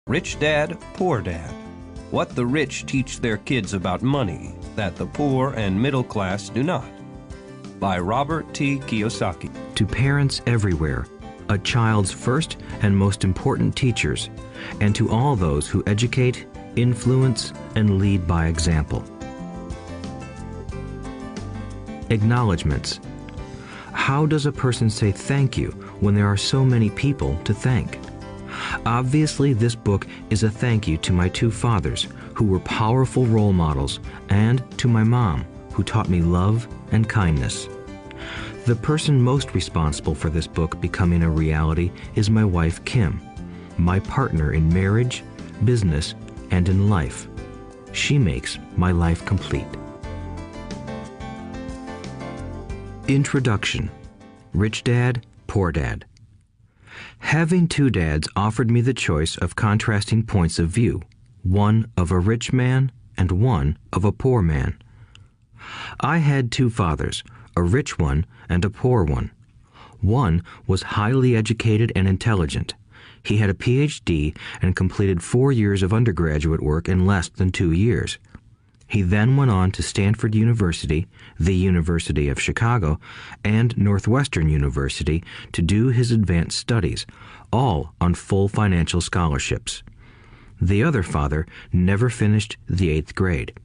Rich Dad, Poor Dad. What the rich teach their kids about money that the poor and middle class do not. By Robert T. Kiyosaki. To parents everywhere, a child's first and most important teachers, and to all those who educate, influence, and lead by example. Acknowledgements. How does a person say thank you when there are so many people to thank? Obviously, this book is a thank you to my two fathers, who were powerful role models, and to my mom, who taught me love and kindness. The person most responsible for this book becoming a reality is my wife, Kim, my partner in marriage, business, and in life. She makes my life complete. Introduction. Rich Dad, Poor Dad. Having two dads offered me the choice of contrasting points of view, one of a rich man and one of a poor man. I had two fathers, a rich one and a poor one. One was highly educated and intelligent. He had a PhD and completed 4 years of undergraduate work in less than 2 years. He then went on to Stanford University, the University of Chicago, and Northwestern University to do his advanced studies, all on full financial scholarships. The other father never finished the 8th grade.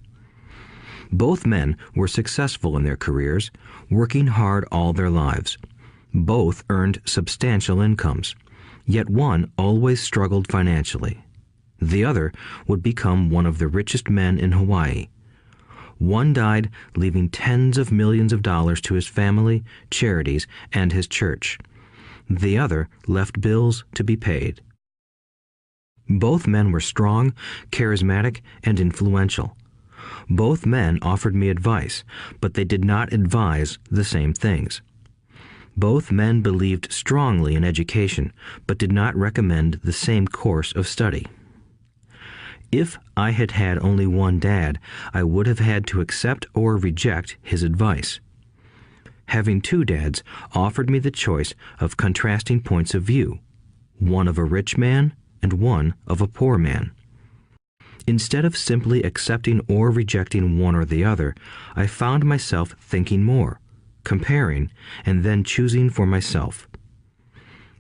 Both men were successful in their careers, working hard all their lives. Both earned substantial incomes, yet one always struggled financially. The other would become one of the richest men in Hawaii. One died, leaving tens of millions of dollars to his family, charities, and his church. The other left bills to be paid. Both men were strong, charismatic, and influential. Both men offered me advice, but they did not advise the same things. Both men believed strongly in education, but did not recommend the same course of study. If I had had only one dad, I would have had to accept or reject his advice. Having two dads offered me the choice of contrasting points of view, one of a rich man and one of a poor man. Instead of simply accepting or rejecting one or the other, I found myself thinking more, comparing, and then choosing for myself.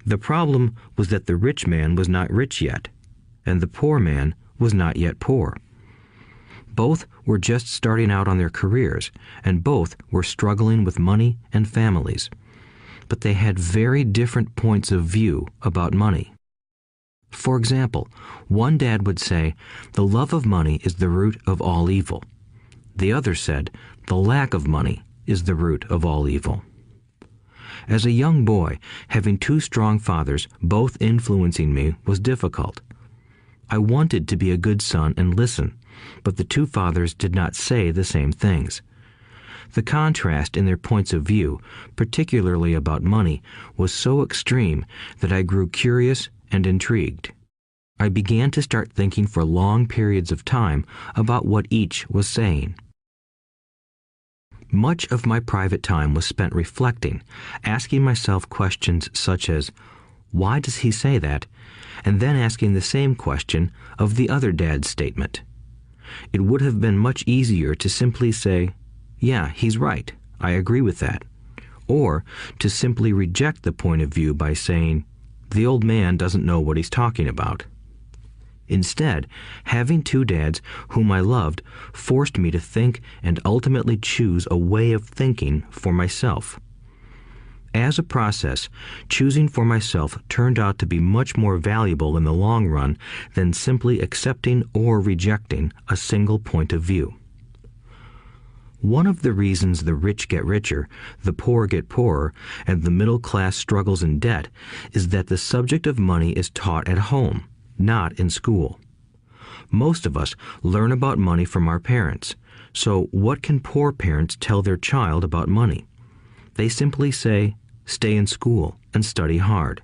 The problem was that the rich man was not rich yet, and the poor man was not yet poor. Both were just starting out on their careers, and both were struggling with money and families. But they had very different points of view about money. For example, one dad would say, "The love of money is the root of all evil." The other said, "The lack of money is the root of all evil." As a young boy, having two strong fathers, both influencing me, was difficult. I wanted to be a good son and listen, but the two fathers did not say the same things. The contrast in their points of view, particularly about money, was so extreme that I grew curious and intrigued. I began to start thinking for long periods of time about what each was saying. Much of my private time was spent reflecting, asking myself questions such as, "Why does he say that?" and then asking the same question of the other dad's statement. It would have been much easier to simply say, "Yeah, he's right, I agree with that," or to simply reject the point of view by saying, "The old man doesn't know what he's talking about." Instead, having two dads whom I loved forced me to think and ultimately choose a way of thinking for myself. As a process, choosing for myself turned out to be much more valuable in the long run than simply accepting or rejecting a single point of view. One of the reasons the rich get richer, the poor get poorer, and the middle class struggles in debt is that the subject of money is taught at home, not in school. Most of us learn about money from our parents, so what can poor parents tell their child about money? They simply say, "Stay in school and study hard."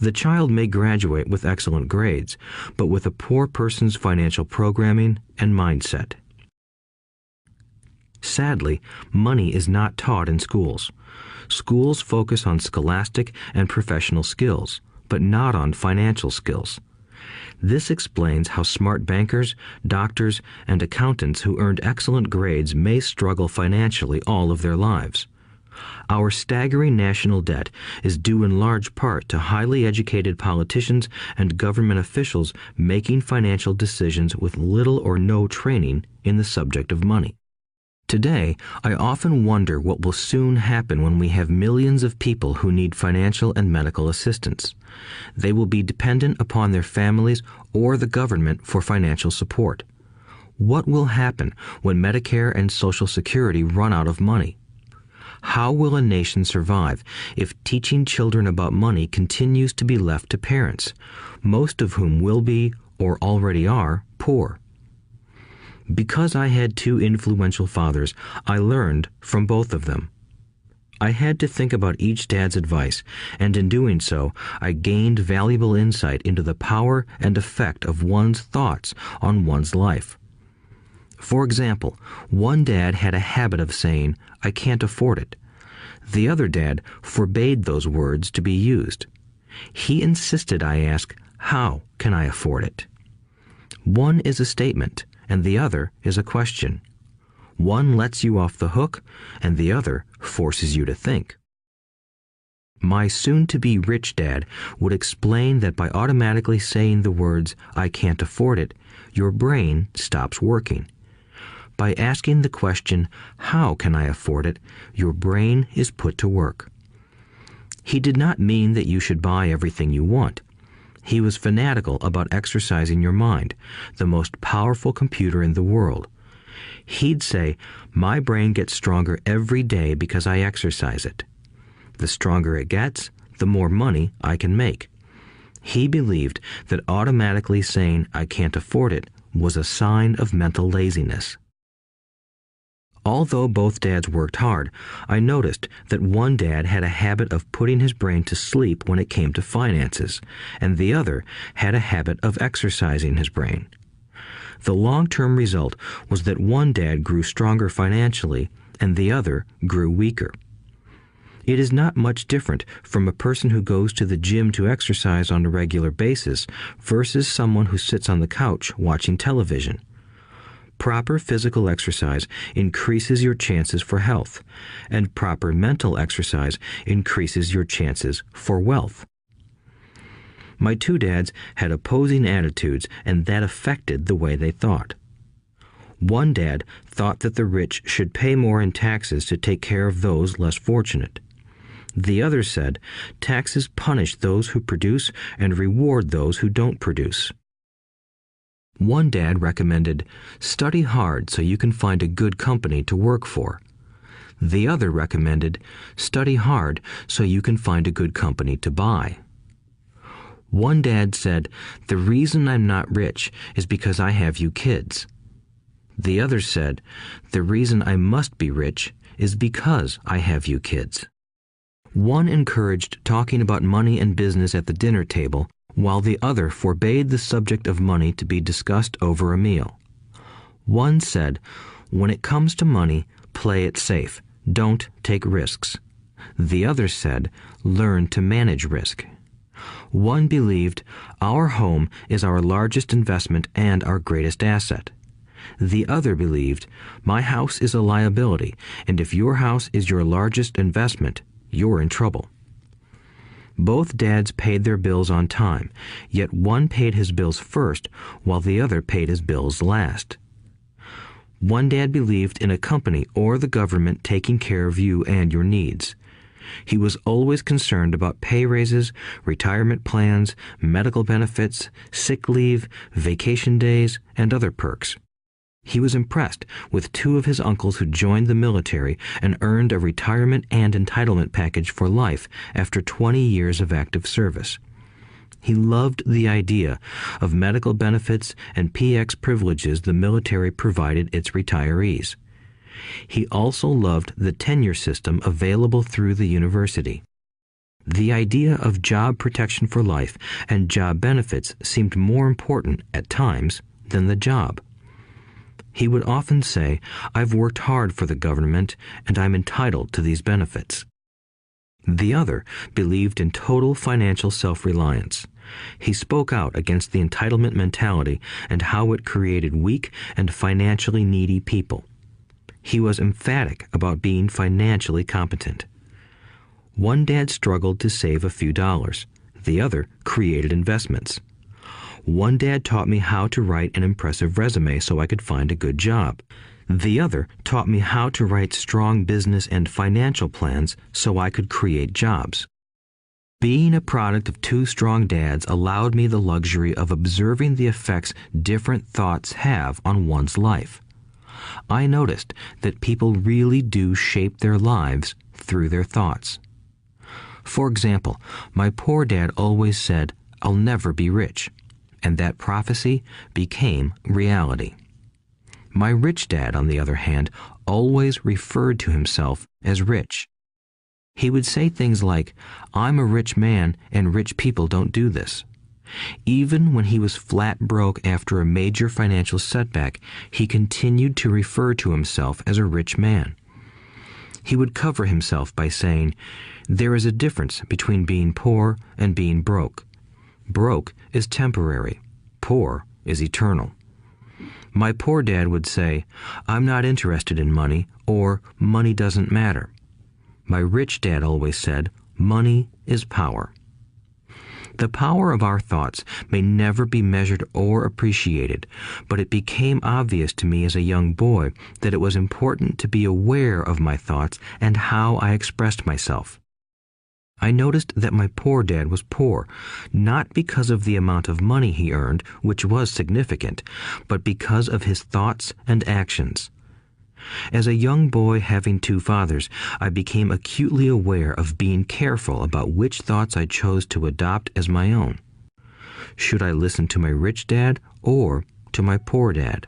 The child may graduate with excellent grades, but with a poor person's financial programming and mindset. Sadly, money is not taught in schools. Schools focus on scholastic and professional skills, but not on financial skills. This explains how smart bankers, doctors, and accountants who earned excellent grades may struggle financially all of their lives. Our staggering national debt is due in large part to highly educated politicians and government officials making financial decisions with little or no training in the subject of money. Today, I often wonder what will soon happen when we have millions of people who need financial and medical assistance. They will be dependent upon their families or the government for financial support. What will happen when Medicare and Social Security run out of money? How will a nation survive if teaching children about money continues to be left to parents, most of whom will be, or already are, poor? Because I had two influential fathers, I learned from both of them. I had to think about each dad's advice, and in doing so, I gained valuable insight into the power and effect of one's thoughts on one's life. For example, one dad had a habit of saying, "I can't afford it." The other dad forbade those words to be used. He insisted I ask, "How can I afford it?" One is a statement, and the other is a question. One lets you off the hook, and the other forces you to think. My soon-to-be rich dad would explain that by automatically saying the words, "I can't afford it," your brain stops working. By asking the question, "How can I afford it?" your brain is put to work. He did not mean that you should buy everything you want. He was fanatical about exercising your mind, the most powerful computer in the world. He'd say, "My brain gets stronger every day because I exercise it. The stronger it gets, the more money I can make." He believed that automatically saying, "I can't afford it," was a sign of mental laziness. Although both dads worked hard, I noticed that one dad had a habit of putting his brain to sleep when it came to finances, and the other had a habit of exercising his brain. The long-term result was that one dad grew stronger financially, and the other grew weaker. It is not much different from a person who goes to the gym to exercise on a regular basis versus someone who sits on the couch watching television. Proper physical exercise increases your chances for health, and proper mental exercise increases your chances for wealth. My two dads had opposing attitudes, and that affected the way they thought. One dad thought that the rich should pay more in taxes to take care of those less fortunate. The other said, taxes punish those who produce and reward those who don't produce. One dad recommended, study hard so you can find a good company to work for. The other recommended, study hard so you can find a good company to buy. One dad said, the reason I'm not rich is because I have you kids. The other said, the reason I must be rich is because I have you kids. One encouraged talking about money and business at the dinner table, while the other forbade the subject of money to be discussed over a meal. One said, when it comes to money, play it safe, don't take risks. The other said, learn to manage risk. One believed, our home is our largest investment and our greatest asset. The other believed, my house is a liability, and if your house is your largest investment, you're in trouble. Both dads paid their bills on time, yet one paid his bills first while the other paid his bills last. One dad believed in a company or the government taking care of you and your needs. He was always concerned about pay raises, retirement plans, medical benefits, sick leave, vacation days, and other perks. He was impressed with two of his uncles who joined the military and earned a retirement and entitlement package for life after 20 years of active service. He loved the idea of medical benefits and PX privileges the military provided its retirees. He also loved the tenure system available through the university. The idea of job protection for life and job benefits seemed more important at times than the job. He would often say, I've worked hard for the government and I'm entitled to these benefits. The other believed in total financial self-reliance. He spoke out against the entitlement mentality and how it created weak and financially needy people. He was emphatic about being financially competent. One dad struggled to save a few dollars. The other created investments. One dad taught me how to write an impressive resume so I could find a good job. The other taught me how to write strong business and financial plans so I could create jobs. Being a product of two strong dads allowed me the luxury of observing the effects different thoughts have on one's life. I noticed that people really do shape their lives through their thoughts. For example, my poor dad always said, "I'll never be rich," and that prophecy became reality. My rich dad, on the other hand, always referred to himself as rich. He would say things like, "I'm a rich man and rich people don't do this." Even when he was flat broke after a major financial setback, he continued to refer to himself as a rich man. He would cover himself by saying, "There is a difference between being poor and being broke. Broke is temporary. Poor is eternal." My poor dad would say, "I'm not interested in money," or "money doesn't matter." My rich dad always said, "Money is power." The power of our thoughts may never be measured or appreciated, but it became obvious to me as a young boy that it was important to be aware of my thoughts and how I expressed myself. I noticed that my poor dad was poor, not because of the amount of money he earned, which was significant, but because of his thoughts and actions. As a young boy having two fathers, I became acutely aware of being careful about which thoughts I chose to adopt as my own. Should I listen to my rich dad or to my poor dad?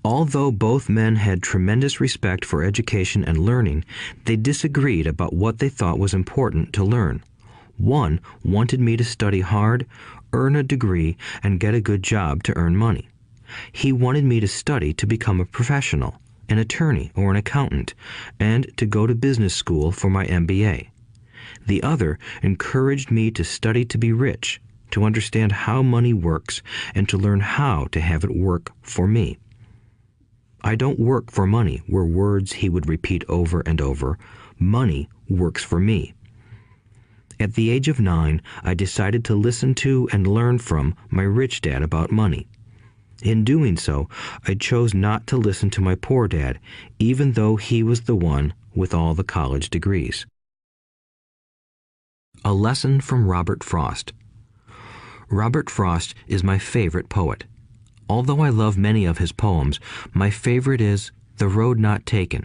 Although both men had tremendous respect for education and learning, they disagreed about what they thought was important to learn. One wanted me to study hard, earn a degree, and get a good job to earn money. He wanted me to study to become a professional, an attorney or an accountant, and to go to business school for my MBA. The other encouraged me to study to be rich, to understand how money works, and to learn how to have it work for me. "I don't work for money" were words he would repeat over and over. "Money works for me." At the age of 9, I decided to listen to and learn from my rich dad about money. In doing so, I chose not to listen to my poor dad, even though he was the one with all the college degrees. A lesson from Robert Frost. Robert Frost is my favorite poet. Although I love many of his poems, my favorite is "The Road Not Taken."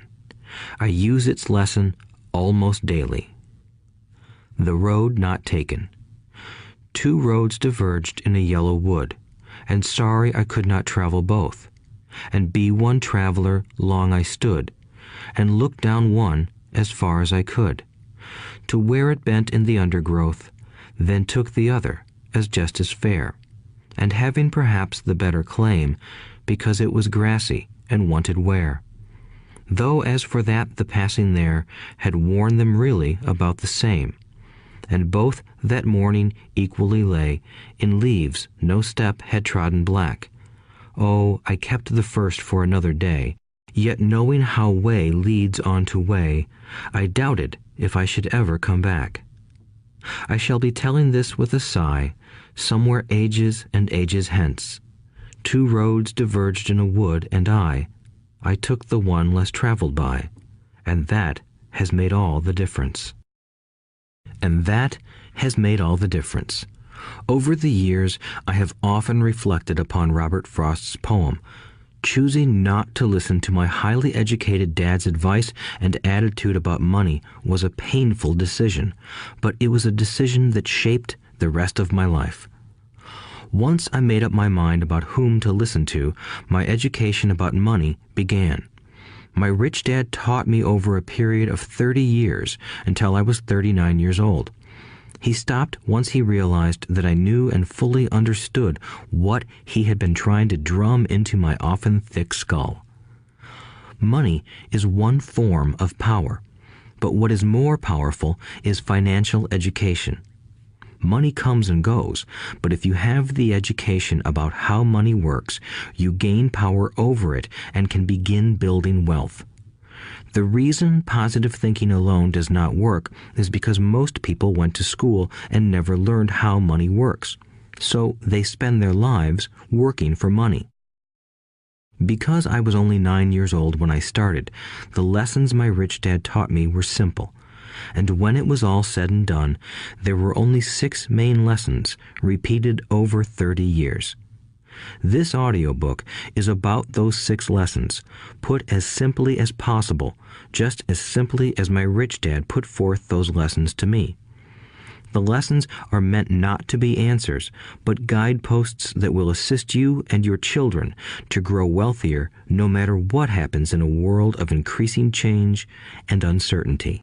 I use its lesson almost daily. The Road Not Taken. Two roads diverged in a yellow wood, and sorry I could not travel both. And be one traveler long I stood, and looked down one as far as I could, to where it bent in the undergrowth, then took the other as just as fair, and having perhaps the better claim, because it was grassy and wanted wear. Though as for that the passing there had worn them really about the same, and both that morning equally lay in leaves no step had trodden black. Oh, I kept the first for another day, yet knowing how way leads on to way, I doubted if I should ever come back. I shall be telling this with a sigh, somewhere ages and ages hence. Two roads diverged in a wood, and I took the one less traveled by, and that has made all the difference. And that has made all the difference. Over the years, I have often reflected upon Robert Frost's poem. Choosing not to listen to my highly educated dad's advice and attitude about money was a painful decision, but it was a decision that shaped the rest of my life. Once I made up my mind about whom to listen to, my education about money began. My rich dad taught me over a period of 30 years until I was 39 years old. He stopped once he realized that I knew and fully understood what he had been trying to drum into my often thick skull. Money is one form of power, but what is more powerful is financial education. Money comes and goes, but if you have the education about how money works, you gain power over it and can begin building wealth. The reason positive thinking alone does not work is because most people went to school and never learned how money works, so they spend their lives working for money. Because I was only 9 years old when I started, the lessons my rich dad taught me were simple. And when it was all said and done, there were only 6 main lessons, repeated over 30 years. This audiobook is about those 6 lessons, put as simply as possible, just as simply as my rich dad put forth those lessons to me. The lessons are meant not to be answers, but guideposts that will assist you and your children to grow wealthier no matter what happens in a world of increasing change and uncertainty.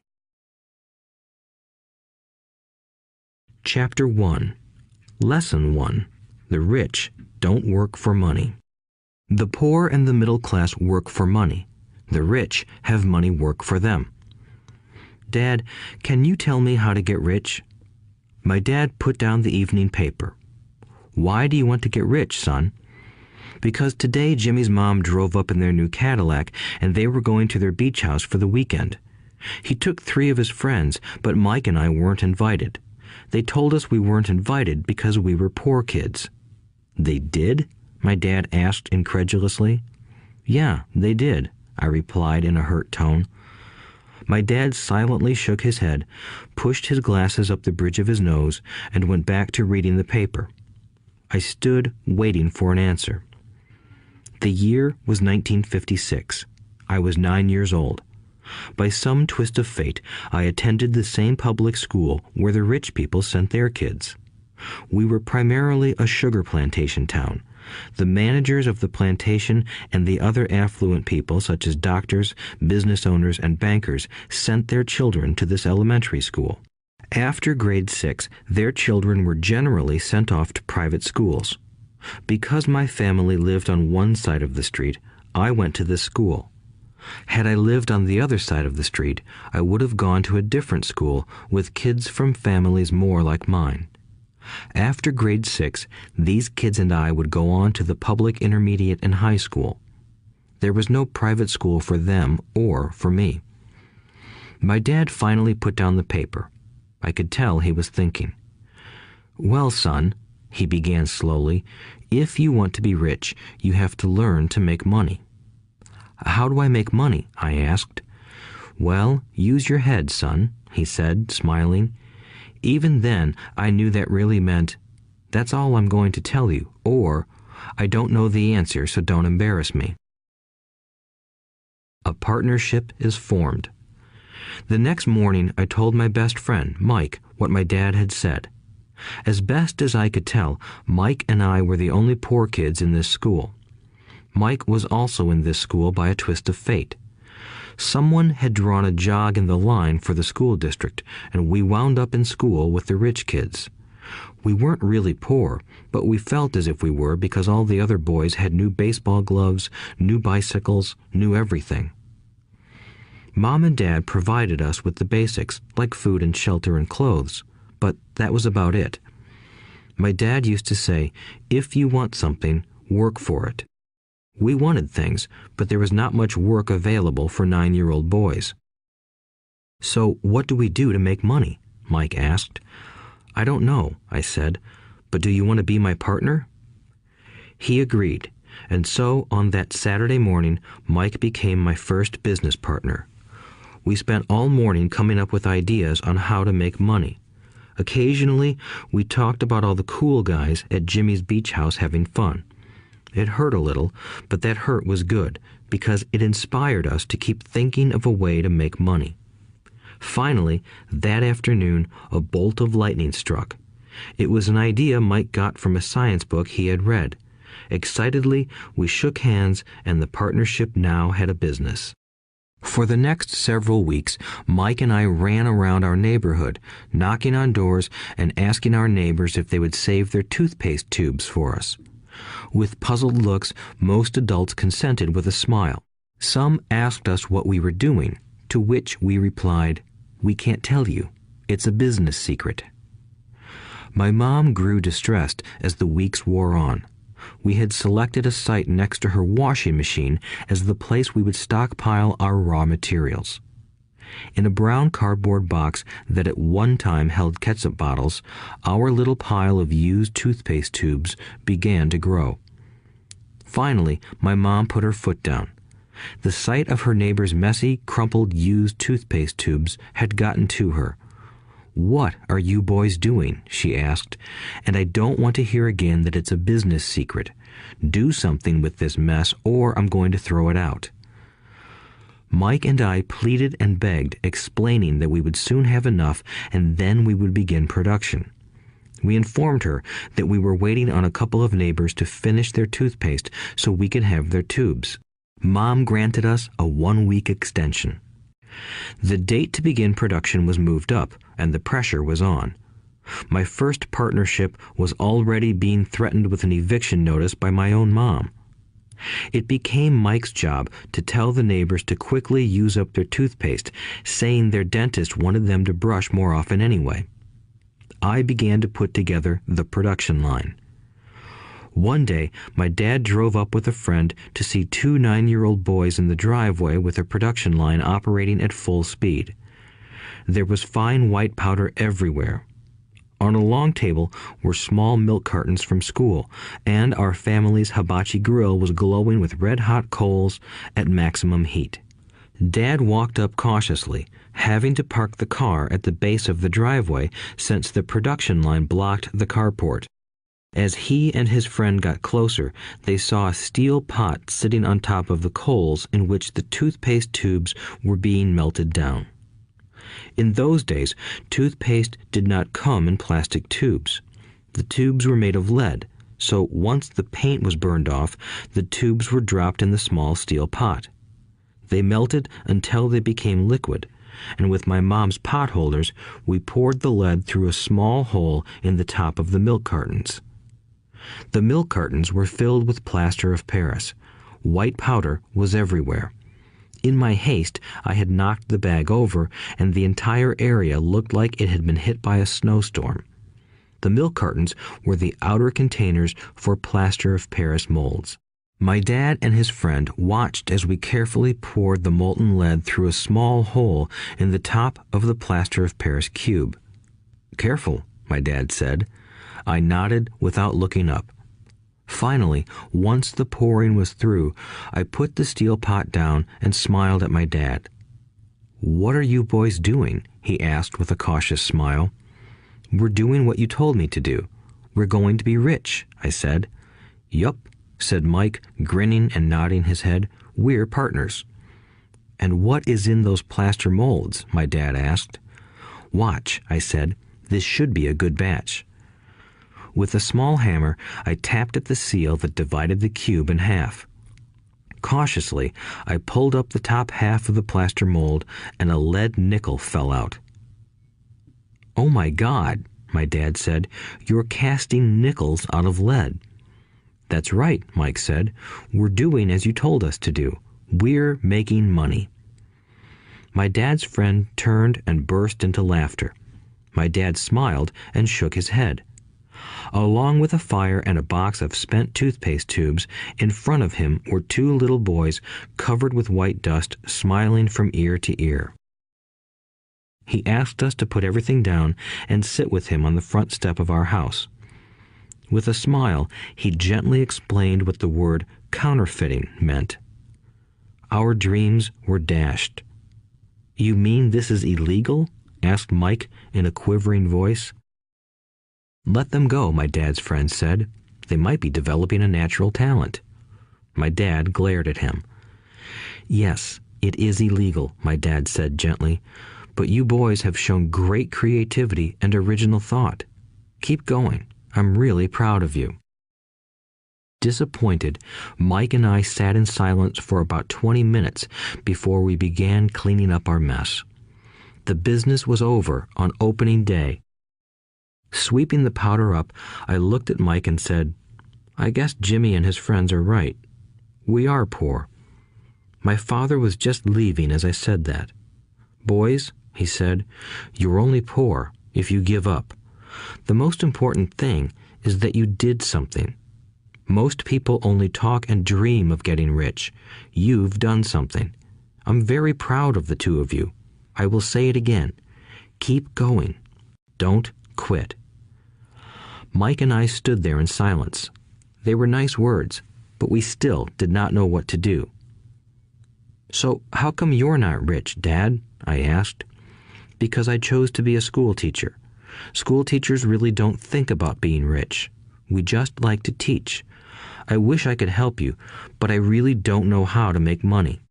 Chapter 1. Lesson 1. The rich don't work for money. The poor and the middle class work for money. The rich have money work for them. Dad, can you tell me how to get rich? My dad put down the evening paper. Why do you want to get rich, son? Because today Jimmy's mom drove up in their new Cadillac and they were going to their beach house for the weekend. He took 3 of his friends, but Mike and I weren't invited. They told us we weren't invited because we were poor kids. They did? My dad asked incredulously. Yeah, they did, I replied in a hurt tone. My dad silently shook his head, pushed his glasses up the bridge of his nose, and went back to reading the paper. I stood waiting for an answer. The year was 1956. I was 9 years old. By some twist of fate, I attended the same public school where the rich people sent their kids. We were primarily a sugar plantation town. The managers of the plantation and the other affluent people, such as doctors, business owners, and bankers, sent their children to this elementary school. After grade 6, their children were generally sent off to private schools. Because my family lived on one side of the street, I went to this school. Had I lived on the other side of the street, I would have gone to a different school with kids from families more like mine. After grade 6, these kids and I would go on to the public intermediate and high school. There was no private school for them or for me. My dad finally put down the paper. I could tell he was thinking. Well, son, he began slowly, if you want to be rich, you have to learn to make money. How do I make money? I asked. Well, use your head, son, he said, smiling. Even then, I knew that really meant, that's all I'm going to tell you, or, I don't know the answer, so don't embarrass me. A partnership is formed. The next morning, I told my best friend, Mike, what my dad had said. As best as I could tell, Mike and I were the only poor kids in this school. Mike was also in this school by a twist of fate. Someone had drawn a jog in the line for the school district, and we wound up in school with the rich kids. We weren't really poor, but we felt as if we were because all the other boys had new baseball gloves, new bicycles, new everything. Mom and Dad provided us with the basics, like food and shelter and clothes, but that was about it. My dad used to say, if you want something, work for it. We wanted things, but there was not much work available for 9-year-old boys. So what do we do to make money? Mike asked. I don't know, I said, but do you want to be my partner? He agreed, and so on that Saturday morning, Mike became my first business partner. We spent all morning coming up with ideas on how to make money. Occasionally, we talked about all the cool guys at Jimmy's beach house having fun. It hurt a little, but that hurt was good, because it inspired us to keep thinking of a way to make money. Finally, that afternoon, a bolt of lightning struck. It was an idea Mike got from a science book he had read. Excitedly, we shook hands, and the partnership now had a business. For the next several weeks, Mike and I ran around our neighborhood, knocking on doors and asking our neighbors if they would save their toothpaste tubes for us. With puzzled looks, most adults consented with a smile. Some asked us what we were doing, to which we replied, "We can't tell you. It's a business secret." My mom grew distressed as the weeks wore on. We had selected a site next to her washing machine as the place we would stockpile our raw materials. In a brown cardboard box that at one time held ketchup bottles, our little pile of used toothpaste tubes began to grow. Finally, my mom put her foot down. The sight of her neighbor's messy, crumpled used toothpaste tubes had gotten to her. "What are you boys doing?" she asked, "and I don't want to hear again that it's a business secret. Do something with this mess or I'm going to throw it out." Mike and I pleaded and begged, explaining that we would soon have enough and then we would begin production. We informed her that we were waiting on a couple of neighbors to finish their toothpaste so we could have their tubes. Mom granted us a 1-week extension. The date to begin production was moved up, and the pressure was on. My first partnership was already being threatened with an eviction notice by my own mom. It became Mike's job to tell the neighbors to quickly use up their toothpaste, saying their dentist wanted them to brush more often anyway. I began to put together the production line. One day, my dad drove up with a friend to see 2 9-year-old boys in the driveway with a production line operating at full speed. There was fine white powder everywhere. On a long table were small milk cartons from school, and our family's hibachi grill was glowing with red-hot coals at maximum heat. Dad walked up cautiously, having to park the car at the base of the driveway since the production line blocked the carport. As he and his friend got closer, they saw a steel pot sitting on top of the coals in which the toothpaste tubes were being melted down. In those days, toothpaste did not come in plastic tubes. The tubes were made of lead, so once the paint was burned off, the tubes were dropped in the small steel pot. They melted until they became liquid, and with my mom's pot holders, we poured the lead through a small hole in the top of the milk cartons. The milk cartons were filled with plaster of Paris. White powder was everywhere. In my haste, I had knocked the bag over, and the entire area looked like it had been hit by a snowstorm. The milk cartons were the outer containers for plaster of Paris molds. My dad and his friend watched as we carefully poured the molten lead through a small hole in the top of the plaster of Paris cube. "Careful," my dad said. I nodded without looking up. Finally, once the pouring was through, I put the steel pot down and smiled at my dad. "What are you boys doing?" he asked with a cautious smile. "We're doing what you told me to do. We're going to be rich," I said. "Yup," said Mike, grinning and nodding his head. "We're partners." "And what is in those plaster molds?" my dad asked. "Watch," I said. "This should be a good batch." With a small hammer, I tapped at the seal that divided the cube in half. Cautiously, I pulled up the top half of the plaster mold, and a lead nickel fell out. "Oh my God," my dad said, "you're casting nickels out of lead." "That's right," Mike said. "We're doing as you told us to do. We're making money." My dad's friend turned and burst into laughter. My dad smiled and shook his head. Along with a fire and a box of spent toothpaste tubes, in front of him were 2 little boys covered with white dust, smiling from ear to ear. He asked us to put everything down and sit with him on the front step of our house. With a smile, he gently explained what the word counterfeiting meant. Our dreams were dashed. "You mean this is illegal?" asked Mike in a quivering voice. "Let them go," my dad's friend said. "They might be developing a natural talent." My dad glared at him. "Yes, it is illegal," my dad said gently, "but you boys have shown great creativity and original thought. Keep going. I'm really proud of you." Disappointed, Mike and I sat in silence for about 20 minutes before we began cleaning up our mess. The business was over on opening day. Sweeping the powder up, I looked at Mike and said, "I guess Jimmy and his friends are right. We are poor." My father was just leaving as I said that. "Boys," he said, "you're only poor if you give up. The most important thing is that you did something. Most people only talk and dream of getting rich. You've done something. I'm very proud of the two of you. I will say it again. Keep going. Don't quit." Mike and I stood there in silence. They were nice words, but we still did not know what to do. "So how come you're not rich, Dad?" I asked. "Because I chose to be a school teacher. School teachers really don't think about being rich. We just like to teach. I wish I could help you, but I really don't know how to make money."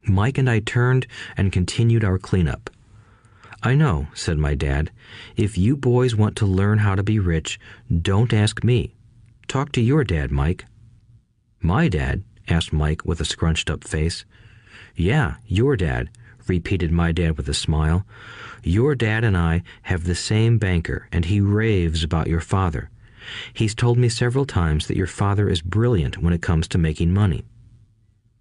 Mike and I turned and continued our cleanup. "I know," said my dad. "If you boys want to learn how to be rich, don't ask me. Talk to your dad, Mike." "My dad?" asked Mike with a scrunched-up face. "Yeah, your dad," repeated my dad with a smile. "Your dad and I have the same banker, and he raves about your father. He's told me several times that your father is brilliant when it comes to making money."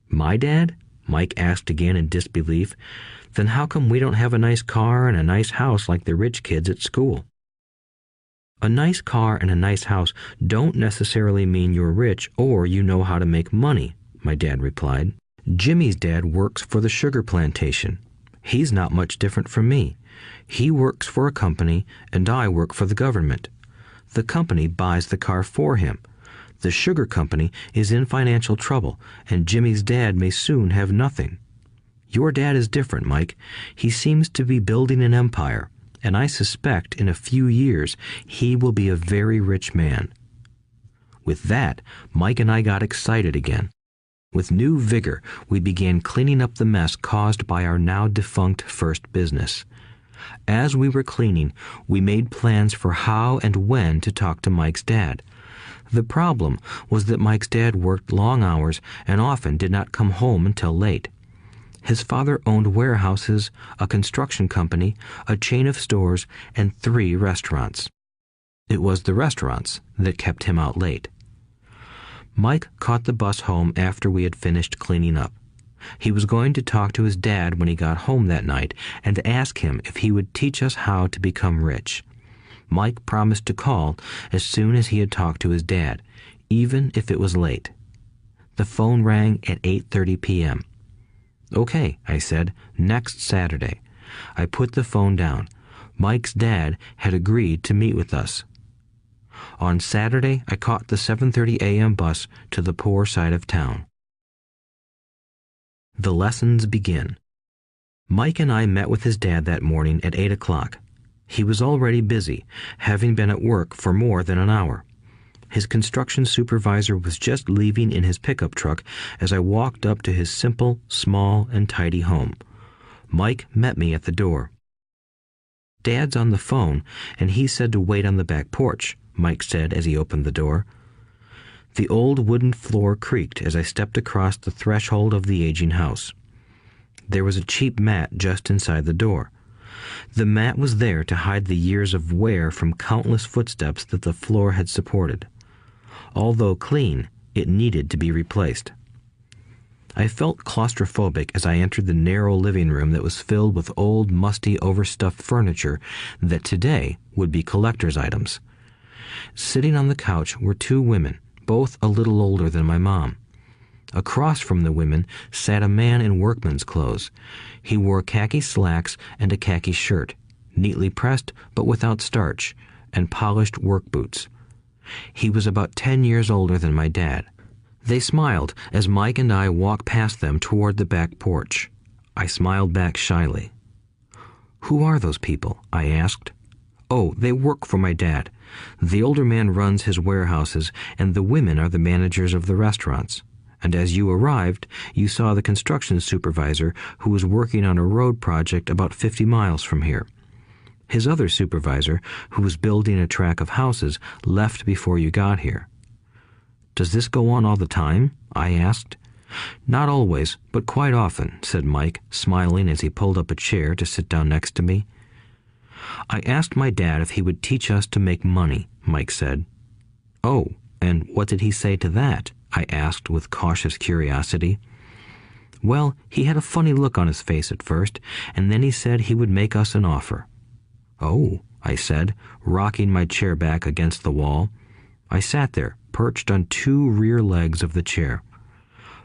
"My dad?" Mike asked again in disbelief. "Then how come we don't have a nice car and a nice house like the rich kids at school?" "A nice car and a nice house don't necessarily mean you're rich or you know how to make money," my dad replied. "Jimmy's dad works for the sugar plantation. He's not much different from me. He works for a company and I work for the government. The company buys the car for him. The sugar company is in financial trouble, and Jimmy's dad may soon have nothing. Your dad is different, Mike. He seems to be building an empire, and I suspect in a few years he will be a very rich man." With that, Mike and I got excited again. With new vigor, we began cleaning up the mess caused by our now defunct first business. As we were cleaning, we made plans for how and when to talk to Mike's dad. The problem was that Mike's dad worked long hours and often did not come home until late. His father owned warehouses, a construction company, a chain of stores, and 3 restaurants. It was the restaurants that kept him out late. Mike caught the bus home after we had finished cleaning up. He was going to talk to his dad when he got home that night and ask him if he would teach us how to become rich. Mike promised to call as soon as he had talked to his dad, even if it was late. The phone rang at 8:30 p.m. "Okay," I said, "next Saturday." I put the phone down. Mike's dad had agreed to meet with us. On Saturday, I caught the 7:30 a.m. bus to the poor side of town. The lessons begin. Mike and I met with his dad that morning at 8 o'clock. He was already busy, having been at work for more than an hour. His construction supervisor was just leaving in his pickup truck as I walked up to his simple, small, and tidy home. Mike met me at the door. "Dad's on the phone, and he said to wait on the back porch," Mike said as he opened the door. The old wooden floor creaked as I stepped across the threshold of the aging house. There was a cheap mat just inside the door. The mat was there to hide the years of wear from countless footsteps that the floor had supported. Although clean, it needed to be replaced. I felt claustrophobic as I entered the narrow living room that was filled with old, musty, overstuffed furniture that today would be collector's items. Sitting on the couch were 2 women, both a little older than my mom. Across from the women sat a man in workman's clothes. He wore khaki slacks and a khaki shirt, neatly pressed but without starch, and polished work boots. He was about 10 years older than my dad. They smiled as Mike and I walked past them toward the back porch. I smiled back shyly. "Who are those people?" I asked. "Oh, they work for my dad. The older man runs his warehouses, and the women are the managers of the restaurants. And as you arrived, you saw the construction supervisor who was working on a road project about 50 miles from here. His other supervisor, who was building a track of houses, left before you got here." "Does this go on all the time?" I asked. "Not always, but quite often," said Mike, smiling as he pulled up a chair to sit down next to me. "I asked my dad if he would teach us to make money," Mike said. "Oh, and what did he say to that?" I asked with cautious curiosity. "Well, he had a funny look on his face at first, and then he said he would make us an offer." "Oh," I said, rocking my chair back against the wall. I sat there, perched on two rear legs of the chair.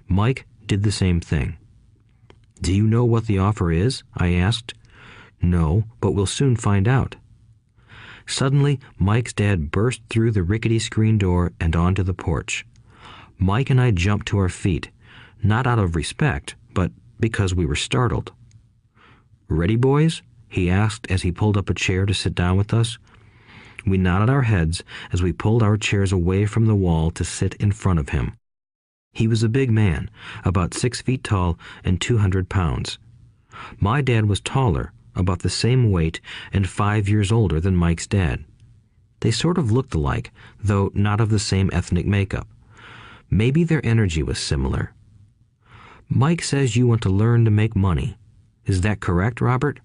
Mike did the same thing. "Do you know what the offer is?" I asked. "No, but we'll soon find out." Suddenly, Mike's dad burst through the rickety screen door and onto the porch. Mike and I jumped to our feet, not out of respect, but because we were startled. "Ready, boys?" he asked as he pulled up a chair to sit down with us. We nodded our heads as we pulled our chairs away from the wall to sit in front of him. He was a big man, about 6 feet tall and 200 pounds. My dad was taller, about the same weight, and 5 years older than Mike's dad. They sort of looked alike, though not of the same ethnic makeup. Maybe their energy was similar. "Mike says you want to learn to make money. Is that correct, Robert?"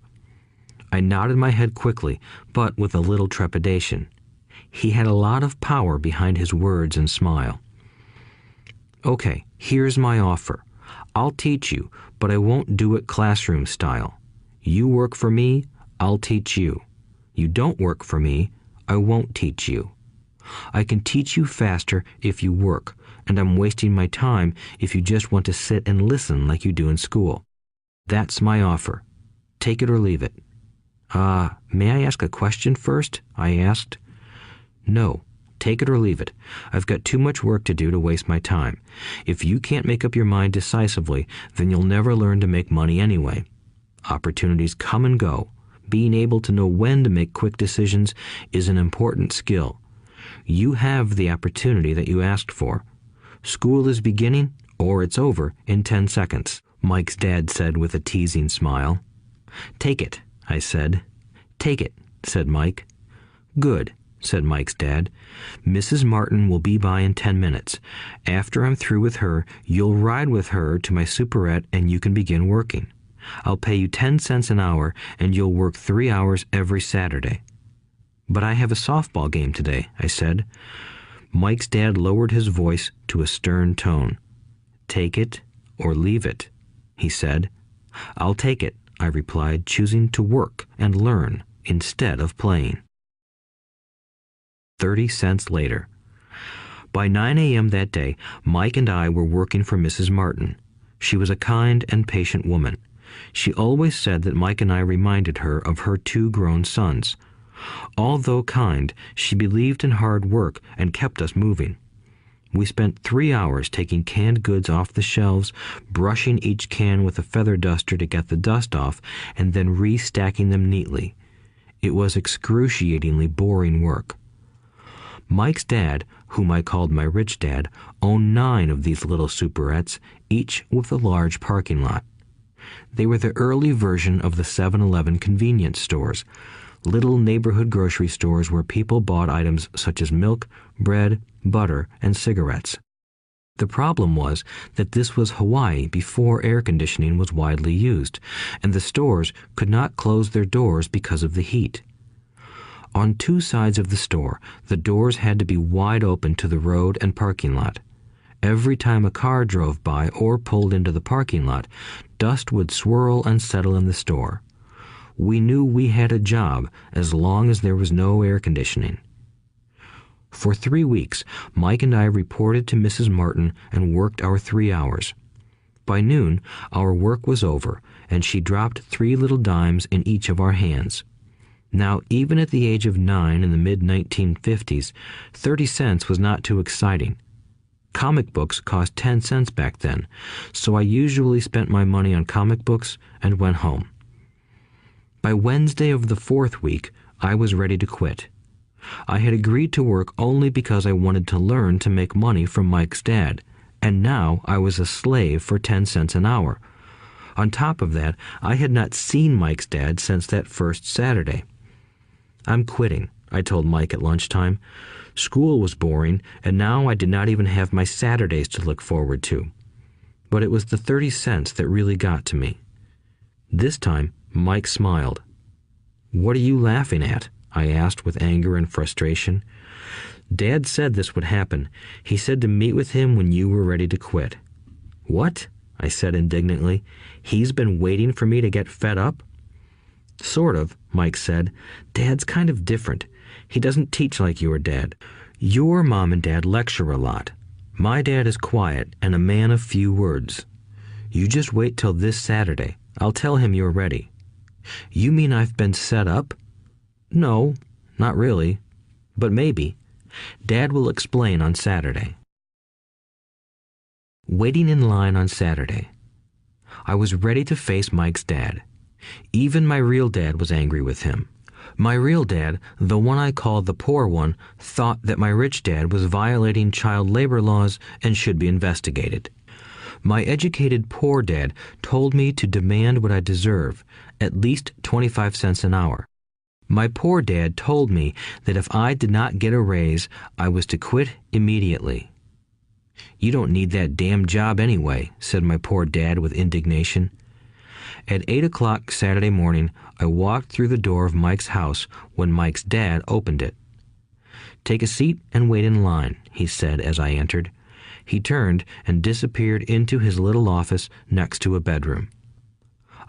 I nodded my head quickly, but with a little trepidation. He had a lot of power behind his words and smile. "Okay, here's my offer. I'll teach you, but I won't do it classroom style. You work for me, I'll teach you. You don't work for me, I won't teach you. I can teach you faster if you work, and I'm wasting my time if you just want to sit and listen like you do in school. That's my offer. Take it or leave it." May I ask a question first?" I asked. "No, take it or leave it. I've got too much work to do to waste my time. If you can't make up your mind decisively, then you'll never learn to make money anyway. Opportunities come and go. Being able to know when to make quick decisions is an important skill. You have the opportunity that you asked for. School is beginning, or it's over, in 10 seconds, Mike's dad said with a teasing smile. "Take it," I said. "Take it," said Mike. "Good," said Mike's dad. "Mrs. Martin will be by in 10 minutes. After I'm through with her, you'll ride with her to my superette and you can begin working. I'll pay you 10 cents an hour and you'll work 3 hours every Saturday." "But I have a softball game today," I said. Mike's dad lowered his voice to a stern tone. "Take it or leave it," he said. "I'll take it," I replied, choosing to work and learn instead of playing. 30 cents later. By 9 a.m. that day, Mike and I were working for Mrs. Martin. She was a kind and patient woman. She always said that Mike and I reminded her of her 2 grown sons. Although kind, she believed in hard work and kept us moving. We spent 3 hours taking canned goods off the shelves, brushing each can with a feather duster to get the dust off, and then restacking them neatly. It was excruciatingly boring work. Mike's dad, whom I called my rich dad, owned 9 of these little superettes, each with a large parking lot. They were the early version of the 7-Eleven convenience stores, little neighborhood grocery stores where people bought items such as milk, bread, butter, and cigarettes. The problem was that this was Hawaii before air conditioning was widely used, and the stores could not close their doors because of the heat. On 2 sides of the store, the doors had to be wide open to the road and parking lot. Every time a car drove by or pulled into the parking lot, dust would swirl and settle in the store. We knew we had a job as long as there was no air conditioning. For 3 weeks, Mike and I reported to Mrs. Martin and worked our 3 hours. By noon, our work was over, and she dropped 3 little dimes in each of our hands. Now, even at the age of 9 in the mid-1950s, 30 cents was not too exciting. Comic books cost 10 cents back then, so I usually spent my money on comic books and went home. By Wednesday of the 4th week, I was ready to quit. I had agreed to work only because I wanted to learn to make money from Mike's dad, and now I was a slave for 10 cents an hour. On top of that, I had not seen Mike's dad since that first Saturday. "I'm quitting," I told Mike at lunchtime. School was boring, and now I did not even have my Saturdays to look forward to. But it was the 30 cents that really got to me. This time, Mike smiled. "What are you laughing at?" I asked with anger and frustration. "Dad said this would happen. He said to meet with him when you were ready to quit." "What?" I said indignantly. "He's been waiting for me to get fed up?" Sort of, Mike said. Dad's kind of different. He doesn't teach like your dad. Your mom and dad lecture a lot. My dad is quiet and a man of few words. You just wait till this Saturday. I'll tell him you're ready. You mean I've been set up? No, not really. But maybe. Dad will explain on Saturday. Waiting in line on Saturday. I was ready to face Mike's dad. Even my real dad was angry with him. My real dad, the one I called the poor one, thought that my rich dad was violating child labor laws and should be investigated. My educated poor dad told me to demand what I deserve, at least 25 cents an hour. My poor dad told me that if I did not get a raise, I was to quit immediately. You don't need that damn job anyway, said my poor dad with indignation. At 8 o'clock Saturday morning, I walked through the door of Mike's house when Mike's dad opened it. Take a seat and wait in line, he said as I entered. He turned and disappeared into his little office next to a bedroom.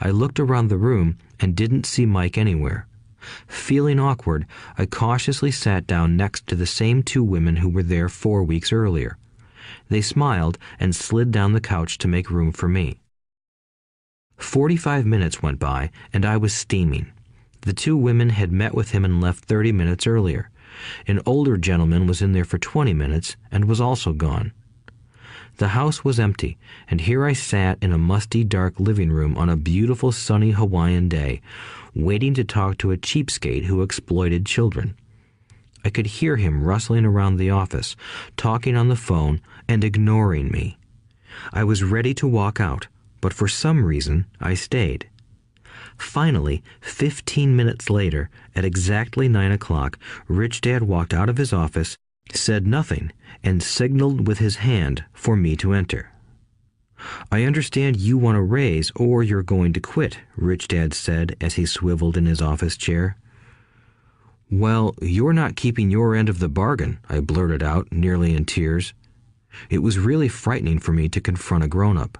I looked around the room and didn't see Mike anywhere. Feeling awkward, I cautiously sat down next to the same two women who were there 4 weeks earlier. They smiled and slid down the couch to make room for me. 45 minutes went by, and I was steaming. The two women had met with him and left 30 minutes earlier. An older gentleman was in there for 20 minutes and was also gone. The house was empty, and here I sat in a musty, dark living room on a beautiful, sunny Hawaiian day, waiting to talk to a cheapskate who exploited children. I could hear him rustling around the office, talking on the phone, and ignoring me. I was ready to walk out, but for some reason I stayed. Finally, 15 minutes later, at exactly 9 o'clock, Rich Dad walked out of his office, said nothing, and signaled with his hand for me to enter. I understand you want a raise or you're going to quit, Rich Dad said as he swiveled in his office chair. Well, you're not keeping your end of the bargain, I blurted out, nearly in tears. It was really frightening for me to confront a grown-up.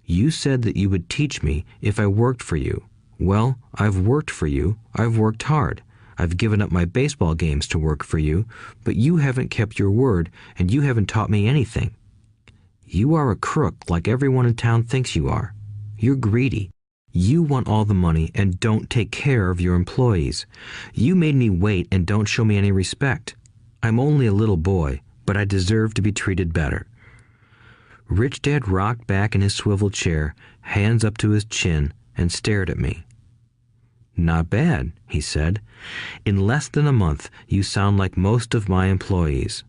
You said that you would teach me if I worked for you. Well, I've worked for you. I've worked hard. I've given up my baseball games to work for you, but you haven't kept your word, and you haven't taught me anything. You are a crook like everyone in town thinks you are. You're greedy. You want all the money and don't take care of your employees. You made me wait and don't show me any respect. I'm only a little boy, but I deserve to be treated better. Rich Dad rocked back in his swivel chair, hands up to his chin, and stared at me. Not bad, he said. In less than a month, you sound like most of my employees.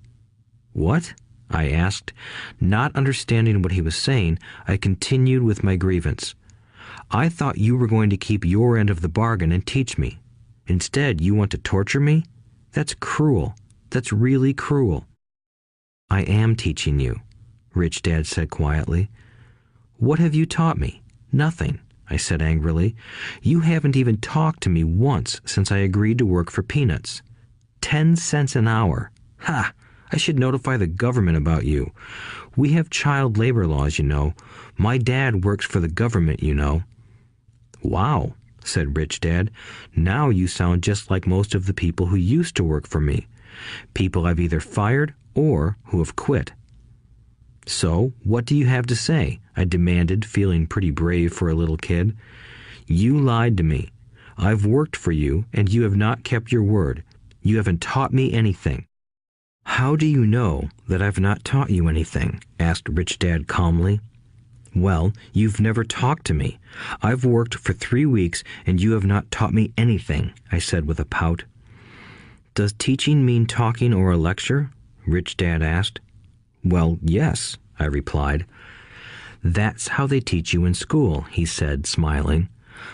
What? I asked. Not understanding what he was saying, I continued with my grievance. I thought you were going to keep your end of the bargain and teach me. Instead, you want to torture me? That's cruel. That's really cruel. I am teaching you, Rich Dad said quietly. What have you taught me? Nothing, I said angrily. You haven't even talked to me once since I agreed to work for peanuts. 10 cents an hour. Ha! I should notify the government about you. We have child labor laws, you know. My dad works for the government, you know. Wow, said Rich Dad. Now you sound just like most of the people who used to work for me. People I've either fired or who have quit. So, what do you have to say? I demanded, feeling pretty brave for a little kid. You lied to me. I've worked for you, and you have not kept your word. You haven't taught me anything. How do you know that I've not taught you anything? Asked Rich Dad calmly. Well, you've never talked to me. I've worked for 3 weeks, and you have not taught me anything, I said with a pout. Does teaching mean talking or a lecture? Rich Dad asked. Well, yes, I replied. That's how they teach you in school, he said, smiling.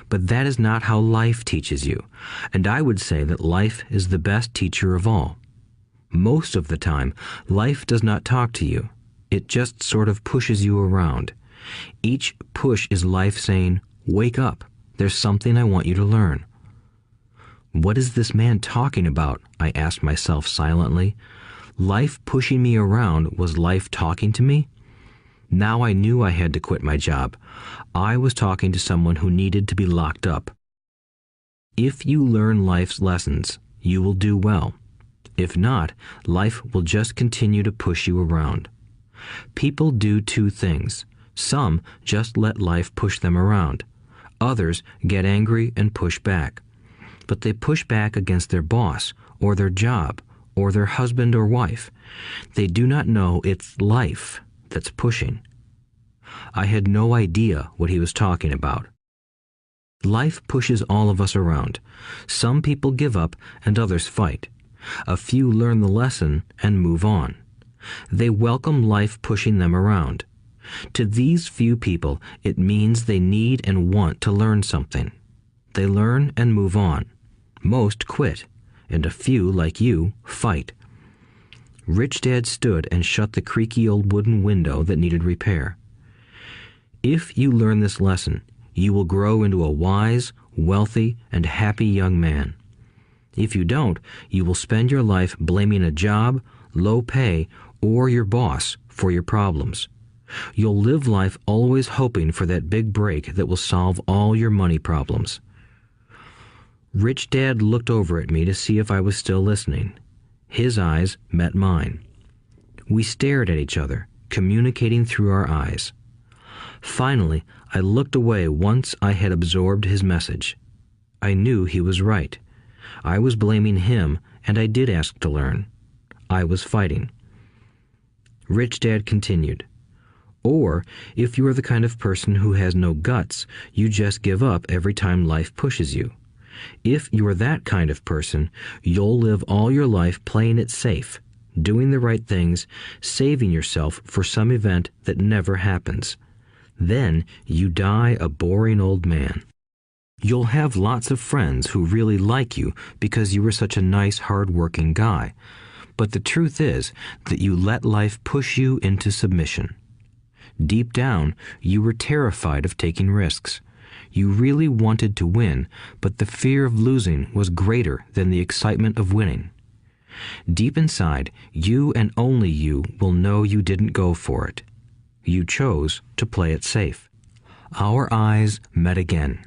But that is not how life teaches you, and I would say that life is the best teacher of all. Most of the time, life does not talk to you. It just sort of pushes you around. Each push is life saying, wake up, there's something I want you to learn. What is this man talking about? I asked myself silently. Life pushing me around was life talking to me? Now I knew I had to quit my job. I was talking to someone who needed to be locked up. If you learn life's lessons, you will do well. If not, life will just continue to push you around. People do two things. Some just let life push them around. Others get angry and push back. But they push back against their boss, or their job, or their husband or wife. They do not know it's life that's pushing. I had no idea what he was talking about. Life pushes all of us around. Some people give up and others fight. A few learn the lesson and move on. They welcome life pushing them around. To these few people, it means they need and want to learn something. They learn and move on. Most quit, and a few, like you, fight. Rich Dad stood and shut the creaky old wooden window that needed repair. If you learn this lesson, you will grow into a wise, wealthy, and happy young man. If you don't, you will spend your life blaming a job, low pay, or your boss for your problems. You'll live life always hoping for that big break that will solve all your money problems. Rich Dad looked over at me to see if I was still listening. His eyes met mine. We stared at each other, communicating through our eyes. Finally, I looked away once I had absorbed his message. I knew he was right. I was blaming him, and I did ask to learn. I was fighting. Rich Dad continued, "Or, if you are the kind of person who has no guts, you just give up every time life pushes you. If you are that kind of person, you'll live all your life playing it safe, doing the right things, saving yourself for some event that never happens. Then you die a boring old man. You'll have lots of friends who really like you because you were such a nice, hard-working guy. But the truth is that you let life push you into submission. Deep down, you were terrified of taking risks. You really wanted to win, but the fear of losing was greater than the excitement of winning. Deep inside, you and only you will know you didn't go for it. You chose to play it safe." Our eyes met again.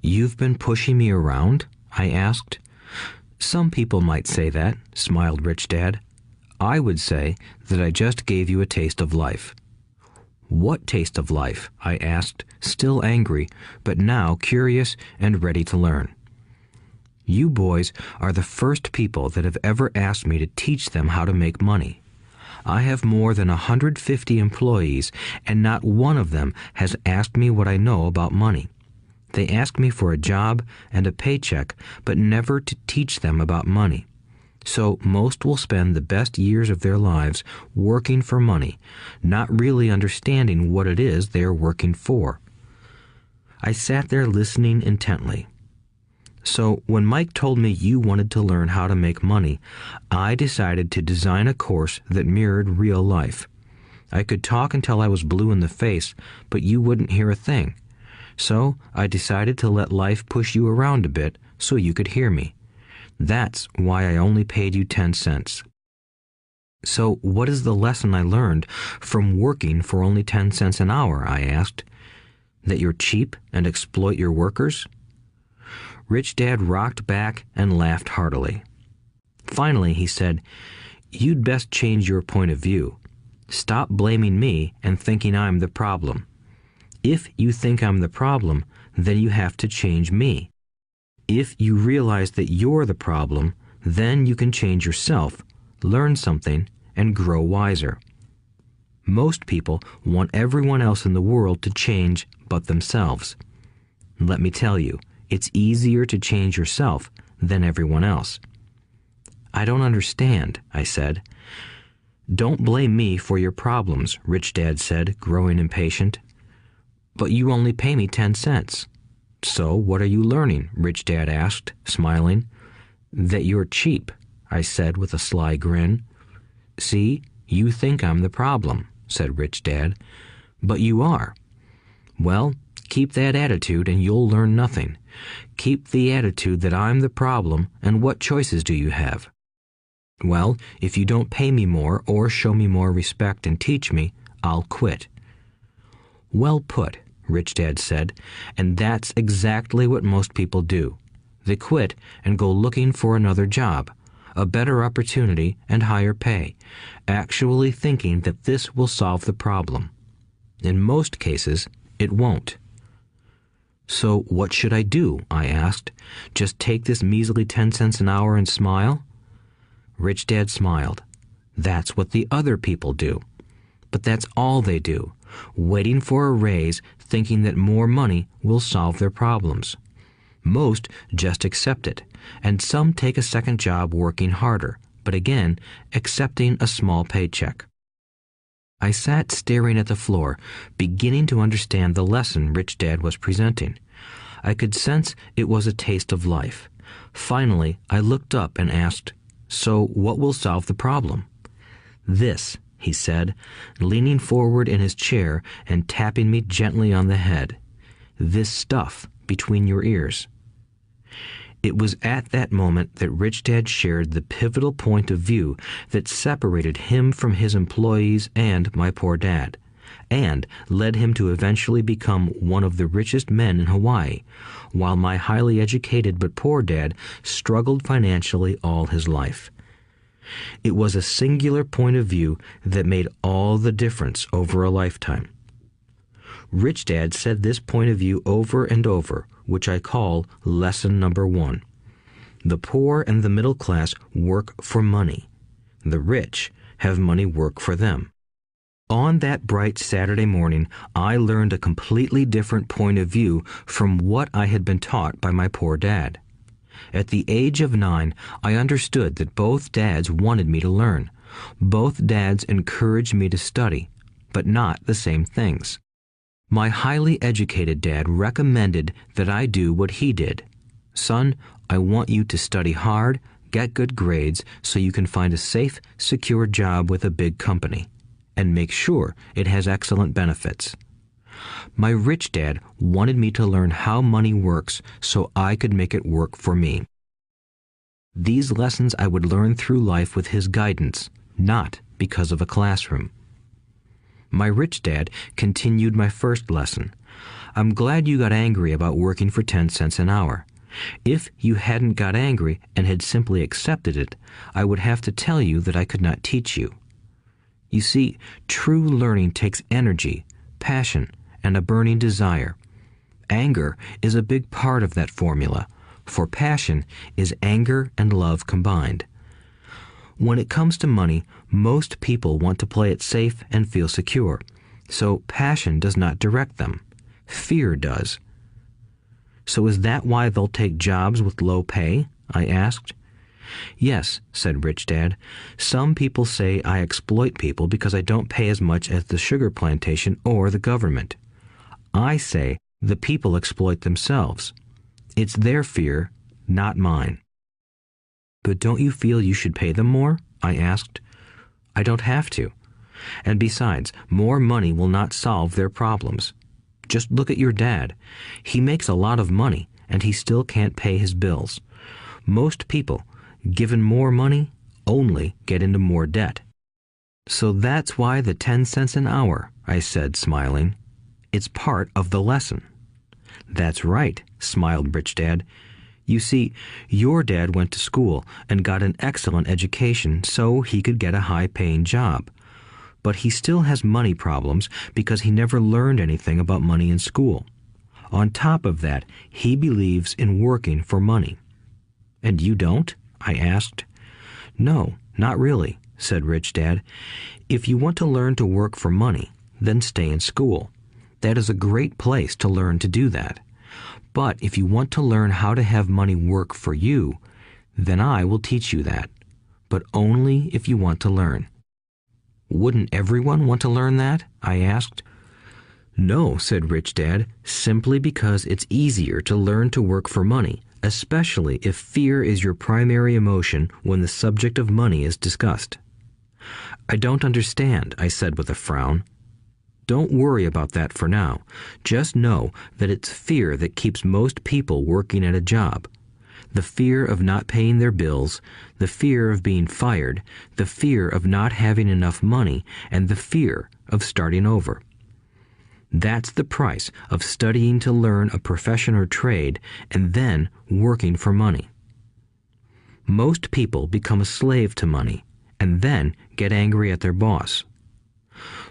"You've been pushing me around?" I asked. "Some people might say that," smiled Rich Dad. "I would say that I just gave you a taste of life." "What taste of life?" I asked, still angry, but now curious and ready to learn. "You boys are the first people that have ever asked me to teach them how to make money. I have more than 150 employees, and not one of them has asked me what I know about money. They ask me for a job and a paycheck, but never to teach them about money. So most will spend the best years of their lives working for money, not really understanding what it is they are working for." I sat there listening intently. "So when Mike told me you wanted to learn how to make money, I decided to design a course that mirrored real life. I could talk until I was blue in the face, but you wouldn't hear a thing. So I decided to let life push you around a bit so you could hear me. That's why I only paid you 10 cents. "So what is the lesson I learned from working for only 10 cents an hour?" I asked. "That you're cheap and exploit your workers?" Rich Dad rocked back and laughed heartily. Finally, he said, "You'd best change your point of view. Stop blaming me and thinking I'm the problem. If you think I'm the problem, then you have to change me. If you realize that you're the problem, then you can change yourself, learn something, and grow wiser. Most people want everyone else in the world to change but themselves. Let me tell you, it's easier to change yourself than everyone else." "I don't understand," I said. "Don't blame me for your problems," Rich Dad said, growing impatient. "But you only pay me 10 cents. "So what are you learning?" Rich Dad asked, smiling. "That you're cheap," I said with a sly grin. "See, you think I'm the problem," said Rich Dad. "But you are. Well, keep that attitude and you'll learn nothing. Keep the attitude that I'm the problem, and what choices do you have?" "Well, if you don't pay me more or show me more respect and teach me, I'll quit." "Well put," Rich Dad said, "and that's exactly what most people do. They quit and go looking for another job, a better opportunity and higher pay, actually thinking that this will solve the problem. In most cases, it won't. So what should I do? I asked. Just take this measly 10 cents an hour and smile? Rich Dad smiled. That's what the other people do. But that's all they do, waiting for a raise, thinking that more money will solve their problems. Most just accept it, and some take a second job working harder, but again, accepting a small paycheck. I sat staring at the floor, beginning to understand the lesson Rich Dad was presenting. I could sense it was a taste of life. Finally, I looked up and asked, "So what will solve the problem?" "This," he said, leaning forward in his chair and tapping me gently on the head. "This stuff between your ears." It was at that moment that Rich Dad shared the pivotal point of view that separated him from his employees and my poor dad, and led him to eventually become one of the richest men in Hawaii, while my highly educated but poor dad struggled financially all his life. It was a singular point of view that made all the difference over a lifetime. Rich Dad said this point of view over and over, which I call lesson number 1. The poor and the middle class work for money. The rich have money work for them. On that bright Saturday morning, I learned a completely different point of view from what I had been taught by my poor dad. At the age of 9, I understood that both dads wanted me to learn. Both dads encouraged me to study, but not the same things. My highly educated dad recommended that I do what he did. "Son, I want you to study hard, get good grades so you can find a safe, secure job with a big company, and make sure it has excellent benefits." My rich dad wanted me to learn how money works so I could make it work for me. These lessons I would learn through life with his guidance, not because of a classroom. My rich dad continued my first lesson. "I'm glad you got angry about working for 10 cents an hour. If you hadn't got angry and had simply accepted it, I would have to tell you that I could not teach you. You see, true learning takes energy, passion, and a burning desire. Anger is a big part of that formula, for passion is anger and love combined. When it comes to money, most people want to play it safe and feel secure, so passion does not direct them. Fear does." "So is that why they'll take jobs with low pay?" I asked. "Yes," said Rich Dad. "Some people say I exploit people because I don't pay as much as the sugar plantation or the government. I say the people exploit themselves. It's their fear, not mine." "But don't you feel you should pay them more?" I asked. "I don't have to. And besides, more money will not solve their problems. Just look at your dad. He makes a lot of money, and he still can't pay his bills. Most people, given more money, only get into more debt." "So that's why the 10 cents an hour," I said, smiling. "It's part of the lesson." "That's right," smiled Rich Dad. "You see, your dad went to school and got an excellent education so he could get a high-paying job. But he still has money problems because he never learned anything about money in school. On top of that, he believes in working for money." "And you don't?" I asked. "No, not really," said Rich Dad. "If you want to learn to work for money, then stay in school. That is a great place to learn to do that. But if you want to learn how to have money work for you, then I will teach you that. But only if you want to learn." "Wouldn't everyone want to learn that?" I asked. "No," said Rich Dad, "simply because it's easier to learn to work for money, especially if fear is your primary emotion when the subject of money is discussed." "I don't understand," I said with a frown. "Don't worry about that for now. Just know that it's fear that keeps most people working at a job. The fear of not paying their bills, the fear of being fired, the fear of not having enough money, and the fear of starting over. That's the price of studying to learn a profession or trade and then working for money. Most people become a slave to money and then get angry at their boss.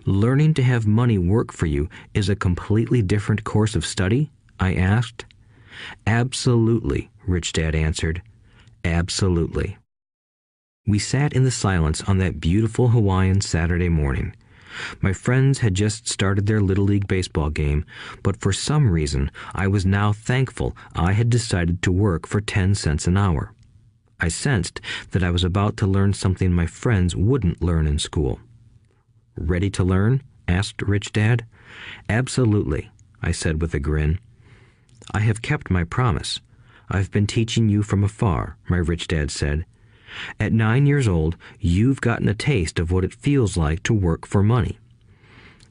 Learning to have money work for you is a completely different course of study? I asked. Absolutely, Rich Dad answered. Absolutely. We sat in the silence on that beautiful Hawaiian Saturday morning. My friends had just started their Little League baseball game, but for some reason I was now thankful I had decided to work for 10 cents an hour. I sensed that I was about to learn something my friends wouldn't learn in school. Ready to learn? Asked Rich Dad. Absolutely, I said with a grin. I have kept my promise. I've been teaching you from afar, my Rich Dad said. At 9 years old, you've gotten a taste of what it feels like to work for money.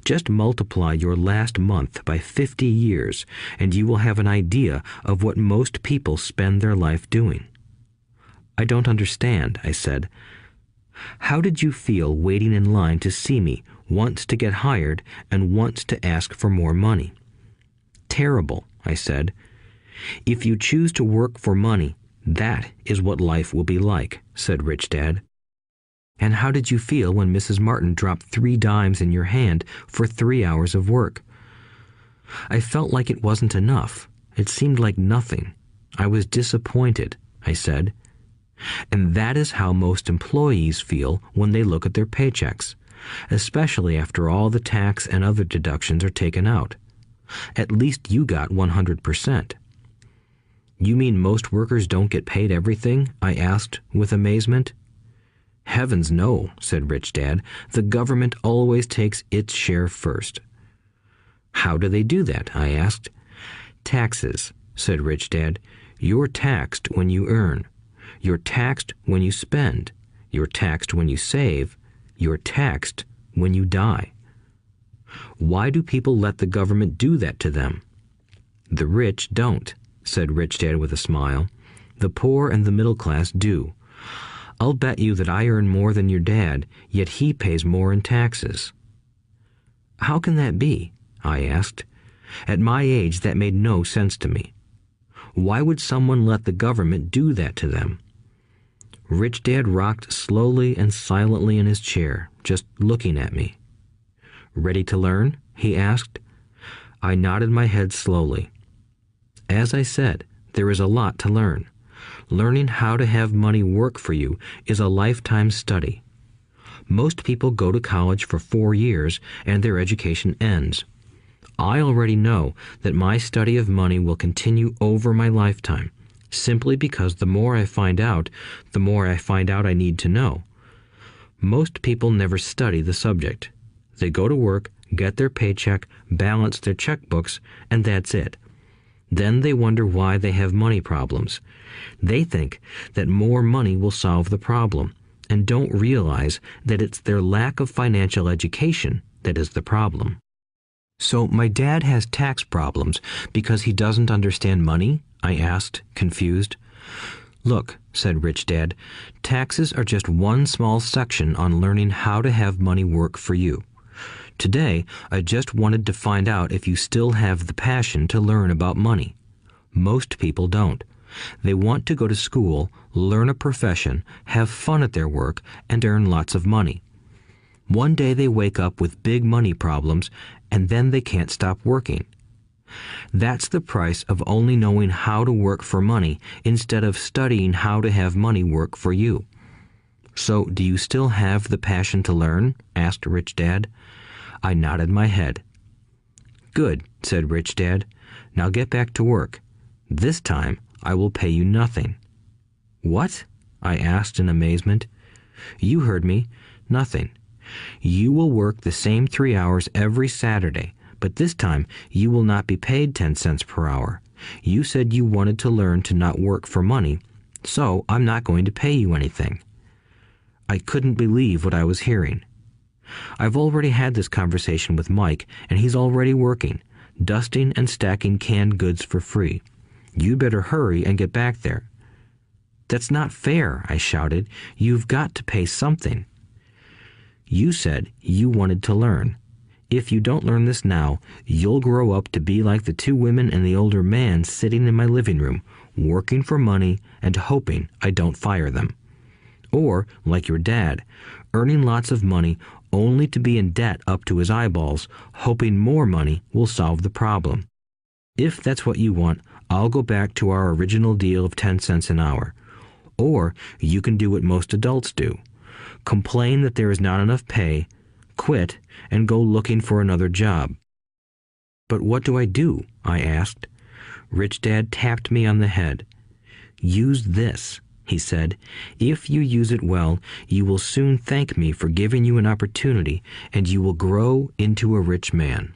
Just multiply your last month by 50 years, and you will have an idea of what most people spend their life doing. I don't understand, I said. How did you feel waiting in line to see me, once to get hired and once to ask for more money? Terrible, I said. If you choose to work for money, that is what life will be like, said Rich Dad. And how did you feel when Mrs. Martin dropped 3 dimes in your hand for 3 hours of work? I felt like it wasn't enough. It seemed like nothing. I was disappointed, I said. And that is how most employees feel when they look at their paychecks, especially after all the tax and other deductions are taken out. At least you got 100%. You mean most workers don't get paid everything? I asked with amazement. Heavens no, said Rich Dad. The government always takes its share first. How do they do that? I asked. Taxes, said Rich Dad. You're taxed when you earn. You're taxed when you spend. You're taxed when you save. You're taxed when you die. Why do people let the government do that to them? The rich don't, said Rich Dad with a smile. The poor and the middle class do. I'll bet you that I earn more than your dad, yet he pays more in taxes. How can that be? I asked. At my age, that made no sense to me. Why would someone let the government do that to them? Rich Dad rocked slowly and silently in his chair, just looking at me. Ready to learn? He asked. I nodded my head slowly. As I said, there is a lot to learn. Learning how to have money work for you is a lifetime study. Most people go to college for 4 years and their education ends. I already know that my study of money will continue over my lifetime, simply because the more I find out I need to know. Most people never study the subject. They go to work, get their paycheck, balance their checkbooks, and that's it. Then they wonder why they have money problems. They think that more money will solve the problem, and don't realize that it's their lack of financial education that is the problem. So my dad has tax problems because he doesn't understand money? I asked, confused. Look, said Rich Dad, taxes are just one small section on learning how to have money work for you. Today, I just wanted to find out if you still have the passion to learn about money. Most people don't. They want to go to school, learn a profession, have fun at their work, and earn lots of money. One day they wake up with big money problems, and then they can't stop working. That's the price of only knowing how to work for money instead of studying how to have money work for you. So, do you still have the passion to learn? Asked Rich Dad. I nodded my head. Good, said Rich Dad. Now get back to work. This time, I will pay you nothing. What? I asked in amazement. You heard me. Nothing. You will work the same 3 hours every Saturday, but this time you will not be paid 10 cents per hour. You said you wanted to learn to not work for money, so I'm not going to pay you anything. I couldn't believe what I was hearing. I've already had this conversation with Mike, and he's already working, dusting and stacking canned goods for free. You better hurry and get back there. That's not fair, I shouted. You've got to pay something. You said you wanted to learn. If you don't learn this now, you'll grow up to be like the two women and the older man sitting in my living room, working for money and hoping I don't fire them. Or, like your dad, earning lots of money only to be in debt up to his eyeballs, hoping more money will solve the problem. If that's what you want, I'll go back to our original deal of 10 cents an hour. Or you can do what most adults do. Complain that there is not enough pay, quit, and go looking for another job. But what do I do? I asked. Rich Dad tapped me on the head. Use this, he said. If you use it well, you will soon thank me for giving you an opportunity, and you will grow into a rich man.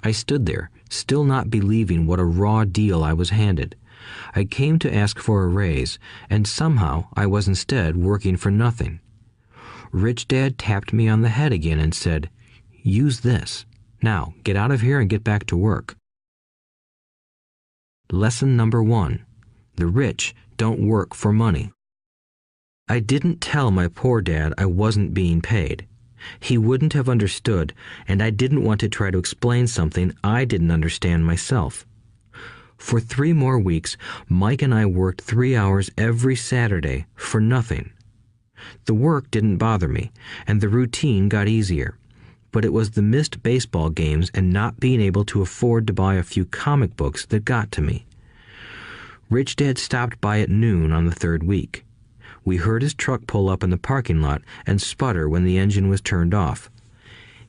I stood there, still not believing what a raw deal I was handed. I came to ask for a raise, and somehow I was instead working for nothing. Rich Dad tapped me on the head again and said, "Use this. Now, get out of here and get back to work." Lesson number 1. The rich don't work for money. I didn't tell my poor dad I wasn't being paid. He wouldn't have understood, and I didn't want to try to explain something I didn't understand myself. For 3 more weeks, Mike and I worked 3 hours every Saturday for nothing. The work didn't bother me, and the routine got easier. But it was the missed baseball games and not being able to afford to buy a few comic books that got to me. Rich Dad stopped by at noon on the 3rd week. We heard his truck pull up in the parking lot and sputter when the engine was turned off.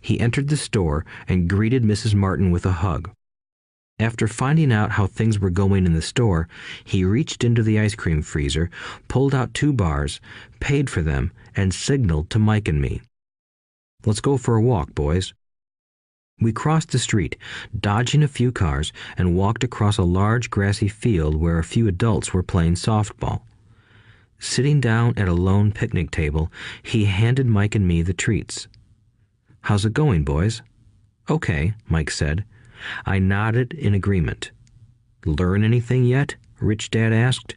He entered the store and greeted Mrs. Martin with a hug. After finding out how things were going in the store, he reached into the ice cream freezer, pulled out 2 bars, paid for them, and signaled to Mike and me. "Let's go for a walk, boys." We crossed the street, dodging a few cars, and walked across a large grassy field where a few adults were playing softball. Sitting down at a lone picnic table, he handed Mike and me the treats. "How's it going, boys?" "Okay," Mike said. I nodded in agreement. "Learn anything yet?" Rich Dad asked.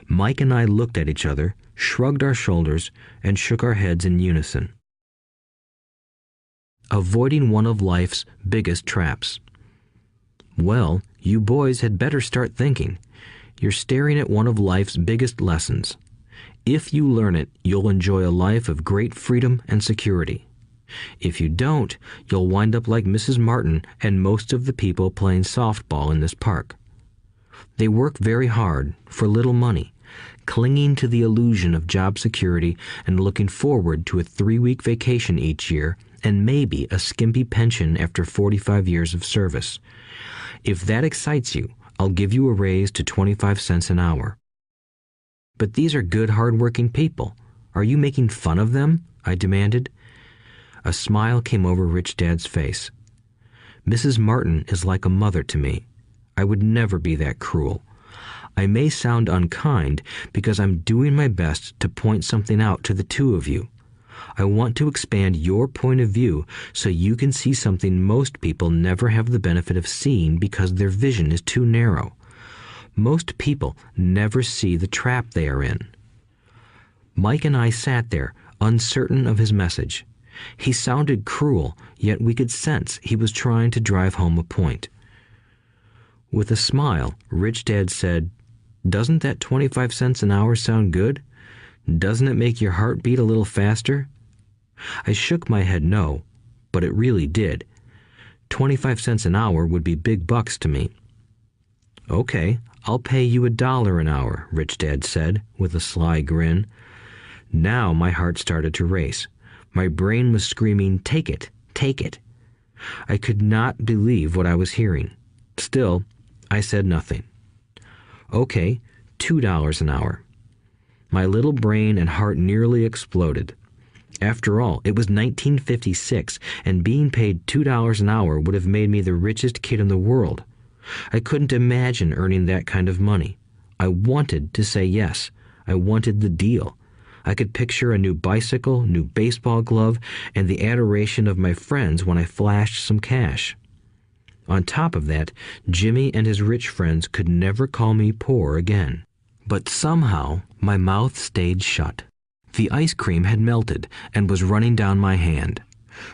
Mike and I looked at each other, shrugged our shoulders, and shook our heads in unison. Avoiding one of life's biggest traps. Well, you boys had better start thinking. You're staring at one of life's biggest lessons. If you learn it, you'll enjoy a life of great freedom and security. If you don't, you'll wind up like Mrs. Martin and most of the people playing softball in this park. They work very hard for little money, clinging to the illusion of job security and looking forward to a 3-week vacation each year and maybe a skimpy pension after 45 years of service. If that excites you, I'll give you a raise to 25 cents an hour. But these are good, hard-working people. Are you making fun of them? I demanded. A smile came over Rich Dad's face. Mrs. Martin is like a mother to me. I would never be that cruel. I may sound unkind because I'm doing my best to point something out to the 2 of you. I want to expand your point of view so you can see something most people never have the benefit of seeing because their vision is too narrow. Most people never see the trap they are in. Mike and I sat there, uncertain of his message. He sounded cruel, yet we could sense he was trying to drive home a point. With a smile, Rich Dad said, "Doesn't that 25 cents an hour sound good? Doesn't it make your heart beat a little faster?" I shook my head no, but it really did. 25 cents an hour would be big bucks to me. "Okay, I'll pay you $1 an hour," Rich Dad said, with a sly grin. Now my heart started to race. My brain was screaming, "Take it, take it." I could not believe what I was hearing. Still, I said nothing. "Okay, $2 an hour." My little brain and heart nearly exploded. After all, it was 1956, and being paid $2 an hour would have made me the richest kid in the world. I couldn't imagine earning that kind of money. I wanted to say yes. I wanted the deal. I could picture a new bicycle, new baseball glove, and the adoration of my friends when I flashed some cash. On top of that, Jimmy and his rich friends could never call me poor again. But somehow, my mouth stayed shut. The ice cream had melted and was running down my hand.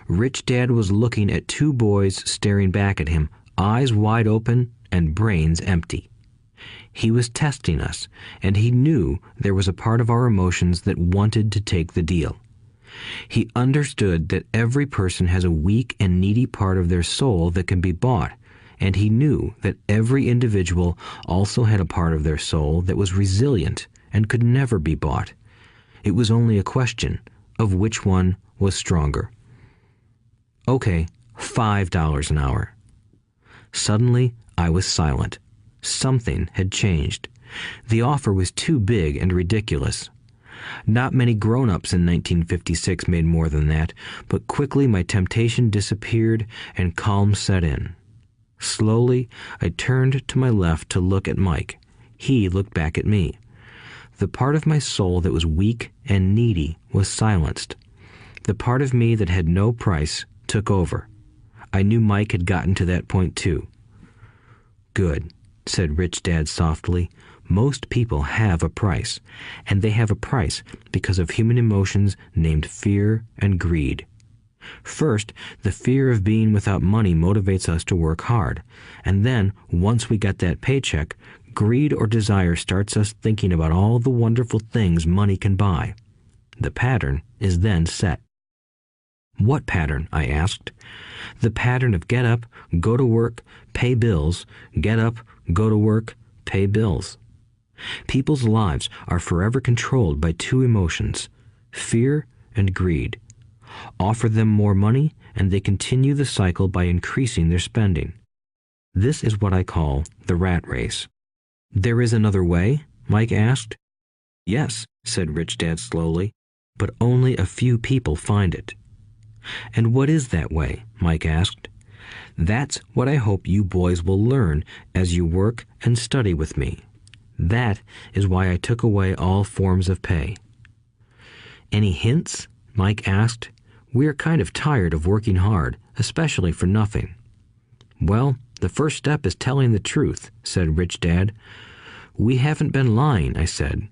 Rich Dad was looking at two boys staring back at him, eyes wide open and brains empty. He was testing us, and he knew there was a part of our emotions that wanted to take the deal. He understood that every person has a weak and needy part of their soul that can be bought, and he knew that every individual also had a part of their soul that was resilient and could never be bought. It was only a question of which one was stronger. Okay, $5 an hour. Suddenly, I was silent. Something had changed. The offer was too big and ridiculous. Not many grown-ups in 1956 made more than that, but quickly my temptation disappeared and calm set in. Slowly, I turned to my left to look at Mike. He looked back at me. The part of my soul that was weak and needy was silenced. The part of me that had no price took over. I knew Mike had gotten to that point too. "Good," said Rich Dad softly. "Most people have a price, and they have a price because of human emotions named fear and greed. First, the fear of being without money motivates us to work hard, and then, once we get that paycheck, greed or desire starts us thinking about all the wonderful things money can buy. The pattern is then set." "What pattern?" I asked. "The pattern of get up, go to work, pay bills, get up, go to work, pay bills." People's lives are forever controlled by two emotions, fear and greed. Offer them more money, and they continue the cycle by increasing their spending. This is what I call the rat race. "There is another way?" Mike asked. "Yes," said Rich Dad slowly, "but only a few people find it." "And what is that way?" Mike asked. "That's what I hope you boys will learn as you work and study with me. That is why I took away all forms of pay." "Any hints?" Mike asked. "We're kind of tired of working hard, especially for nothing." "Well, the first step is telling the truth," said Rich Dad. "We haven't been lying," I said.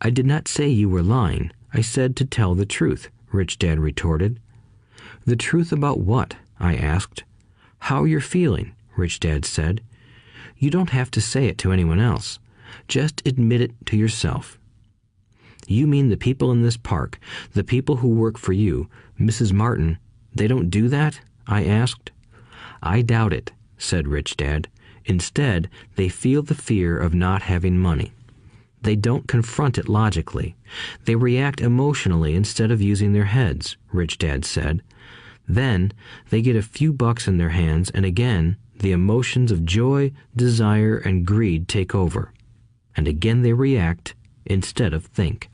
"I did not say you were lying. I said to tell the truth," Rich Dad retorted. "The truth about what?" I asked. "How you're feeling," Rich Dad said. "You don't have to say it to anyone else. Just admit it to yourself." "You mean the people in this park, the people who work for you, Mrs. Martin, they don't do that?" I asked. "I doubt it," said Rich Dad. "Instead, they feel the fear of not having money. They don't confront it logically. They react emotionally instead of using their heads," Rich Dad said. "Then they get a few bucks in their hands, and again, the emotions of joy, desire, and greed take over. And again they react instead of think."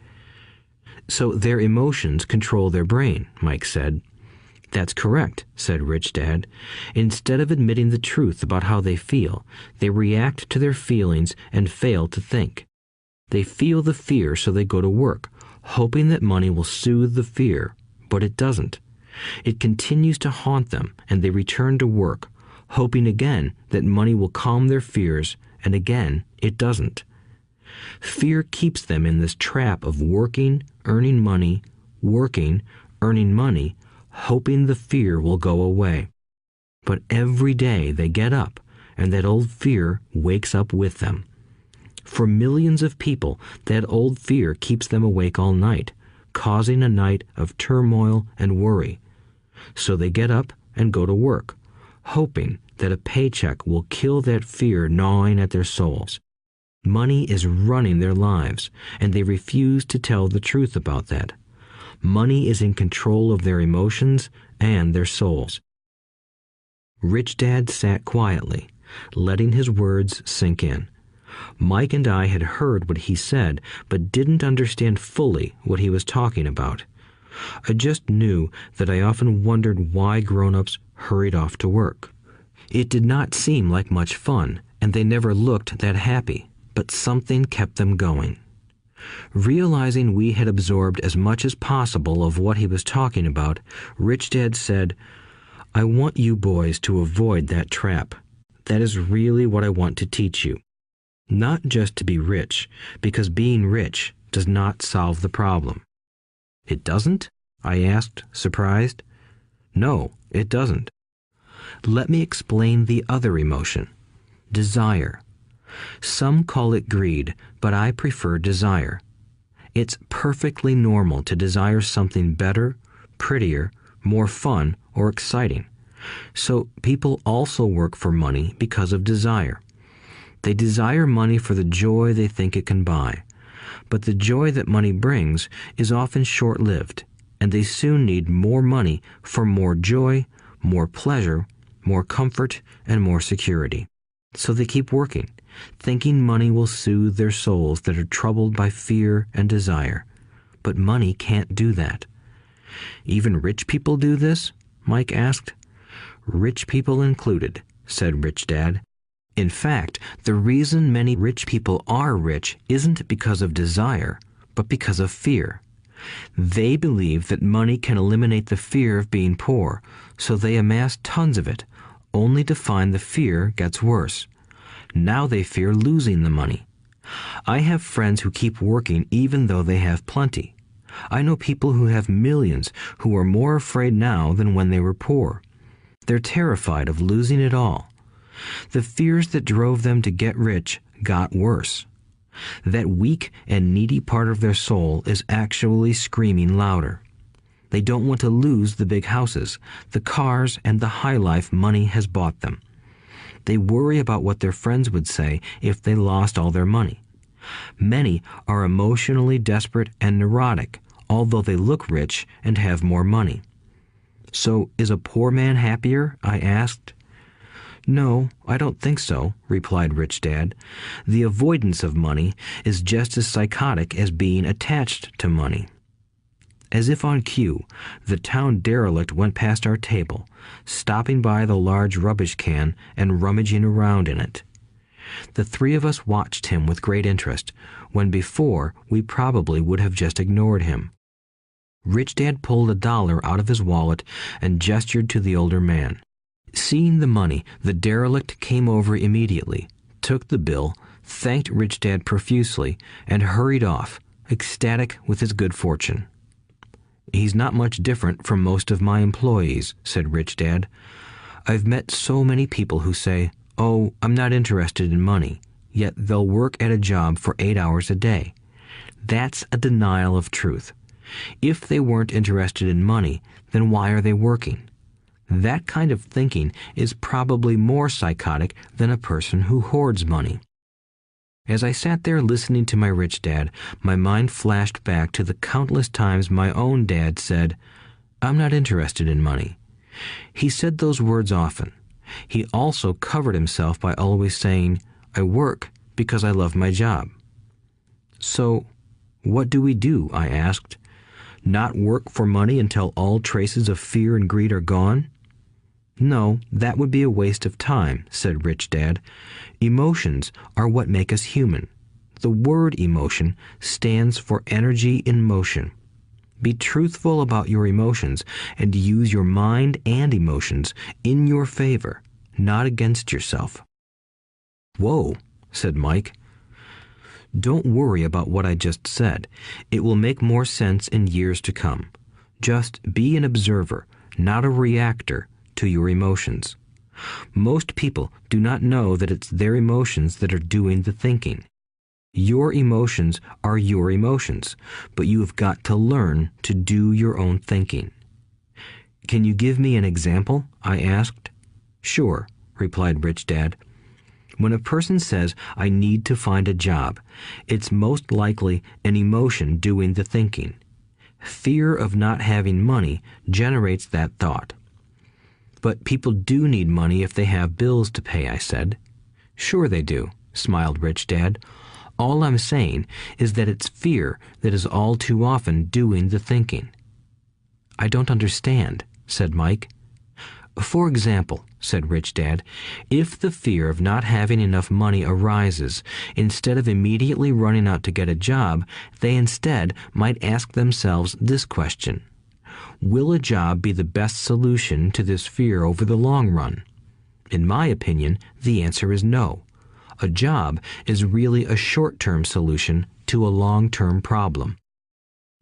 "So their emotions control their brain," Mike said. "That's correct," said Rich Dad. "Instead of admitting the truth about how they feel, they react to their feelings and fail to think. They feel the fear, so they go to work, hoping that money will soothe the fear, but it doesn't. It continues to haunt them, and they return to work, hoping again that money will calm their fears, and again it doesn't. Fear keeps them in this trap of working, earning money, working, earning money, hoping the fear will go away. But every day they get up, and that old fear wakes up with them. For millions of people, that old fear keeps them awake all night, causing a night of turmoil and worry. So they get up and go to work, hoping that a paycheck will kill that fear gnawing at their souls. Money is running their lives, and they refuse to tell the truth about that. Money is in control of their emotions and their souls." Rich Dad sat quietly, letting his words sink in. Mike and I had heard what he said, but didn't understand fully what he was talking about. I just knew that I often wondered why grown-ups hurried off to work. It did not seem like much fun, and they never looked that happy, but something kept them going. Realizing we had absorbed as much as possible of what he was talking about, Rich Dad said, "I want you boys to avoid that trap. That is really what I want to teach you. Not just to be rich, because being rich does not solve the problem." "It doesn't?" I asked, surprised. No, it doesn't. Let me explain the other emotion, desire. Some call it greed, but I prefer desire. It's perfectly normal to desire something better, prettier, more fun, or exciting. So people also work for money because of desire. They desire money for the joy they think it can buy. But the joy that money brings is often short-lived, and they soon need more money for more joy, more pleasure, more comfort, and more security. So they keep working, thinking money will soothe their souls that are troubled by fear and desire. But money can't do that. Even rich people do this? Mike asked. Rich people included, said Rich Dad. In fact, the reason many rich people are rich isn't because of desire, but because of fear. They believe that money can eliminate the fear of being poor, so they amass tons of it, only to find the fear gets worse. Now they fear losing the money. I have friends who keep working even though they have plenty. I know people who have millions who are more afraid now than when they were poor. They're terrified of losing it all. The fears that drove them to get rich got worse. That weak and needy part of their soul is actually screaming louder. They don't want to lose the big houses, the cars, and the high life money has bought them. They worry about what their friends would say if they lost all their money. Many are emotionally desperate and neurotic, although they look rich and have more money. So, is a poor man happier? I asked. No, I don't think so, replied Rich Dad. The avoidance of money is just as psychotic as being attached to money. As if on cue, the town derelict went past our table, stopping by the large rubbish can and rummaging around in it. The three of us watched him with great interest, when before we probably would have just ignored him. Rich Dad pulled $1 out of his wallet and gestured to the older man. Seeing the money, the derelict came over immediately, took the bill, thanked Rich Dad profusely, and hurried off, ecstatic with his good fortune. He's not much different from most of my employees, said Rich Dad. I've met so many people who say, "Oh, I'm not interested in money," yet they'll work at a job for 8 hours a day. That's a denial of truth. If they weren't interested in money, then why are they working? That kind of thinking is probably more psychotic than a person who hoards money. As I sat there listening to my Rich Dad, my mind flashed back to the countless times my own dad said, "I'm not interested in money." He said those words often. He also covered himself by always saying, "I work because I love my job." So, what do we do? I asked. Not work for money until all traces of fear and greed are gone? No, that would be a waste of time, said Rich Dad. Emotions are what make us human. The word emotion stands for energy in motion. Be truthful about your emotions and use your mind and emotions in your favor, not against yourself. Whoa, said Mike. Don't worry about what I just said. It will make more sense in years to come. Just be an observer, not a reactor, to your emotions. Most people do not know that it's their emotions that are doing the thinking. Your emotions are your emotions, but you have got to learn to do your own thinking. Can you give me an example? I asked. Sure, replied Rich Dad. When a person says, "I need to find a job," it's most likely an emotion doing the thinking. Fear of not having money generates that thought. But people do need money if they have bills to pay, I said. Sure they do, smiled Rich Dad. All I'm saying is that it's fear that is all too often doing the thinking. I don't understand, said Mike. For example, said Rich Dad, if the fear of not having enough money arises, instead of immediately running out to get a job, they instead might ask themselves this question. Will a job be the best solution to this fear over the long run? In my opinion, the answer is no. A job is really a short-term solution to a long-term problem.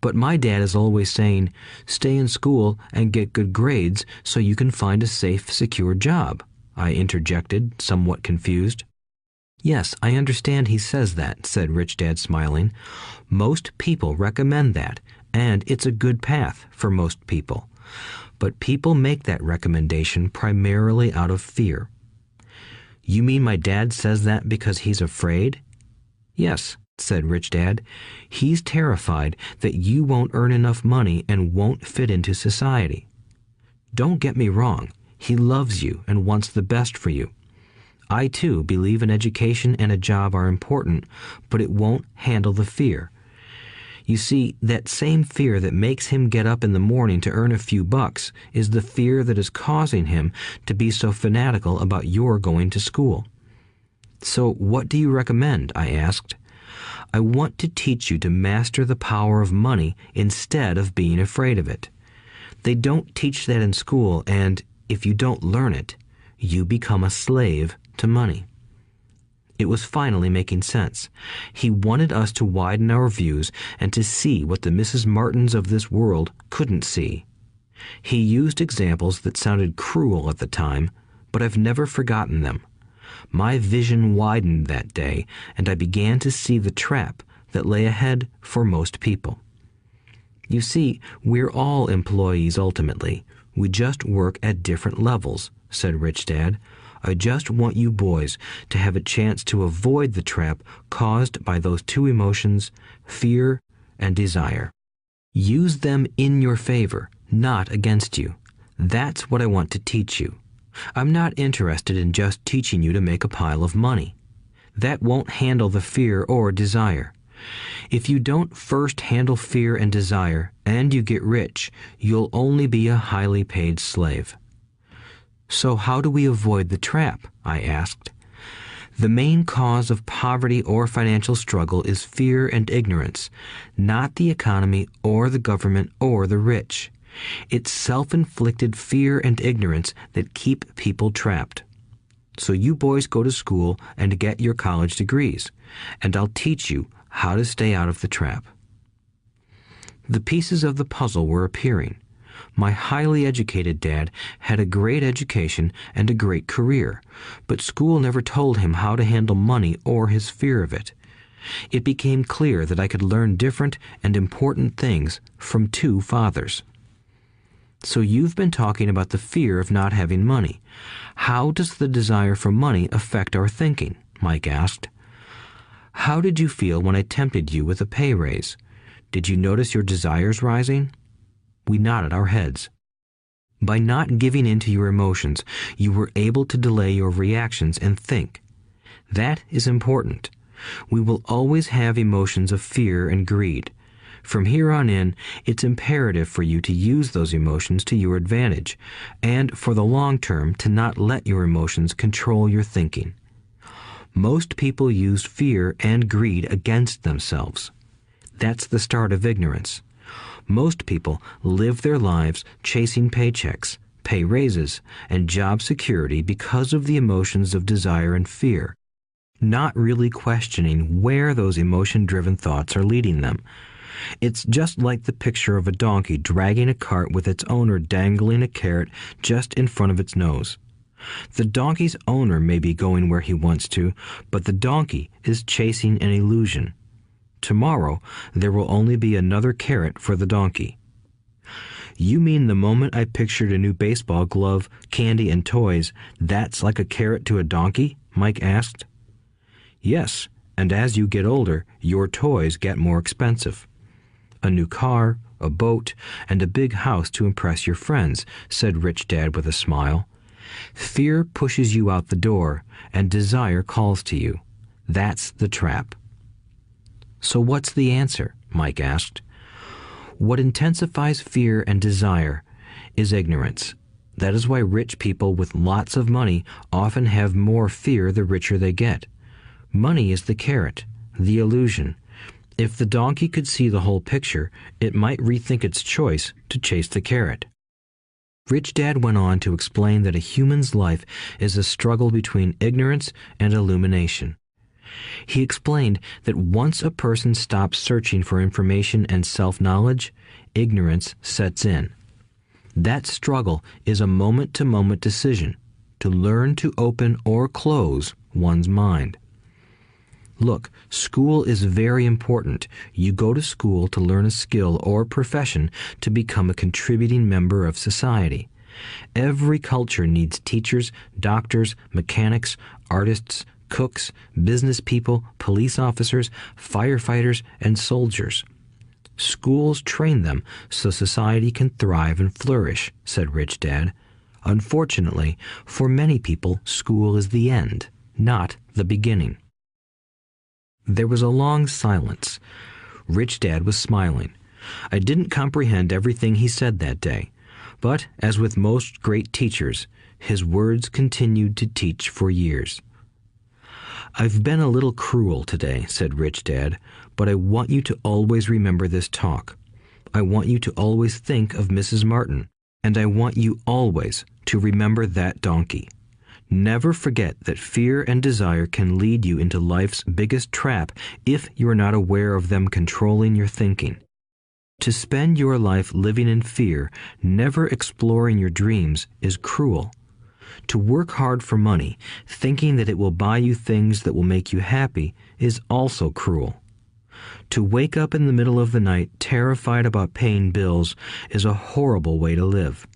But my dad is always saying, stay in school and get good grades so you can find a safe, secure job, I interjected, somewhat confused. Yes, I understand he says that, said Rich Dad, smiling. Most people recommend that, and it's a good path for most people. But people make that recommendation primarily out of fear. You mean my dad says that because he's afraid? Yes, said Rich Dad. He's terrified that you won't earn enough money and won't fit into society. Don't get me wrong. He loves you and wants the best for you. I, too, believe an education and a job are important, but it won't handle the fear. You see, that same fear that makes him get up in the morning to earn a few bucks is the fear that is causing him to be so fanatical about your going to school. So what do you recommend? I asked. I want to teach you to master the power of money instead of being afraid of it. They don't teach that in school, and if you don't learn it, you become a slave to money. It was finally making sense. He wanted us to widen our views and to see what the Mrs. Martins of this world couldn't see. He used examples that sounded cruel at the time, but I've never forgotten them. My vision widened that day, and I began to see the trap that lay ahead for most people. You see, we're all employees ultimately. We just work at different levels, said Rich Dad. I just want you boys to have a chance to avoid the trap caused by those two emotions, fear and desire. Use them in your favor, not against you. That's what I want to teach you. I'm not interested in just teaching you to make a pile of money. That won't handle the fear or desire. If you don't first handle fear and desire, and you get rich, you'll only be a highly paid slave. So how do we avoid the trap? I asked. The main cause of poverty or financial struggle is fear and ignorance, not the economy or the government or the rich. It's self-inflicted fear and ignorance that keep people trapped. So you boys go to school and get your college degrees, and I'll teach you how to stay out of the trap. The pieces of the puzzle were appearing. My highly educated dad had a great education and a great career, but school never told him how to handle money or his fear of it. It became clear that I could learn different and important things from two fathers. So you've been talking about the fear of not having money. How does the desire for money affect our thinking? Mike asked. How did you feel when I tempted you with a pay raise? Did you notice your desires rising? We nodded our heads. By not giving in to your emotions, you were able to delay your reactions and think. That is important. We will always have emotions of fear and greed. From here on in, it's imperative for you to use those emotions to your advantage, and for the long term to not let your emotions control your thinking. Most people use fear and greed against themselves. That's the start of ignorance. Most people live their lives chasing paychecks, pay raises, and job security because of the emotions of desire and fear, not really questioning where those emotion-driven thoughts are leading them. It's just like the picture of a donkey dragging a cart with its owner dangling a carrot just in front of its nose. The donkey's owner may be going where he wants to, but the donkey is chasing an illusion. Tomorrow, there will only be another carrot for the donkey. You mean the moment I pictured a new baseball glove, candy, and toys, that's like a carrot to a donkey? Mike asked. Yes, and as you get older, your toys get more expensive. A new car, a boat, and a big house to impress your friends, said Rich Dad with a smile. Fear pushes you out the door, and desire calls to you. That's the trap. So what's the answer? Mike asked. What intensifies fear and desire is ignorance. That is why rich people with lots of money often have more fear the richer they get. Money is the carrot, the illusion. If the donkey could see the whole picture, it might rethink its choice to chase the carrot. Rich Dad went on to explain that a human's life is a struggle between ignorance and illumination. He explained that once a person stops searching for information and self-knowledge, ignorance sets in. That struggle is a moment-to-moment decision to learn to open or close one's mind. Look, school is very important. You go to school to learn a skill or profession to become a contributing member of society. Every culture needs teachers, doctors, mechanics, artists, cooks, business people, police officers, firefighters, and soldiers. Schools train them so society can thrive and flourish, said Rich Dad. Unfortunately, for many people, school is the end, not the beginning. There was a long silence. Rich Dad was smiling. I didn't comprehend everything he said that day, but as with most great teachers, his words continued to teach for years. I've been a little cruel today, said Rich Dad, but I want you to always remember this talk. I want you to always think of Mrs. Martin, and I want you always to remember that donkey. Never forget that fear and desire can lead you into life's biggest trap if you are not aware of them controlling your thinking. To spend your life living in fear, never exploring your dreams, is cruel. To work hard for money, thinking that it will buy you things that will make you happy, is also cruel. To wake up in the middle of the night terrified about paying bills is a horrible way to live.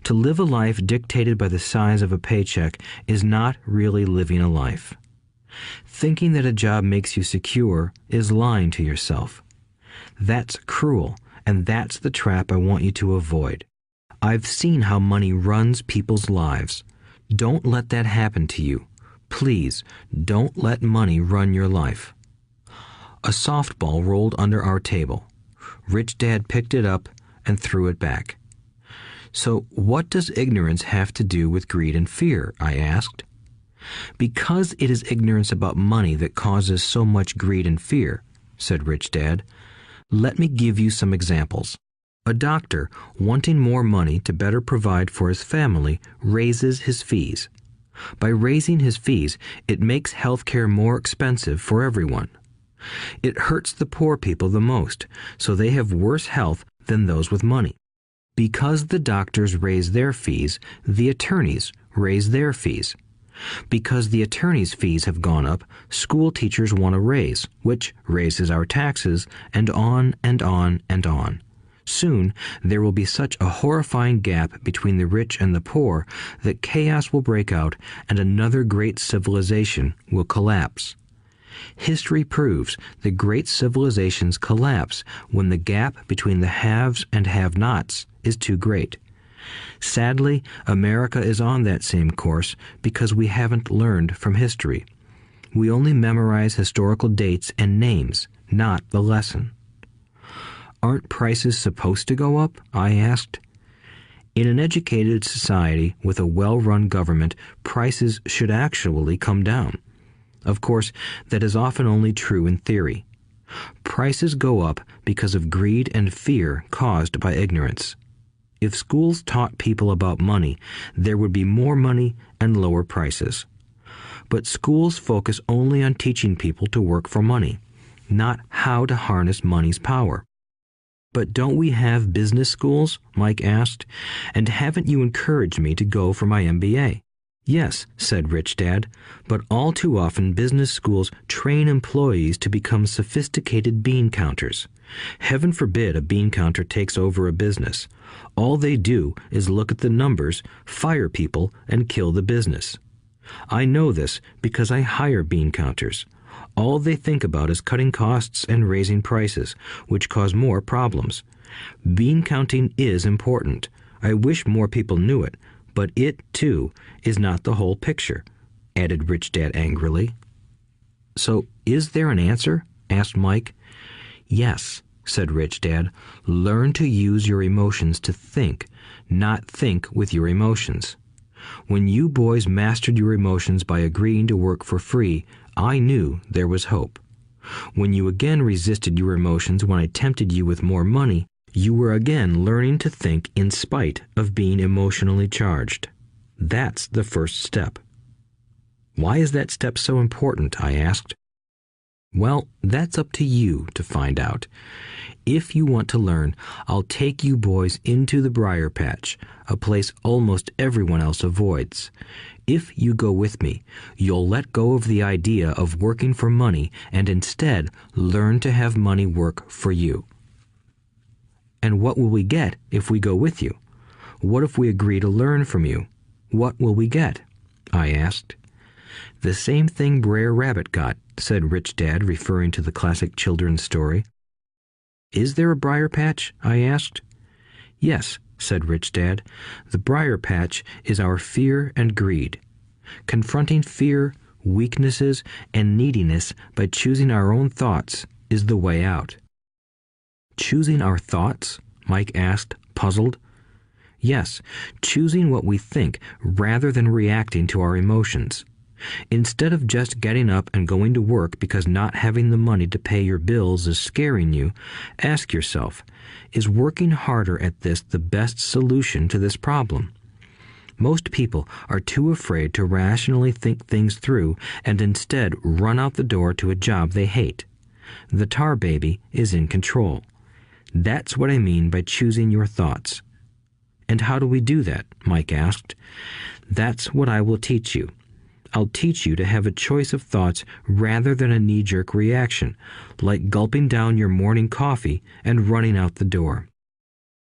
To live a life dictated by the size of a paycheck is not really living a life. Thinking that a job makes you secure is lying to yourself. That's cruel, and that's the trap I want you to avoid. I've seen how money runs people's lives. Don't let that happen to you. Please, don't let money run your life. A softball rolled under our table. Rich Dad picked it up and threw it back. So what does ignorance have to do with greed and fear? I asked. Because it is ignorance about money that causes so much greed and fear, said Rich Dad. Let me give you some examples. A doctor, wanting more money to better provide for his family, raises his fees. By raising his fees, it makes healthcare more expensive for everyone. It hurts the poor people the most, so they have worse health than those with money. Because the doctors raise their fees, the attorneys raise their fees. Because the attorneys' fees have gone up, school teachers want a raise, which raises our taxes, and on and on and on. Soon, there will be such a horrifying gap between the rich and the poor that chaos will break out and another great civilization will collapse. History proves that great civilizations collapse when the gap between the haves and have-nots is too great. Sadly, America is on that same course because we haven't learned from history. We only memorize historical dates and names, not the lesson. Aren't prices supposed to go up? I asked. In an educated society with a well-run government, prices should actually come down. Of course, that is often only true in theory. Prices go up because of greed and fear caused by ignorance. If schools taught people about money, there would be more money and lower prices. But schools focus only on teaching people to work for money, not how to harness money's power. But don't we have business schools? Mike asked. And haven't you encouraged me to go for my MBA? Yes, said Rich Dad, but all too often business schools train employees to become sophisticated bean counters. Heaven forbid a bean counter takes over a business. All they do is look at the numbers, fire people, and kill the business. I know this because I hire bean counters. All they think about is cutting costs and raising prices, which cause more problems. Bean counting is important. I wish more people knew it, but it, too, is not the whole picture, added Rich Dad angrily. So, is there an answer? Asked Mike. Yes, said Rich Dad. Learn to use your emotions to think, not think with your emotions. When you boys mastered your emotions by agreeing to work for free, I knew there was hope. When you again resisted your emotions when I tempted you with more money, you were again learning to think in spite of being emotionally charged. That's the first step. Why is that step so important? I asked. Well, that's up to you to find out. If you want to learn, I'll take you boys into the briar patch, a place almost everyone else avoids. If you go with me, you'll let go of the idea of working for money and instead learn to have money work for you. And what will we get if we go with you? What if we agree to learn from you? What will we get? I asked. The same thing Brer Rabbit got, said Rich Dad, referring to the classic children's story. Is there a briar patch? I asked. Yes, said Rich Dad. The briar patch is our fear and greed. Confronting fear, weaknesses, and neediness by choosing our own thoughts is the way out. Choosing our thoughts? Mike asked, puzzled. Yes, choosing what we think rather than reacting to our emotions. Instead of just getting up and going to work because not having the money to pay your bills is scaring you, ask yourself, is working harder at this the best solution to this problem? Most people are too afraid to rationally think things through and instead run out the door to a job they hate. The tar baby is in control. That's what I mean by choosing your thoughts. And how do we do that? Mike asked. That's what I will teach you. I'll teach you to have a choice of thoughts rather than a knee-jerk reaction, like gulping down your morning coffee and running out the door.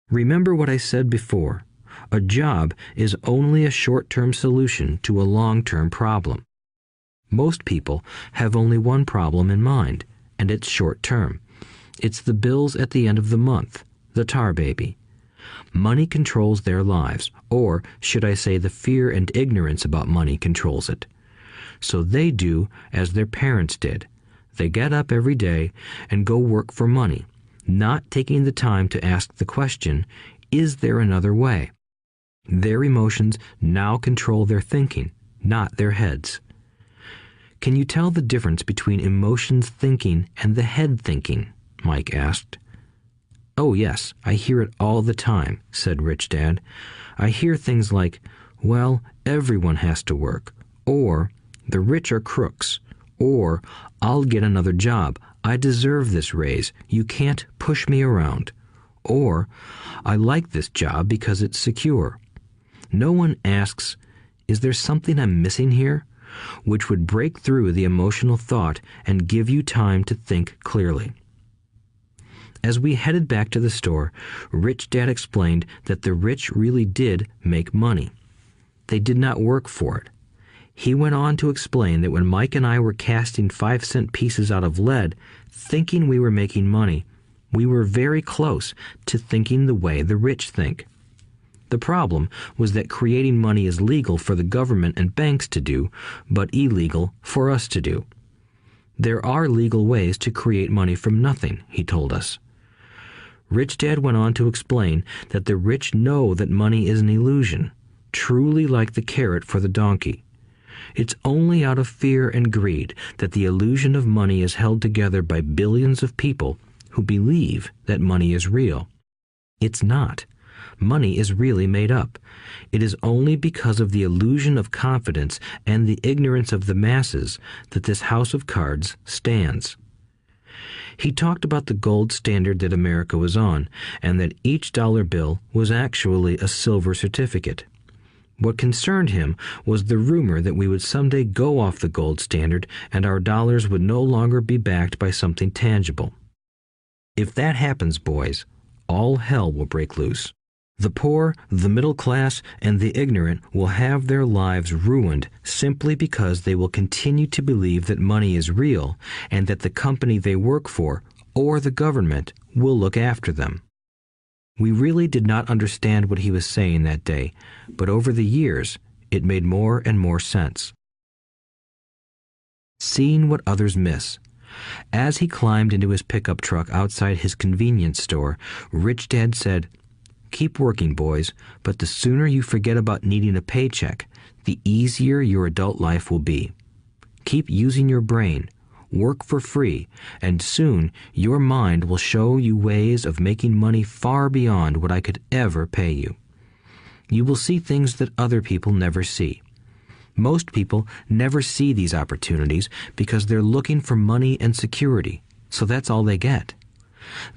Remember what I said before. A job is only a short-term solution to a long-term problem. Most people have only one problem in mind, and it's short-term. It's the bills at the end of the month, the tar baby. Money controls their lives, or should I say the fear and ignorance about money controls it. So they do as their parents did. They get up every day and go work for money, not taking the time to ask the question, is there another way? Their emotions now control their thinking, not their heads. Can you tell the difference between emotions thinking and the head thinking? Mike asked. Oh yes, I hear it all the time, said Rich Dad. I hear things like, well, everyone has to work, or the rich are crooks, or I'll get another job, I deserve this raise, you can't push me around, or I like this job because it's secure. No one asks, is there something I'm missing here? Which would break through the emotional thought and give you time to think clearly. As we headed back to the store, Rich Dad explained that the rich really did make money. They did not work for it. He went on to explain that when Mike and I were casting 5-cent pieces out of lead, thinking we were making money, we were very close to thinking the way the rich think. The problem was that creating money is legal for the government and banks to do, but illegal for us to do. There are legal ways to create money from nothing, he told us. Rich Dad went on to explain that the rich know that money is an illusion, truly like the carrot for the donkey. It's only out of fear and greed that the illusion of money is held together by billions of people who believe that money is real. It's not. Money is really made up. It is only because of the illusion of confidence and the ignorance of the masses that this house of cards stands. He talked about the gold standard that America was on, and that each dollar bill was actually a silver certificate. What concerned him was the rumor that we would someday go off the gold standard and our dollars would no longer be backed by something tangible. If that happens, boys, all hell will break loose. The poor, the middle class, and the ignorant will have their lives ruined simply because they will continue to believe that money is real and that the company they work for, or the government, will look after them. We really did not understand what he was saying that day, but over the years, it made more and more sense. Seeing what others miss. As he climbed into his pickup truck outside his convenience store, Rich Dad said, "Keep working, boys, but the sooner you forget about needing a paycheck, the easier your adult life will be. Keep using your brain, work for free, and soon your mind will show you ways of making money far beyond what I could ever pay you. You will see things that other people never see. Most people never see these opportunities because they're looking for money and security, so that's all they get.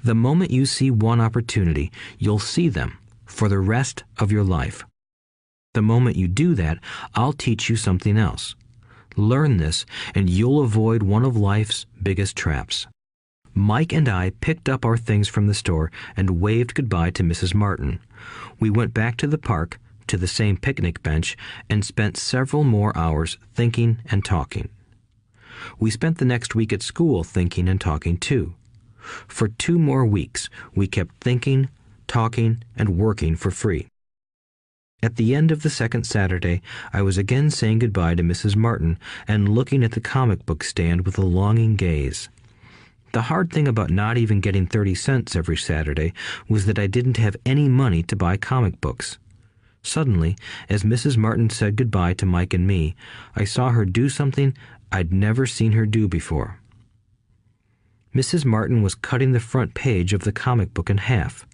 The moment you see one opportunity, you'll see them for the rest of your life. The moment you do that, I'll teach you something else. Learn this, and you'll avoid one of life's biggest traps. Mike and I picked up our things from the store and waved goodbye to Mrs. Martin. We went back to the park, to the same picnic bench, and spent several more hours thinking and talking. We spent the next week at school thinking and talking too. For 2 more weeks, we kept thinking, talking, and working for free. At the end of the second Saturday, I was again saying goodbye to Mrs. Martin and looking at the comic book stand with a longing gaze. The hard thing about not even getting 30 cents every Saturday was that I didn't have any money to buy comic books. Suddenly, as Mrs. Martin said goodbye to Mike and me, I saw her do something I'd never seen her do before. Mrs. Martin was cutting the front page of the comic book in half.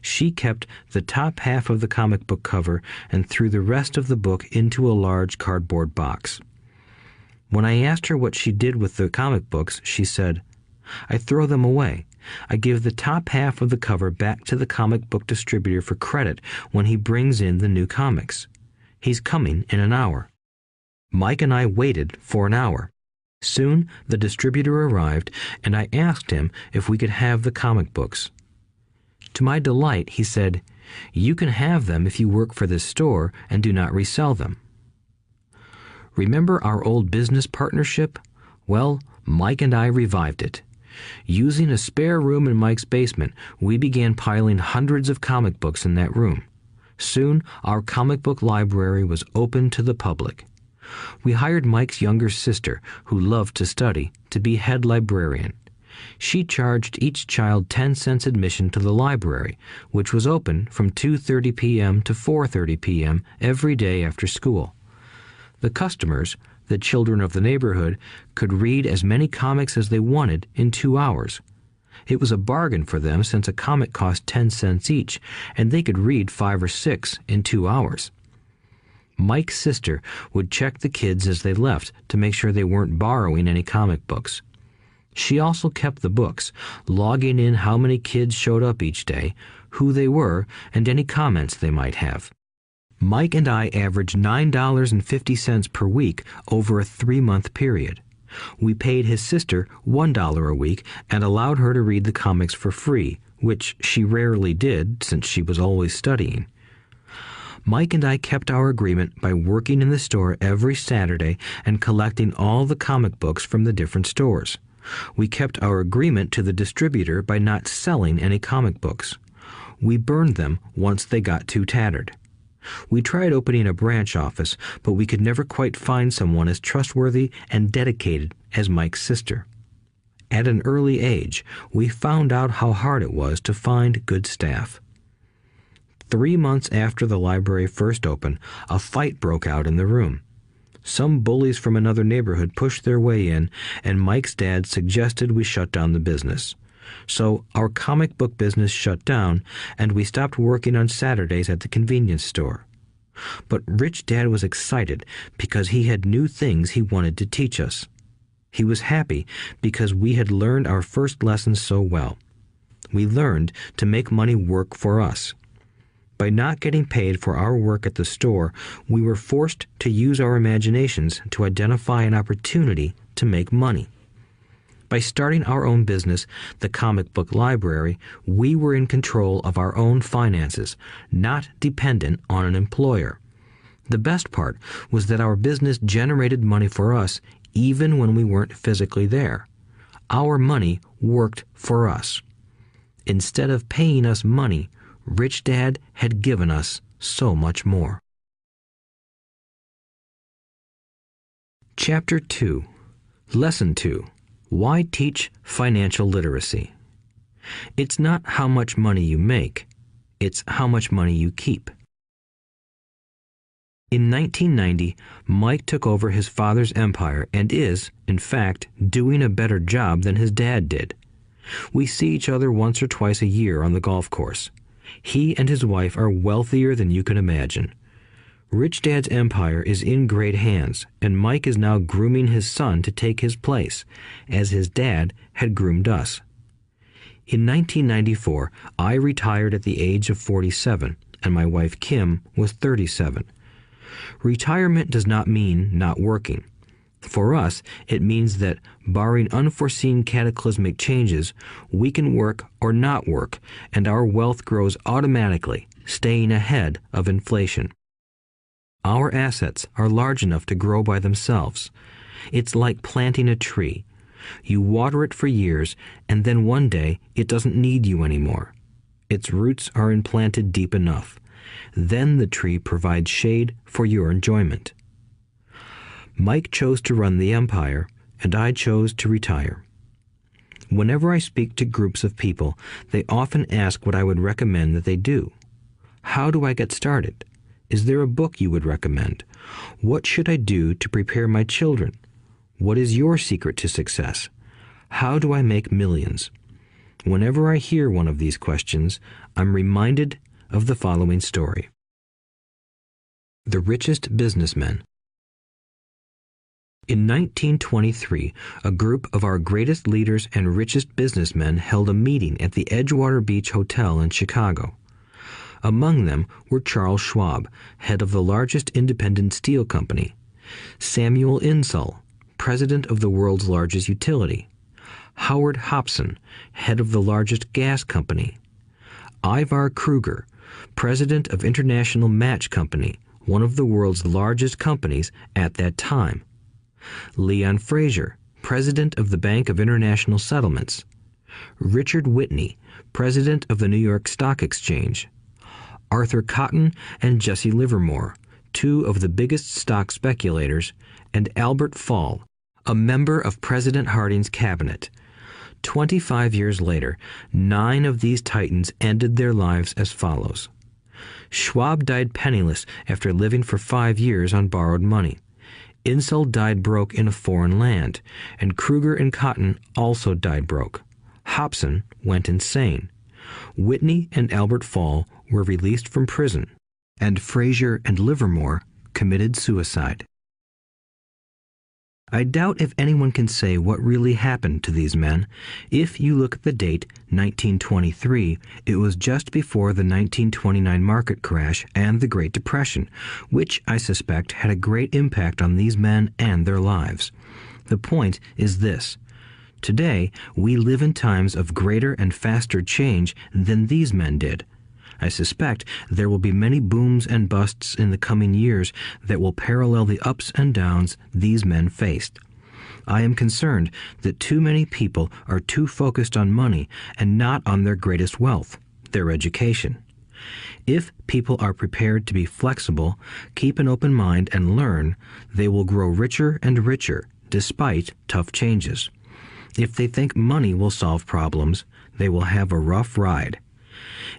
She kept the top half of the comic book cover and threw the rest of the book into a large cardboard box. When I asked her what she did with the comic books, she said, "I throw them away. I give the top half of the cover back to the comic book distributor for credit when he brings in the new comics. He's coming in an hour." Mike and I waited for an hour. Soon the distributor arrived, and I asked him if we could have the comic books. To my delight, he said, "You can have them if you work for this store and do not resell them." Remember our old business partnership? Well, Mike and I revived it. Using a spare room in Mike's basement, we began piling hundreds of comic books in that room. Soon, our comic book library was open to the public. We hired Mike's younger sister, who loved to study, to be head librarian. She charged each child 10 cents admission to the library, which was open from 2:30 p.m. to 4:30 p.m. every day after school. The customers, the children of the neighborhood, could read as many comics as they wanted in 2 hours. It was a bargain for them since a comic cost 10 cents each, and they could read 5 or 6 in 2 hours. Mike's sister would check the kids as they left to make sure they weren't borrowing any comic books. She also kept the books, logging in how many kids showed up each day, who they were, and any comments they might have. Mike and I averaged $9.50 per week over a 3-month period. We paid his sister $1 a week and allowed her to read the comics for free, which she rarely did since she was always studying. Mike and I kept our agreement by working in the store every Saturday and collecting all the comic books from the different stores. We kept our agreement to the distributor by not selling any comic books. We burned them once they got too tattered. We tried opening a branch office, but we could never quite find someone as trustworthy and dedicated as Mike's sister. At an early age, we found out how hard it was to find good staff. 3 months after the library first opened, a fight broke out in the room. Some bullies from another neighborhood pushed their way in, and Mike's dad suggested we shut down the business. So our comic book business shut down, and we stopped working on Saturdays at the convenience store. But Rich Dad was excited because he had new things he wanted to teach us. He was happy because we had learned our first lessons so well. We learned to make money work for us. By not getting paid for our work at the store, we were forced to use our imaginations to identify an opportunity to make money. By starting our own business, the comic book library, we were in control of our own finances, not dependent on an employer. The best part was that our business generated money for us even when we weren't physically there. Our money worked for us. Instead of paying us money, Rich Dad had given us so much more. Chapter 2. Lesson 2. Why teach financial literacy? It's not how much money you make, it's how much money you keep. In 1990, Mike took over his father's empire and is, in fact, doing a better job than his dad did. We see each other once or twice a year on the golf course. He and his wife are wealthier than you can imagine. Rich Dad's empire is in great hands, and Mike is now grooming his son to take his place, as his dad had groomed us. In 1994, I retired at the age of 47, and my wife Kim was 37. Retirement does not mean not working. For us, it means that, barring unforeseen cataclysmic changes, we can work or not work, and our wealth grows automatically, staying ahead of inflation. Our assets are large enough to grow by themselves. It's like planting a tree. You water it for years, and then one day it doesn't need you anymore. Its roots are implanted deep enough. Then the tree provides shade for your enjoyment. Mike chose to run the empire, and I chose to retire. Whenever I speak to groups of people, they often ask what I would recommend that they do. How do I get started? Is there a book you would recommend? What should I do to prepare my children? What is your secret to success? How do I make millions? Whenever I hear one of these questions, I'm reminded of the following story. The Richest Businessmen. In 1923, a group of our greatest leaders and richest businessmen held a meeting at the Edgewater Beach Hotel in Chicago. Among them were Charles Schwab, head of the largest independent steel company; Samuel Insull, president of the world's largest utility; Howard Hobson, head of the largest gas company; Ivar Kruger, president of International Match Company, one of the world's largest companies at that time; Leon Fraser, president of the Bank of International Settlements; Richard Whitney, president of the New York Stock Exchange; Arthur Cotton and Jesse Livermore, two of the biggest stock speculators; and Albert Fall, a member of President Harding's cabinet. 25 years later, 9 of these titans ended their lives as follows. Schwab died penniless after living for 5 years on borrowed money. Insull died broke in a foreign land, and Kruger and Cotton also died broke. Hobson went insane. Whitney and Albert Fall were released from prison, and Fraser and Livermore committed suicide. I doubt if anyone can say what really happened to these men. If you look at the date, 1923, it was just before the 1929 market crash and the Great Depression, which I suspect had a great impact on these men and their lives. The point is this. Today, we live in times of greater and faster change than these men did. I suspect there will be many booms and busts in the coming years that will parallel the ups and downs these men faced. I am concerned that too many people are too focused on money and not on their greatest wealth, their education. If people are prepared to be flexible, keep an open mind and learn, they will grow richer and richer despite tough changes. If they think money will solve problems, they will have a rough ride.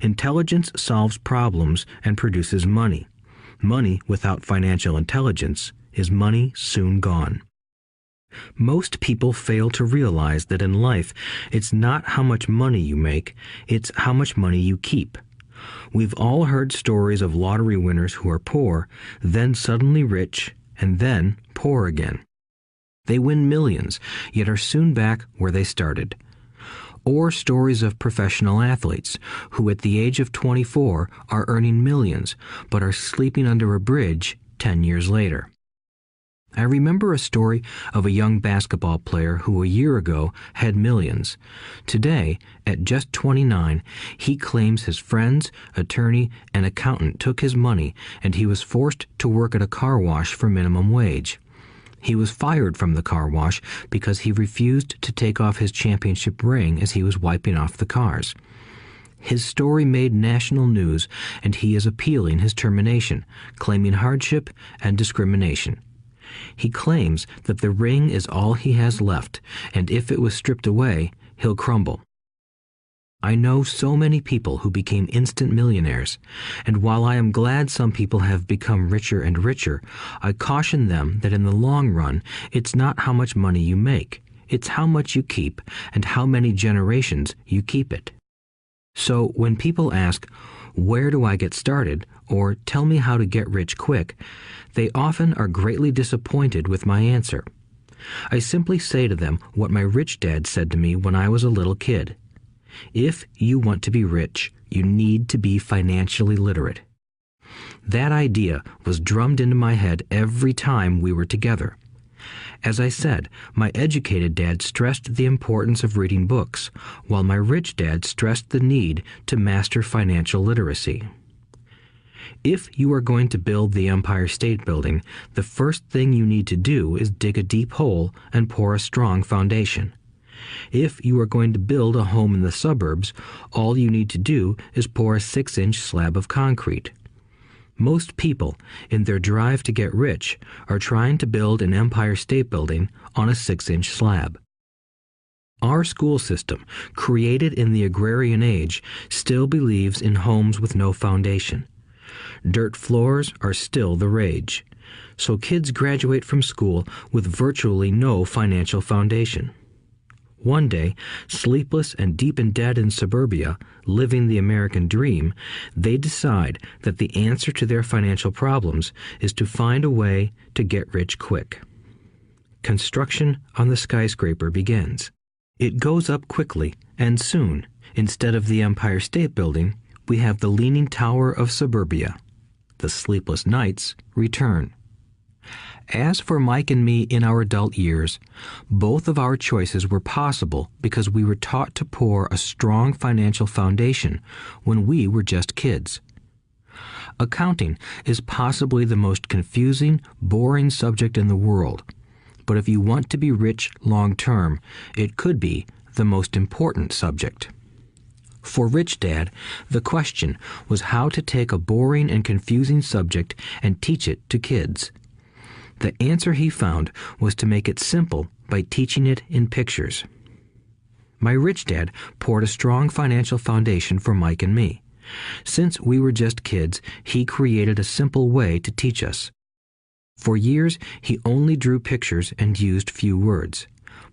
Intelligence solves problems and produces money. Money without financial intelligence is money soon gone. Most people fail to realize that in life, it's not how much money you make, it's how much money you keep. We've all heard stories of lottery winners who are poor, then suddenly rich, and then poor again. They win millions, yet are soon back where they started. Or stories of professional athletes who at the age of 24 are earning millions, but are sleeping under a bridge 10 years later. I remember a story of a young basketball player who a year ago had millions. Today, at just 29, he claims his friends, attorney, and accountant took his money and he was forced to work at a car wash for minimum wage. He was fired from the car wash because he refused to take off his championship ring as he was wiping off the cars. His story made national news, and he is appealing his termination, claiming hardship and discrimination. He claims that the ring is all he has left, and if it was stripped away, he'll crumble. I know so many people who became instant millionaires, and while I am glad some people have become richer and richer, I caution them that in the long run, it's not how much money you make, it's how much you keep and how many generations you keep it. So when people ask, where do I get started, or tell me how to get rich quick, they often are greatly disappointed with my answer. I simply say to them what my rich dad said to me when I was a little kid. If you want to be rich, you need to be financially literate. That idea was drummed into my head every time we were together. As I said, my educated dad stressed the importance of reading books, while my rich dad stressed the need to master financial literacy. If you are going to build the Empire State Building, the first thing you need to do is dig a deep hole and pour a strong foundation. If you are going to build a home in the suburbs, all you need to do is pour a 6-inch slab of concrete. Most people, in their drive to get rich, are trying to build an Empire State Building on a 6-inch slab. Our school system, created in the agrarian age, still believes in homes with no foundation. Dirt floors are still the rage, so kids graduate from school with virtually no financial foundation. One day, sleepless and deep in debt in suburbia, living the American dream, they decide that the answer to their financial problems is to find a way to get rich quick. Construction on the skyscraper begins. It goes up quickly, and soon, instead of the Empire State Building, we have the Leaning Tower of suburbia. The sleepless nights return. As for Mike and me in our adult years, both of our choices were possible because we were taught to pour a strong financial foundation when we were just kids. Accounting is possibly the most confusing, boring subject in the world, but if you want to be rich long term, it could be the most important subject. For Rich Dad, the question was how to take a boring and confusing subject and teach it to kids. The answer he found was to make it simple by teaching it in pictures. My rich dad poured a strong financial foundation for Mike and me. Since we were just kids, he created a simple way to teach us. For years, he only drew pictures and used few words.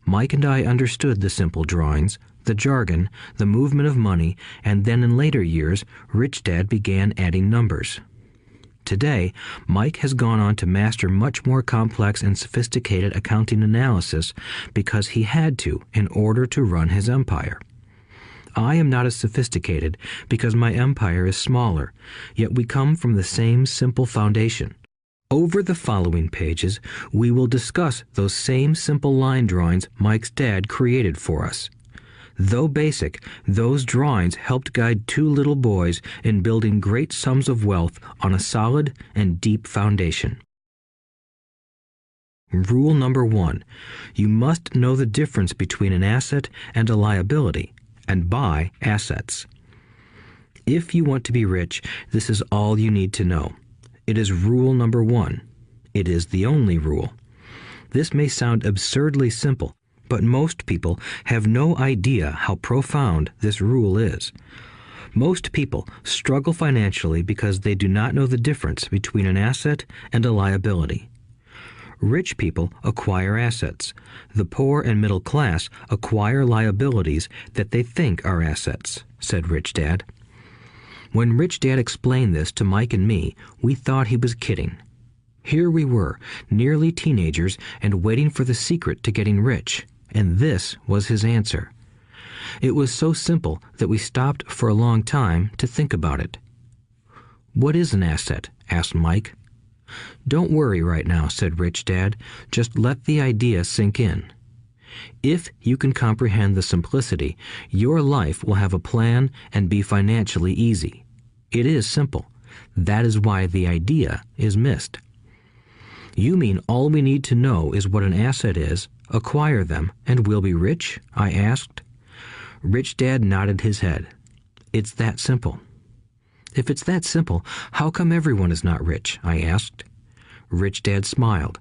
Mike and I understood the simple drawings, the jargon, the movement of money, and then in later years, Rich Dad began adding numbers. Today, Mike has gone on to master much more complex and sophisticated accounting analysis because he had to in order to run his empire. I am not as sophisticated because my empire is smaller, yet we come from the same simple foundation. Over the following pages, we will discuss those same simple line drawings Mike's dad created for us. Though basic, those drawings helped guide two little boys in building great sums of wealth on a solid and deep foundation. Rule number 1. You must know the difference between an asset and a liability, and buy assets. If you want to be rich, this is all you need to know. It is rule number 1. It is the only rule. This may sound absurdly simple, but most people have no idea how profound this rule is. Most people struggle financially because they do not know the difference between an asset and a liability. Rich people acquire assets. The poor and middle class acquire liabilities that they think are assets, said Rich Dad. When Rich Dad explained this to Mike and me, we thought he was kidding. Here we were, nearly teenagers, and waiting for the secret to getting rich. And this was his answer. It was so simple that we stopped for a long time to think about it. "What is an asset?" asked Mike. "Don't worry right now," said Rich Dad. "Just let the idea sink in. If you can comprehend the simplicity, your life will have a plan and be financially easy. It is simple. That is why the idea is missed." "You mean all we need to know is what an asset is, acquire them, and we'll be rich?" I asked. Rich Dad nodded his head. "It's that simple." "If it's that simple, how come everyone is not rich?" I asked. Rich Dad smiled.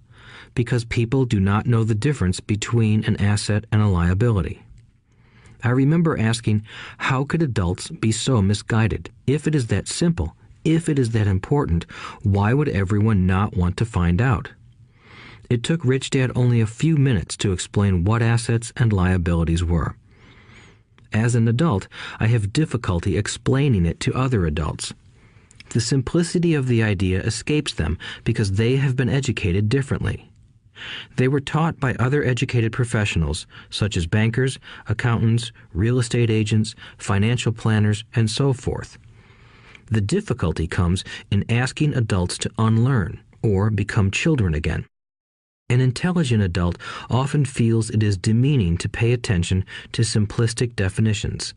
"Because people do not know the difference between an asset and a liability." I remember asking, how could adults be so misguided? If it is that simple, if it is that important, why would everyone not want to find out? It took Rich Dad only a few minutes to explain what assets and liabilities were. As an adult, I have difficulty explaining it to other adults. The simplicity of the idea escapes them because they have been educated differently. They were taught by other educated professionals, such as bankers, accountants, real estate agents, financial planners, and so forth. The difficulty comes in asking adults to unlearn or become children again. An intelligent adult often feels it is demeaning to pay attention to simplistic definitions.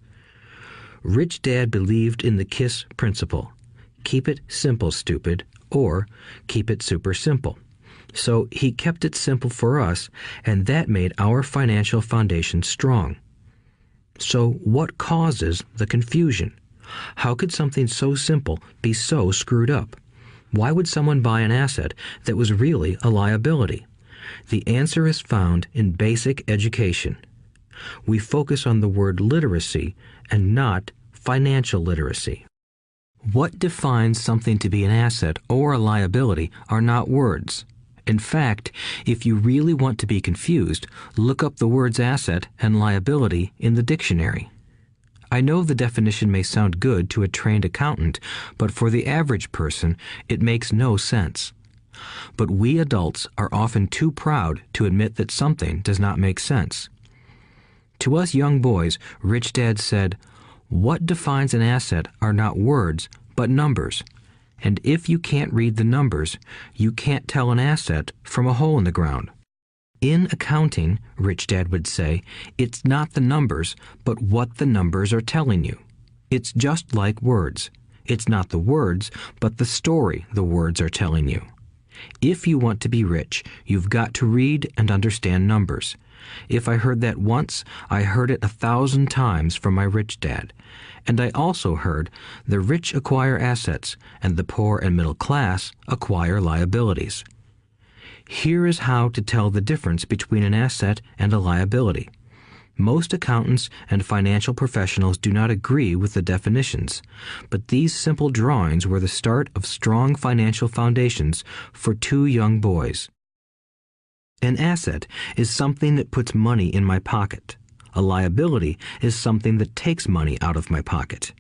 Rich Dad believed in the KISS principle: keep it simple, stupid, or keep it super simple. So he kept it simple for us, and that made our financial foundation strong. So what causes the confusion? How could something so simple be so screwed up? Why would someone buy an asset that was really a liability? The answer is found in basic education. We focus on the word literacy and not financial literacy. What defines something to be an asset or a liability are not words. In fact, if you really want to be confused, look up the words asset and liability in the dictionary. I know the definition may sound good to a trained accountant, but for the average person, it makes no sense. But we adults are often too proud to admit that something does not make sense. To us young boys, Rich Dad said, "What defines an asset are not words, but numbers. And if you can't read the numbers, you can't tell an asset from a hole in the ground." In accounting, Rich Dad would say, it's not the numbers, but what the numbers are telling you. It's just like words. It's not the words, but the story the words are telling you. If you want to be rich, you've got to read and understand numbers. If I heard that once, I heard it 1,000 times from my rich dad. And I also heard the rich acquire assets and the poor and middle class acquire liabilities. Here is how to tell the difference between an asset and a liability. Most accountants and financial professionals do not agree with the definitions, but these simple drawings were the start of strong financial foundations for two young boys. An asset is something that puts money in my pocket. A liability is something that takes money out of my pocket.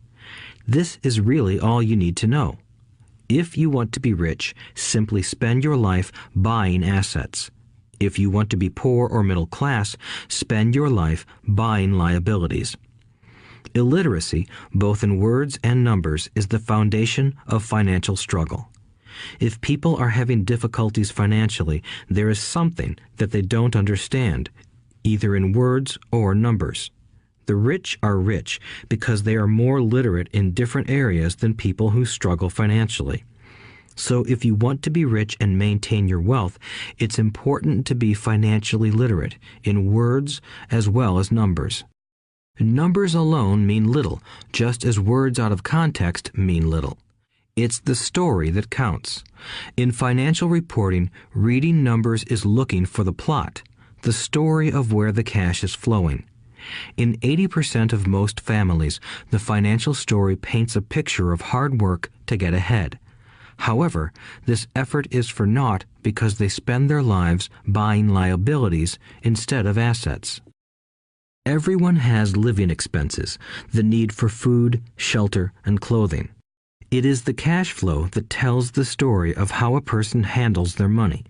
This is really all you need to know. If you want to be rich, simply spend your life buying assets. If you want to be poor or middle class, spend your life buying liabilities. Illiteracy, both in words and numbers, is the foundation of financial struggle. If people are having difficulties financially, there is something that they don't understand, either in words or numbers. The rich are rich because they are more literate in different areas than people who struggle financially. So if you want to be rich and maintain your wealth, it's important to be financially literate in words as well as numbers. Numbers alone mean little, just as words out of context mean little. It's the story that counts. In financial reporting, reading numbers is looking for the plot, the story of where the cash is flowing. In 80% of most families, the financial story paints a picture of hard work to get ahead. However, this effort is for naught because they spend their lives buying liabilities instead of assets. Everyone has living expenses, the need for food, shelter, and clothing. It is the cash flow that tells the story of how a person handles their money.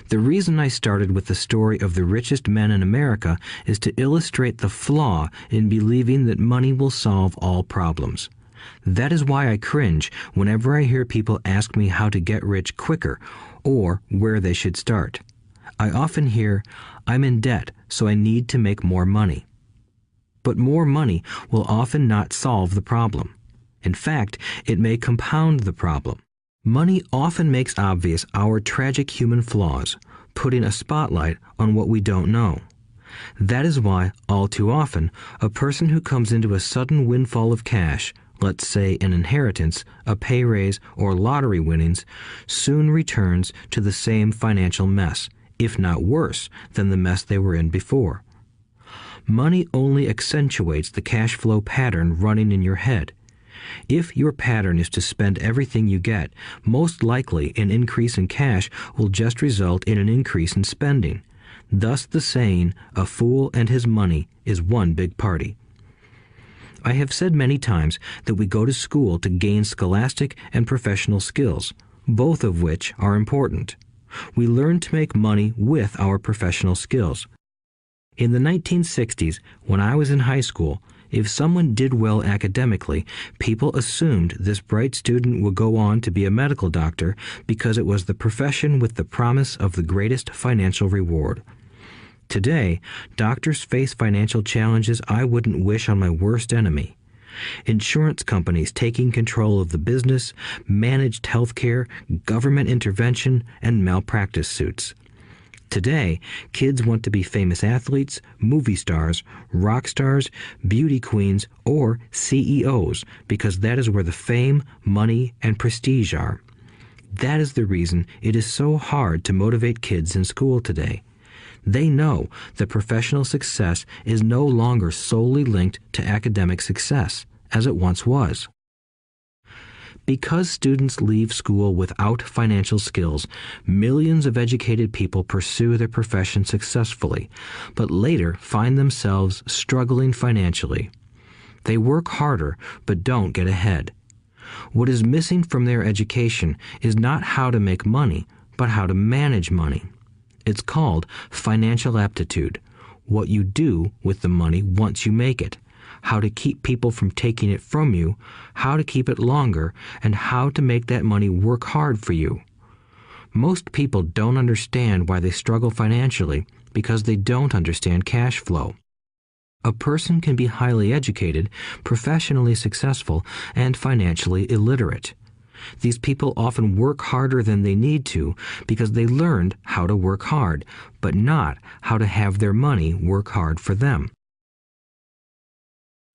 The reason I started with the story of the richest men in America is to illustrate the flaw in believing that money will solve all problems. That is why I cringe whenever I hear people ask me how to get rich quicker or where they should start. I often hear, "I'm in debt, so I need to make more money." But more money will often not solve the problem. In fact, it may compound the problem. Money often makes obvious our tragic human flaws, putting a spotlight on what we don't know. That is why, all too often, a person who comes into a sudden windfall of cash, let's say an inheritance, a pay raise, or lottery winnings, soon returns to the same financial mess, if not worse than the mess they were in before. Money only accentuates the cash flow pattern running in your head. If your pattern is to spend everything you get, most likely an increase in cash will just result in an increase in spending. Thus the saying, "A fool and his money is one big party." I have said many times that we go to school to gain scholastic and professional skills, both of which are important. We learn to make money with our professional skills. In the 1960s, when I was in high school, if someone did well academically, people assumed this bright student would go on to be a medical doctor because it was the profession with the promise of the greatest financial reward. Today, doctors face financial challenges I wouldn't wish on my worst enemy. Insurance companies taking control of the business, managed health care, government intervention, and malpractice suits. Today, kids want to be famous athletes, movie stars, rock stars, beauty queens, or CEOs because that is where the fame, money, and prestige are. That is the reason it is so hard to motivate kids in school today. They know that professional success is no longer solely linked to academic success, as it once was. Because students leave school without financial skills, millions of educated people pursue their profession successfully, but later find themselves struggling financially. They work harder, but don't get ahead. What is missing from their education is not how to make money, but how to manage money. It's called financial aptitude, what you do with the money once you make it, how to keep people from taking it from you, how to keep it longer, and how to make that money work hard for you. Most people don't understand why they struggle financially because they don't understand cash flow. A person can be highly educated, professionally successful, and financially illiterate. These people often work harder than they need to because they learned how to work hard, but not how to have their money work hard for them.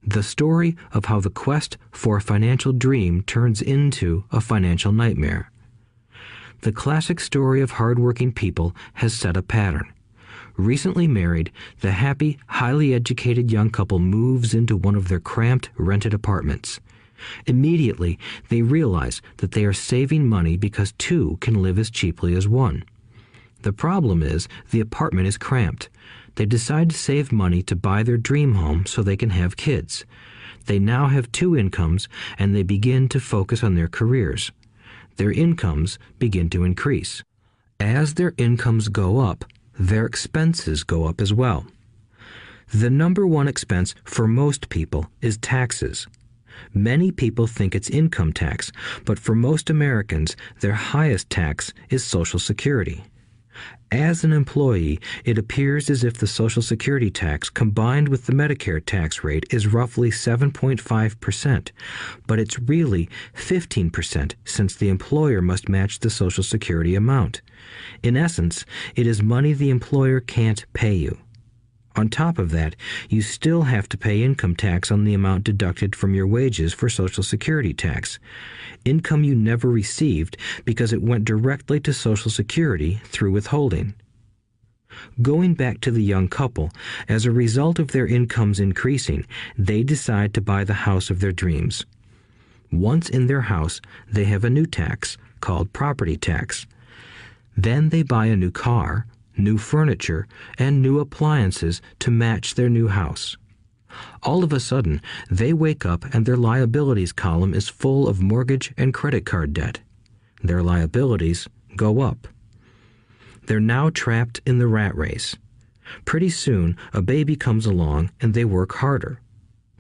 The story of how the quest for a financial dream turns into a financial nightmare. The classic story of hardworking people has set a pattern. Recently married, the happy, highly educated young couple moves into one of their cramped, rented apartments. Immediately, they realize that they are saving money because two can live as cheaply as one. The problem is the apartment is cramped. They decide to save money to buy their dream home so they can have kids. They now have two incomes, and they begin to focus on their careers. Their incomes begin to increase. As their incomes go up, their expenses go up as well. The number one expense for most people is taxes. Many people think it's income tax, but for most Americans, their highest tax is Social Security. As an employee, it appears as if the Social Security tax combined with the Medicare tax rate is roughly 7.5%, but it's really 15% since the employer must match the Social Security amount. In essence, it is money the employer can't pay you. On top of that, you still have to pay income tax on the amount deducted from your wages for Social Security tax. Income you never received because it went directly to Social Security through withholding. Going back to the young couple, as a result of their incomes increasing, they decide to buy the house of their dreams. Once in their house, they have a new tax called property tax. Then they buy a new car, new furniture, and new appliances to match their new house. All of a sudden, they wake up and their liabilities column is full of mortgage and credit card debt. Their liabilities go up. They're now trapped in the rat race. Pretty soon, a baby comes along and they work harder.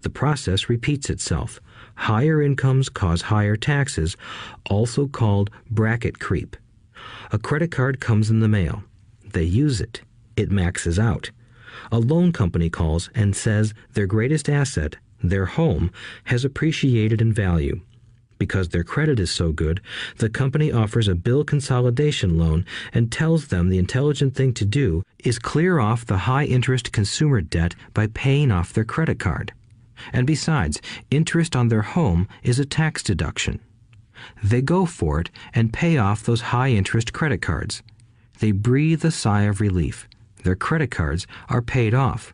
The process repeats itself. Higher incomes cause higher taxes, also called bracket creep. A credit card comes in the mail. They use it. It maxes out. A loan company calls and says their greatest asset, their home, has appreciated in value. Because their credit is so good, the company offers a bill consolidation loan and tells them the intelligent thing to do is clear off the high-interest consumer debt by paying off their credit card. And besides, interest on their home is a tax deduction. They go for it and pay off those high-interest credit cards. They breathe a sigh of relief. Their credit cards are paid off.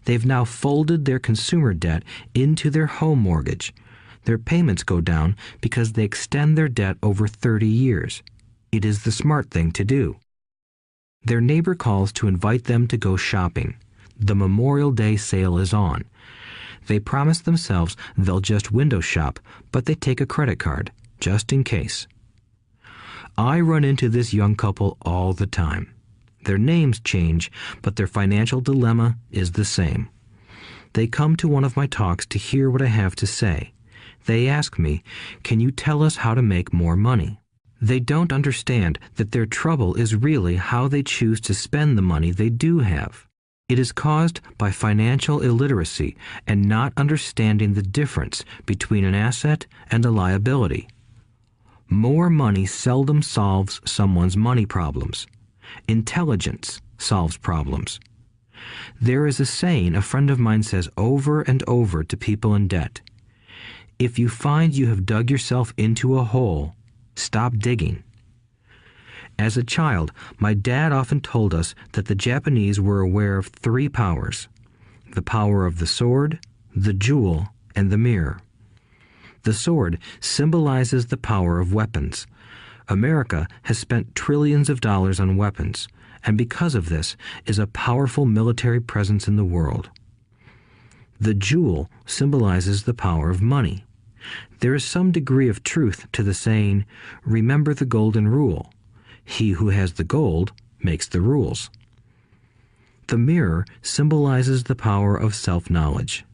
They've now folded their consumer debt into their home mortgage. Their payments go down because they extend their debt over 30 years. It is the smart thing to do. Their neighbor calls to invite them to go shopping. The Memorial Day sale is on. They promise themselves they'll just window shop, but they take a credit card, just in case. I run into this young couple all the time. Their names change, but their financial dilemma is the same. They come to one of my talks to hear what I have to say. They ask me, "Can you tell us how to make more money?" They don't understand that their trouble is really how they choose to spend the money they do have. It is caused by financial illiteracy and not understanding the difference between an asset and a liability. More money seldom solves someone's money problems. Intelligence solves problems. There is a saying a friend of mine says over and over to people in debt. If you find you have dug yourself into a hole, stop digging. As a child, my dad often told us that the Japanese were aware of 3 powers: the power of the sword, the jewel, and the mirror. The sword symbolizes the power of weapons. America has spent trillions of dollars on weapons, and because of this is a powerful military presence in the world. The jewel symbolizes the power of money. There is some degree of truth to the saying, "Remember the golden rule. He who has the gold makes the rules." The mirror symbolizes the power of self-knowledge.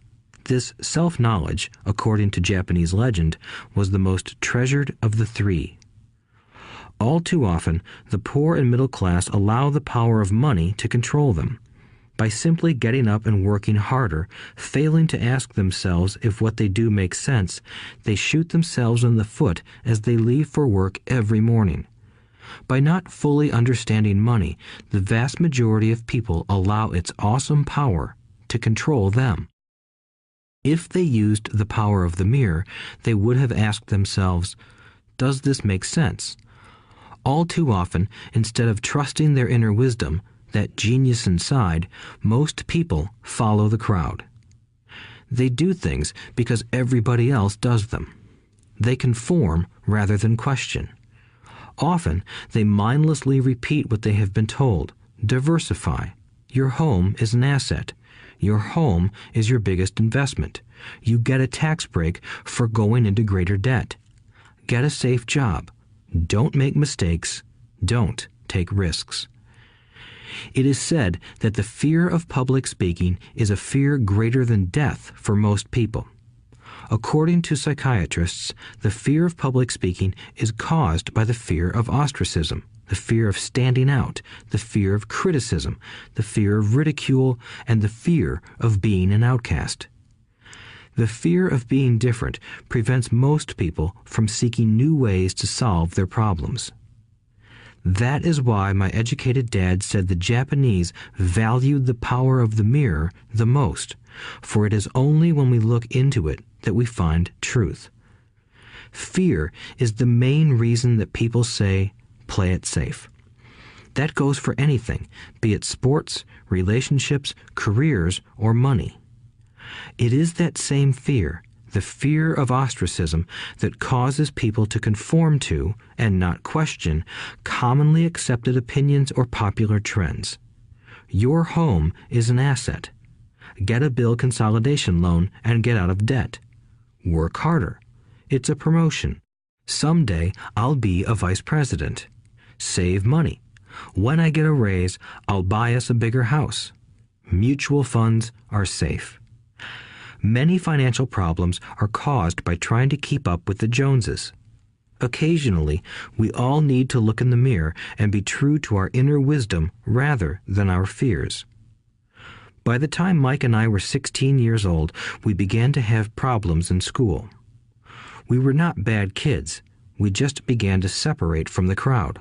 This self-knowledge, according to Japanese legend, was the most treasured of the 3. All too often, the poor and middle class allow the power of money to control them. By simply getting up and working harder, failing to ask themselves if what they do makes sense, they shoot themselves in the foot as they leave for work every morning. By not fully understanding money, the vast majority of people allow its awesome power to control them. If they used the power of the mirror, they would have asked themselves, "Does this make sense?" All too often, instead of trusting their inner wisdom, that genius inside, most people follow the crowd. They do things because everybody else does them. They conform rather than question. Often, they mindlessly repeat what they have been told. Diversify. Your home is an asset. Your home is your biggest investment. You get a tax break for going into greater debt. Get a safe job. Don't make mistakes. Don't take risks. It is said that the fear of public speaking is a fear greater than death for most people. According to psychiatrists, the fear of public speaking is caused by the fear of ostracism, the fear of standing out, the fear of criticism, the fear of ridicule, and the fear of being an outcast. The fear of being different prevents most people from seeking new ways to solve their problems. That is why my educated dad said the Japanese valued the power of the mirror the most, for it is only when we look into it that we find truth. Fear is the main reason that people say, "Play it safe." That goes for anything, be it sports, relationships, careers, or money. It is that same fear, the fear of ostracism, that causes people to conform to, and not question, commonly accepted opinions or popular trends. Your home is an asset. Get a bill consolidation loan and get out of debt. Work harder. It's a promotion. Someday I'll be a vice president. Save money. When I get a raise, I'll buy us a bigger house. Mutual funds are safe. Many financial problems are caused by trying to keep up with the Joneses. Occasionally, we all need to look in the mirror and be true to our inner wisdom rather than our fears. By the time Mike and I were 16 years old, we began to have problems in school. We were not bad kids. We just began to separate from the crowd.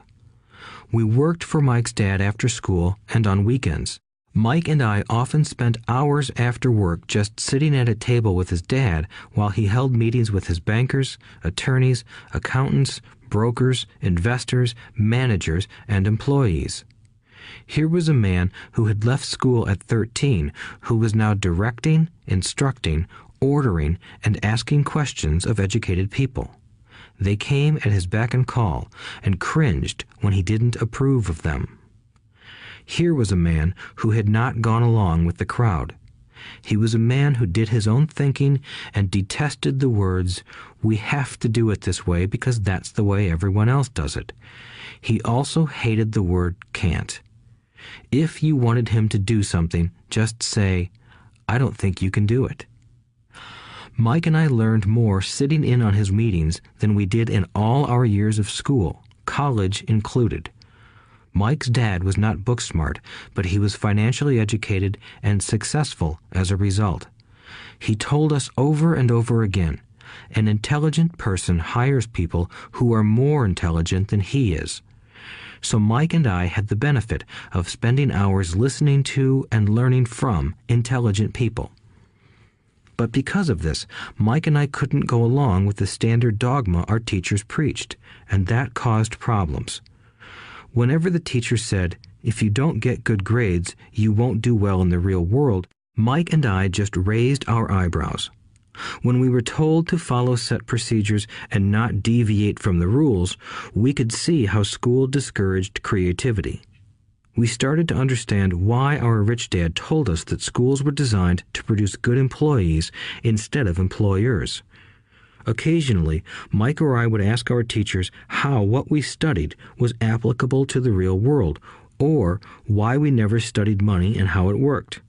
We worked for Mike's dad after school and on weekends. Mike and I often spent hours after work just sitting at a table with his dad while he held meetings with his bankers, attorneys, accountants, brokers, investors, managers, and employees. Here was a man who had left school at 13, who was now directing, instructing, ordering, and asking questions of educated people. They came at his beck and call, and cringed when he didn't approve of them. Here was a man who had not gone along with the crowd. He was a man who did his own thinking and detested the words, "We have to do it this way because that's the way everyone else does it." He also hated the word "can't." If you wanted him to do something, just say, "I don't think you can do it." Mike and I learned more sitting in on his meetings than we did in all our years of school, college included. Mike's dad was not book smart, but he was financially educated and successful as a result. He told us over and over again, an intelligent person hires people who are more intelligent than he is. So Mike and I had the benefit of spending hours listening to and learning from intelligent people. But because of this, Mike and I couldn't go along with the standard dogma our teachers preached, and that caused problems. Whenever the teacher said, "If you don't get good grades, you won't do well in the real world," Mike and I just raised our eyebrows. When we were told to follow set procedures and not deviate from the rules, we could see how school discouraged creativity. We started to understand why our rich dad told us that schools were designed to produce good employees instead of employers. Occasionally, Mike or I would ask our teachers how what we studied was applicable to the real world, or why we never studied money and how it worked.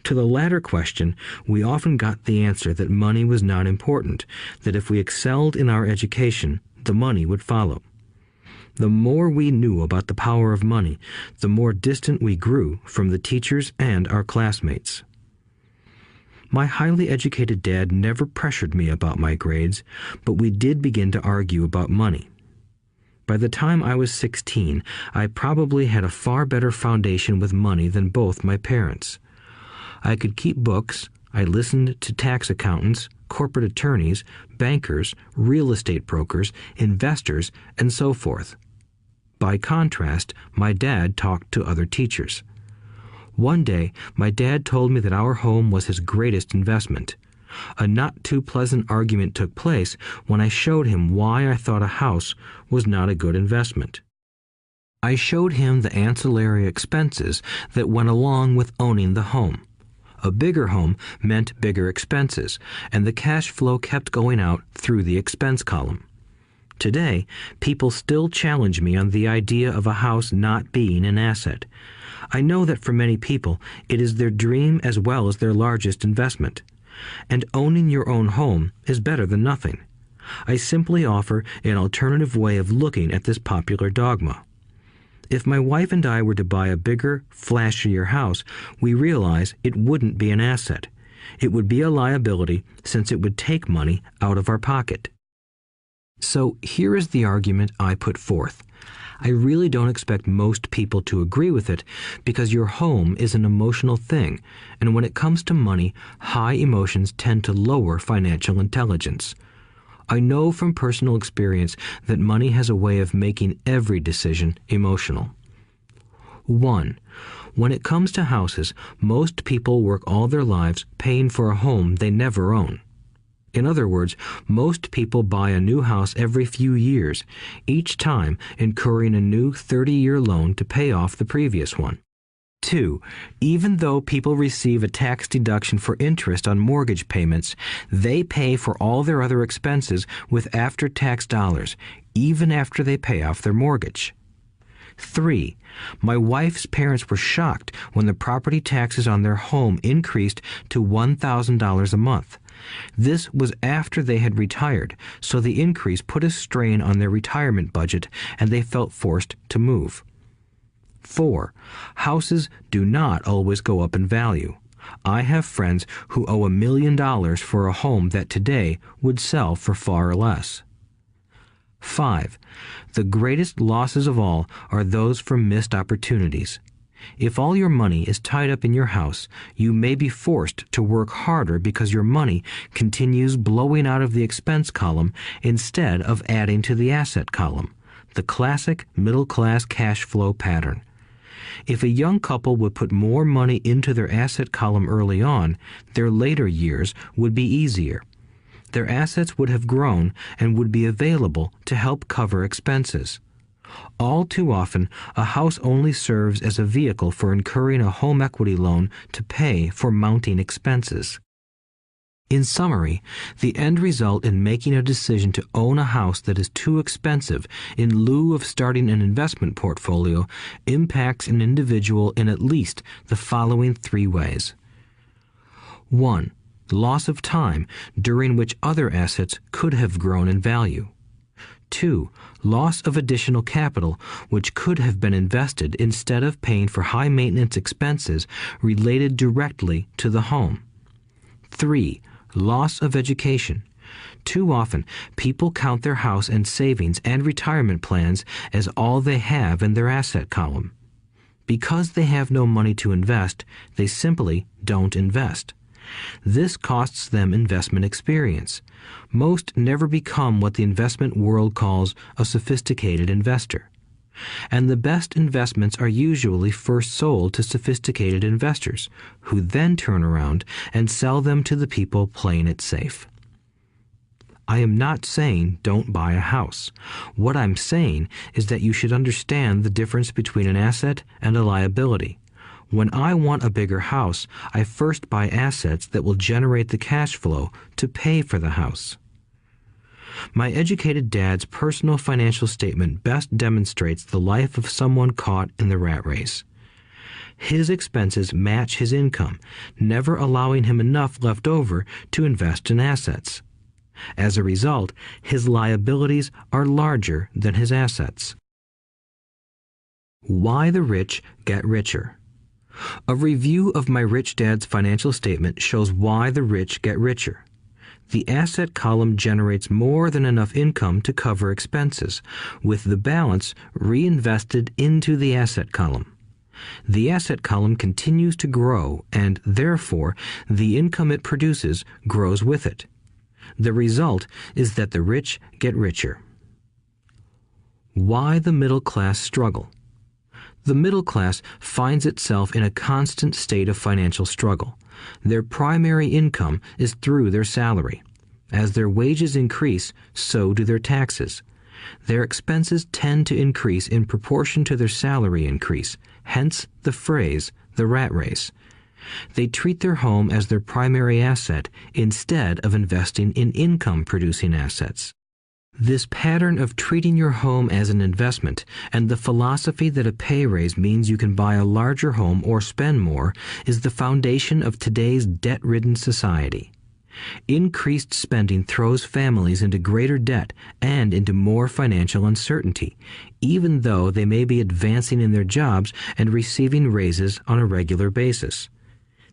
To the latter question, we often got the answer that money was not important, that if we excelled in our education, the money would follow. The more we knew about the power of money, the more distant we grew from the teachers and our classmates. My highly educated dad never pressured me about my grades, but we did begin to argue about money. By the time I was 16, I probably had a far better foundation with money than both my parents. I could keep books, I listened to tax accountants, corporate attorneys, bankers, real estate brokers, investors, and so forth. By contrast, my dad talked to other teachers. One day, my dad told me that our home was his greatest investment. A not too pleasant argument took place when I showed him why I thought a house was not a good investment. I showed him the ancillary expenses that went along with owning the home. A bigger home meant bigger expenses, and the cash flow kept going out through the expense column. Today, people still challenge me on the idea of a house not being an asset. I know that for many people, it is their dream as well as their largest investment. And owning your own home is better than nothing. I simply offer an alternative way of looking at this popular dogma. If my wife and I were to buy a bigger, flashier house, we realize it wouldn't be an asset. It would be a liability since it would take money out of our pocket. So here is the argument I put forth. I really don't expect most people to agree with it because your home is an emotional thing, and when it comes to money, high emotions tend to lower financial intelligence. I know from personal experience that money has a way of making every decision emotional. 1. When it comes to houses, most people work all their lives paying for a home they never own. In other words, most people buy a new house every few years, each time incurring a new 30-year loan to pay off the previous one. 2. Even though people receive a tax deduction for interest on mortgage payments, they pay for all their other expenses with after-tax dollars, even after they pay off their mortgage. 3. My wife's parents were shocked when the property taxes on their home increased to $1,000 a month. This was after they had retired, so the increase put a strain on their retirement budget and they felt forced to move. 4. Houses do not always go up in value. I have friends who owe $1 million for a home that today would sell for far less. 5. The greatest losses of all are those from missed opportunities. If all your money is tied up in your house, you may be forced to work harder because your money continues blowing out of the expense column instead of adding to the asset column, the classic middle-class cash flow pattern. If a young couple would put more money into their asset column early on, their later years would be easier. Their assets would have grown and would be available to help cover expenses. All too often, a house only serves as a vehicle for incurring a home equity loan to pay for mounting expenses. In summary, the end result in making a decision to own a house that is too expensive in lieu of starting an investment portfolio impacts an individual in at least the following 3 ways. 1. Loss of time during which other assets could have grown in value. 2. Loss of additional capital which could have been invested instead of paying for high maintenance expenses related directly to the home. 3. Loss of education. Too often, people count their house and savings and retirement plans as all they have in their asset column. Because they have no money to invest, they simply don't invest. This costs them investment experience. Most never become what the investment world calls a sophisticated investor. And the best investments are usually first sold to sophisticated investors, who then turn around and sell them to the people playing it safe. I am not saying don't buy a house. What I'm saying is that you should understand the difference between an asset and a liability. When I want a bigger house, I first buy assets that will generate the cash flow to pay for the house. My educated dad's personal financial statement best demonstrates the life of someone caught in the rat race. His expenses match his income, never allowing him enough left over to invest in assets. As a result, his liabilities are larger than his assets. Why the rich get richer. A review of my rich dad's financial statement shows why the rich get richer. The asset column generates more than enough income to cover expenses, with the balance reinvested into the asset column. The asset column continues to grow, and therefore the income it produces grows with it. The result is that the rich get richer. Why the middle class struggle. The middle class finds itself in a constant state of financial struggle. Their primary income is through their salary. As their wages increase, so do their taxes. Their expenses tend to increase in proportion to their salary increase, hence the phrase, the rat race. They treat their home as their primary asset instead of investing in income-producing assets. This pattern of treating your home as an investment and the philosophy that a pay raise means you can buy a larger home or spend more is the foundation of today's debt-ridden society. Increased spending throws families into greater debt and into more financial uncertainty, even though they may be advancing in their jobs and receiving raises on a regular basis.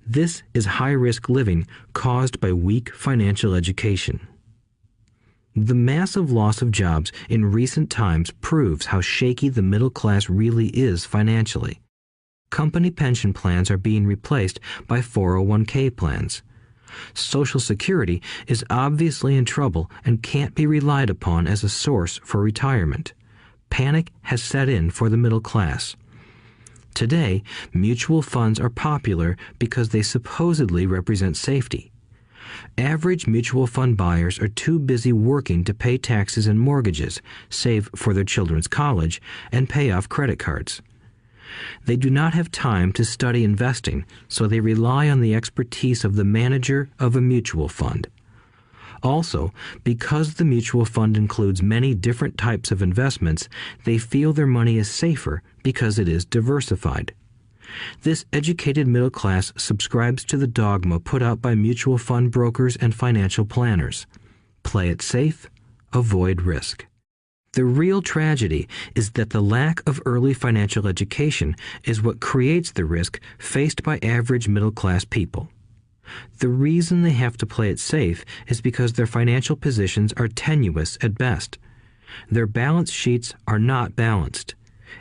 This is high-risk living caused by weak financial education. The massive loss of jobs in recent times proves how shaky the middle class really is financially. Company pension plans are being replaced by 401k plans. Social Security is obviously in trouble and can't be relied upon as a source for retirement. Panic has set in for the middle class. Today, mutual funds are popular because they supposedly represent safety. Average mutual fund buyers are too busy working to pay taxes and mortgages, save for their children's college, and pay off credit cards. They do not have time to study investing, so they rely on the expertise of the manager of a mutual fund. Also, because the mutual fund includes many different types of investments, they feel their money is safer because it is diversified. This educated middle class subscribes to the dogma put out by mutual fund brokers and financial planners. Play it safe, avoid risk. The real tragedy is that the lack of early financial education is what creates the risk faced by average middle class people. The reason they have to play it safe is because their financial positions are tenuous at best. Their balance sheets are not balanced.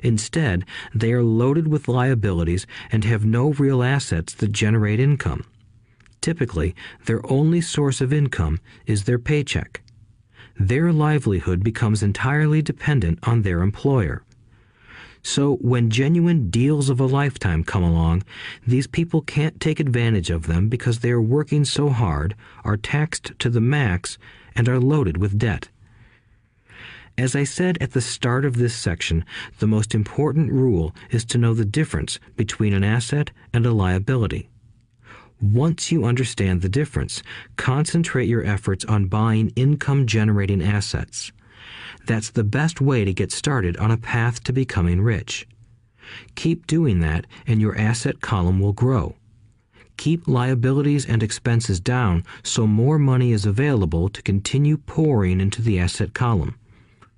Instead, they are loaded with liabilities and have no real assets that generate income. Typically, their only source of income is their paycheck. Their livelihood becomes entirely dependent on their employer. So when genuine deals of a lifetime come along, these people can't take advantage of them because they are working so hard, are taxed to the max, and are loaded with debt. As I said at the start of this section, the most important rule is to know the difference between an asset and a liability. Once you understand the difference, concentrate your efforts on buying income-generating assets. That's the best way to get started on a path to becoming rich. Keep doing that and your asset column will grow. Keep liabilities and expenses down so more money is available to continue pouring into the asset column.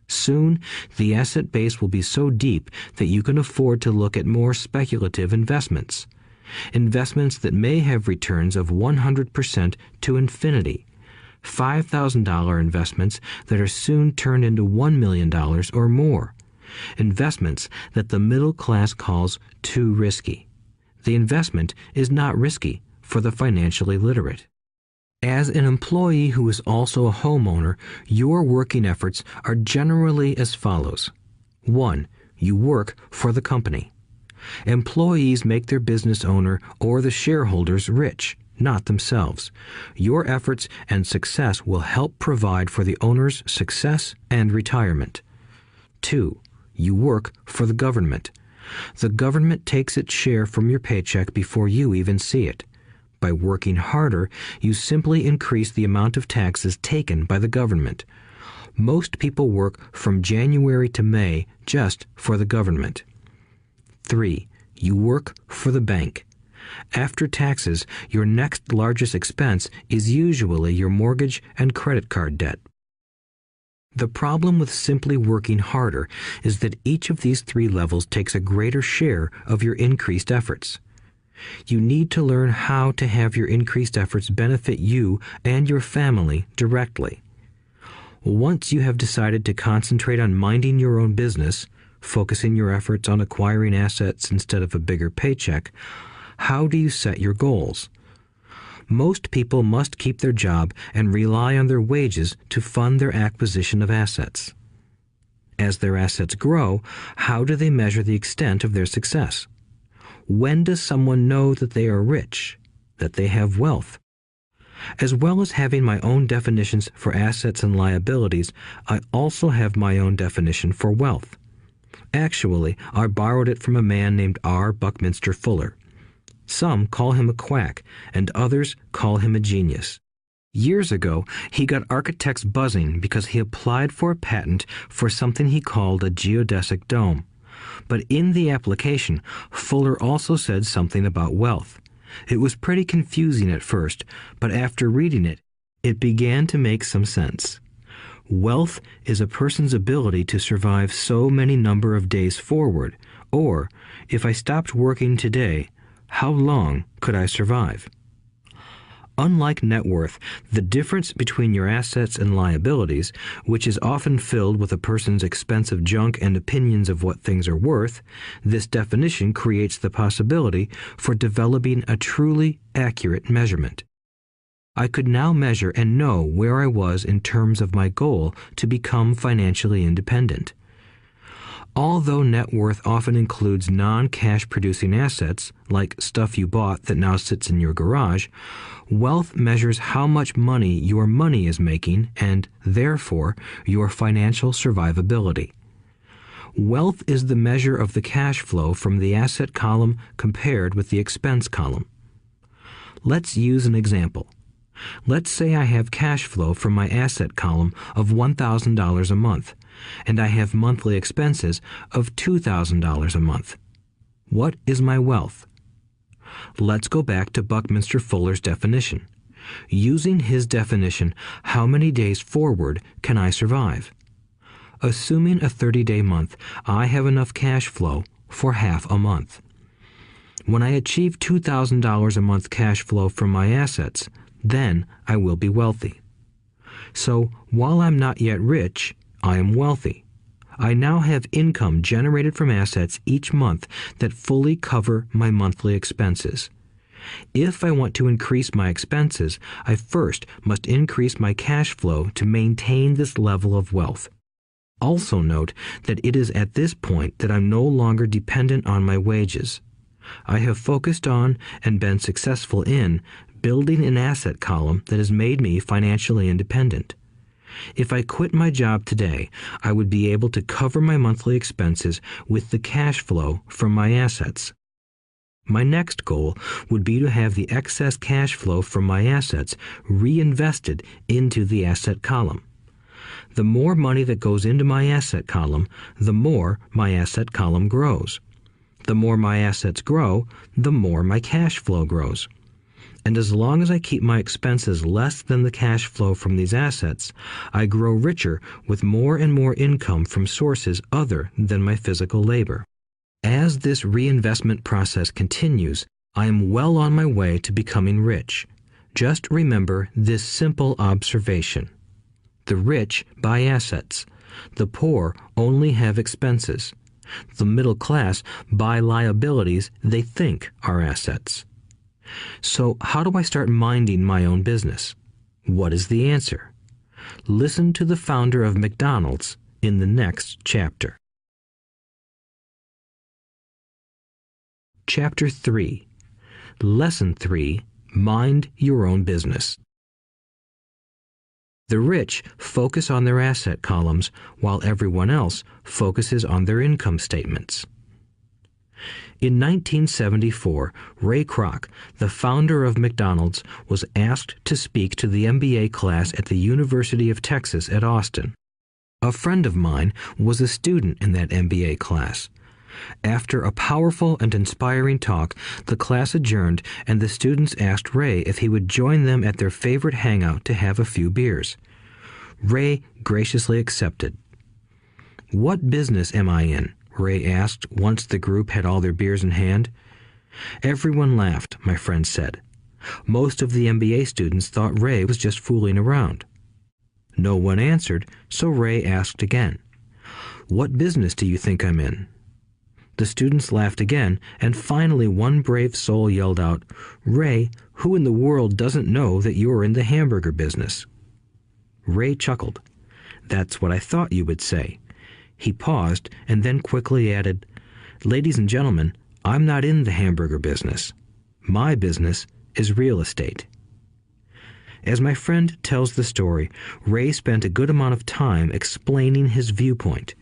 Soon, the asset base will be so deep that you can afford to look at more speculative investments. Investments that may have returns of 100% to infinity. $5,000 investments that are soon turned into $1 million or more. Investments that the middle class calls too risky. The investment is not risky for the financially literate. As an employee who is also a homeowner, your working efforts are generally as follows. 1. You work for the company. Employees make their business owner or the shareholders rich, not themselves. Your efforts and success will help provide for the owner's success and retirement. 2. You work for the government. The government takes its share from your paycheck before you even see it. By working harder, you simply increase the amount of taxes taken by the government. Most people work from January to May just for the government. 3. You work for the bank. After taxes, your next largest expense is usually your mortgage and credit card debt. The problem with simply working harder is that each of these 3 levels takes a greater share of your increased efforts. You need to learn how to have your increased efforts benefit you and your family directly. Once you have decided to concentrate on minding your own business, focusing your efforts on acquiring assets instead of a bigger paycheck, how do you set your goals? Most people must keep their job and rely on their wages to fund their acquisition of assets. As their assets grow, how do they measure the extent of their success? When does someone know that they are rich, that they have wealth? As well as having my own definitions for assets and liabilities, I also have my own definition for wealth. Actually, I borrowed it from a man named R. Buckminster Fuller. Some call him a quack, and others call him a genius. Years ago, he got architects buzzing because he applied for a patent for something he called a geodesic dome. But in the application, Fuller also said something about wealth. It was pretty confusing at first, but after reading it, it began to make some sense. Wealth is a person's ability to survive so many number of days forward, or, if I stopped working today, how long could I survive? Unlike net worth, the difference between your assets and liabilities, which is often filled with a person's expensive junk and opinions of what things are worth, this definition creates the possibility for developing a truly accurate measurement. I could now measure and know where I was in terms of my goal to become financially independent. Although net worth often includes non-cash producing assets, like stuff you bought that now sits in your garage, wealth measures how much money your money is making and, therefore, your financial survivability. Wealth is the measure of the cash flow from the asset column compared with the expense column. Let's use an example. Let's say I have cash flow from my asset column of $1,000 a month, and I have monthly expenses of $2,000 a month. What is my wealth? Let's go back to Buckminster Fuller's definition. Using his definition, how many days forward can I survive? Assuming a 30-day month, I have enough cash flow for half a month. When I achieve $2,000 a month cash flow from my assets, then I will be wealthy. So, while I'm not yet rich, I am wealthy. I now have income generated from assets each month that fully cover my monthly expenses. If I want to increase my expenses, I first must increase my cash flow to maintain this level of wealth. Also note that it is at this point that I'm no longer dependent on my wages. I have focused on and been successful in building an asset column that has made me financially independent. If I quit my job today, I would be able to cover my monthly expenses with the cash flow from my assets. My next goal would be to have the excess cash flow from my assets reinvested into the asset column. The more money that goes into my asset column, the more my asset column grows. The more my assets grow, the more my cash flow grows. And as long as I keep my expenses less than the cash flow from these assets, I grow richer with more and more income from sources other than my physical labor. As this reinvestment process continues, I am well on my way to becoming rich. Just remember this simple observation. The rich buy assets. The poor only have expenses. The middle class buy liabilities they think are assets. So how do I start minding my own business? What is the answer? Listen to the founder of McDonald's in the next chapter. Chapter 3. Lesson 3. Mind your own business. The rich focus on their asset columns while everyone else focuses on their income statements. In 1974, Ray Kroc, the founder of McDonald's, was asked to speak to the MBA class at the University of Texas at Austin. A friend of mine was a student in that MBA class. After a powerful and inspiring talk, the class adjourned and the students asked Ray if he would join them at their favorite hangout to have a few beers. Ray graciously accepted. "What business am I in?" Ray asked once the group had all their beers in hand. Everyone laughed, my friend said. Most of the MBA students thought Ray was just fooling around. No one answered, so Ray asked again. "What business do you think I'm in?" The students laughed again, and finally one brave soul yelled out, "Ray, who in the world doesn't know that you're in the hamburger business?" Ray chuckled. "That's what I thought you would say." He paused and then quickly added, "Ladies and gentlemen, I'm not in the hamburger business. My business is real estate." As my friend tells the story, Ray spent a good amount of time explaining his viewpoint.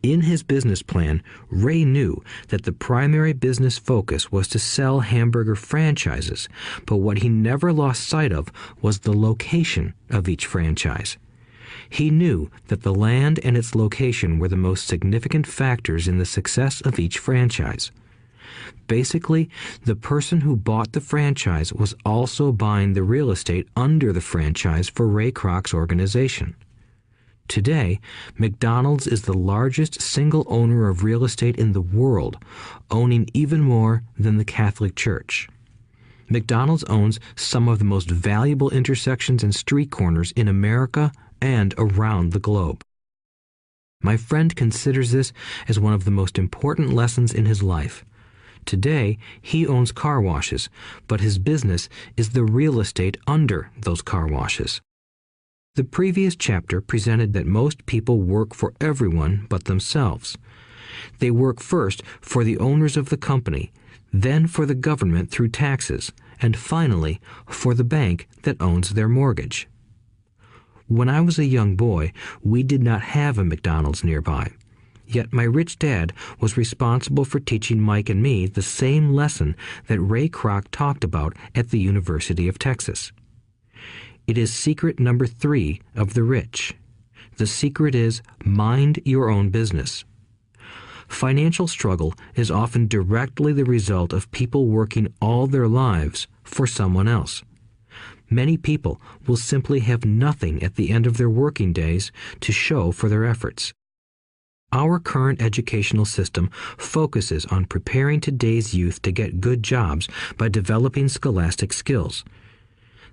In his business plan, Ray knew that the primary business focus was to sell hamburger franchises, but what he never lost sight of was the location of each franchise. He knew that the land and its location were the most significant factors in the success of each franchise. Basically, the person who bought the franchise was also buying the real estate under the franchise for Ray Kroc's organization. Today, McDonald's is the largest single owner of real estate in the world, owning even more than the Catholic Church. McDonald's owns some of the most valuable intersections and street corners in America and around the globe. My friend considers this as one of the most important lessons in his life. Today, he owns car washes, but his business is the real estate under those car washes. The previous chapter presented that most people work for everyone but themselves. They work first for the owners of the company, then for the government through taxes, and finally for the bank that owns their mortgage. When I was a young boy, we did not have a McDonald's nearby. Yet my rich dad was responsible for teaching Mike and me the same lesson that Ray Kroc talked about at the University of Texas. It is secret number 3 of the rich. The secret is mind your own business. Financial struggle is often directly the result of people working all their lives for someone else. Many people will simply have nothing at the end of their working days to show for their efforts. Our current educational system focuses on preparing today's youth to get good jobs by developing scholastic skills.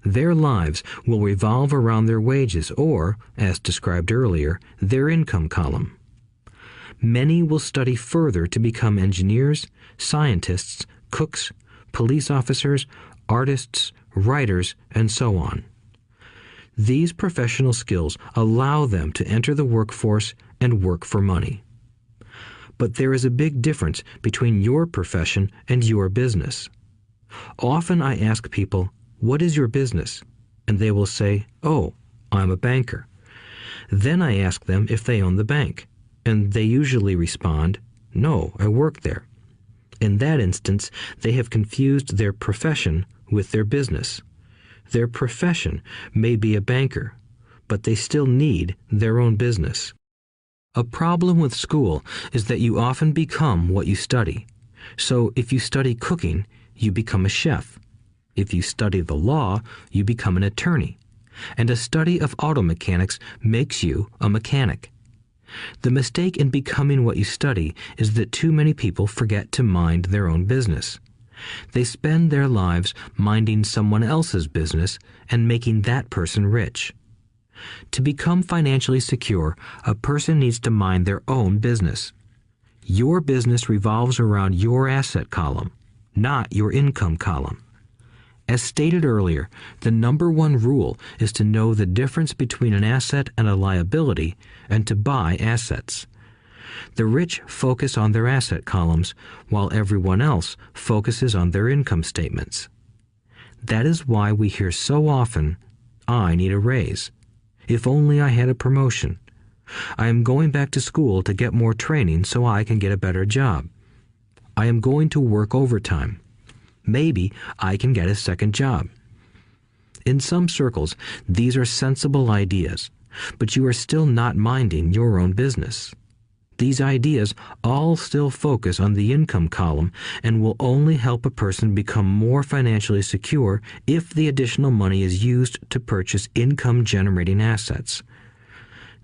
Their lives will revolve around their wages or, as described earlier, their income column. Many will study further to become engineers, scientists, cooks, police officers, artists, writers, and so on. These professional skills allow them to enter the workforce and work for money. But there is a big difference between your profession and your business. Often I ask people, "What is your business?" And they will say, "Oh, I'm a banker." Then I ask them if they own the bank, and they usually respond, "No, I work there." In that instance, they have confused their profession with their business. Their profession may be a banker, but they still need their own business. A problem with school is that you often become what you study. So if you study cooking, you become a chef. If you study the law, you become an attorney. And a study of auto mechanics makes you a mechanic. The mistake in becoming what you study is that too many people forget to mind their own business. They spend their lives minding someone else's business and making that person rich. To become financially secure, a person needs to mind their own business. Your business revolves around your asset column, not your income column. As stated earlier, the number one rule is to know the difference between an asset and a liability and to buy assets. The rich focus on their asset columns, while everyone else focuses on their income statements. That is why we hear so often, "I need a raise. If only I had a promotion. I am going back to school to get more training so I can get a better job. I am going to work overtime. Maybe I can get a second job." In some circles, these are sensible ideas, but you are still not minding your own business. These ideas all still focus on the income column and will only help a person become more financially secure if the additional money is used to purchase income-generating assets.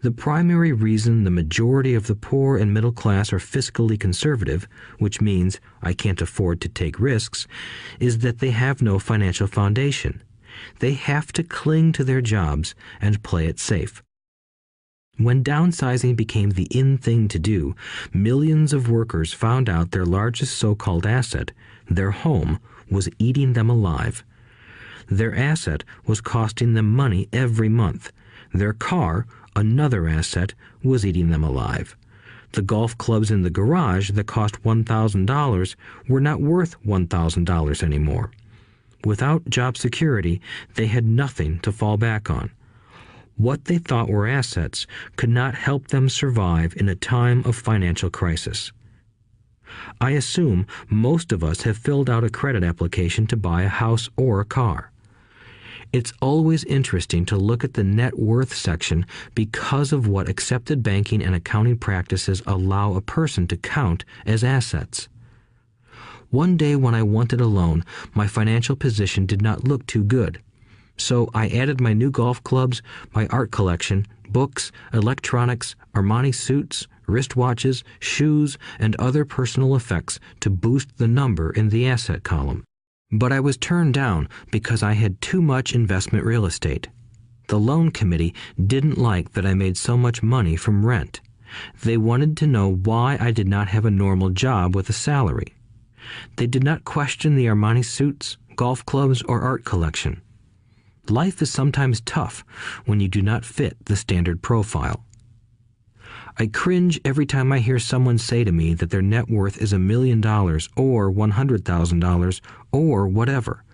The primary reason the majority of the poor and middle class are fiscally conservative, which means I can't afford to take risks, is that they have no financial foundation. They have to cling to their jobs and play it safe. When downsizing became the in thing to do, millions of workers found out their largest so-called asset, their home, was eating them alive. Their asset was costing them money every month. Their car, another asset, was eating them alive. The golf clubs in the garage that cost $1,000 were not worth $1,000 anymore. Without job security, they had nothing to fall back on. What they thought were assets could not help them survive in a time of financial crisis. I assume most of us have filled out a credit application to buy a house or a car. It's always interesting to look at the net worth section because of what accepted banking and accounting practices allow a person to count as assets. One day when I wanted a loan, my financial position did not look too good. So I added my new golf clubs, my art collection, books, electronics, Armani suits, wristwatches, shoes, and other personal effects to boost the number in the asset column. But I was turned down because I had too much investment real estate. The loan committee didn't like that I made so much money from rent. They wanted to know why I did not have a normal job with a salary. They did not question the Armani suits, golf clubs, or art collection. Life is sometimes tough when you do not fit the standard profile. I cringe every time I hear someone say to me that their net worth is $1 million or $100,000 or whatever.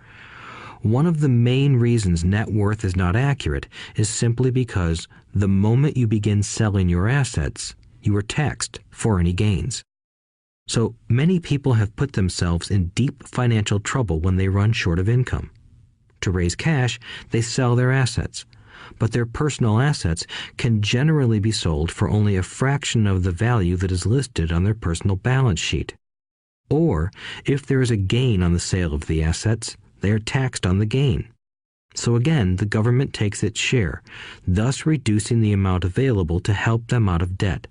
One of the main reasons net worth is not accurate is simply because the moment you begin selling your assets, you are taxed for any gains. So many people have put themselves in deep financial trouble when they run short of income. To raise cash, they sell their assets, but their personal assets can generally be sold for only a fraction of the value that is listed on their personal balance sheet. Or, if there is a gain on the sale of the assets, they are taxed on the gain. So again, the government takes its share, thus reducing the amount available to help them out of debt.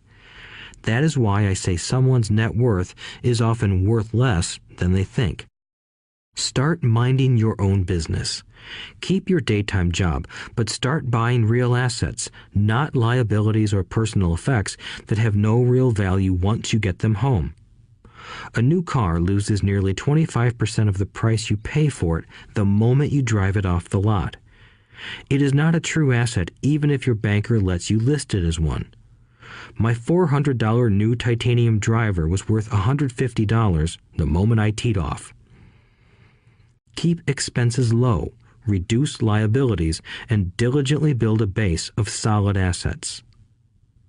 That is why I say someone's net worth is often worth less than they think. Start minding your own business. Keep your daytime job, but start buying real assets, not liabilities or personal effects that have no real value once you get them home. A new car loses nearly 25% of the price you pay for it the moment you drive it off the lot. It is not a true asset even if your banker lets you list it as one. My $400 new titanium driver was worth $150 the moment I teed off. Keep expenses low, reduce liabilities, and diligently build a base of solid assets.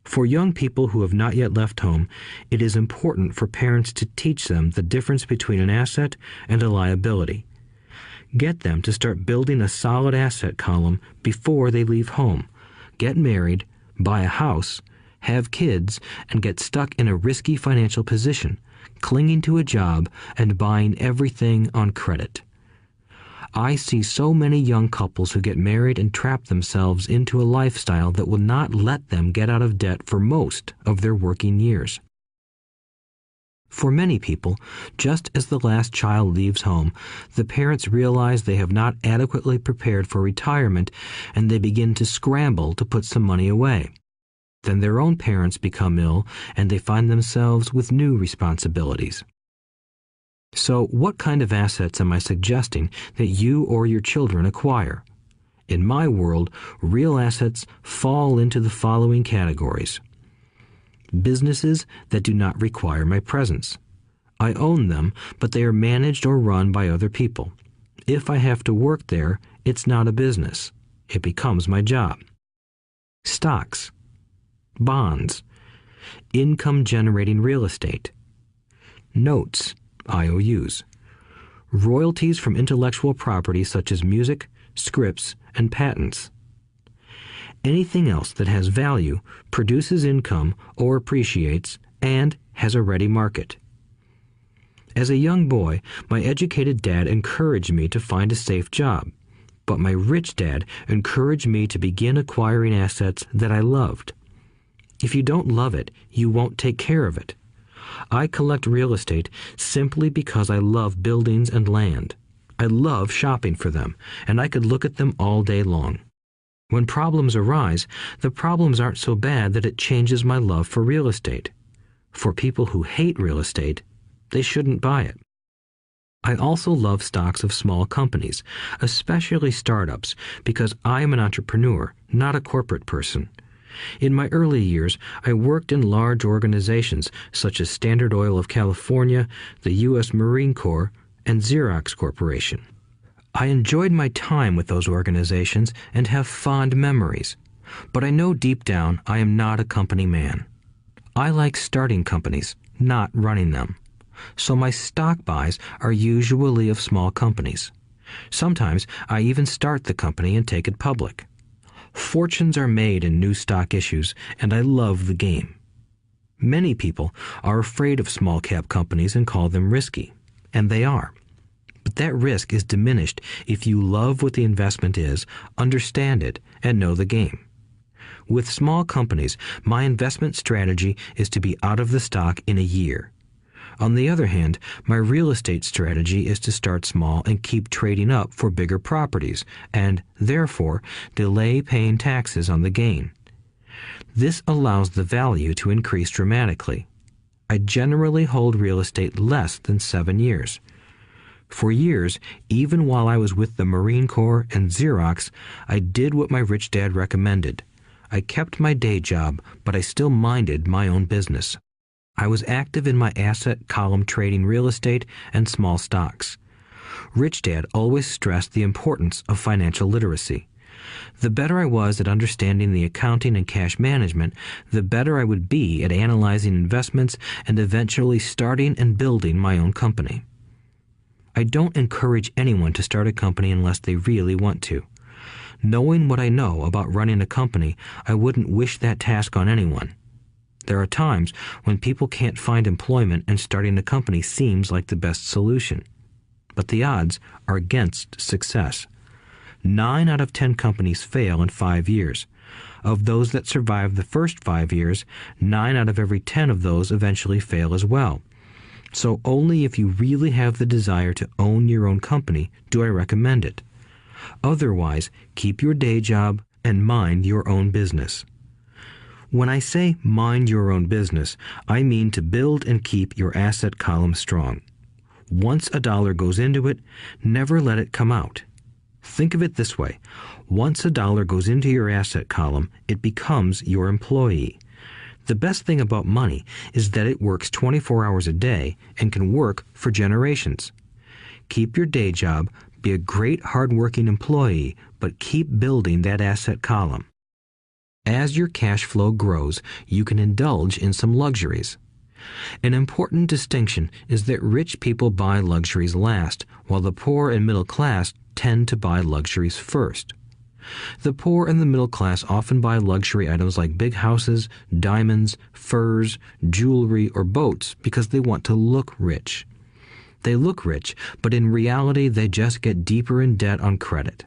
For young people who have not yet left home, it is important for parents to teach them the difference between an asset and a liability. Get them to start building a solid asset column before they leave home, get married, buy a house, have kids, and get stuck in a risky financial position, clinging to a job and buying everything on credit. I see so many young couples who get married and trap themselves into a lifestyle that will not let them get out of debt for most of their working years. For many people, just as the last child leaves home, the parents realize they have not adequately prepared for retirement and they begin to scramble to put some money away. Then their own parents become ill and they find themselves with new responsibilities. So what kind of assets am I suggesting that you or your children acquire? In my world, real assets fall into the following categories. Businesses that do not require my presence. I own them, but they are managed or run by other people. If I have to work there, it's not a business. It becomes my job. Stocks, bonds, income-generating real estate, notes, IOUs, royalties from intellectual property such as music, scripts, and patents. Anything else that has value, produces income, or appreciates, and has a ready market. As a young boy, my educated dad encouraged me to find a safe job, but my rich dad encouraged me to begin acquiring assets that I loved. If you don't love it, you won't take care of it. I collect real estate simply because I love buildings and land. I love shopping for them, and I could look at them all day long. When problems arise, the problems aren't so bad that it changes my love for real estate. For people who hate real estate, they shouldn't buy it. I also love stocks of small companies, especially startups, because I am an entrepreneur, not a corporate person. In my early years, I worked in large organizations such as Standard Oil of California, the U.S. Marine Corps, and Xerox Corporation. I enjoyed my time with those organizations and have fond memories, but I know deep down I am not a company man. I like starting companies, not running them. So my stock buys are usually of small companies. Sometimes I even start the company and take it public. Fortunes are made in new stock issues, and I love the game. Many people are afraid of small-cap companies and call them risky, and they are. But that risk is diminished if you love what the investment is, understand it, and know the game. With small companies, my investment strategy is to be out of the stock in a year. On the other hand, my real estate strategy is to start small and keep trading up for bigger properties, and, therefore, delay paying taxes on the gain. This allows the value to increase dramatically. I generally hold real estate less than 7 years. For years, even while I was with the Marine Corps and Xerox, I did what my rich dad recommended. I kept my day job, but I still minded my own business. I was active in my asset column trading real estate and small stocks. Rich Dad always stressed the importance of financial literacy. The better I was at understanding the accounting and cash management, the better I would be at analyzing investments and eventually starting and building my own company. I don't encourage anyone to start a company unless they really want to. Knowing what I know about running a company, I wouldn't wish that task on anyone. There are times when people can't find employment and starting a company seems like the best solution. But the odds are against success. 9 out of 10 companies fail in 5 years. Of those that survive the first 5 years, 9 out of every 10 of those eventually fail as well. So only if you really have the desire to own your own company do I recommend it. Otherwise, keep your day job and mind your own business. When I say mind your own business, I mean to build and keep your asset column strong. Once a dollar goes into it, never let it come out. Think of it this way. Once a dollar goes into your asset column, it becomes your employee. The best thing about money is that it works 24 hours a day and can work for generations. Keep your day job, be a great hard-working employee, but keep building that asset column. As your cash flow grows, you can indulge in some luxuries. An important distinction is that rich people buy luxuries last, while the poor and middle class tend to buy luxuries first. The poor and the middle class often buy luxury items like big houses, diamonds, furs, jewelry, or boats because they want to look rich. They look rich, but in reality they just get deeper in debt on credit.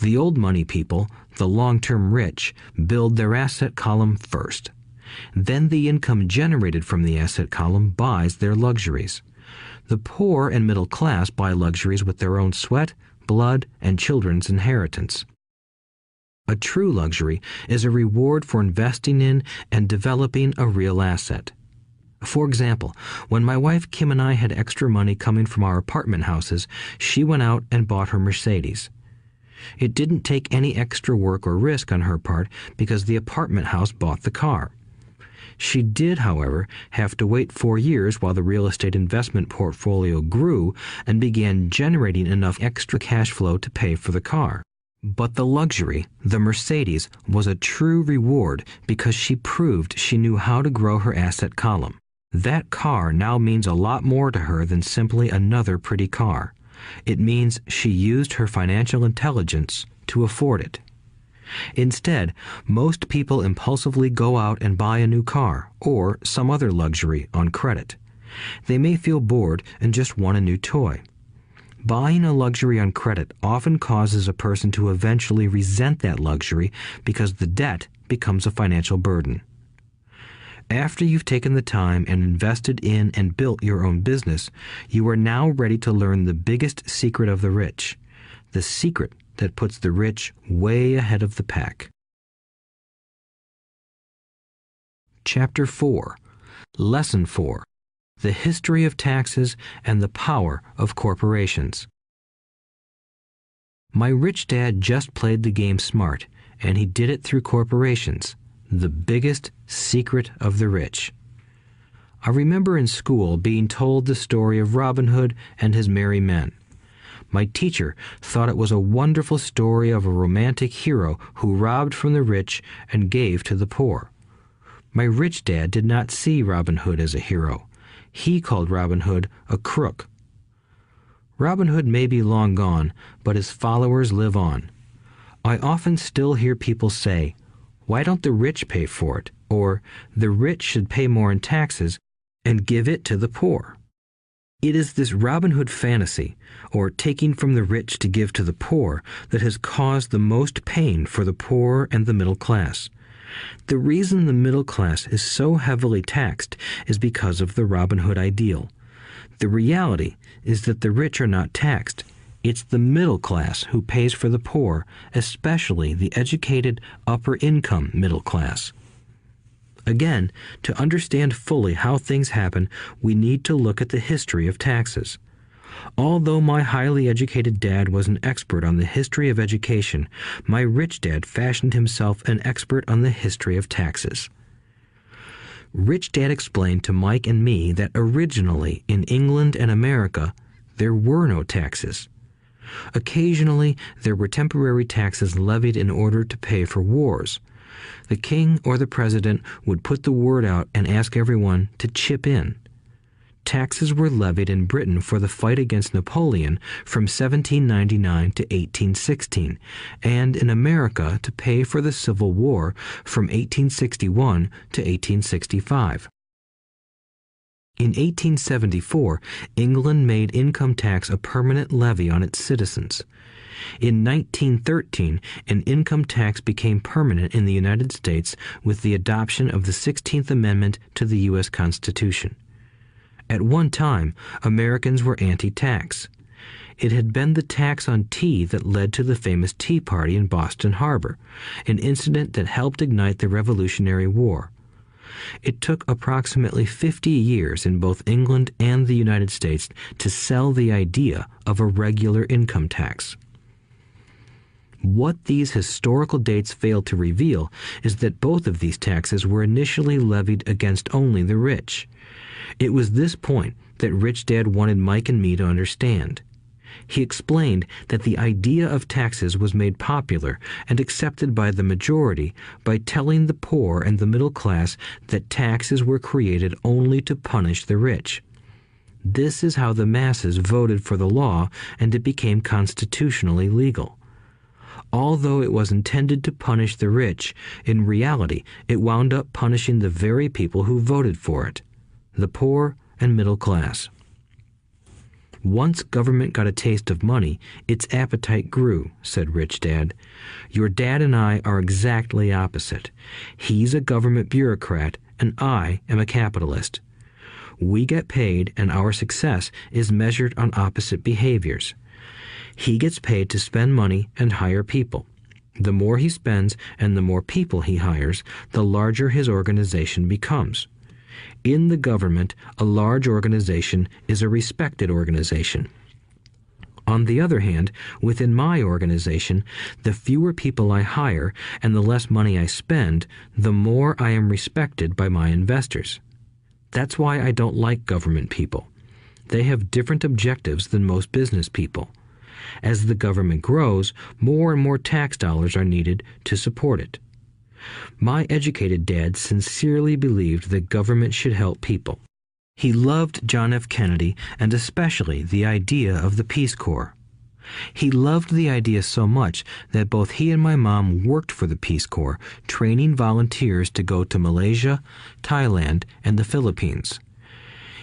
The old money people, the long-term rich, build their asset column first. Then the income generated from the asset column buys their luxuries. The poor and middle class buy luxuries with their own sweat, blood, and children's inheritance. A true luxury is a reward for investing in and developing a real asset. For example, when my wife Kim and I had extra money coming from our apartment houses, she went out and bought her Mercedes. It didn't take any extra work or risk on her part because the apartment house bought the car. She did, however, have to wait 4 years while the real estate investment portfolio grew and began generating enough extra cash flow to pay for the car. But the luxury, the Mercedes, was a true reward because she proved she knew how to grow her asset column. That car now means a lot more to her than simply another pretty car. It means she used her financial intelligence to afford it. Instead, most people impulsively go out and buy a new car or some other luxury on credit. They may feel bored and just want a new toy. Buying a luxury on credit often causes a person to eventually resent that luxury because the debt becomes a financial burden. After you've taken the time and invested in and built your own business, you are now ready to learn the biggest secret of the rich, the secret that puts the rich way ahead of the pack. Chapter 4. Lesson 4. The History of Taxes and the Power of Corporations. My rich dad just played the game smart, and he did it through corporations, the biggest secret of the rich. I remember in school being told the story of Robin Hood and his merry men. My teacher thought it was a wonderful story of a romantic hero who robbed from the rich and gave to the poor. My rich dad did not see Robin Hood as a hero. He called Robin Hood a crook. Robin Hood may be long gone, but his followers live on. I often still hear people say, "Why don't the rich pay for it?" Or, "The rich should pay more in taxes and give it to the poor." It is this Robin Hood fantasy, or taking from the rich to give to the poor, that has caused the most pain for the poor and the middle class. The reason the middle class is so heavily taxed is because of the Robin Hood ideal. The reality is that the rich are not taxed. It's the middle class who pays for the poor, especially the educated, upper-income middle class. Again, to understand fully how things happen, we need to look at the history of taxes. Although my highly educated dad was an expert on the history of education, my rich dad fashioned himself an expert on the history of taxes. Rich Dad explained to Mike and me that originally in England and America, there were no taxes. Occasionally, there were temporary taxes levied in order to pay for wars. The king or the president would put the word out and ask everyone to chip in. Taxes were levied in Britain for the fight against Napoleon from 1799 to 1816, and in America to pay for the Civil War from 1861 to 1865. In 1874, England made income tax a permanent levy on its citizens. In 1913, an income tax became permanent in the United States with the adoption of the 16th Amendment to the U.S. Constitution. At one time, Americans were anti-tax. It had been the tax on tea that led to the famous Tea Party in Boston Harbor, an incident that helped ignite the Revolutionary War. It took approximately 50 years in both England and the United States to sell the idea of a regular income tax. What these historical dates fail to reveal is that both of these taxes were initially levied against only the rich. It was this point that Rich Dad wanted Mike and me to understand. He explained that the idea of taxes was made popular and accepted by the majority by telling the poor and the middle class that taxes were created only to punish the rich. This is how the masses voted for the law, and it became constitutionally legal. Although it was intended to punish the rich, in reality it wound up punishing the very people who voted for it, the poor and middle class. Once government got a taste of money, its appetite grew, said Rich Dad. Your dad and I are exactly opposite. He's a government bureaucrat, and I am a capitalist. We get paid, and our success is measured on opposite behaviors. He gets paid to spend money and hire people. The more he spends and the more people he hires, the larger his organization becomes. In the government, a large organization is a respected organization. On the other hand, within my organization, the fewer people I hire and the less money I spend, the more I am respected by my investors. That's why I don't like government people. They have different objectives than most business people. As the government grows, more and more tax dollars are needed to support it. My educated dad sincerely believed that government should help people. He loved John F. Kennedy and especially the idea of the Peace Corps. He loved the idea so much that both he and my mom worked for the Peace Corps, training volunteers to go to Malaysia, Thailand, and the Philippines.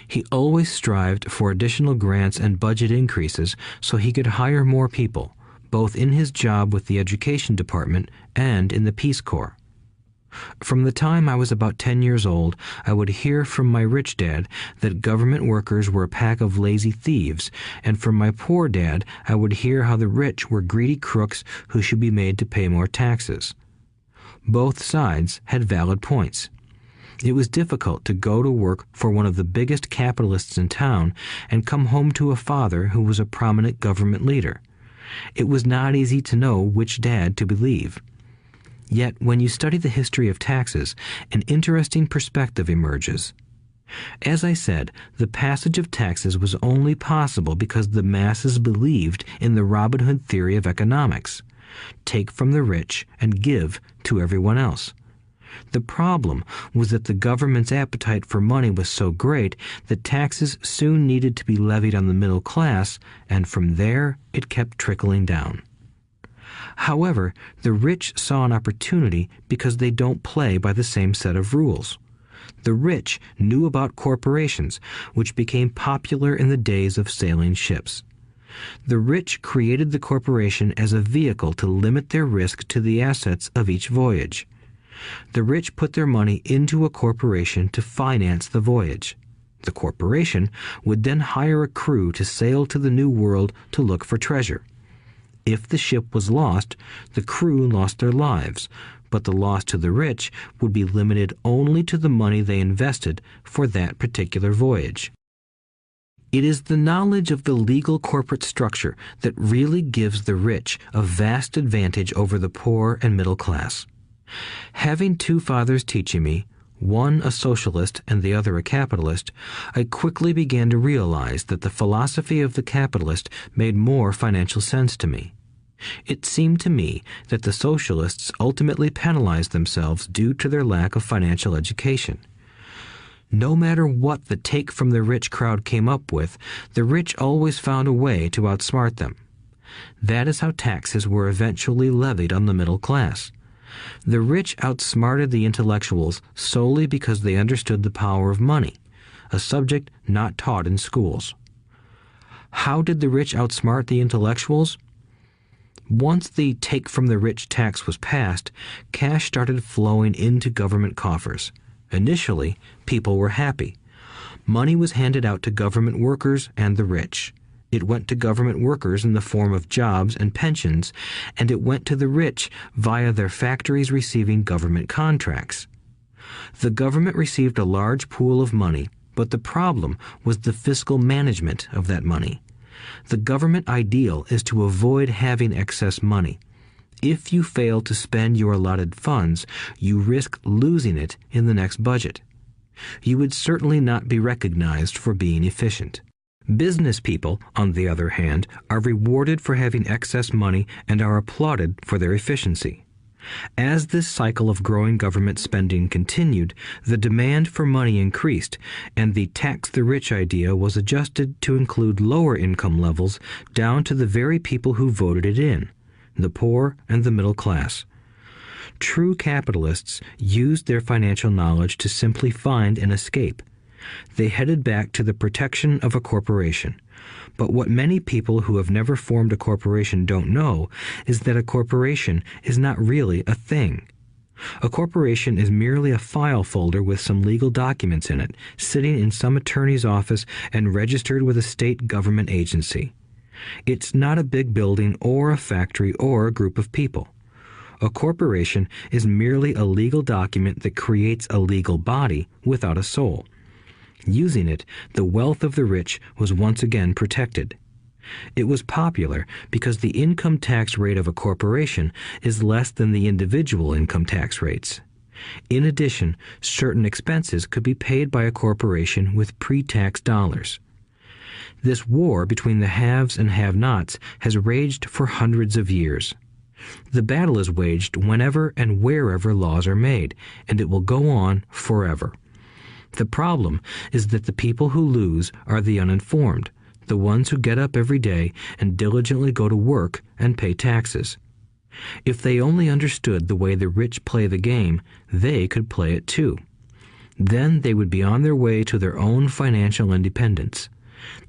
He always strived for additional grants and budget increases so he could hire more people, both in his job with the Education Department and in the Peace Corps. From the time I was about 10 years old, I would hear from my rich dad that government workers were a pack of lazy thieves, and from my poor dad I would hear how the rich were greedy crooks who should be made to pay more taxes. Both sides had valid points. It was difficult to go to work for one of the biggest capitalists in town and come home to a father who was a prominent government leader. It was not easy to know which dad to believe. Yet, when you study the history of taxes, an interesting perspective emerges. As I said, the passage of taxes was only possible because the masses believed in the Robin Hood theory of economics. Take from the rich and give to everyone else. The problem was that the government's appetite for money was so great that taxes soon needed to be levied on the middle class, and from there it kept trickling down. However, the rich saw an opportunity because they don't play by the same set of rules. The rich knew about corporations, which became popular in the days of sailing ships. The rich created the corporation as a vehicle to limit their risk to the assets of each voyage. The rich put their money into a corporation to finance the voyage. The corporation would then hire a crew to sail to the New World to look for treasure. If the ship was lost, the crew lost their lives, but the loss to the rich would be limited only to the money they invested for that particular voyage. It is the knowledge of the legal corporate structure that really gives the rich a vast advantage over the poor and middle class. Having two fathers teaching me, one a socialist and the other a capitalist, I quickly began to realize that the philosophy of the capitalist made more financial sense to me. It seemed to me that the socialists ultimately penalized themselves due to their lack of financial education. No matter what the take from the rich crowd came up with, the rich always found a way to outsmart them. That is how taxes were eventually levied on the middle class. The rich outsmarted the intellectuals solely because they understood the power of money, a subject not taught in schools. How did the rich outsmart the intellectuals? Once the take from the rich tax was passed, cash started flowing into government coffers. Initially, people were happy. Money was handed out to government workers and the rich. It went to government workers in the form of jobs and pensions, and it went to the rich via their factories receiving government contracts. The government received a large pool of money, but the problem was the fiscal management of that money. The government ideal is to avoid having excess money. If you fail to spend your allotted funds, you risk losing it in the next budget. You would certainly not be recognized for being efficient. Business people, on the other hand, are rewarded for having excess money and are applauded for their efficiency. As this cycle of growing government spending continued, the demand for money increased, and the tax the rich idea was adjusted to include lower income levels down to the very people who voted it in, the poor and the middle class. True capitalists used their financial knowledge to simply find an escape. They headed back to the protection of a corporation. But what many people who have never formed a corporation don't know is that a corporation is not really a thing. A corporation is merely a file folder with some legal documents in it, sitting in some attorney's office and registered with a state government agency. It's not a big building or a factory or a group of people. A corporation is merely a legal document that creates a legal body without a soul. Using it, the wealth of the rich was once again protected. It was popular because the income tax rate of a corporation is less than the individual income tax rates. In addition, certain expenses could be paid by a corporation with pre-tax dollars. This war between the haves and have-nots has raged for hundreds of years. The battle is waged whenever and wherever laws are made, and it will go on forever. The problem is that the people who lose are the uninformed, the ones who get up every day and diligently go to work and pay taxes. If they only understood the way the rich play the game, they could play it too. Then they would be on their way to their own financial independence.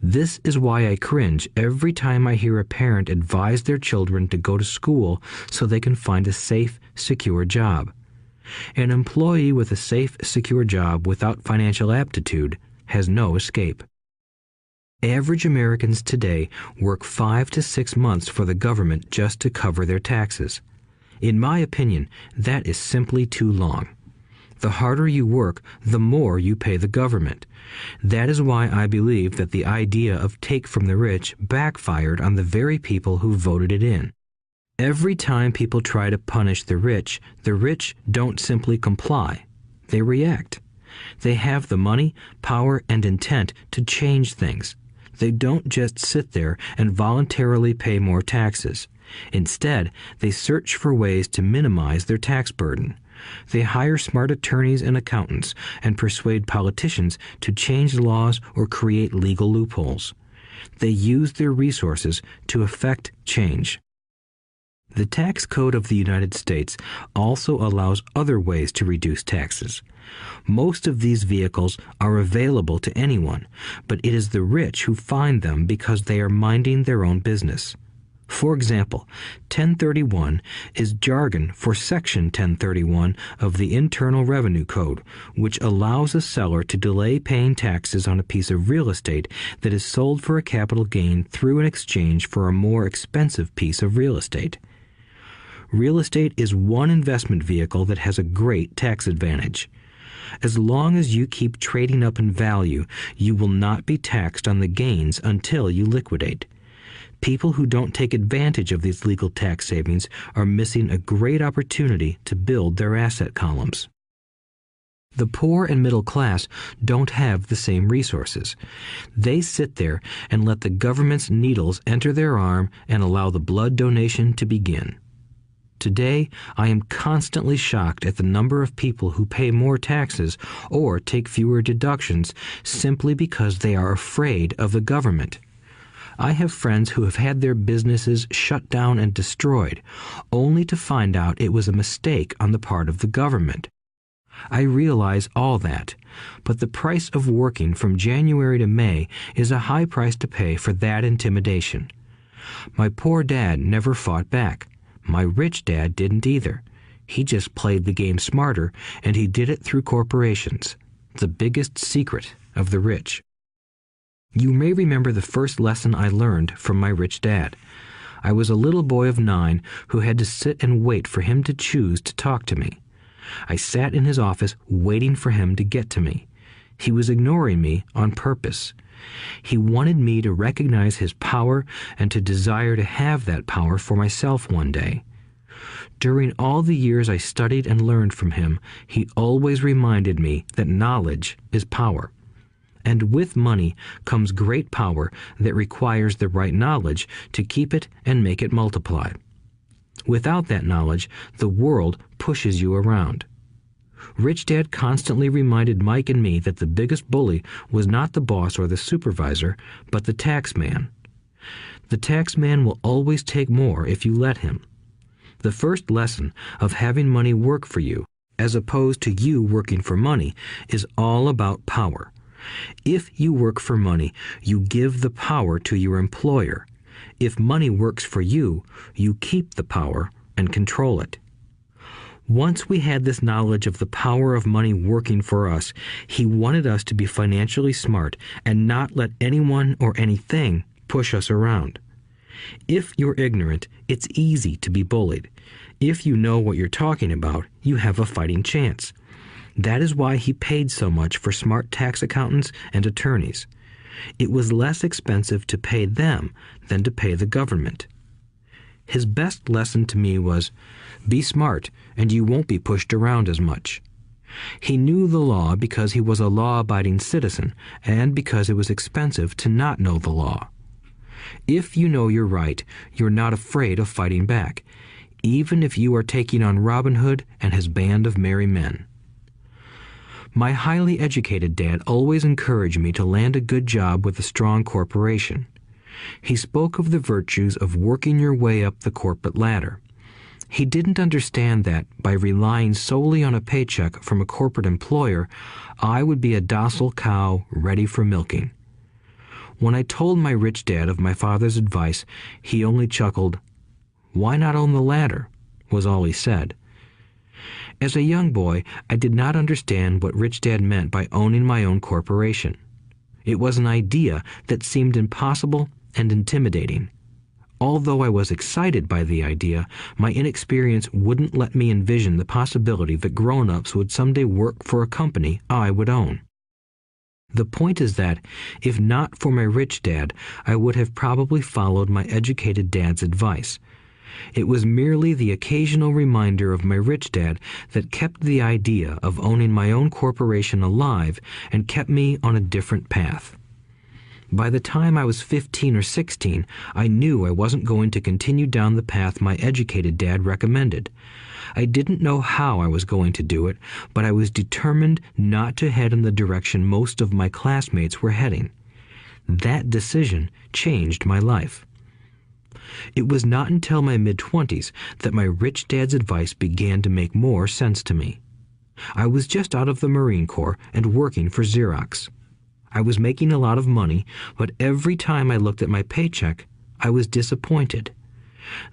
This is why I cringe every time I hear a parent advise their children to go to school so they can find a safe, secure job. An employee with a safe, secure job without financial aptitude has no escape. Average Americans today work 5 to 6 months for the government just to cover their taxes. In my opinion, that is simply too long. The harder you work, the more you pay the government. That is why I believe that the idea of take from the rich backfired on the very people who voted it in. Every time people try to punish the rich don't simply comply. They react. They have the money, power, and intent to change things. They don't just sit there and voluntarily pay more taxes. Instead, they search for ways to minimize their tax burden. They hire smart attorneys and accountants and persuade politicians to change laws or create legal loopholes. They use their resources to effect change. The tax code of the United States also allows other ways to reduce taxes. Most of these vehicles are available to anyone, but it is the rich who find them because they are minding their own business. For example, 1031 is jargon for Section 1031 of the Internal Revenue Code, which allows a seller to delay paying taxes on a piece of real estate that is sold for a capital gain through an exchange for a more expensive piece of real estate. Real estate is one investment vehicle that has a great tax advantage. As long as you keep trading up in value, you will not be taxed on the gains until you liquidate. People who don't take advantage of these legal tax savings are missing a great opportunity to build their asset columns. The poor and middle class don't have the same resources. They sit there and let the government's needles enter their arm and allow the blood donation to begin. Today, I am constantly shocked at the number of people who pay more taxes or take fewer deductions simply because they are afraid of the government. I have friends who have had their businesses shut down and destroyed, only to find out it was a mistake on the part of the government. I realize all that, but the price of working from January to May is a high price to pay for that intimidation. My poor dad never fought back. My rich dad didn't either. He just played the game smarter, and he did it through corporations, the biggest secret of the rich. You may remember the first lesson I learned from my rich dad. I was a little boy of 9 who had to sit and wait for him to choose to talk to me. I sat in his office waiting for him to get to me. He was ignoring me on purpose. He wanted me to recognize his power and to desire to have that power for myself one day. During all the years I studied and learned from him, he always reminded me that knowledge is power. And with money comes great power that requires the right knowledge to keep it and make it multiply. Without that knowledge, the world pushes you around. Rich Dad constantly reminded Mike and me that the biggest bully was not the boss or the supervisor, but the tax man. The tax man will always take more if you let him. The first lesson of having money work for you, as opposed to you working for money, is all about power. If you work for money, you give the power to your employer. If money works for you, you keep the power and control it. Once we had this knowledge of the power of money working for us, he wanted us to be financially smart and not let anyone or anything push us around. If you're ignorant, it's easy to be bullied. If you know what you're talking about, you have a fighting chance. That is why he paid so much for smart tax accountants and attorneys. It was less expensive to pay them than to pay the government. His best lesson to me was, be smart and you won't be pushed around as much. He knew the law because he was a law-abiding citizen and because it was expensive to not know the law. If you know you're right, you're not afraid of fighting back, even if you are taking on Robin Hood and his band of merry men. My highly educated dad always encouraged me to land a good job with a strong corporation. He spoke of the virtues of working your way up the corporate ladder. He didn't understand that, by relying solely on a paycheck from a corporate employer, I would be a docile cow ready for milking. When I told my rich dad of my father's advice, he only chuckled. "Why not own the ladder?" was all he said. As a young boy, I did not understand what Rich Dad meant by owning my own corporation. It was an idea that seemed impossible and intimidating. Although I was excited by the idea, my inexperience wouldn't let me envision the possibility that grown-ups would someday work for a company I would own. The point is that, if not for my rich dad, I would have probably followed my educated dad's advice. It was merely the occasional reminder of my rich dad that kept the idea of owning my own corporation alive and kept me on a different path. By the time I was 15 or 16, I knew I wasn't going to continue down the path my educated dad recommended. I didn't know how I was going to do it, but I was determined not to head in the direction most of my classmates were heading. That decision changed my life. It was not until my mid-20s that my rich dad's advice began to make more sense to me. I was just out of the Marine Corps and working for Xerox. I was making a lot of money, but every time I looked at my paycheck, I was disappointed.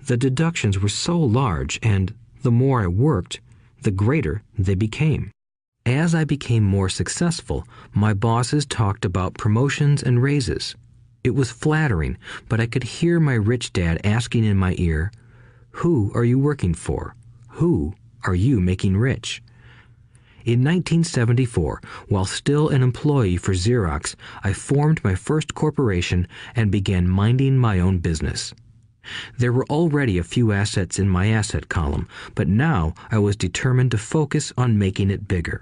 The deductions were so large, and the more I worked, the greater they became. As I became more successful, my bosses talked about promotions and raises. It was flattering, but I could hear my rich dad asking in my ear, "Who are you working for? Who are you making rich?" In 1974, while still an employee for Xerox, I formed my first corporation and began minding my own business. There were already a few assets in my asset column, but now I was determined to focus on making it bigger.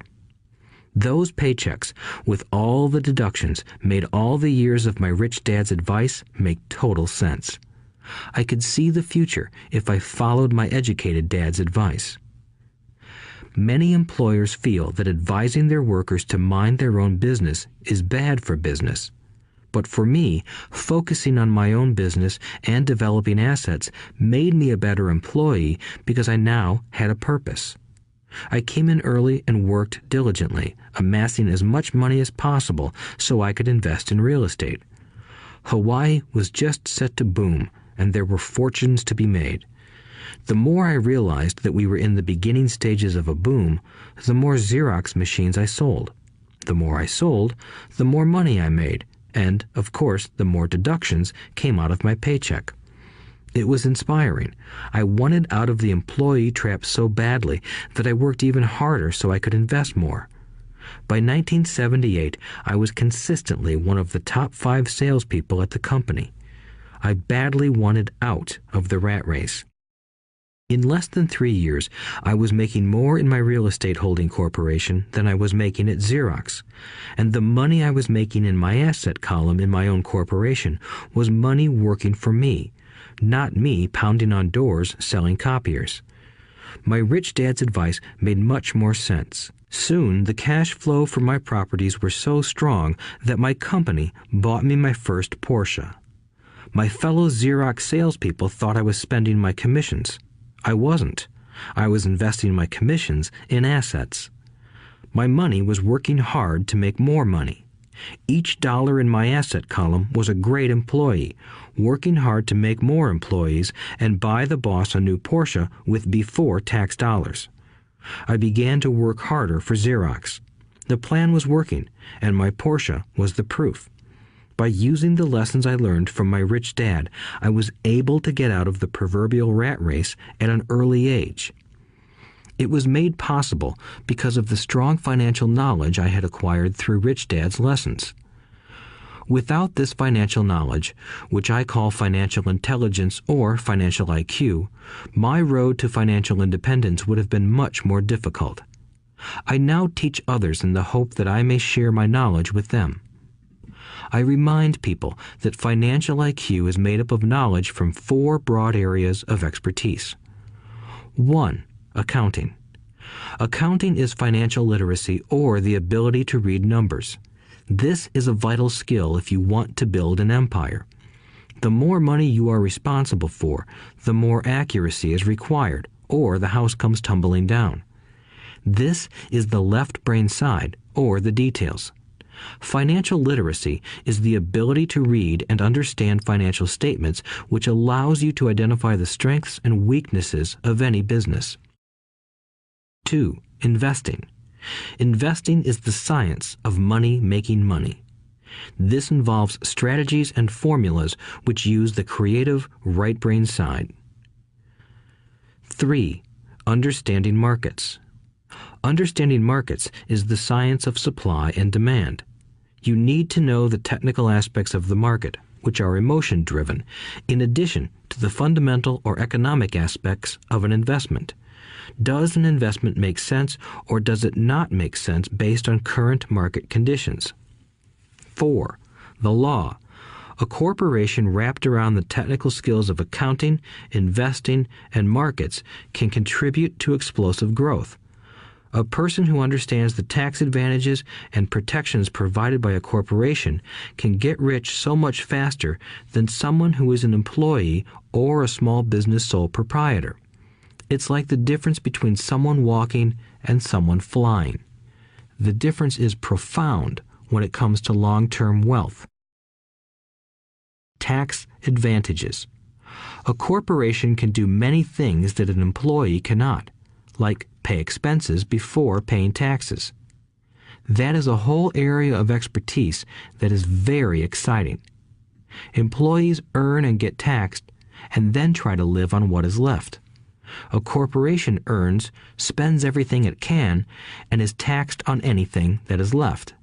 Those paychecks, with all the deductions, made all the years of my rich dad's advice make total sense. I could see the future if I followed my educated dad's advice. Many employers feel that advising their workers to mind their own business is bad for business. But for me, focusing on my own business and developing assets made me a better employee because I now had a purpose. I came in early and worked diligently, amassing as much money as possible so I could invest in real estate. Hawaii was just set to boom, and there were fortunes to be made. The more I realized that we were in the beginning stages of a boom, the more Xerox machines I sold. The more I sold, the more money I made, and, of course, the more deductions came out of my paycheck. It was inspiring. I wanted out of the employee trap so badly that I worked even harder so I could invest more. By 1978, I was consistently one of the top 5 salespeople at the company. I badly wanted out of the rat race. In less than 3 years, I was making more in my real estate holding corporation than I was making at Xerox, and the money I was making in my asset column in my own corporation was money working for me, not me pounding on doors selling copiers. My rich dad's advice made much more sense. Soon, the cash flow from my properties were so strong that my company bought me my first Porsche. My fellow Xerox salespeople thought I was spending my commissions. I wasn't. I was investing my commissions in assets. My money was working hard to make more money. Each dollar in my asset column was a great employee, working hard to make more employees and buy the boss a new Porsche with before-tax dollars. I began to work harder for Xerox. The plan was working, and my Porsche was the proof. By using the lessons I learned from my rich dad, I was able to get out of the proverbial rat race at an early age. It was made possible because of the strong financial knowledge I had acquired through Rich Dad's lessons. Without this financial knowledge, which I call financial intelligence or financial IQ, my road to financial independence would have been much more difficult. I now teach others in the hope that I may share my knowledge with them. I remind people that financial IQ is made up of knowledge from 4 broad areas of expertise. 1. Accounting. Accounting is financial literacy or the ability to read numbers. This is a vital skill if you want to build an empire. The more money you are responsible for, the more accuracy is required, or the house comes tumbling down. This is the left brain side, or the details. Financial literacy is the ability to read and understand financial statements, which allows you to identify the strengths and weaknesses of any business. 2. Investing. Investing is the science of money making money. This involves strategies and formulas which use the creative right brain side. 3. Understanding markets. Understanding markets is the science of supply and demand. You need to know the technical aspects of the market, which are emotion-driven, in addition to the fundamental or economic aspects of an investment. Does an investment make sense or does it not make sense based on current market conditions? 4. The law. A corporation wrapped around the technical skills of accounting, investing, and markets can contribute to explosive growth. A person who understands the tax advantages and protections provided by a corporation can get rich so much faster than someone who is an employee or a small business sole proprietor. It's like the difference between someone walking and someone flying. The difference is profound when it comes to long-term wealth. Tax advantages. A corporation can do many things that an employee cannot, like pay expenses before paying taxes. That is a whole area of expertise that is very exciting. Employees earn and get taxed and then try to live on what is left. A corporation earns, spends everything it can, and is taxed on anything that is left.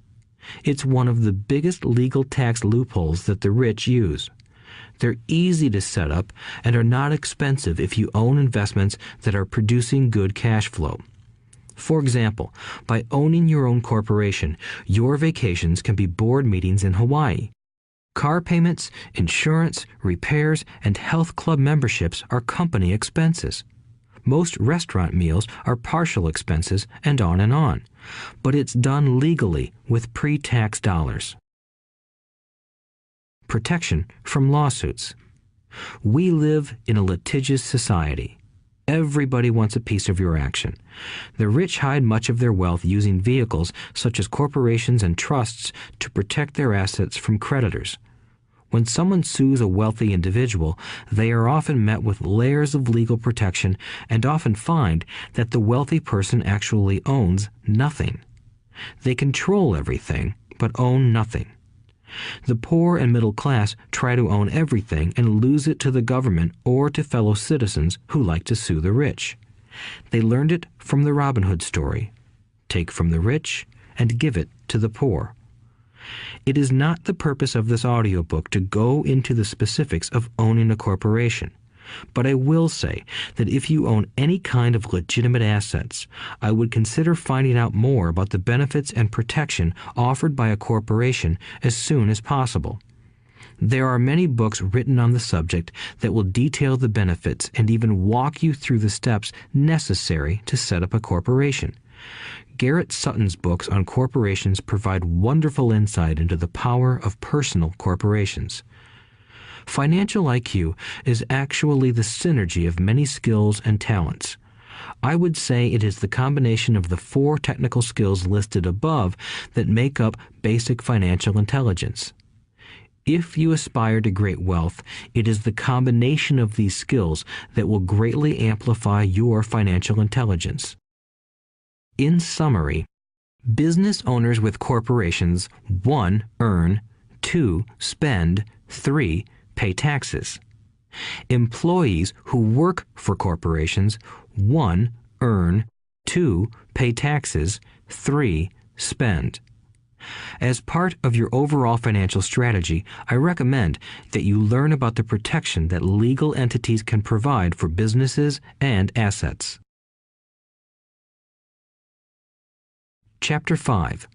It's one of the biggest legal tax loopholes that the rich use. They're easy to set up and are not expensive if you own investments that are producing good cash flow. For example, by owning your own corporation, your vacations can be board meetings in Hawaii. Car payments, insurance, repairs, and health club memberships are company expenses. Most restaurant meals are partial expenses, and on. But it's done legally with pre-tax dollars. Protection from lawsuits. We live in a litigious society. Everybody wants a piece of your action. The rich hide much of their wealth using vehicles such as corporations and trusts to protect their assets from creditors. When someone sues a wealthy individual, they are often met with layers of legal protection and often find that the wealthy person actually owns nothing. They control everything, but own nothing. The poor and middle class try to own everything and lose it to the government or to fellow citizens who like to sue the rich. They learned it from the Robin Hood story. Take from the rich and give it to the poor. It is not the purpose of this audiobook to go into the specifics of owning a corporation. But I will say that if you own any kind of legitimate assets, I would consider finding out more about the benefits and protection offered by a corporation as soon as possible. There are many books written on the subject that will detail the benefits and even walk you through the steps necessary to set up a corporation. Garrett Sutton's books on corporations provide wonderful insight into the power of personal corporations. Financial IQ is actually the synergy of many skills and talents. I would say it is the combination of the 4 technical skills listed above that make up basic financial intelligence. If you aspire to great wealth, it is the combination of these skills that will greatly amplify your financial intelligence. In summary, business owners with corporations 1. Earn, 2. Spend, 3. Pay taxes. Employees who work for corporations 1. Earn, 2. Pay taxes, 3. Spend. As part of your overall financial strategy, I recommend that you learn about the protection that legal entities can provide for businesses and assets. Chapter 5.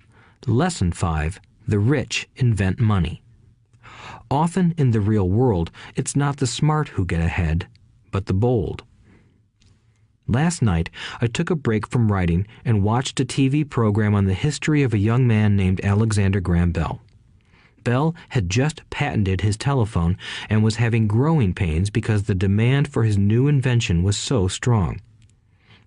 Lesson 5. The rich invent money. Often in the real world, it's not the smart who get ahead, but the bold. Last night, I took a break from writing and watched a TV program on the history of a young man named Alexander Graham Bell. Bell had just patented his telephone and was having growing pains because the demand for his new invention was so strong.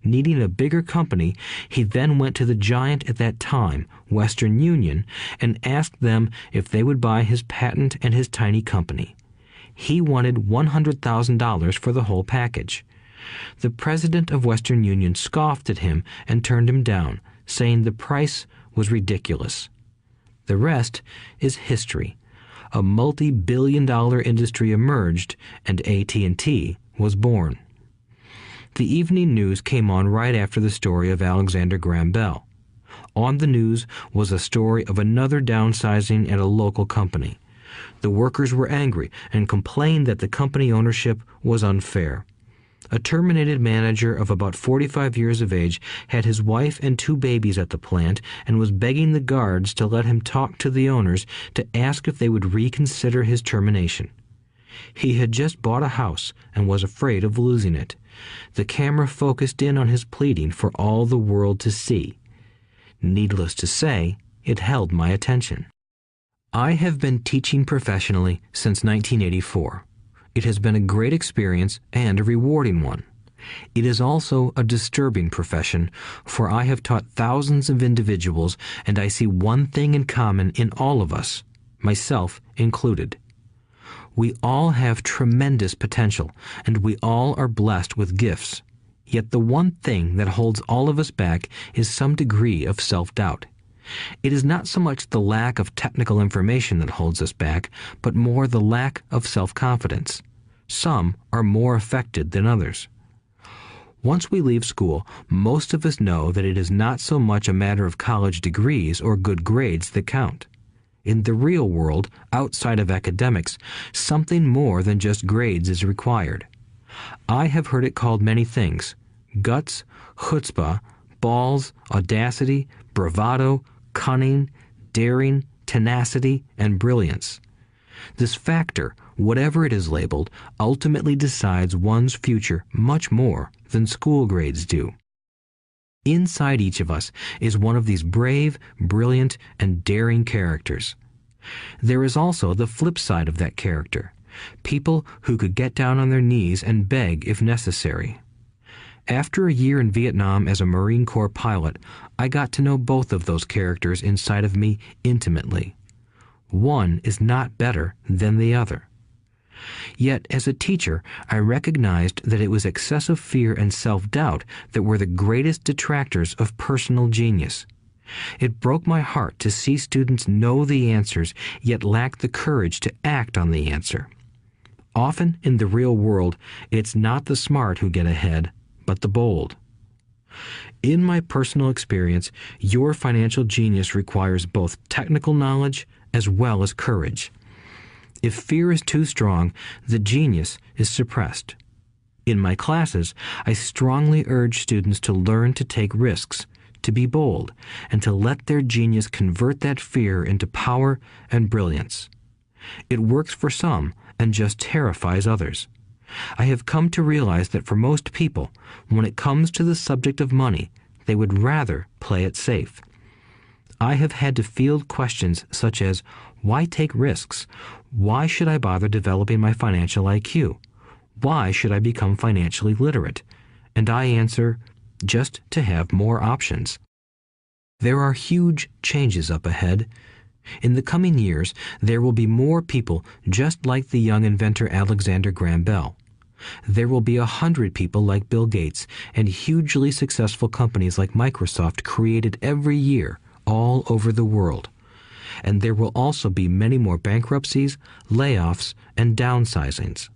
Needing a bigger company, he then went to the giant at that time, Western Union, and asked them if they would buy his patent and his tiny company. He wanted $100,000 for the whole package. The president of Western Union scoffed at him and turned him down, saying the price was ridiculous. The rest is history. A multi-billion-dollar industry emerged, and AT&T was born. The evening news came on right after the story of Alexander Graham Bell. On the news was a story of another downsizing at a local company. The workers were angry and complained that the company ownership was unfair. A terminated manager of about 45 years of age had his wife and 2 babies at the plant and was begging the guards to let him talk to the owners to ask if they would reconsider his termination. He had just bought a house and was afraid of losing it. The camera focused in on his pleading for all the world to see. Needless to say, it held my attention. I have been teaching professionally since 1984. It has been a great experience and a rewarding one. It is also a disturbing profession, for I have taught thousands of individuals, and I see one thing in common in all of us, myself included. We all have tremendous potential, and we all are blessed with gifts. Yet the one thing that holds all of us back is some degree of self-doubt. It is not so much the lack of technical information that holds us back, but more the lack of self-confidence. Some are more affected than others. Once we leave school, most of us know that it is not so much a matter of college degrees or good grades that count. In the real world, outside of academics, something more than just grades is required. I have heard it called many things: guts, chutzpah, balls, audacity, bravado, cunning, daring, tenacity, and brilliance. This factor, whatever it is labeled, ultimately decides one's future much more than school grades do. Inside each of us is one of these brave, brilliant, and daring characters. There is also the flip side of that character, people who could get down on their knees and beg if necessary. After a year in Vietnam as a Marine Corps pilot, I got to know both of those characters inside of me intimately. One is not better than the other. Yet, as a teacher, I recognized that it was excessive fear and self-doubt that were the greatest detractors of personal genius. It broke my heart to see students know the answers, yet lack the courage to act on the answer. Often in the real world, it's not the smart who get ahead, but the bold. In my personal experience, your financial genius requires both technical knowledge as well as courage. If fear is too strong, the genius is suppressed. In my classes, I strongly urge students to learn to take risks, to be bold, and to let their genius convert that fear into power and brilliance. It works for some and just terrifies others. I have come to realize that for most people, when it comes to the subject of money, they would rather play it safe. I have had to field questions such as, why take risks? Why should I bother developing my financial IQ? Why should I become financially literate? And I answer, just to have more options. There are huge changes up ahead. In the coming years, there will be more people just like the young inventor Alexander Graham Bell. There will be 100 people like Bill Gates and hugely successful companies like Microsoft created every year all over the world. And there will also be many more bankruptcies, layoffs, and downsizings.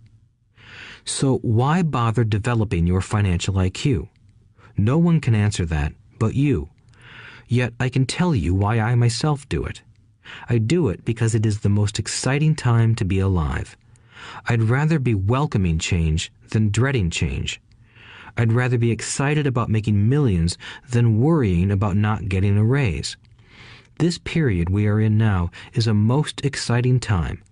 So why bother developing your financial IQ? No one can answer that but you. Yet I can tell you why I myself do it. I do it because it is the most exciting time to be alive. I'd rather be welcoming change than dreading change. I'd rather be excited about making millions than worrying about not getting a raise. This period we are in now is a most exciting time,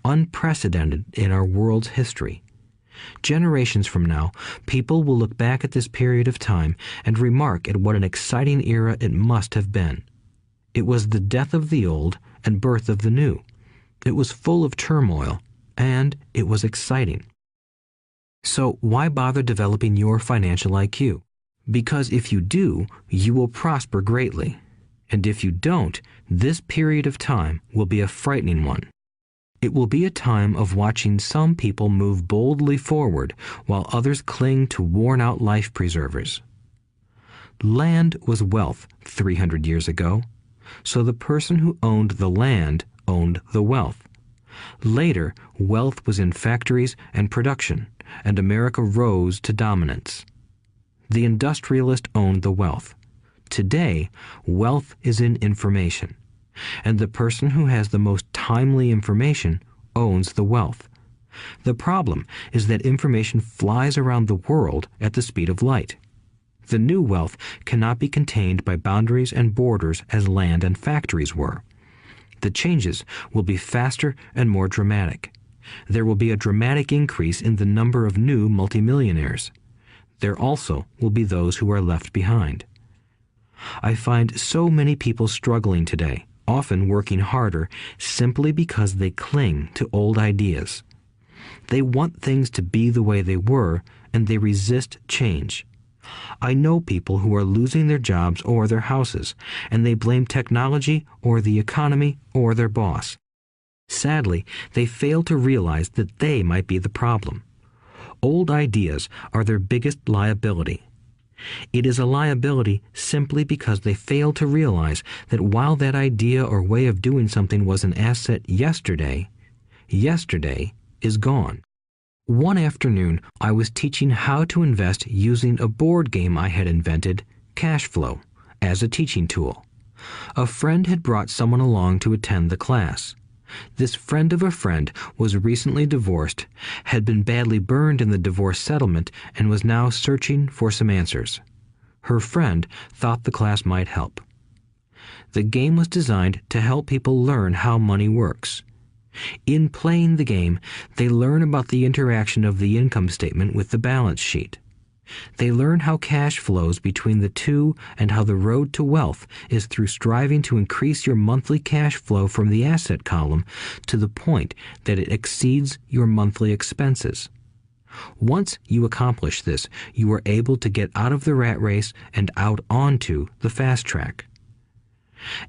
unprecedented in our world's history. Generations from now, people will look back at this period of time and remark at what an exciting era it must have been. It was the death of the old and birth of the new. It was full of turmoil, and it was exciting. So why bother developing your financial IQ? Because if you do, you will prosper greatly. And if you don't, this period of time will be a frightening one. It will be a time of watching some people move boldly forward while others cling to worn-out life preservers. Land was wealth 300 years ago, so the person who owned the land owned the wealth. Later, wealth was in factories and production, and America rose to dominance. The industrialist owned the wealth. Today, wealth is in information, and the person who has the most timely information owns the wealth. The problem is that information flies around the world at the speed of light. The new wealth cannot be contained by boundaries and borders as land and factories were. The changes will be faster and more dramatic. There will be a dramatic increase in the number of new multimillionaires. There also will be those who are left behind. I find so many people struggling today, often working harder, simply because they cling to old ideas. They want things to be the way they were, and they resist change. I know people who are losing their jobs or their houses, and they blame technology or the economy or their boss. Sadly, they fail to realize that they might be the problem. Old ideas are their biggest liability. It is a liability simply because they fail to realize that while that idea or way of doing something was an asset yesterday, yesterday is gone. One afternoon, I was teaching how to invest using a board game I had invented, Cash Flow, as a teaching tool. A friend had brought someone along to attend the class. This friend of a friend was recently divorced, had been badly burned in the divorce settlement, and was now searching for some answers. Her friend thought the class might help. The game was designed to help people learn how money works. In playing the game, they learn about the interaction of the income statement with the balance sheet. They learn how cash flows between the two and how the road to wealth is through striving to increase your monthly cash flow from the asset column to the point that it exceeds your monthly expenses. Once you accomplish this, you are able to get out of the rat race and out onto the fast track.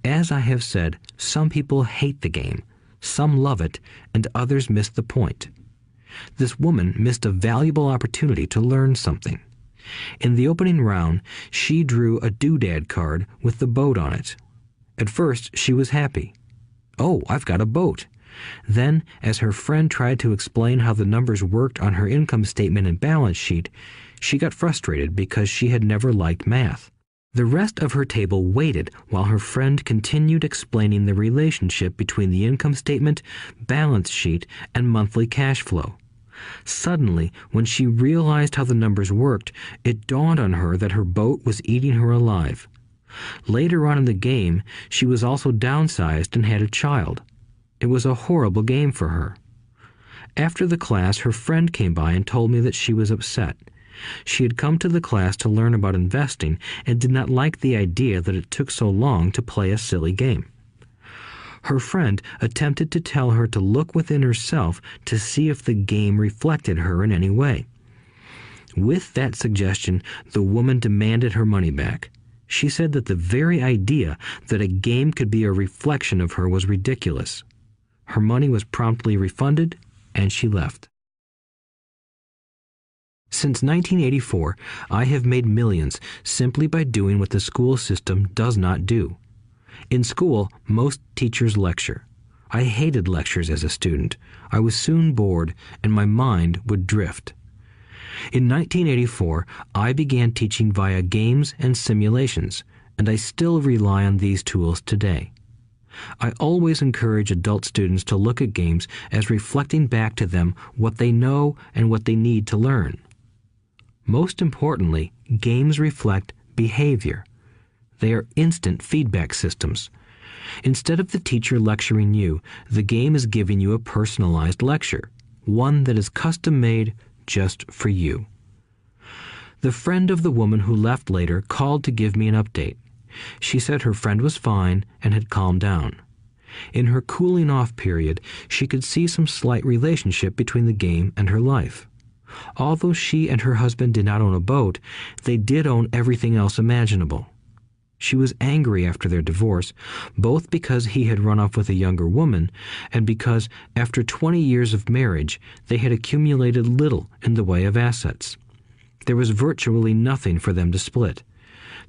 As I have said, some people hate the game, some love it, and others miss the point. This woman missed a valuable opportunity to learn something. In the opening round, she drew a doodad card with the boat on it. At first, she was happy. "Oh, I've got a boat." Then, as her friend tried to explain how the numbers worked on her income statement and balance sheet, she got frustrated because she had never liked math. The rest of her table waited while her friend continued explaining the relationship between the income statement, balance sheet, and monthly cash flow. Suddenly, when she realized how the numbers worked, it dawned on her that her boat was eating her alive. Later on in the game, she was also downsized and had a child. It was a horrible game for her. After the class, her friend came by and told me that she was upset. She had come to the class to learn about investing and did not like the idea that it took so long to play a silly game. Her friend attempted to tell her to look within herself to see if the game reflected her in any way. With that suggestion, the woman demanded her money back. She said that the very idea that a game could be a reflection of her was ridiculous. Her money was promptly refunded, and she left. Since 1984, I have made millions simply by doing what the school system does not do. In school, most teachers lecture. I hated lectures as a student. I was soon bored, and my mind would drift. In 1984, I began teaching via games and simulations, and I still rely on these tools today. I always encourage adult students to look at games as reflecting back to them what they know and what they need to learn. Most importantly, games reflect behavior. They are instant feedback systems. Instead of the teacher lecturing you, the game is giving you a personalized lecture, one that is custom-made just for you. The friend of the woman who left later called to give me an update. She said her friend was fine and had calmed down. In her cooling-off period, she could see some slight relationship between the game and her life. Although she and her husband did not own a boat, they did own everything else imaginable. She was angry after their divorce, both because he had run off with a younger woman and because, after 20 years of marriage, they had accumulated little in the way of assets. There was virtually nothing for them to split.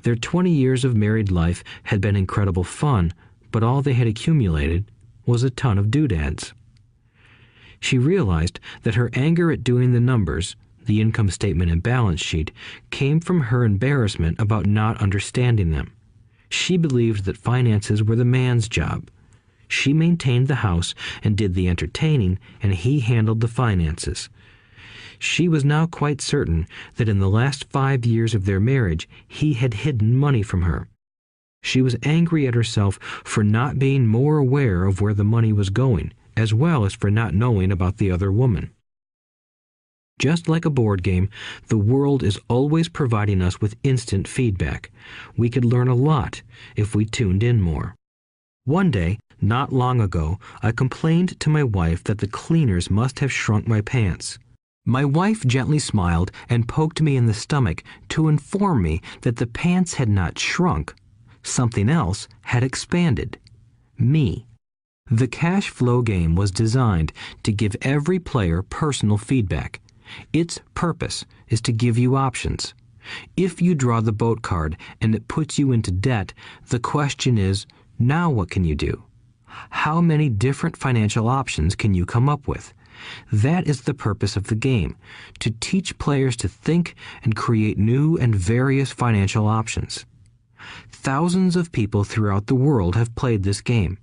Their 20 years of married life had been incredible fun, but all they had accumulated was a ton of doodads. She realized that her anger at doing the numbers, the income statement and balance sheet, came from her embarrassment about not understanding them. She believed that finances were the man's job. She maintained the house and did the entertaining, and he handled the finances. She was now quite certain that in the last 5 years of their marriage, he had hidden money from her. She was angry at herself for not being more aware of where the money was going, as well as for not knowing about the other woman. Just like a board game, the world is always providing us with instant feedback. We could learn a lot if we tuned in more. One day, not long ago, I complained to my wife that the cleaners must have shrunk my pants. My wife gently smiled and poked me in the stomach to inform me that the pants had not shrunk. Something else had expanded. Me. The cash flow game was designed to give every player personal feedback. Its purpose is to give you options. If you draw the boat card and it puts you into debt, the question is, now what can you do? How many different financial options can you come up with? That is the purpose of the game, to teach players to think and create new and various financial options. Thousands of people throughout the world have played this game.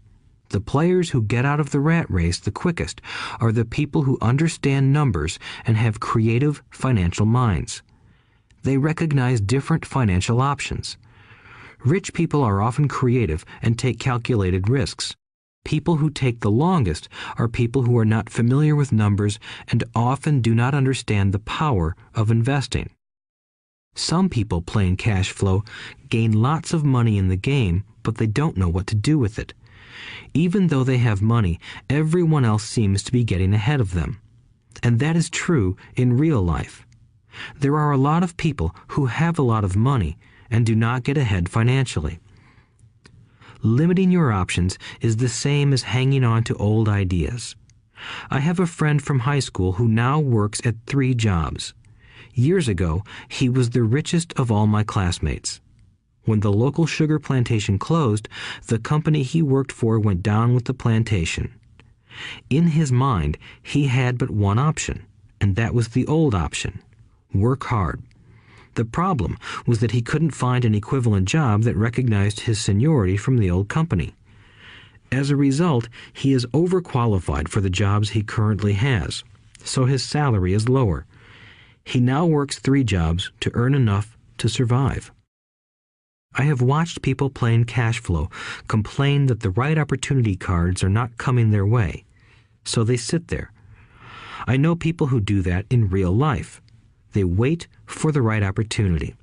The players who get out of the rat race the quickest are the people who understand numbers and have creative financial minds. They recognize different financial options. Rich people are often creative and take calculated risks. People who take the longest are people who are not familiar with numbers and often do not understand the power of investing. Some people playing cash flow gain lots of money in the game, but they don't know what to do with it. Even though they have money, everyone else seems to be getting ahead of them. And that is true in real life. There are a lot of people who have a lot of money and do not get ahead financially. Limiting your options is the same as hanging on to old ideas. I have a friend from high school who now works at 3 jobs. Years ago, he was the richest of all my classmates. When the local sugar plantation closed, the company he worked for went down with the plantation. In his mind, he had but one option, and that was the old option: work hard. The problem was that he couldn't find an equivalent job that recognized his seniority from the old company. As a result, he is overqualified for the jobs he currently has. so his salary is lower. He now works 3 jobs to earn enough to survive. I have watched people playing cash flow complain that the right opportunity cards are not coming their way, so they sit there. I know people who do that in real life. They wait for the right opportunity.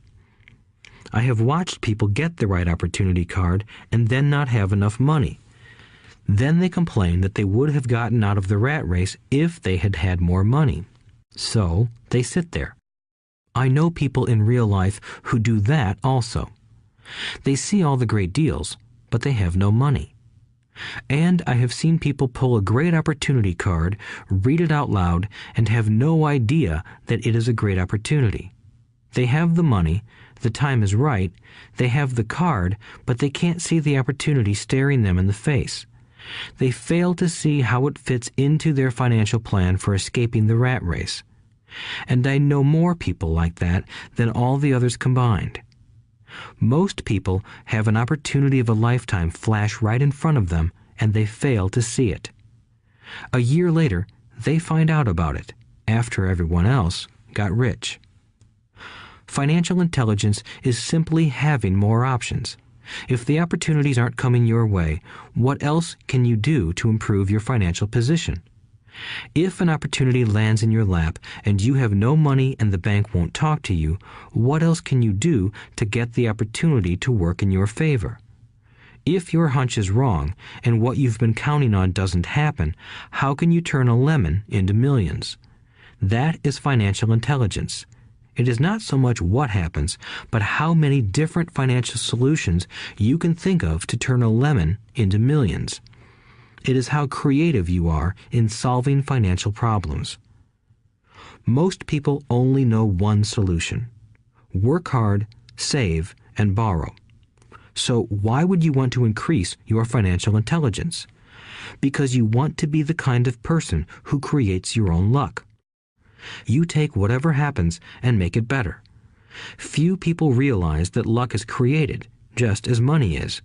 I have watched people get the right opportunity card and then not have enough money. Then they complain that they would have gotten out of the rat race if they had had more money. So they sit there. I know people in real life who do that also. They see all the great deals, but they have no money. And I have seen people pull a great opportunity card, read it out loud, and have no idea that it is a great opportunity. They have the money, the time is right, they have the card, but they can't see the opportunity staring them in the face. They fail to see how it fits into their financial plan for escaping the rat race. And I know more people like that than all the others combined. Most people have an opportunity of a lifetime flash right in front of them, and they fail to see it. A year later, they find out about it, after everyone else got rich. Financial intelligence is simply having more options. If the opportunities aren't coming your way, what else can you do to improve your financial position? If an opportunity lands in your lap and you have no money and the bank won't talk to you, what else can you do to get the opportunity to work in your favor? If your hunch is wrong and what you've been counting on doesn't happen, how can you turn a lemon into millions? That is financial intelligence. It is not so much what happens, but how many different financial solutions you can think of to turn a lemon into millions. It is how creative you are in solving financial problems. Most people only know one solution: work hard, save, and borrow. So why would you want to increase your financial intelligence? Because you want to be the kind of person who creates your own luck. You take whatever happens and make it better. Few people realize that luck is created, just as money is.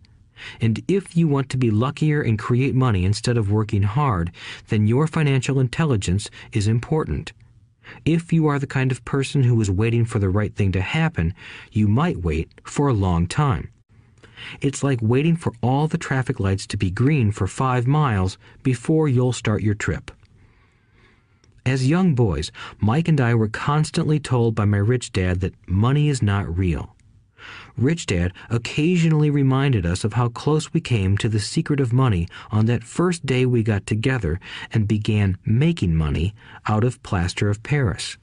And if you want to be luckier and create money instead of working hard, then your financial intelligence is important. If you are the kind of person who is waiting for the right thing to happen, you might wait for a long time. It's like waiting for all the traffic lights to be green for 5 miles before you'll start your trip. As young boys, Mike and I were constantly told by my rich dad that money is not real. Rich Dad occasionally reminded us of how close we came to the secret of money on that first day we got together and began making money out of plaster of Paris.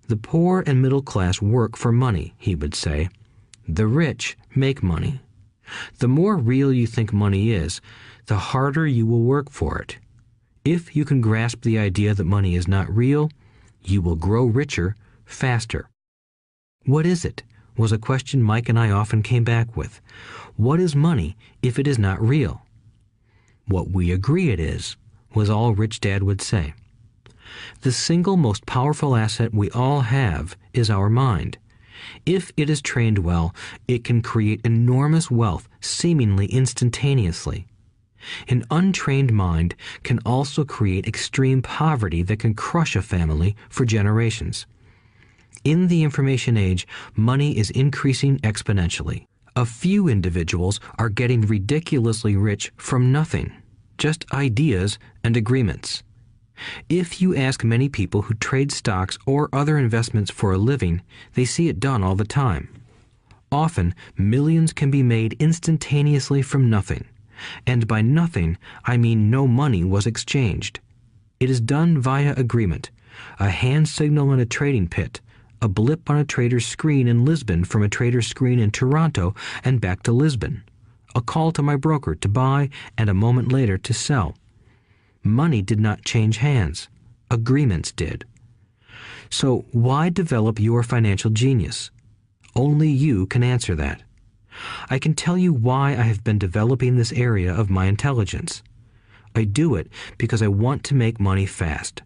The poor and middle class work for money, he would say. The rich make money. The more real you think money is, the harder you will work for it. If you can grasp the idea that money is not real, you will grow richer faster. What is it? Was a question Mike and I often came back with. What is money if it is not real? What we agree it is, was all Rich Dad would say. The single most powerful asset we all have is our mind. If it is trained well, it can create enormous wealth seemingly instantaneously. An untrained mind can also create extreme poverty that can crush a family for generations. In the information age, money is increasing exponentially. A few individuals are getting ridiculously rich from nothing, just ideas and agreements. If you ask many people who trade stocks or other investments for a living, they see it done all the time. Often, millions can be made instantaneously from nothing. And by nothing, I mean no money was exchanged. It is done via agreement, a hand signal in a trading pit, a blip on a trader's screen in Lisbon from a trader's screen in Toronto and back to Lisbon, a call to my broker to buy and a moment later to sell. Money did not change hands. Agreements did. So why develop your financial genius? Only you can answer that. I can tell you why I have been developing this area of my intelligence. I do it because I want to make money fast.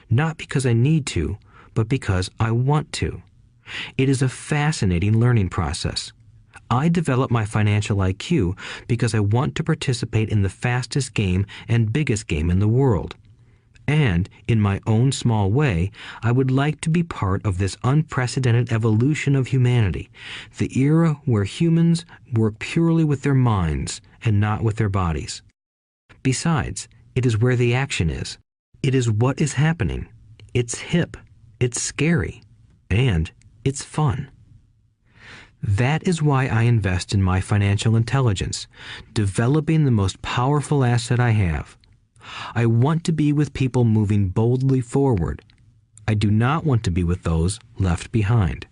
Not because I need to, but because I want to. It is a fascinating learning process. I develop my financial IQ because I want to participate in the fastest game and biggest game in the world. And, in my own small way, I would like to be part of this unprecedented evolution of humanity, the era where humans work purely with their minds and not with their bodies. Besides, it is where the action is. It is what is happening. It's hip, it's scary, and it's fun. That is why I invest in my financial intelligence, developing the most powerful asset I have. I want to be with people moving boldly forward. I do not want to be with those left behind.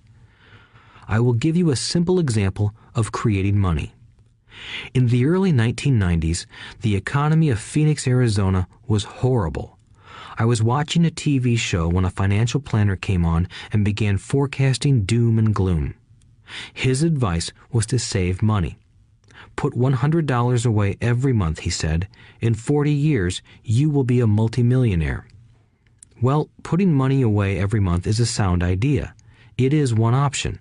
I will give you a simple example of creating money. In the early 1990s, the economy of Phoenix, Arizona was horrible. I was watching a TV show when a financial planner came on and began forecasting doom and gloom. His advice was to save money. Put $100 away every month, he said. In 40 years, you will be a multimillionaire. Well, putting money away every month is a sound idea. It is one option,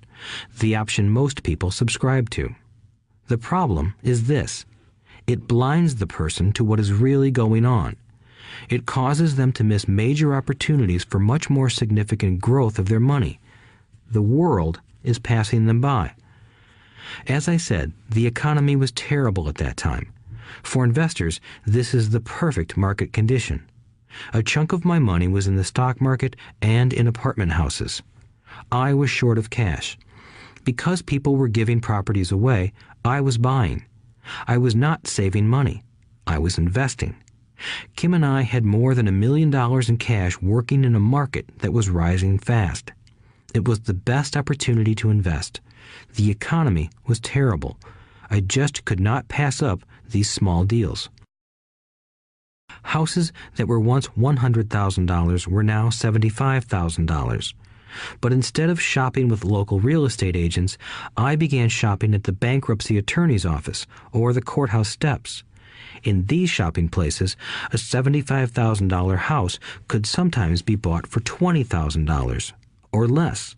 the option most people subscribe to. The problem is this. It blinds the person to what is really going on. It causes them to miss major opportunities for much more significant growth of their money. The world is passing them by. As I said, the economy was terrible at that time. For investors, this is the perfect market condition. A chunk of my money was in the stock market and in apartment houses. I was short of cash. Because people were giving properties away, I was buying. I was not saving money. I was investing. Kim and I had more than $1 million in cash working in a market that was rising fast. It was the best opportunity to invest. The economy was terrible. I just could not pass up these small deals. Houses that were once $100,000 were now $75,000. But instead of shopping with local real estate agents, I began shopping at the bankruptcy attorney's office or the courthouse steps. In these shopping places, a $75,000 house could sometimes be bought for $20,000 or less.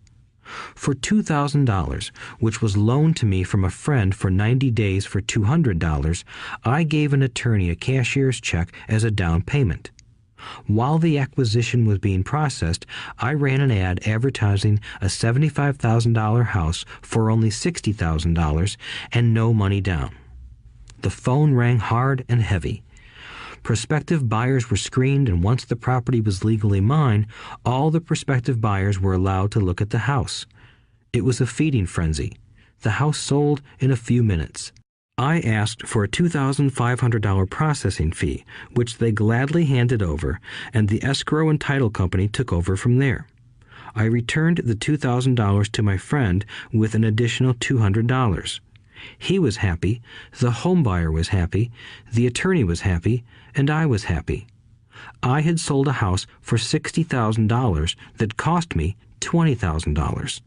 For $2,000, which was loaned to me from a friend for 90 days for $200, I gave an attorney a cashier's check as a down payment. While the acquisition was being processed, I ran an ad advertising a $75,000 house for only $60,000 and no money down. The phone rang hard and heavy. Prospective buyers were screened, and once the property was legally mine, all the prospective buyers were allowed to look at the house. It was a feeding frenzy. The house sold in a few minutes. I asked for a $2,500 processing fee, which they gladly handed over, and the escrow and title company took over from there. I returned the $2,000 to my friend with an additional $200. He was happy, the home buyer was happy, the attorney was happy, and I was happy. I had sold a house for $60,000 that cost me $20,000.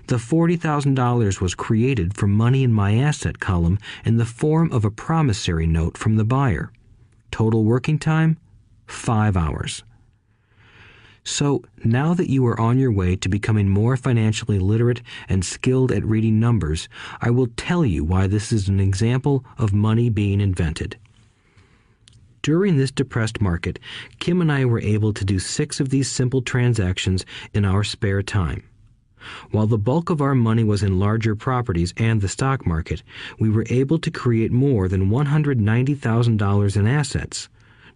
The $40,000 was created from money in my asset column in the form of a promissory note from the buyer. Total working time, 5 hours. So, now that you are on your way to becoming more financially literate and skilled at reading numbers, I will tell you why this is an example of money being invented. During this depressed market, Kim and I were able to do 6 of these simple transactions in our spare time. While the bulk of our money was in larger properties and the stock market, we were able to create more than $190,000 in assets,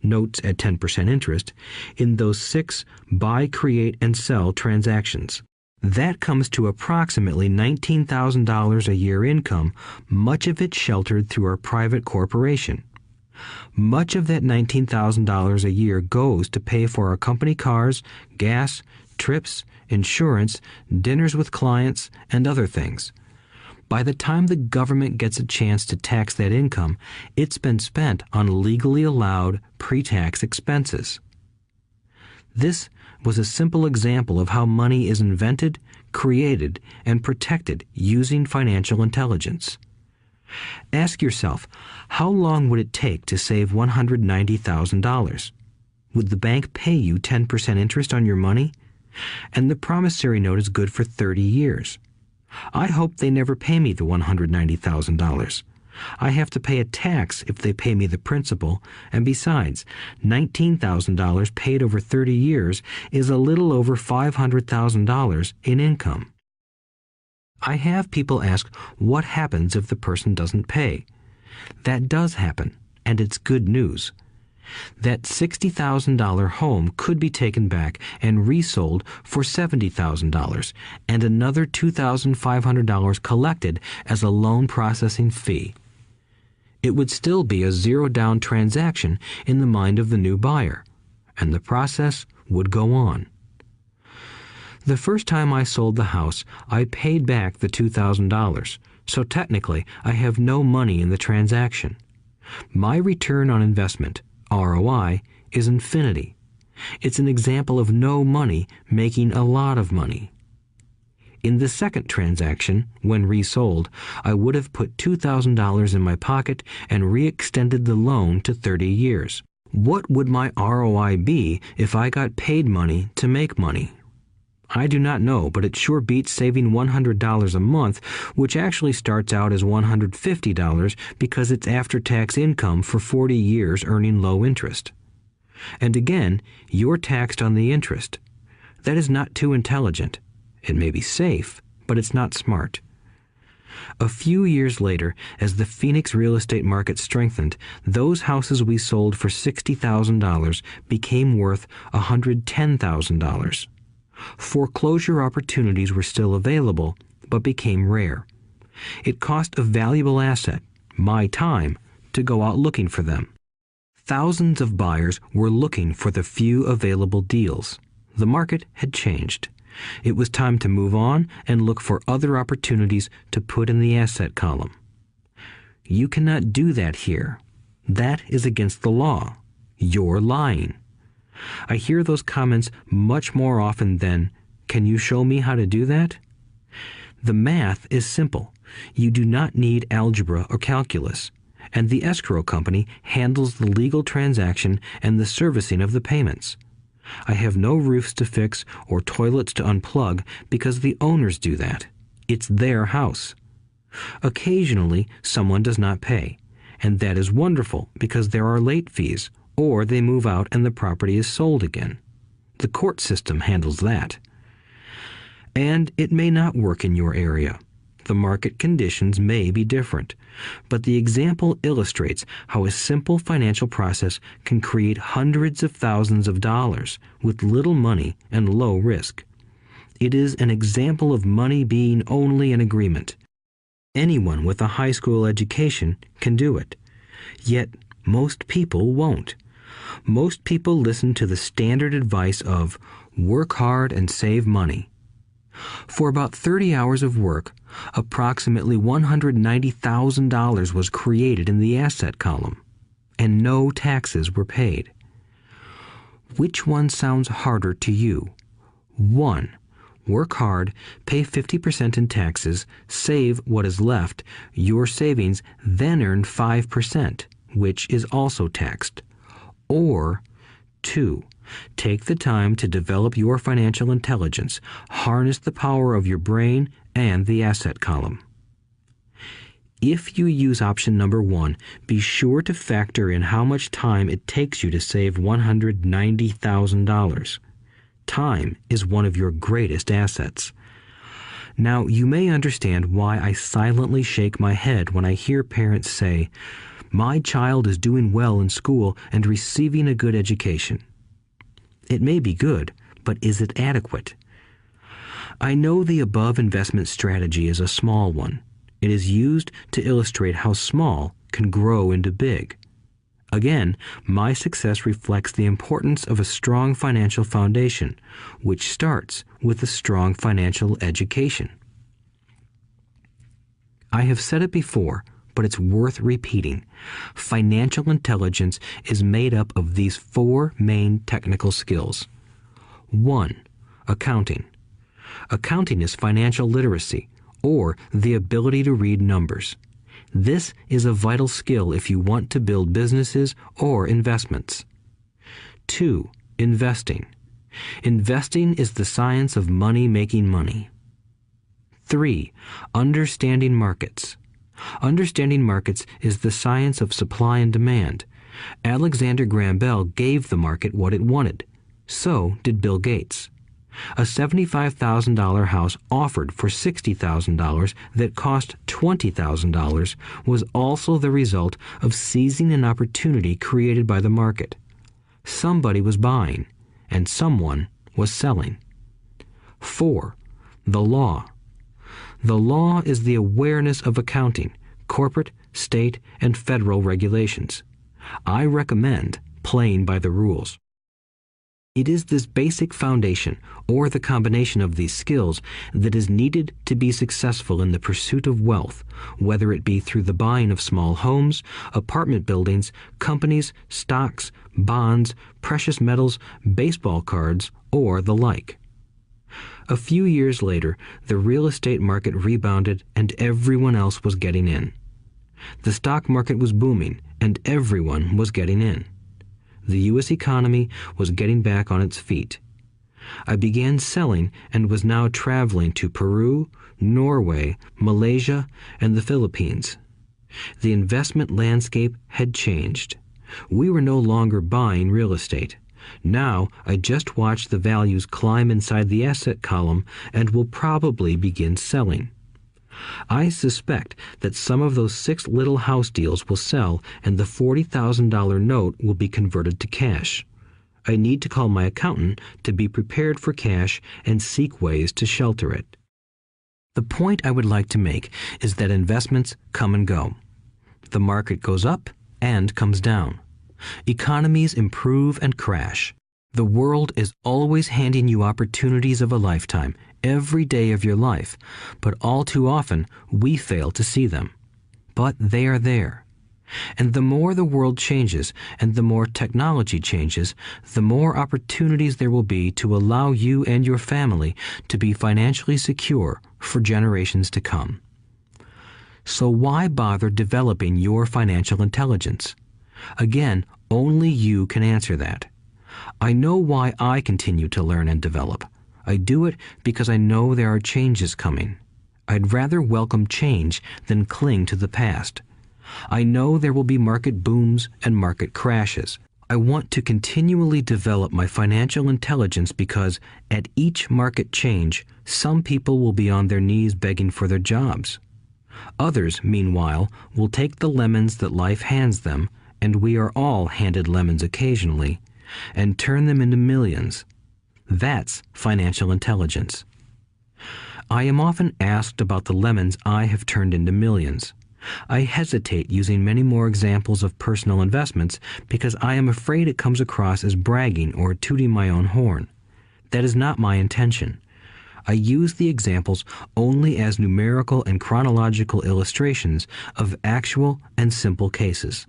notes at 10% interest, in those 6 buy, create, and sell transactions. That comes to approximately $19,000 a year income, much of it sheltered through our private corporation. Much of that $19,000 a year goes to pay for our company cars, gas, trips, insurance, dinners with clients, and other things. By the time the government gets a chance to tax that income, it's been spent on legally allowed pre-tax expenses. This was a simple example of how money is invented, created, and protected using financial intelligence. Ask yourself, how long would it take to save $190,000? Would the bank pay you 10% interest on your money? And the promissory note is good for 30 years. I hope they never pay me the $190,000. I have to pay a tax if they pay me the principal, and besides, $19,000 paid over 30 years is a little over $500,000 in income. I have people ask what happens if the person doesn't pay. That does happen, and it's good news. That $60,000 home could be taken back and resold for $70,000 and another $2,500 collected as a loan processing fee. It would still be a zero-down transaction in the mind of the new buyer, and the process would go on. The first time I sold the house, I paid back the $2,000, so technically I have no money in the transaction. My return on investment, ROI, is infinity. It's an example of no money making a lot of money. In the second transaction, when resold, I would have put $2,000 in my pocket and re-extended the loan to 30 years. What would my ROI be if I got paid money to make money? I do not know, but it sure beats saving $100 a month, which actually starts out as $150 because it's after-tax income for 40 years earning low interest. And again, you're taxed on the interest. That is not too intelligent. It may be safe, but it's not smart. A few years later, as the Phoenix real estate market strengthened, those houses we sold for $60,000 became worth $110,000. Foreclosure opportunities were still available, but became rare. It cost a valuable asset, my time, to go out looking for them. Thousands of buyers were looking for the few available deals. The market had changed. It was time to move on and look for other opportunities to put in the asset column. You cannot do that here. That is against the law. You're lying. I hear those comments much more often than, "Can you show me how to do that?" The math is simple. You do not need algebra or calculus, and the escrow company handles the legal transaction and the servicing of the payments. I have no roofs to fix or toilets to unplug because the owners do that. It's their house. Occasionally, someone does not pay, and that is wonderful because there are late fees, or they move out and the property is sold again. The court system handles that. And it may not work in your area. The market conditions may be different, but the example illustrates how a simple financial process can create hundreds of thousands of dollars with little money and low risk. It is an example of money being only an agreement. Anyone with a high school education can do it. Yet most people won't. Most people listen to the standard advice of work hard and save money. For about 30 hours of work, approximately $190,000 was created in the asset column, and no taxes were paid. Which one sounds harder to you? 1. Work hard, pay 50% in taxes, save what is left, your savings, then earn 5%, which is also taxed. Or 2. Take the time to develop your financial intelligence, harness the power of your brain and the asset column. If you use option number 1, be sure to factor in how much time it takes you to save $190,000. Time is one of your greatest assets. Now, you may understand why I silently shake my head when I hear parents say, "My child is doing well in school and receiving a good education." It may be good, but is it adequate? I know the above investment strategy is a small one. It is used to illustrate how small can grow into big. Again, my success reflects the importance of a strong financial foundation, which starts with a strong financial education. I have said it before, but it's worth repeating. Financial intelligence is made up of these 4 main technical skills. 1. Accounting. Accounting is financial literacy, or the ability to read numbers. This is a vital skill if you want to build businesses or investments. 2. Investing. Investing is the science of money making money. 3. Understanding markets. Understanding markets is the science of supply and demand. Alexander Graham Bell gave the market what it wanted. So did Bill Gates. A $75,000 house offered for $60,000 that cost $20,000 was also the result of seizing an opportunity created by the market. Somebody was buying, and someone was selling. 4. The law. The law is the awareness of accounting, corporate, state, and federal regulations. I recommend playing by the rules. It is this basic foundation, or the combination of these skills, that is needed to be successful in the pursuit of wealth, whether it be through the buying of small homes, apartment buildings, companies, stocks, bonds, precious metals, baseball cards, or the like. A few years later, the real estate market rebounded and everyone else was getting in. The stock market was booming and everyone was getting in. The U.S. economy was getting back on its feet. I began selling and was now traveling to Peru, Norway, Malaysia, and the Philippines. The investment landscape had changed. We were no longer buying real estate. Now I just watch the values climb inside the asset column and will probably begin selling. I suspect that some of those 6 little house deals will sell and the $40,000 note will be converted to cash. I need to call my accountant to be prepared for cash and seek ways to shelter it. The point I would like to make is that investments come and go. The market goes up and comes down. Economies improve and crash. The world is always handing you opportunities of a lifetime, every day of your life, but all too often we fail to see them. But they are there. And the more the world changes and the more technology changes, the more opportunities there will be to allow you and your family to be financially secure for generations to come. So why bother developing your financial intelligence? Again, only you can answer that. I know why I continue to learn and develop. I do it because I know there are changes coming. I'd rather welcome change than cling to the past. I know there will be market booms and market crashes. I want to continually develop my financial intelligence because at each market change, some people will be on their knees begging for their jobs. Others, meanwhile, will take the lemons that life hands them, and we are all handed lemons occasionally, and turn them into millions. That's financial intelligence. I am often asked about the lemons I have turned into millions. I hesitate using many more examples of personal investments because I am afraid it comes across as bragging or tooting my own horn. That is not my intention. I use the examples only as numerical and chronological illustrations of actual and simple cases.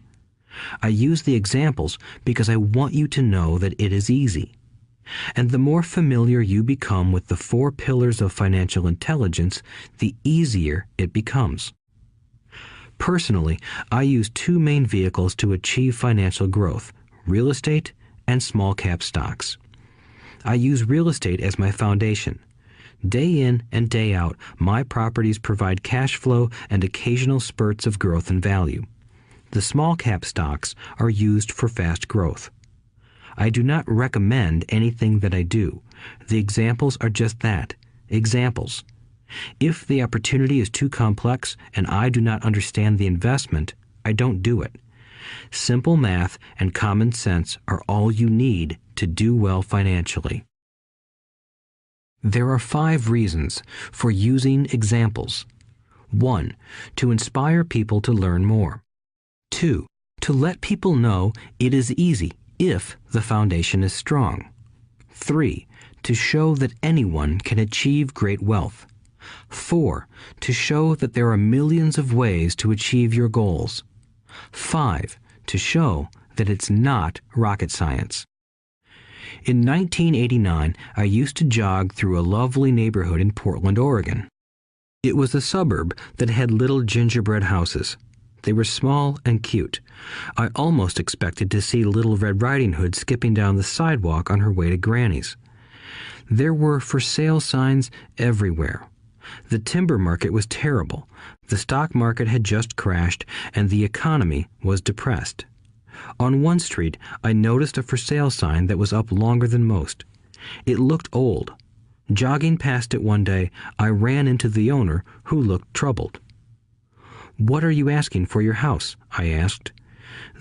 I use the examples because I want you to know that it is easy. And the more familiar you become with the 4 pillars of financial intelligence, the easier it becomes. Personally, I use 2 main vehicles to achieve financial growth: real estate and small cap stocks. I use real estate as my foundation. Day in and day out, my properties provide cash flow and occasional spurts of growth and value. The small cap stocks are used for fast growth. I do not recommend anything that I do. The examples are just that, examples. If the opportunity is too complex and I do not understand the investment, I don't do it. Simple math and common sense are all you need to do well financially. There are 5 reasons for using examples. 1. To inspire people to learn more. 2. To let people know it is easy if the foundation is strong. 3. To show that anyone can achieve great wealth. 4. To show that there are millions of ways to achieve your goals. 5. To show that it's not rocket science. In 1989, I used to jog through a lovely neighborhood in Portland, Oregon. It was a suburb that had little gingerbread houses. They were small and cute. I almost expected to see Little Red Riding Hood skipping down the sidewalk on her way to Granny's. There were for sale signs everywhere. The timber market was terrible. The stock market had just crashed, and the economy was depressed. On one street, I noticed a for sale sign that was up longer than most. It looked old. Jogging past it one day, I ran into the owner, who looked troubled. "What are you asking for your house?" I asked.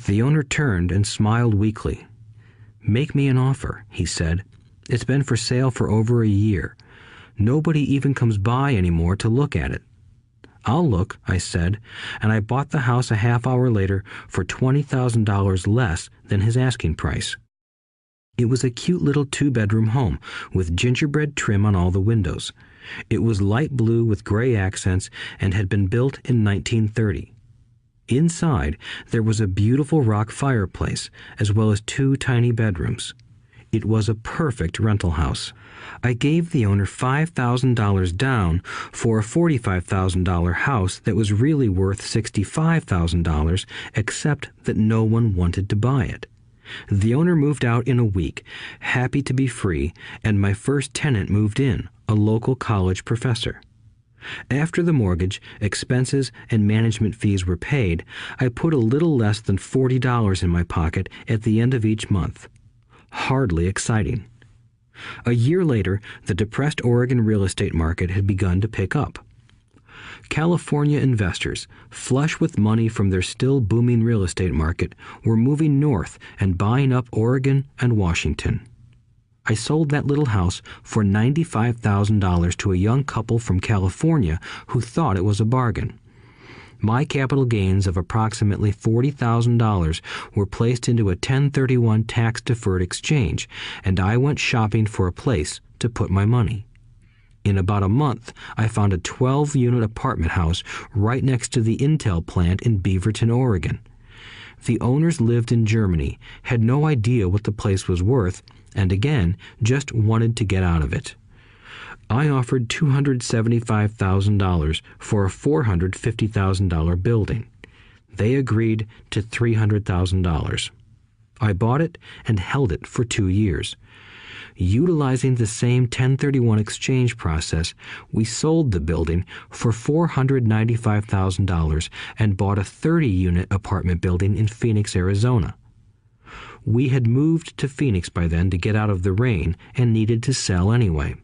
The owner turned and smiled weakly. "Make me an offer," he said. "It's been for sale for over a year. Nobody even comes by anymore to look at it." "I'll look," I said, and I bought the house a half hour later for $20,000 less than his asking price. It was a cute little 2-bedroom home with gingerbread trim on all the windows. It was light blue with gray accents and had been built in 1930. Inside, there was a beautiful rock fireplace, as well as 2 tiny bedrooms. It was a perfect rental house. I gave the owner $5,000 down for a $45,000 house that was really worth $65,000, except that no one wanted to buy it. The owner moved out in a week, happy to be free, and my first tenant moved in, a local college professor. After the mortgage, expenses, and management fees were paid, I put a little less than $40 in my pocket at the end of each month. Hardly exciting. A year later, the depressed Oregon real estate market had begun to pick up. California investors, flush with money from their still booming real estate market, were moving north and buying up Oregon and Washington. I sold that little house for $95,000 to a young couple from California who thought it was a bargain. My capital gains of approximately $40,000 were placed into a 1031 tax-deferred exchange, and I went shopping for a place to put my money. In about a month, I found a 12-unit apartment house right next to the Intel plant in Beaverton, Oregon. The owners lived in Germany, had no idea what the place was worth, and again, just wanted to get out of it. I offered $275,000 for a $450,000 building. They agreed to $300,000. I bought it and held it for 2 years. Utilizing the same 1031 exchange process, we sold the building for $495,000 and bought a 30-unit apartment building in Phoenix, Arizona. We had moved to Phoenix by then to get out of the rain and needed to sell anyway.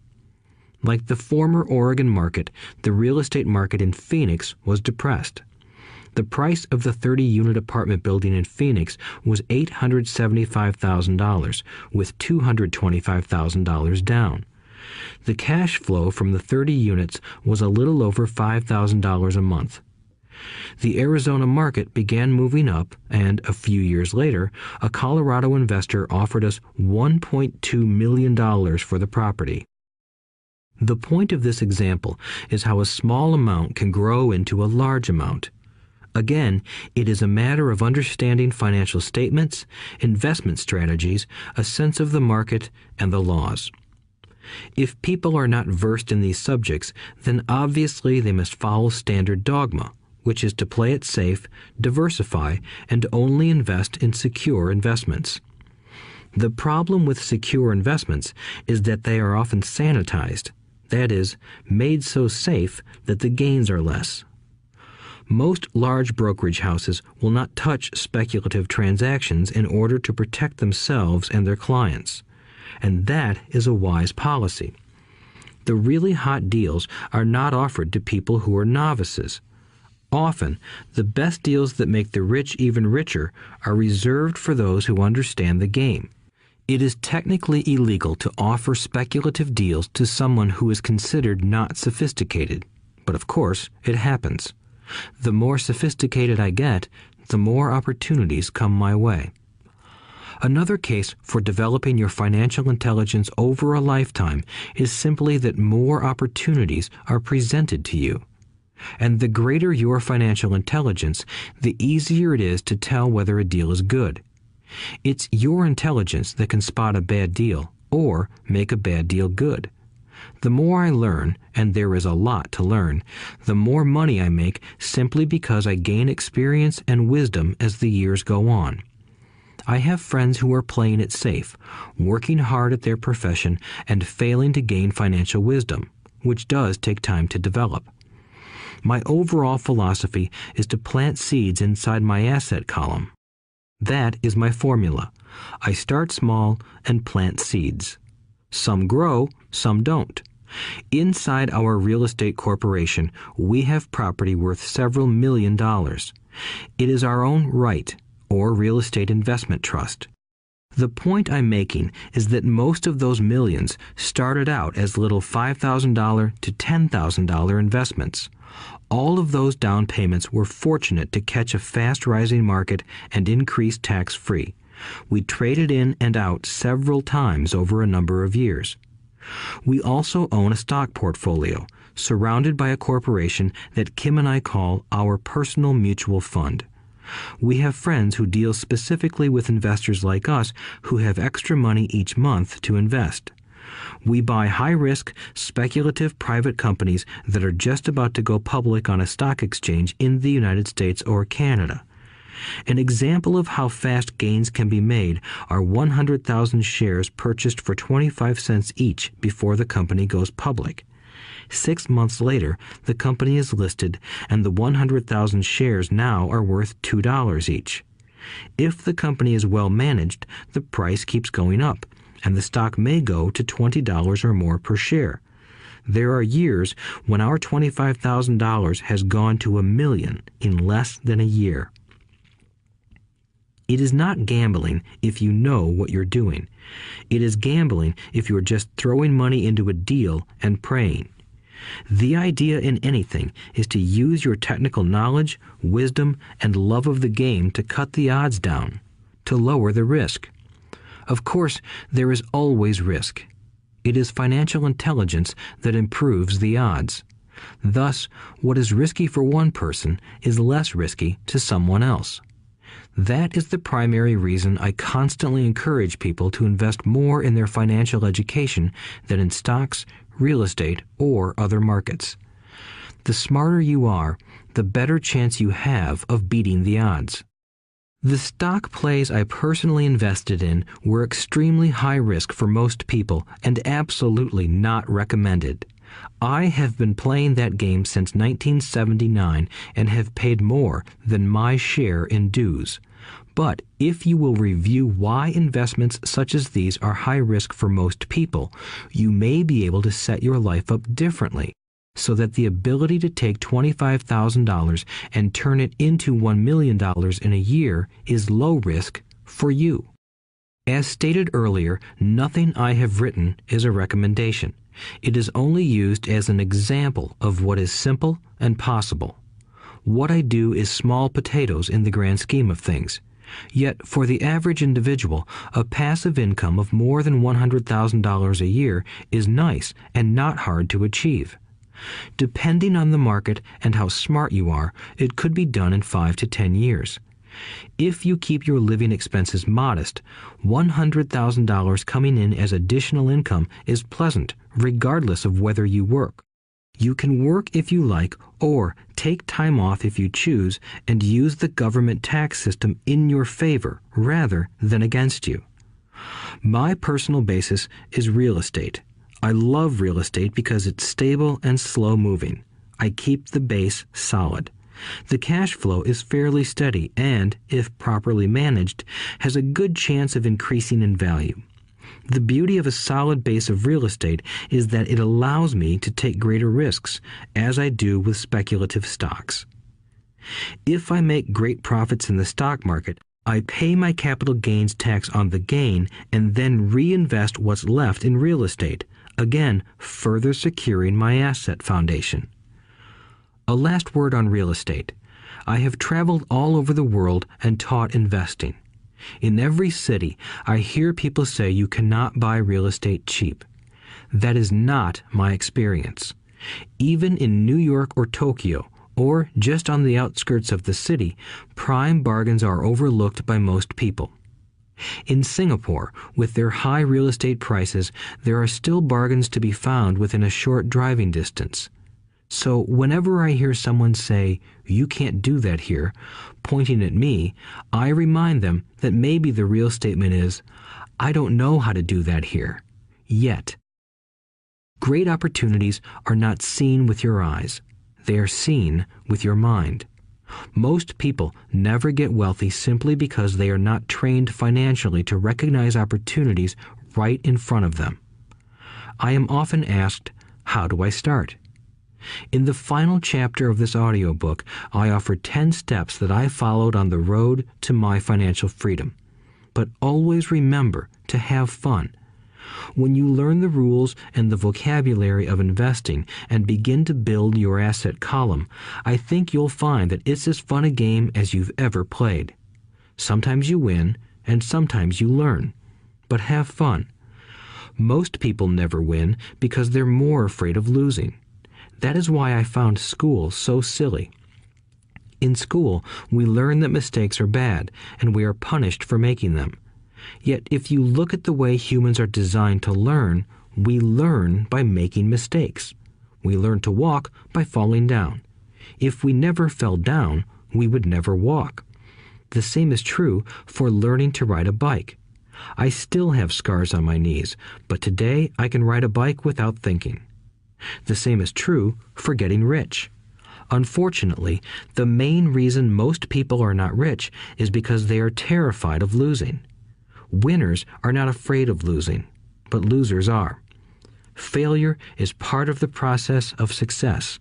Like the former Oregon market, the real estate market in Phoenix was depressed. The price of the 30-unit apartment building in Phoenix was $875,000, with $225,000 down. The cash flow from the 30 units was a little over $5,000 a month. The Arizona market began moving up, and a few years later, a Colorado investor offered us $1.2 million for the property. The point of this example is how a small amount can grow into a large amount. Again, it is a matter of understanding financial statements, investment strategies, a sense of the market, and the laws. If people are not versed in these subjects, then obviously they must follow standard dogma, which is to play it safe, diversify, and only invest in secure investments. The problem with secure investments is that they are often sanitized, that is, made so safe that the gains are less. Most large brokerage houses will not touch speculative transactions in order to protect themselves and their clients, and that is a wise policy. The really hot deals are not offered to people who are novices. Often, the best deals that make the rich even richer are reserved for those who understand the game. It is technically illegal to offer speculative deals to someone who is considered not sophisticated, but of course, it happens. The more sophisticated I get, the more opportunities come my way. Another case for developing your financial intelligence over a lifetime is simply that more opportunities are presented to you. And the greater your financial intelligence, the easier it is to tell whether a deal is good. It's your intelligence that can spot a bad deal or make a bad deal good. The more I learn, and there is a lot to learn, the more money I make simply because I gain experience and wisdom as the years go on. I have friends who are playing it safe, working hard at their profession and failing to gain financial wisdom, which does take time to develop. My overall philosophy is to plant seeds inside my asset column. That is my formula. I start small and plant seeds. Some grow, some don't. Inside our real estate corporation, we have property worth several $million. It is our own right, or real estate investment trust. The point I'm making is that most of those millions started out as little $5,000 to $10,000 investments. All of those down payments were fortunate to catch a fast-rising market and increase tax-free. We traded in and out several times over a number of years. We also own a stock portfolio, surrounded by a corporation that Kim and I call our personal mutual fund. We have friends who deal specifically with investors like us who have extra money each month to invest. We buy high-risk, speculative private companies that are just about to go public on a stock exchange in the United States or Canada. An example of how fast gains can be made are 100,000 shares purchased for 25 cents each before the company goes public. 6 months later, the company is listed, and the 100,000 shares now are worth $2 each. If the company is well managed, the price keeps going up, and the stock may go to $20 or more per share. There are years when our $25,000 has gone to $1 million in less than a year. It is not gambling if you know what you're doing. It is gambling if you're just throwing money into a deal and praying. The idea in anything is to use your technical knowledge, wisdom, and love of the game to cut the odds down, to lower the risk. Of course, there is always risk. It is financial intelligence that improves the odds. Thus, what is risky for one person is less risky to someone else. That is the primary reason I constantly encourage people to invest more in their financial education than in stocks, real estate, or other markets. The smarter you are, the better chance you have of beating the odds. The stock plays I personally invested in were extremely high risk for most people and absolutely not recommended. I have been playing that game since 1979 and have paid more than my share in dues. But if you will review why investments such as these are high risk for most people, you may be able to set your life up differently, so that the ability to take $25,000 and turn it into $1 million in a year is low risk for you. As stated earlier, nothing I have written is a recommendation. It is only used as an example of what is simple and possible. What I do is small potatoes in the grand scheme of things. Yet, for the average individual, a passive income of more than $100,000 a year is nice and not hard to achieve. Depending on the market and how smart you are, it could be done in 5 to 10 years. If you keep your living expenses modest, $100,000 coming in as additional income is pleasant, regardless of whether you work. You can work if you like, or take time off if you choose, and use the government tax system in your favor rather than against you. My personal basis is real estate. I love real estate because it's stable and slow-moving. I keep the base solid. The cash flow is fairly steady and, if properly managed, has a good chance of increasing in value. The beauty of a solid base of real estate is that it allows me to take greater risks, as I do with speculative stocks. If I make great profits in the stock market, I pay my capital gains tax on the gain and then reinvest what's left in real estate, again further securing my asset foundation. A last word on real estate. I have traveled all over the world and taught investing. In every city, I hear people say you cannot buy real estate cheap. That is not my experience. Even in New York or Tokyo, or just on the outskirts of the city, prime bargains are overlooked by most people. In Singapore, with their high real estate prices, there are still bargains to be found within a short driving distance. So whenever I hear someone say, "You can't do that here," pointing at me, I remind them that maybe the real statement is, "I don't know how to do that here. Yet." Great opportunities are not seen with your eyes. They are seen with your mind. Most people never get wealthy simply because they are not trained financially to recognize opportunities right in front of them. I am often asked, how do I start? In the final chapter of this audiobook, I offer 10 steps that I followed on the road to my financial freedom. But always remember to have fun. When you learn the rules and the vocabulary of investing and begin to build your asset column, I think you'll find that it's as fun a game as you've ever played. Sometimes you win, and sometimes you learn. But have fun. Most people never win because they're more afraid of losing. That is why I found school so silly. In school, we learn that mistakes are bad, and we are punished for making them. Yet if you look at the way humans are designed to learn, we learn by making mistakes. We learn to walk by falling down. If we never fell down, we would never walk. The same is true for learning to ride a bike. I still have scars on my knees, but today I can ride a bike without thinking. The same is true for getting rich. Unfortunately, the main reason most people are not rich is because they are terrified of losing. Winners are not afraid of losing, but losers are. Failure is part of the process of success.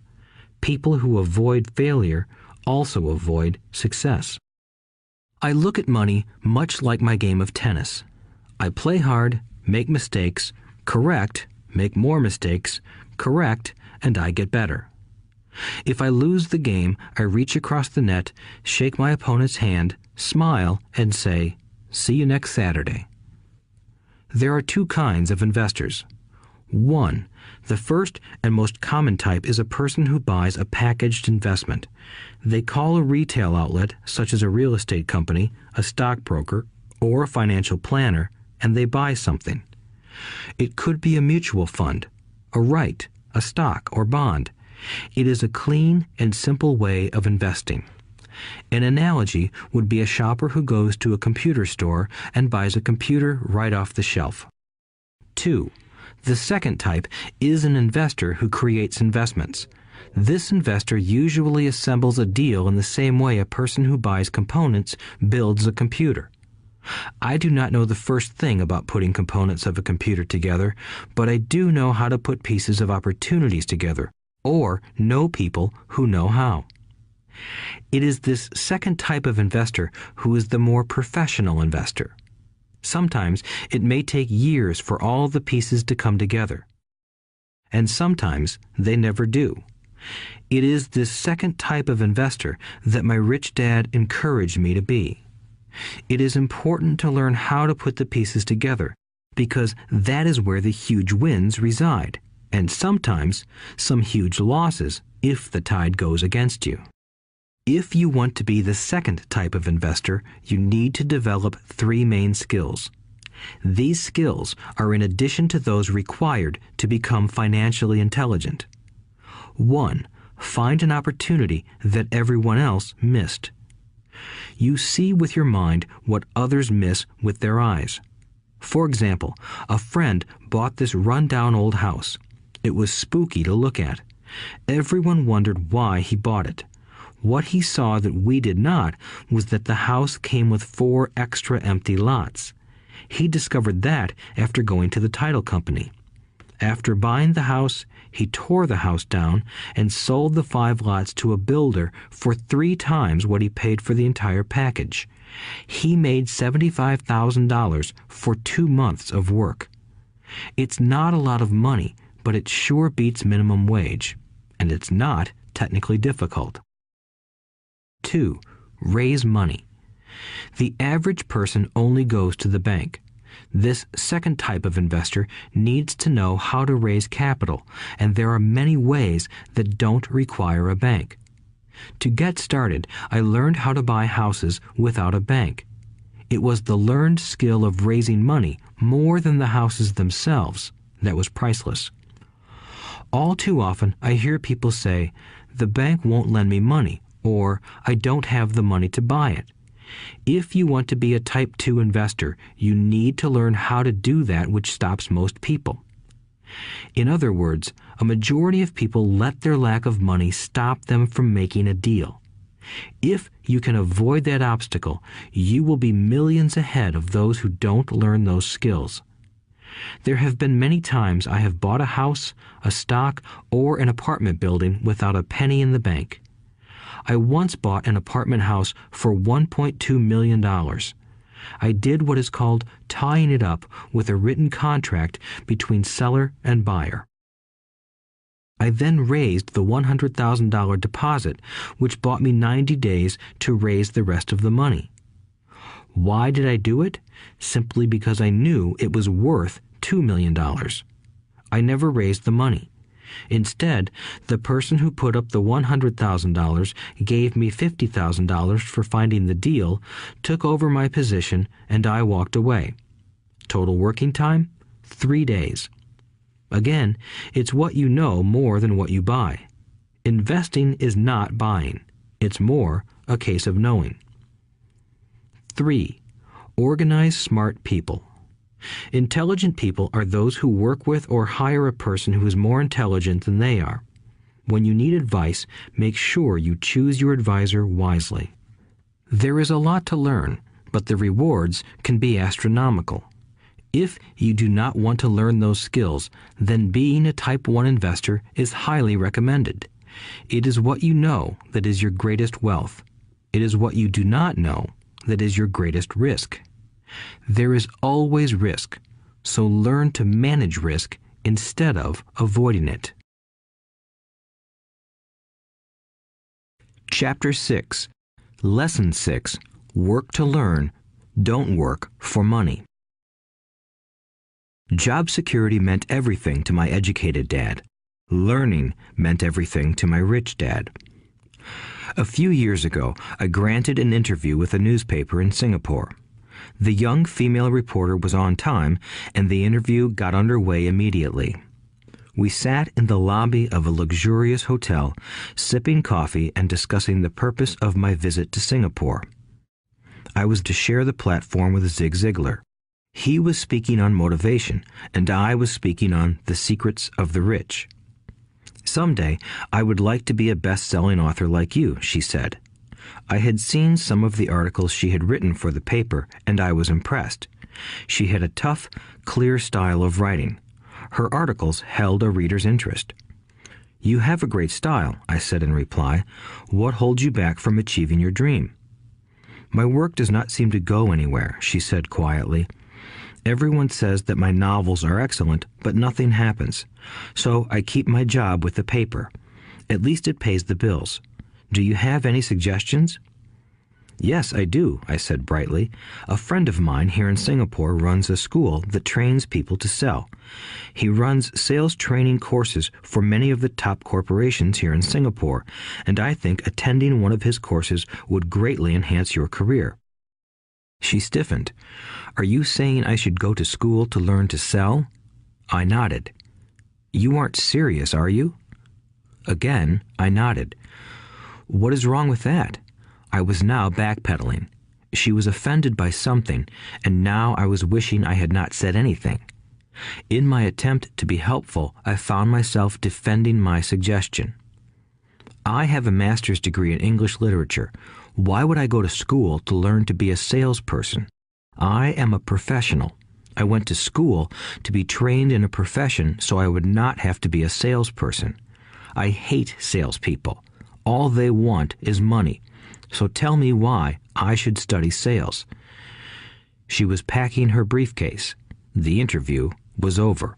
People who avoid failure also avoid success. I look at money much like my game of tennis. I play hard, make mistakes, correct, make more mistakes, correct, and I get better. If I lose the game, I reach across the net, shake my opponent's hand, smile, and say, "See you next Saturday." There are two kinds of investors. One, the first and most common type is a person who buys a packaged investment. They call a retail outlet, such as a real estate company, a stockbroker, or a financial planner, and they buy something. It could be a mutual fund, a right, a stock, or bond. It is a clean and simple way of investing. An analogy would be a shopper who goes to a computer store and buys a computer right off the shelf. 2. The second type is an investor who creates investments. This investor usually assembles a deal in the same way a person who buys components builds a computer. I do not know the first thing about putting components of a computer together, but I do know how to put pieces of opportunities together, or know people who know how. It is this second type of investor who is the more professional investor. Sometimes it may take years for all the pieces to come together, and sometimes they never do. It is this second type of investor that my rich dad encouraged me to be. It is important to learn how to put the pieces together, because that is where the huge wins reside, and sometimes some huge losses if the tide goes against you. If you want to be the second type of investor, you need to develop 3 main skills. These skills are in addition to those required to become financially intelligent. 1. Find an opportunity that everyone else missed. You see with your mind what others miss with their eyes. For example, a friend bought this run-down old house. It was spooky to look at. Everyone wondered why he bought it. What he saw that we did not was that the house came with 4 extra empty lots. He discovered that after going to the title company. After buying the house, he tore the house down and sold the 5 lots to a builder for 3 times what he paid for the entire package. He made $75,000 for 2 months of work. It's not a lot of money, but it sure beats minimum wage, and it's not technically difficult. 2. Raise money. The average person only goes to the bank. This second type of investor needs to know how to raise capital, and there are many ways that don't require a bank. To get started, I learned how to buy houses without a bank. It was the learned skill of raising money more than the houses themselves that was priceless. All too often, I hear people say, "The bank won't lend me money," or "I don't have the money to buy it." If you want to be a Type 2 investor, you need to learn how to do that which stops most people. In other words, a majority of people let their lack of money stop them from making a deal. If you can avoid that obstacle, you will be millions ahead of those who don't learn those skills. There have been many times I have bought a house, a stock, or an apartment building without a penny in the bank. I once bought an apartment house for $1.2 million. I did what is called tying it up with a written contract between seller and buyer. I then raised the $100,000 deposit, which bought me 90 days to raise the rest of the money. Why did I do it? Simply because I knew it was worth $2 million. I never raised the money. Instead, the person who put up the $100,000 gave me $50,000 for finding the deal, took over my position, and I walked away. Total working time? 3 days. Again, it's what you know more than what you buy. Investing is not buying. It's more a case of knowing. 3. Organize smart people. Intelligent people are those who work with or hire a person who is more intelligent than they are. When you need advice, make sure you choose your advisor wisely. There is a lot to learn, but the rewards can be astronomical. If you do not want to learn those skills, then being a Type 1 investor is highly recommended. It is what you know that is your greatest wealth. It is what you do not know that is your greatest risk. There is always risk, so learn to manage risk instead of avoiding it. Chapter 6. Lesson 6. Work to learn, don't work for money. Job security meant everything to my educated dad. Learning meant everything to my rich dad. A few years ago, I granted an interview with a newspaper in Singapore. The young female reporter was on time, and the interview got underway immediately. We sat in the lobby of a luxurious hotel, sipping coffee and discussing the purpose of my visit to Singapore. I was to share the platform with Zig Ziglar. He was speaking on motivation, and I was speaking on the secrets of the rich. Someday, I would like to be a best-selling author like you, she said. I had seen some of the articles she had written for the paper, and I was impressed. She had a tough, clear style of writing. Her articles held a reader's interest. You have a great style, I said in reply. What holds you back from achieving your dream? My work does not seem to go anywhere, she said quietly. Everyone says that my novels are excellent, but nothing happens. So I keep my job with the paper. At least it pays the bills. Do you have any suggestions? Yes, I do, I said brightly. A friend of mine here in Singapore runs a school that trains people to sell. He runs sales training courses for many of the top corporations here in Singapore, and I think attending one of his courses would greatly enhance your career. She stiffened. Are you saying I should go to school to learn to sell? I nodded. You aren't serious, are you? Again, I nodded. What is wrong with that? I was now backpedaling. She was offended by something, and now I was wishing I had not said anything. In my attempt to be helpful, I found myself defending my suggestion. I have a master's degree in English literature. Why would I go to school to learn to be a salesperson? I am a professional. I went to school to be trained in a profession so I would not have to be a salesperson. I hate salespeople. All they want is money. So tell me why I should study sales. She was packing her briefcase. The interview was over.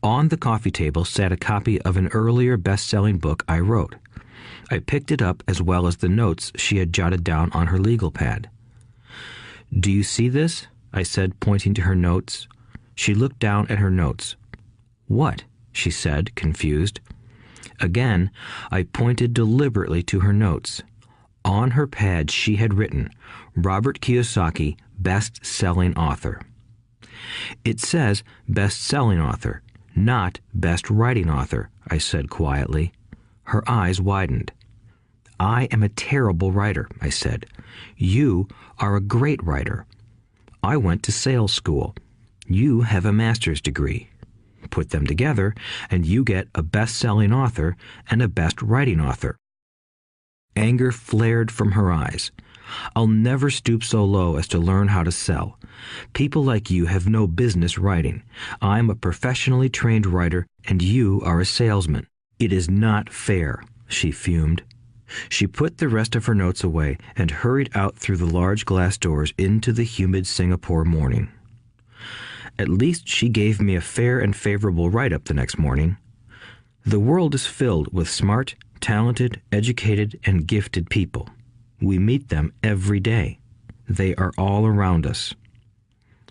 On the coffee table sat a copy of an earlier best-selling book I wrote. I picked it up as well as the notes she had jotted down on her legal pad. Do you see this? I said, pointing to her notes. She looked down at her notes. What? She said, confused. Again, I pointed deliberately to her notes. On her pad she had written, Robert Kiyosaki, best-selling author. It says best-selling author, not best writing author, I said quietly. Her eyes widened. I am a terrible writer, I said. You are a great writer. I went to sales school. You have a master's degree. Put them together, and you get a best-selling author and a best writing author. Anger flared from her eyes. I'll never stoop so low as to learn how to sell. People like you have no business writing. I'm a professionally trained writer, and you are a salesman. It is not fair, she fumed. She put the rest of her notes away and hurried out through the large glass doors into the humid Singapore morning. At least she gave me a fair and favorable write-up the next morning. The world is filled with smart, talented, educated, and gifted people. We meet them every day. They are all around us.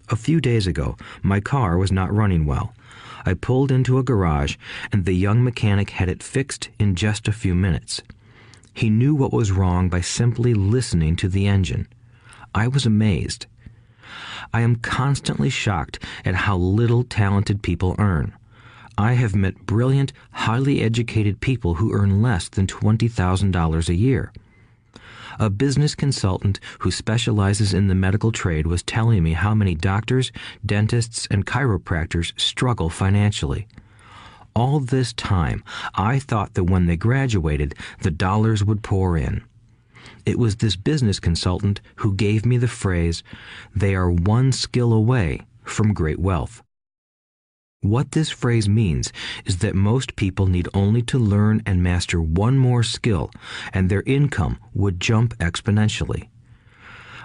A few days ago, my car was not running well. I pulled into a garage, and the young mechanic had it fixed in just a few minutes. He knew what was wrong by simply listening to the engine. I was amazed. I am constantly shocked at how little talented people earn. I have met brilliant, highly educated people who earn less than $20,000 a year. A business consultant who specializes in the medical trade was telling me how many doctors, dentists, and chiropractors struggle financially. All this time, I thought that when they graduated, the dollars would pour in. It was this business consultant who gave me the phrase, "They are one skill away from great wealth." What this phrase means is that most people need only to learn and master one more skill, and their income would jump exponentially.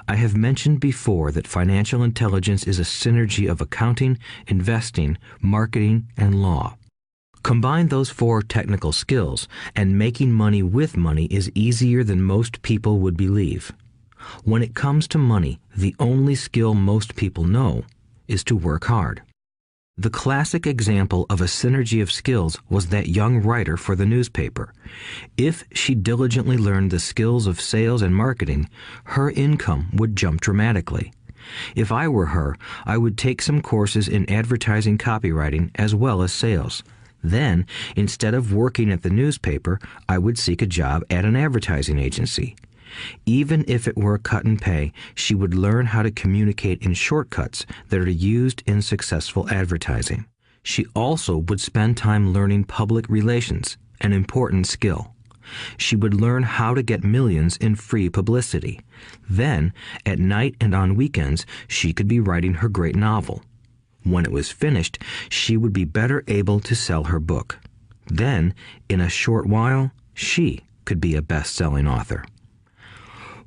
I have mentioned before that financial intelligence is a synergy of accounting, investing, marketing, and law. Combine those 4 technical skills, and making money with money is easier than most people would believe. When it comes to money, the only skill most people know is to work hard. The classic example of a synergy of skills was that young writer for the newspaper. If she diligently learned the skills of sales and marketing, her income would jump dramatically. If I were her, I would take some courses in advertising copywriting as well as sales. Then, instead of working at the newspaper, I would seek a job at an advertising agency. Even if it were a cut in pay, she would learn how to communicate in shortcuts that are used in successful advertising. She also would spend time learning public relations, an important skill. She would learn how to get millions in free publicity. Then, at night and on weekends, she could be writing her great novel. When it was finished, she would be better able to sell her book. Then, in a short while, she could be a best-selling author.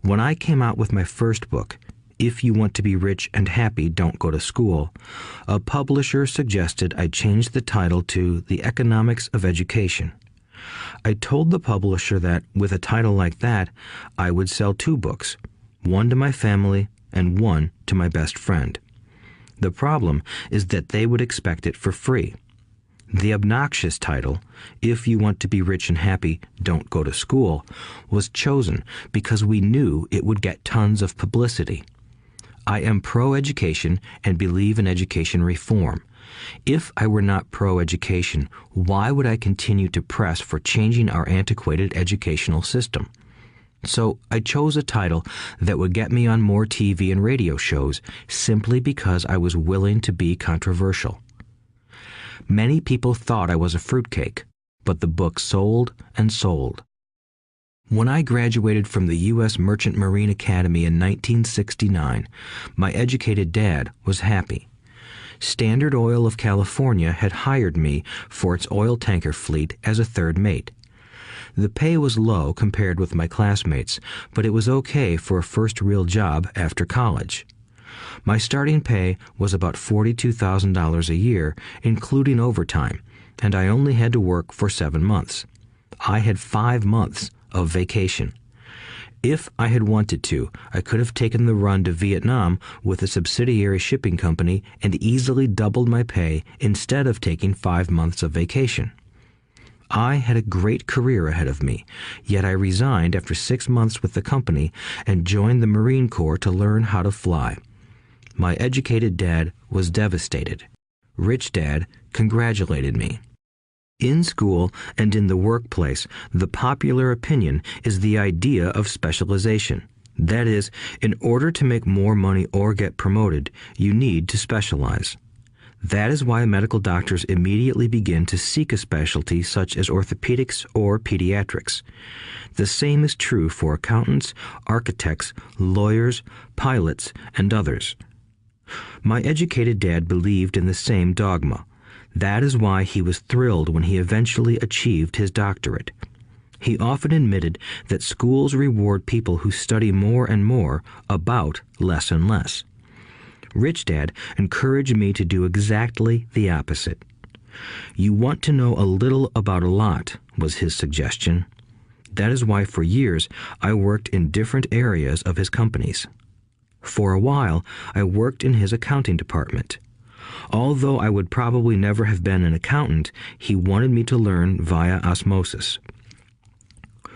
When I came out with my first book, If You Want to Be Rich and Happy, Don't Go to School, a publisher suggested I change the title to The Economics of Education. I told the publisher that, with a title like that, I would sell 2 books, one to my family and one to my best friend. The problem is that they would expect it for free. The obnoxious title, If You Want to Be Rich and Happy, Don't Go to School, was chosen because we knew it would get tons of publicity. I am pro-education and believe in education reform. If I were not pro-education, why would I continue to press for changing our antiquated educational system? So I chose a title that would get me on more TV and radio shows simply because I was willing to be controversial. Many people thought I was a fruitcake, but the book sold and sold. When I graduated from the U.S. Merchant Marine Academy in 1969, my educated dad was happy. Standard Oil of California had hired me for its oil tanker fleet as a third mate. The pay was low compared with my classmates, but it was okay for a first real job after college. My starting pay was about $42,000 a year, including overtime, and I only had to work for 7 months. I had 5 months of vacation. If I had wanted to, I could have taken the run to Vietnam with a subsidiary shipping company and easily doubled my pay instead of taking 5 months of vacation. I had a great career ahead of me, yet I resigned after 6 months with the company and joined the Marine Corps to learn how to fly. My educated dad was devastated. Rich Dad congratulated me. In school and in the workplace, the popular opinion is the idea of specialization. That is, in order to make more money or get promoted, you need to specialize. That is why medical doctors immediately begin to seek a specialty such as orthopedics or pediatrics. The same is true for accountants, architects, lawyers, pilots, and others. My educated dad believed in the same dogma. That is why he was thrilled when he eventually achieved his doctorate. He often admitted that schools reward people who study more and more about less and less. Rich Dad encouraged me to do exactly the opposite. You want to know a little about a lot, was his suggestion. That is why for years I worked in different areas of his companies. For a while, I worked in his accounting department. Although I would probably never have been an accountant, he wanted me to learn via osmosis.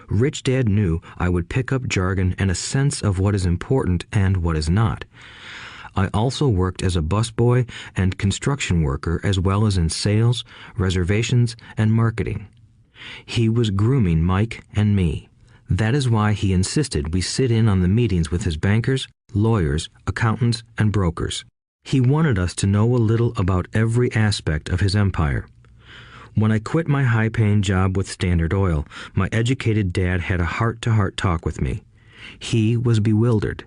Rich Dad knew I would pick up jargon and a sense of what is important and what is not. I also worked as a busboy and construction worker as well as in sales, reservations, and marketing. He was grooming Mike and me. That is why he insisted we sit in on the meetings with his bankers, lawyers, accountants, and brokers. He wanted us to know a little about every aspect of his empire. When I quit my high-paying job with Standard Oil, my educated dad had a heart-to-heart talk with me. He was bewildered.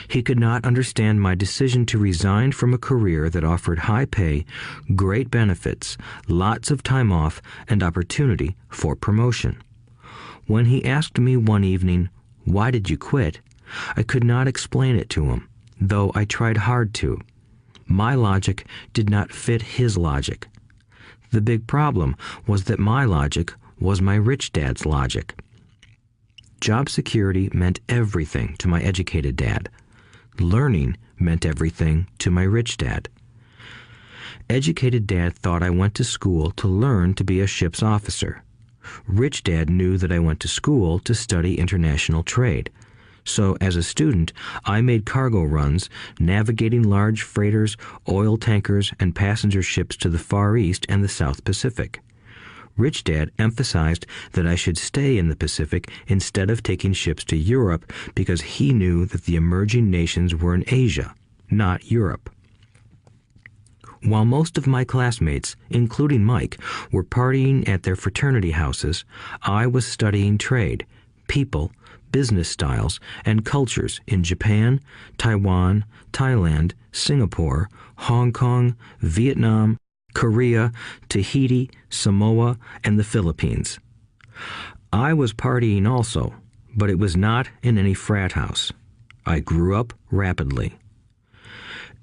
He could not understand my decision to resign from a career that offered high pay, great benefits, lots of time off, and opportunity for promotion. When he asked me one evening, "Why did you quit?" I could not explain it to him, though I tried hard to. My logic did not fit his logic. The big problem was that my logic was my rich dad's logic. Job security meant everything to my educated dad. Learning meant everything to my rich dad. Educated dad thought I went to school to learn to be a ship's officer. Rich dad knew that I went to school to study international trade. So as a student, I made cargo runs, navigating large freighters, oil tankers, and passenger ships to the Far East and the South Pacific. Rich Dad emphasized that I should stay in the Pacific instead of taking ships to Europe because he knew that the emerging nations were in Asia, not Europe. While most of my classmates, including Mike, were partying at their fraternity houses, I was studying trade, people, business styles, and cultures in Japan, Taiwan, Thailand, Singapore, Hong Kong, Vietnam, Korea, Tahiti, Samoa, and the Philippines. I was partying also, but it was not in any frat house. I grew up rapidly.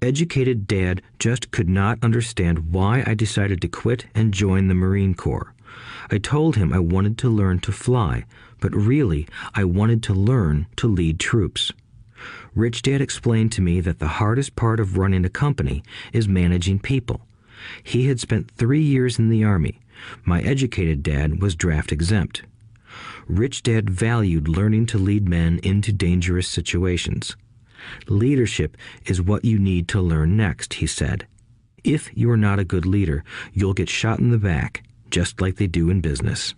Educated Dad just could not understand why I decided to quit and join the Marine Corps. I told him I wanted to learn to fly, but really I wanted to learn to lead troops. Rich Dad explained to me that the hardest part of running a company is managing people. He had spent 3 years in the Army. My educated dad was draft exempt. Rich Dad valued learning to lead men into dangerous situations. Leadership is what you need to learn next, he said. If you are not a good leader, you'll get shot in the back, just like they do in business.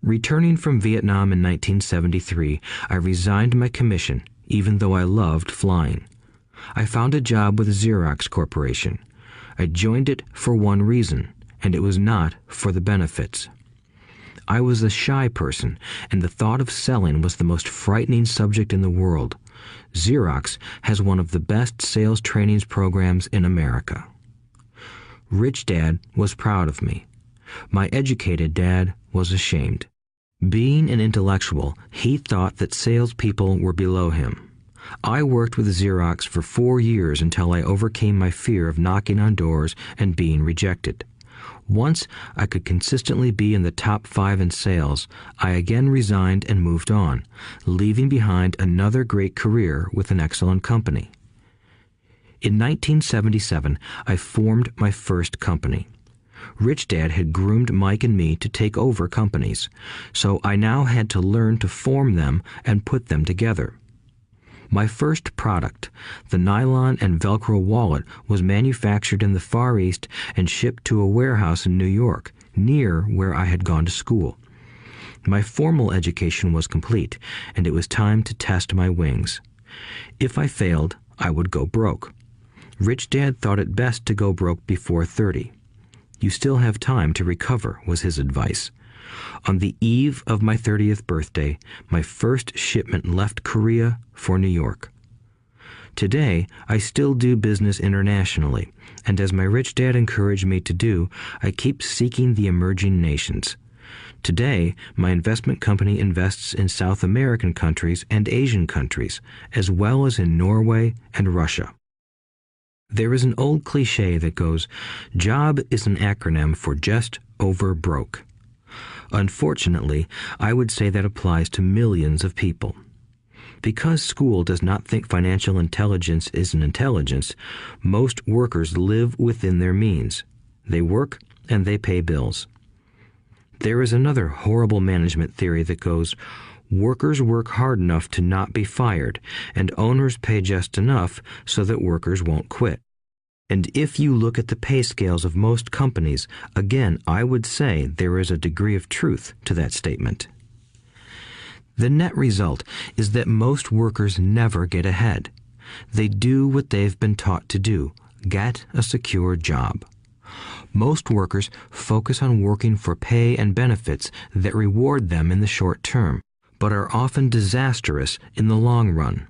Returning from Vietnam in 1973, I resigned my commission, even though I loved flying. I found a job with Xerox Corporation. I joined it for one reason, and it was not for the benefits. I was a shy person, and the thought of selling was the most frightening subject in the world. Xerox has one of the best sales trainings programs in America. Rich Dad was proud of me. My educated dad was ashamed. Being an intellectual, he thought that salespeople were below him. I worked with Xerox for 4 years until I overcame my fear of knocking on doors and being rejected. Once I could consistently be in the top 5 in sales, I again resigned and moved on, leaving behind another great career with an excellent company. In 1977, I formed my first company. Rich Dad had groomed Mike and me to take over companies, so I now had to learn to form them and put them together. My first product, the nylon and Velcro wallet, was manufactured in the Far East and shipped to a warehouse in New York, near where I had gone to school. My formal education was complete, and it was time to test my wings. If I failed, I would go broke. Rich Dad thought it best to go broke before 30. You still have time to recover, was his advice. On the eve of my 30th birthday, my first shipment left Korea for New York. Today, I still do business internationally, and as my rich dad encouraged me to do, I keep seeking the emerging nations. Today, my investment company invests in South American countries and Asian countries, as well as in Norway and Russia. There is an old cliche that goes, "Job is an acronym for just over broke." Unfortunately, I would say that applies to millions of people. Because school does not think financial intelligence is an intelligence, most workers live within their means. They work and they pay bills. There is another horrible management theory that goes, workers work hard enough to not be fired, and owners pay just enough so that workers won't quit. And if you look at the pay scales of most companies, again, I would say there is a degree of truth to that statement. The net result is that most workers never get ahead. They do what they've been taught to do, get a secure job. Most workers focus on working for pay and benefits that reward them in the short term, but are often disastrous in the long run.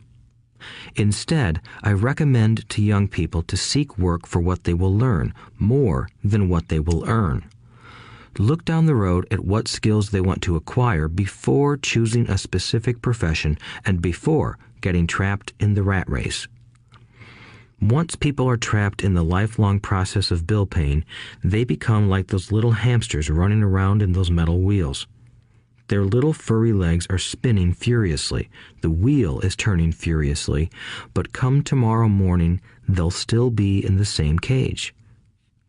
Instead, I recommend to young people to seek work for what they will learn more than what they will earn. Look down the road at what skills they want to acquire before choosing a specific profession and before getting trapped in the rat race. Once people are trapped in the lifelong process of bill paying, they become like those little hamsters running around in those metal wheels. Their little furry legs are spinning furiously, the wheel is turning furiously, but come tomorrow morning, they'll still be in the same cage.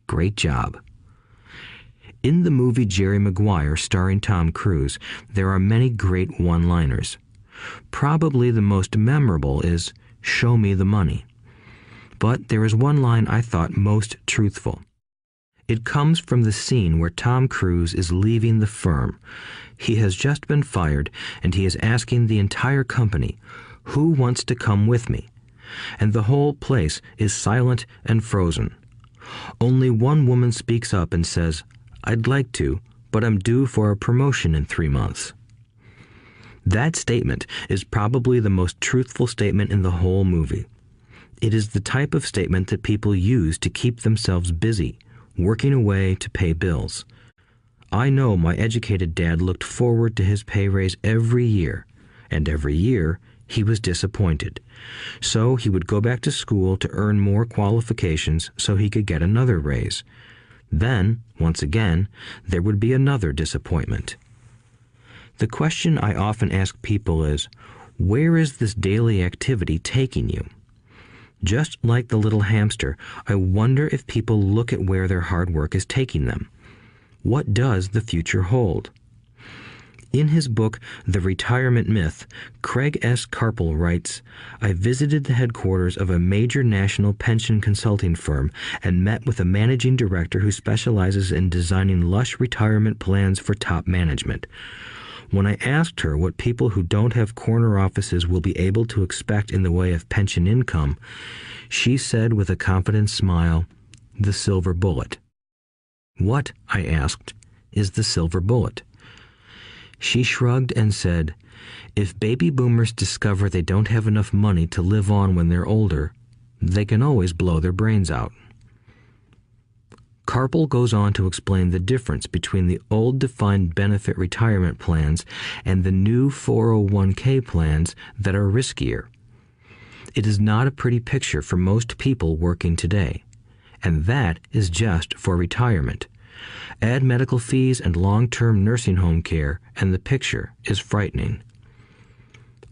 Great job. In the movie Jerry Maguire, starring Tom Cruise, there are many great one-liners. Probably the most memorable is, "Show me the money." But there is one line I thought most truthful. It comes from the scene where Tom Cruise is leaving the firm. He has just been fired, and he is asking the entire company, "Who wants to come with me?" And the whole place is silent and frozen. Only one woman speaks up and says, "I'd like to, but I'm due for a promotion in 3 months." That statement is probably the most truthful statement in the whole movie. It is the type of statement that people use to keep themselves busy, working away to pay bills. I know my educated dad looked forward to his pay raise every year, and every year he was disappointed. So he would go back to school to earn more qualifications so he could get another raise. Then, once again, there would be another disappointment. The question I often ask people is, where is this daily activity taking you? Just like the little hamster, I wonder if people look at where their hard work is taking them. What does the future hold? In his book, The Retirement Myth, Craig S. Carpel writes, "I visited the headquarters of a major national pension consulting firm and met with a managing director who specializes in designing lush retirement plans for top management. When I asked her what people who don't have corner offices will be able to expect in the way of pension income, she said with a confident smile, 'The silver bullet.'" "What," I asked, "is the silver bullet?" She shrugged and said, "If baby boomers discover they don't have enough money to live on when they're older, they can always blow their brains out." Carpel goes on to explain the difference between the old defined benefit retirement plans and the new 401k plans that are riskier. It is not a pretty picture for most people working today, and that is just for retirement. Add medical fees and long-term nursing home care, and the picture is frightening.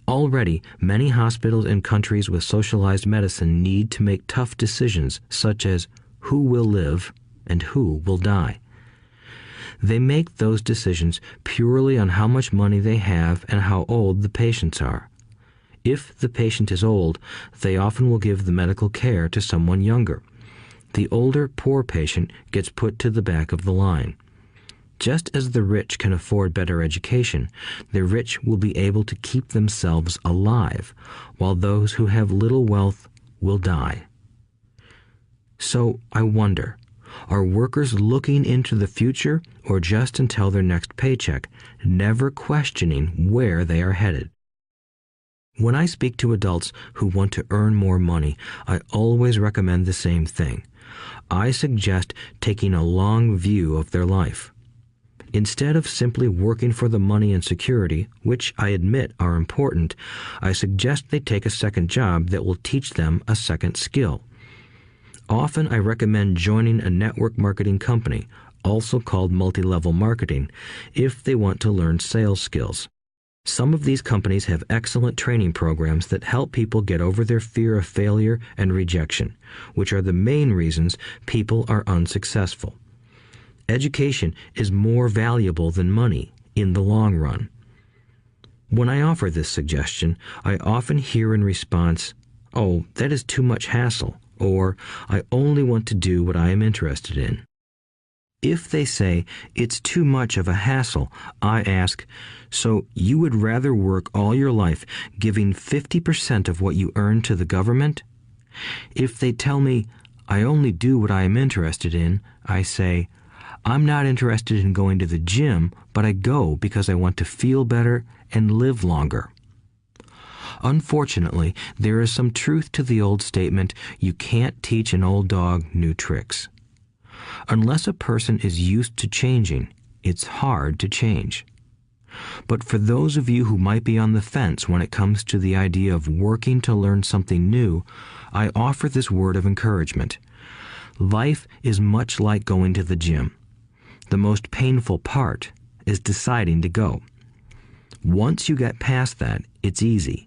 Already, many hospitals in countries with socialized medicine need to make tough decisions such as who will live and who will die. They make those decisions purely on how much money they have and how old the patients are. If the patient is old, they often will give the medical care to someone younger. The older, poor patient gets put to the back of the line. Just as the rich can afford better education, the rich will be able to keep themselves alive, while those who have little wealth will die. So I wonder, are workers looking into the future or just until their next paycheck, never questioning where they are headed? When I speak to adults who want to earn more money, I always recommend the same thing. I suggest taking a long view of their life. Instead of simply working for the money and security, which I admit are important, I suggest they take a second job that will teach them a second skill. Often I recommend joining a network marketing company, also called multi-level marketing, if they want to learn sales skills. Some of these companies have excellent training programs that help people get over their fear of failure and rejection, which are the main reasons people are unsuccessful. Education is more valuable than money in the long run. When I offer this suggestion, I often hear in response, "Oh, that is too much hassle," or "I only want to do what I am interested in." If they say it's too much of a hassle, I ask, so you would rather work all your life giving 50% of what you earn to the government? If they tell me, I only do what I am interested in, I say, I'm not interested in going to the gym, but I go because I want to feel better and live longer. Unfortunately, there is some truth to the old statement, you can't teach an old dog new tricks. Unless a person is used to changing, it's hard to change. But for those of you who might be on the fence when it comes to the idea of working to learn something new, I offer this word of encouragement. Life is much like going to the gym. The most painful part is deciding to go. Once you get past that, it's easy.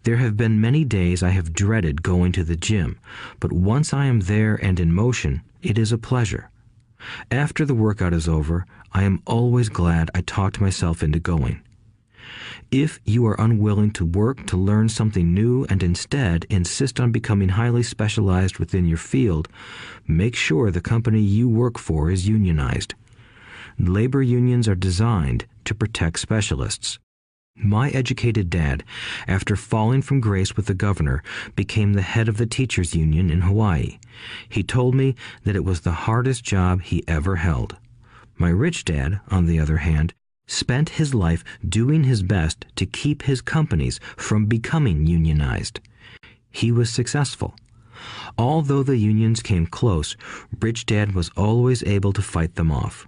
There have been many days I have dreaded going to the gym, but once I am there and in motion, it is a pleasure. After the workout is over, I am always glad I talked myself into going. If you are unwilling to work to learn something new and instead insist on becoming highly specialized within your field, make sure the company you work for is unionized. Labor unions are designed to protect specialists. My educated dad, after falling from grace with the governor, became the head of the teachers' union in Hawaii. He told me that it was the hardest job he ever held. My rich dad, on the other hand, spent his life doing his best to keep his companies from becoming unionized. He was successful. Although the unions came close, Rich Dad was always able to fight them off.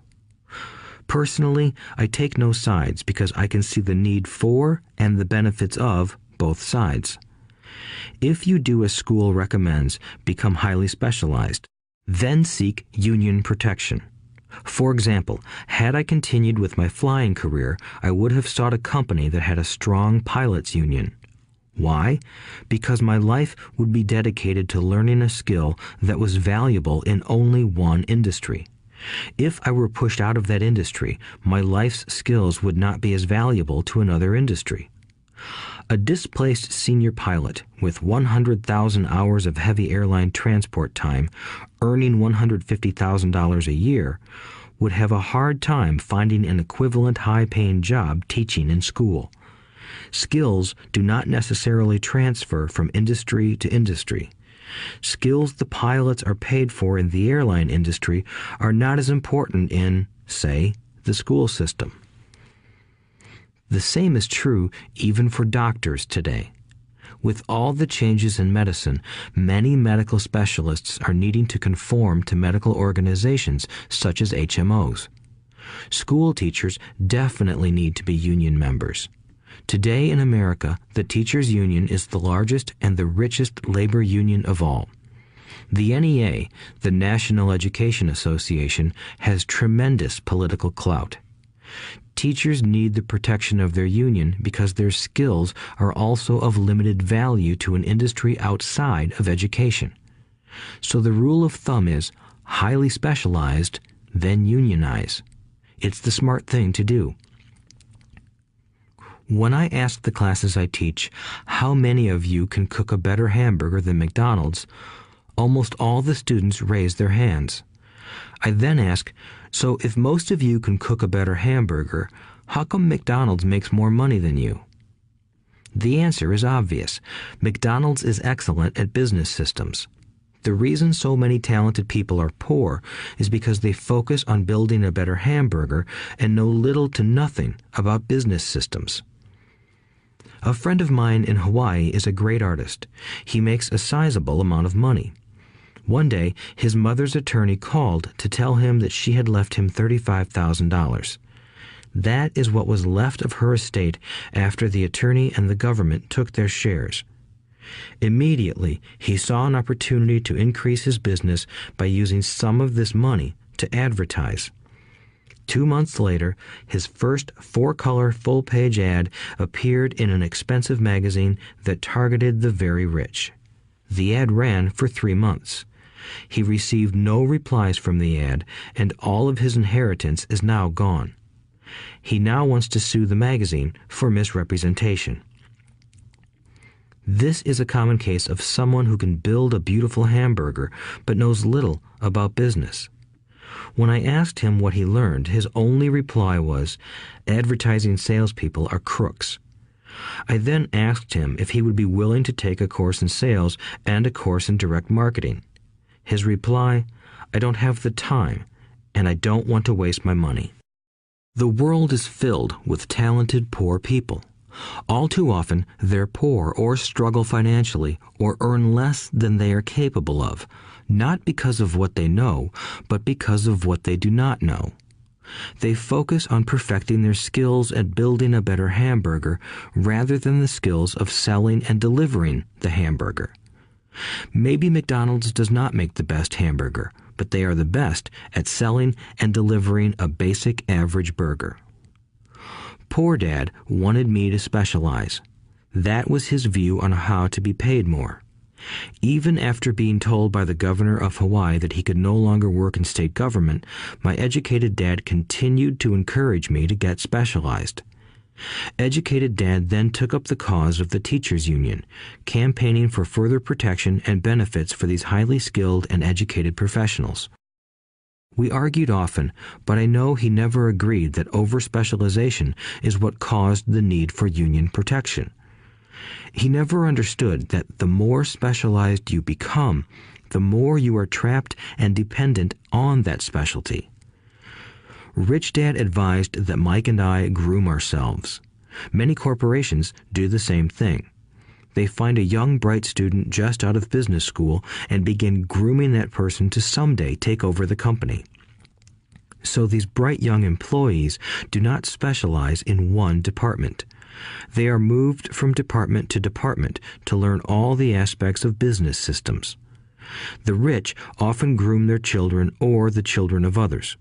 Personally, I take no sides because I can see the need for and the benefits of both sides. If you do as school recommends, become highly specialized, then seek union protection. For example, had I continued with my flying career, I would have sought a company that had a strong pilots' union. Why? Because my life would be dedicated to learning a skill that was valuable in only one industry. If I were pushed out of that industry, my life's skills would not be as valuable to another industry. A displaced senior pilot with 100,000 hours of heavy airline transport time, earning $150,000 a year, would have a hard time finding an equivalent high-paying job teaching in school. Skills do not necessarily transfer from industry to industry. Skills the pilots are paid for in the airline industry are not as important in, say, the school system. The same is true even for doctors today. With all the changes in medicine, many medical specialists are needing to conform to medical organizations such as HMOs. School teachers definitely need to be union members. Today in America, the teachers' union is the largest and the richest labor union of all. The NEA, the National Education Association, has tremendous political clout. Teachers need the protection of their union because their skills are also of limited value to an industry outside of education. So the rule of thumb is highly specialized, then unionize. It's the smart thing to do. When I ask the classes I teach, how many of you can cook a better hamburger than McDonald's, almost all the students raise their hands. I then ask, so if most of you can cook a better hamburger, how come McDonald's makes more money than you? The answer is obvious. McDonald's is excellent at business systems. The reason so many talented people are poor is because they focus on building a better hamburger and know little to nothing about business systems. A friend of mine in Hawaii is a great artist. He makes a sizable amount of money. One day, his mother's attorney called to tell him that she had left him $35,000. That is what was left of her estate after the attorney and the government took their shares. Immediately, he saw an opportunity to increase his business by using some of this money to advertise. 2 months later, his first 4-color full-page ad appeared in an expensive magazine that targeted the very rich. The ad ran for 3 months. He received no replies from the ad, and all of his inheritance is now gone. He now wants to sue the magazine for misrepresentation. This is a common case of someone who can build a beautiful hamburger but knows little about business. When I asked him what he learned, his only reply was, "Advertising salespeople are crooks." I then asked him if he would be willing to take a course in sales and a course in direct marketing. His reply, "I don't have the time, and I don't want to waste my money." The world is filled with talented poor people. All too often, they're poor or struggle financially or earn less than they are capable of, not because of what they know, but because of what they do not know. They focus on perfecting their skills at building a better hamburger rather than the skills of selling and delivering the hamburger. Maybe McDonald's does not make the best hamburger, but they are the best at selling and delivering a basic average burger. Poor Dad wanted me to specialize. That was his view on how to be paid more. Even after being told by the governor of Hawaii that he could no longer work in state government, my educated dad continued to encourage me to get specialized. Educated Dad then took up the cause of the teachers' union, campaigning for further protection and benefits for these highly skilled and educated professionals. We argued often, but I know he never agreed that over-specialization is what caused the need for union protection. He never understood that the more specialized you become, the more you are trapped and dependent on that specialty. Rich Dad advised that Mike and I groom ourselves. Many corporations do the same thing. They find a young, bright student just out of business school and begin grooming that person to someday take over the company. So these bright young employees do not specialize in one department. They are moved from department to department to learn all the aspects of business systems. The rich often groom their children or the children of others.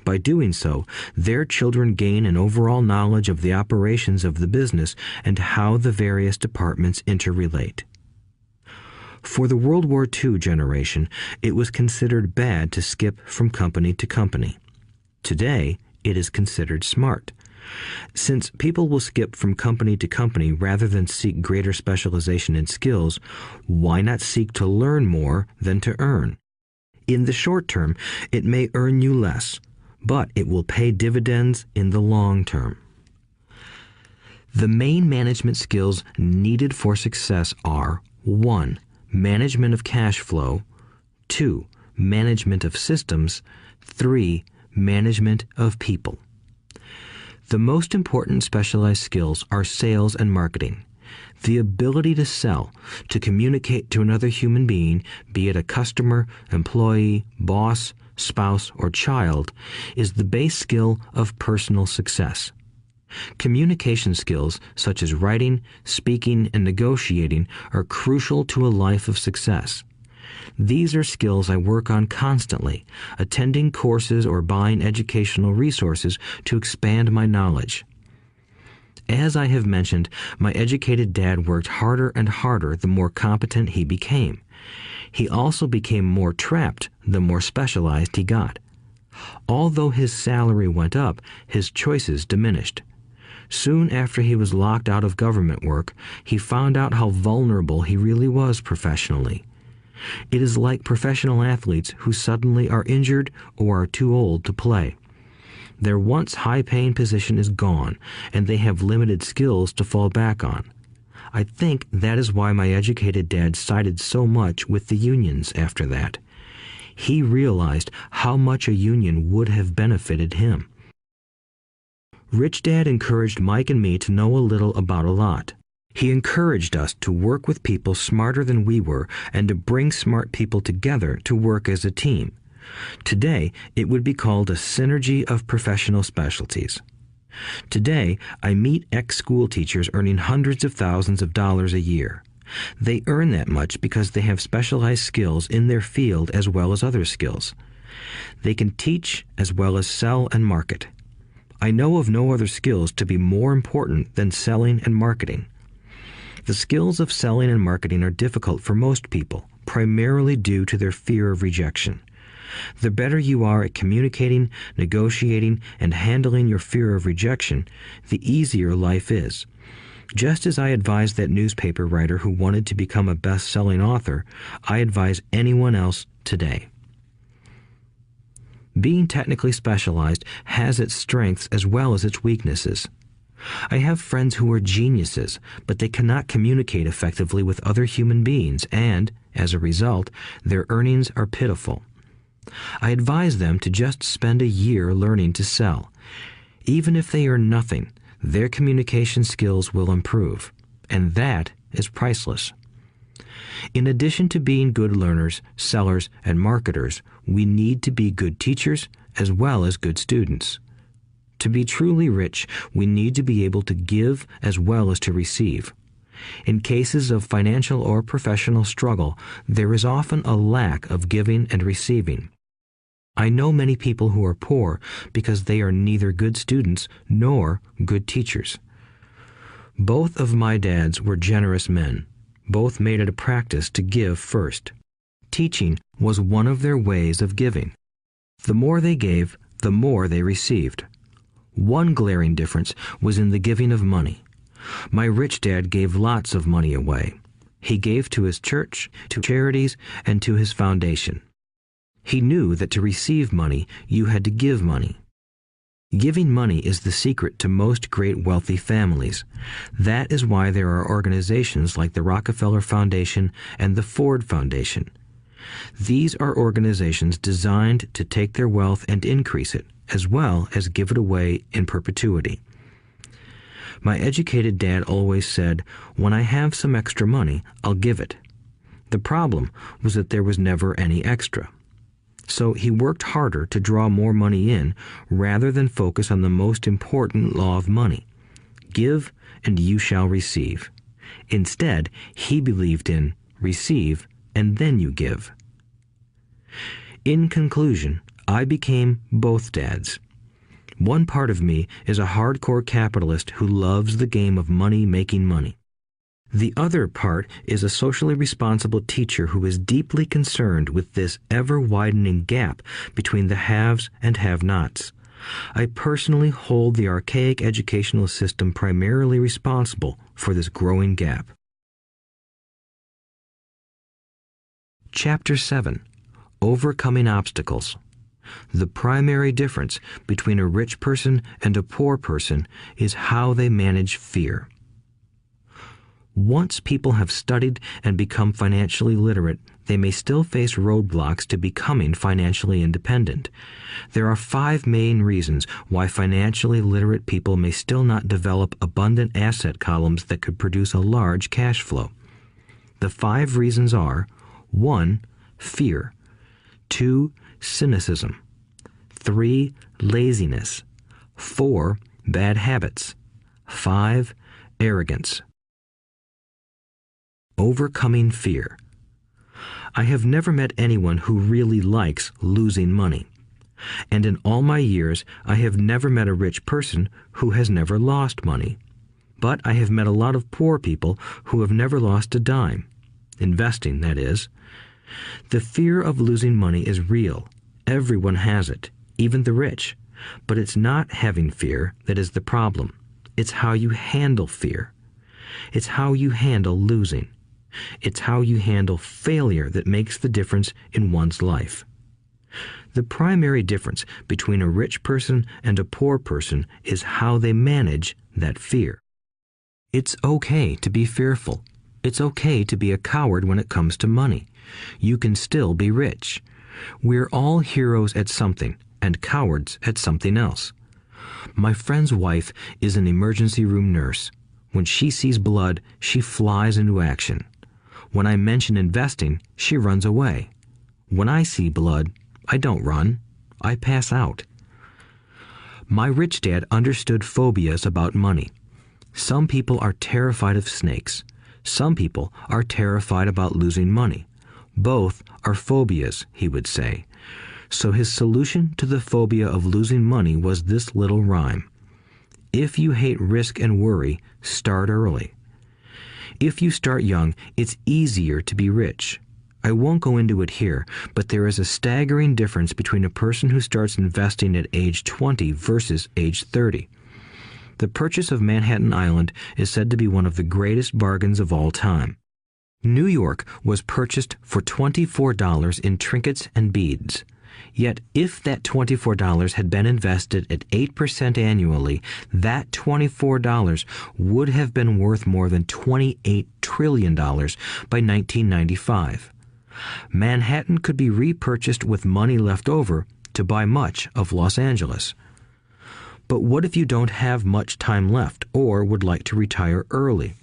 By doing so, their children gain an overall knowledge of the operations of the business and how the various departments interrelate. For the World War II generation, it was considered bad to skip from company to company. Today, it is considered smart. Since people will skip from company to company rather than seek greater specialization in skills, why not seek to learn more than to earn? In the short term, it may earn you less, but it will pay dividends in the long term. The main management skills needed for success are 1. Management of cash flow, 2. Management of systems, 3. Management of people. The most important specialized skills are sales and marketing. The ability to sell, to communicate to another human being, be it a customer, employee, boss, spouse, or child, is the base skill of personal success. Communication skills such as writing, speaking, and negotiating are crucial to a life of success. These are skills I work on constantly, attending courses or buying educational resources to expand my knowledge. As I have mentioned, my educated dad worked harder and harder the more competent he became. He also became more trapped the more specialized he got. Although his salary went up, his choices diminished. Soon after he was locked out of government work, he found out how vulnerable he really was professionally. It is like professional athletes who suddenly are injured or are too old to play. Their once high-paying position is gone, and they have limited skills to fall back on. I think that is why my educated dad sided so much with the unions after that. He realized how much a union would have benefited him. Rich Dad encouraged Mike and me to know a little about a lot. He encouraged us to work with people smarter than we were and to bring smart people together to work as a team. Today, it would be called a synergy of professional specialties. Today, I meet ex-school teachers earning hundreds of thousands of dollars a year. They earn that much because they have specialized skills in their field as well as other skills. They can teach as well as sell and market. I know of no other skills to be more important than selling and marketing. The skills of selling and marketing are difficult for most people, primarily due to their fear of rejection. The better you are at communicating, negotiating, and handling your fear of rejection, the easier life is. Just as I advise that newspaper writer who wanted to become a best-selling author, I advise anyone else today. Being technically specialized has its strengths as well as its weaknesses. I have friends who are geniuses, but they cannot communicate effectively with other human beings, and, as a result, their earnings are pitiful. I advise them to just spend a year learning to sell. Even if they earn nothing, their communication skills will improve, and that is priceless. In addition to being good learners, sellers, and marketers, we need to be good teachers as well as good students. To be truly rich, we need to be able to give as well as to receive. In cases of financial or professional struggle, there is often a lack of giving and receiving. I know many people who are poor because they are neither good students nor good teachers. Both of my dads were generous men. Both made it a practice to give first. Teaching was one of their ways of giving. The more they gave, the more they received. One glaring difference was in the giving of money. My rich dad gave lots of money away. He gave to his church, to charities, and to his foundation. He knew that to receive money, you had to give money. Giving money is the secret to most great wealthy families. That is why there are organizations like the Rockefeller Foundation and the Ford Foundation. These are organizations designed to take their wealth and increase it, as well as give it away in perpetuity. My educated dad always said, "When I have some extra money, I'll give it." The problem was that there was never any extra. So he worked harder to draw more money in rather than focus on the most important law of money. Give and you shall receive. Instead, he believed in receive and then you give. In conclusion, I became both dads. One part of me is a hardcore capitalist who loves the game of money making money. The other part is a socially responsible teacher who is deeply concerned with this ever-widening gap between the haves and have-nots. I personally hold the archaic educational system primarily responsible for this growing gap. Chapter 7. Overcoming Obstacles. The primary difference between a rich person and a poor person is how they manage fear. Once people have studied and become financially literate, they may still face roadblocks to becoming financially independent. There are 5 main reasons why financially literate people may still not develop abundant asset columns that could produce a large cash flow. The 5 reasons are: 1. Fear. 2. Cynicism. 3. Laziness. 4. Bad habits. 5. Arrogance. Overcoming fear. I have never met anyone who really likes losing money. And in all my years, I have never met a rich person who has never lost money. But I have met a lot of poor people who have never lost a dime. Investing, that is. The fear of losing money is real. Everyone has it, even the rich. But it's not having fear that is the problem. It's how you handle fear. It's how you handle losing. It's how you handle failure that makes the difference in one's life. The primary difference between a rich person and a poor person is how they manage that fear. It's okay to be fearful. It's okay to be a coward when it comes to money. You can still be rich. We're all heroes at something and cowards at something else. My friend's wife is an emergency room nurse. When she sees blood, she flies into action. When I mention investing, she runs away. When I see blood, I don't run. I pass out. My rich dad understood phobias about money. Some people are terrified of snakes. Some people are terrified about losing money. Both are phobias, he would say. So his solution to the phobia of losing money was this little rhyme. If you hate risk and worry, start early. If you start young, it's easier to be rich. I won't go into it here, but there is a staggering difference between a person who starts investing at age 20 versus age 30. The purchase of Manhattan Island is said to be one of the greatest bargains of all time. New York was purchased for $24 in trinkets and beads. Yet if that $24 had been invested at 8% annually, that $24 would have been worth more than $28 trillion by 1995. Manhattan could be repurchased with money left over to buy much of Los Angeles. But what if you don't have much time left or would like to retire early?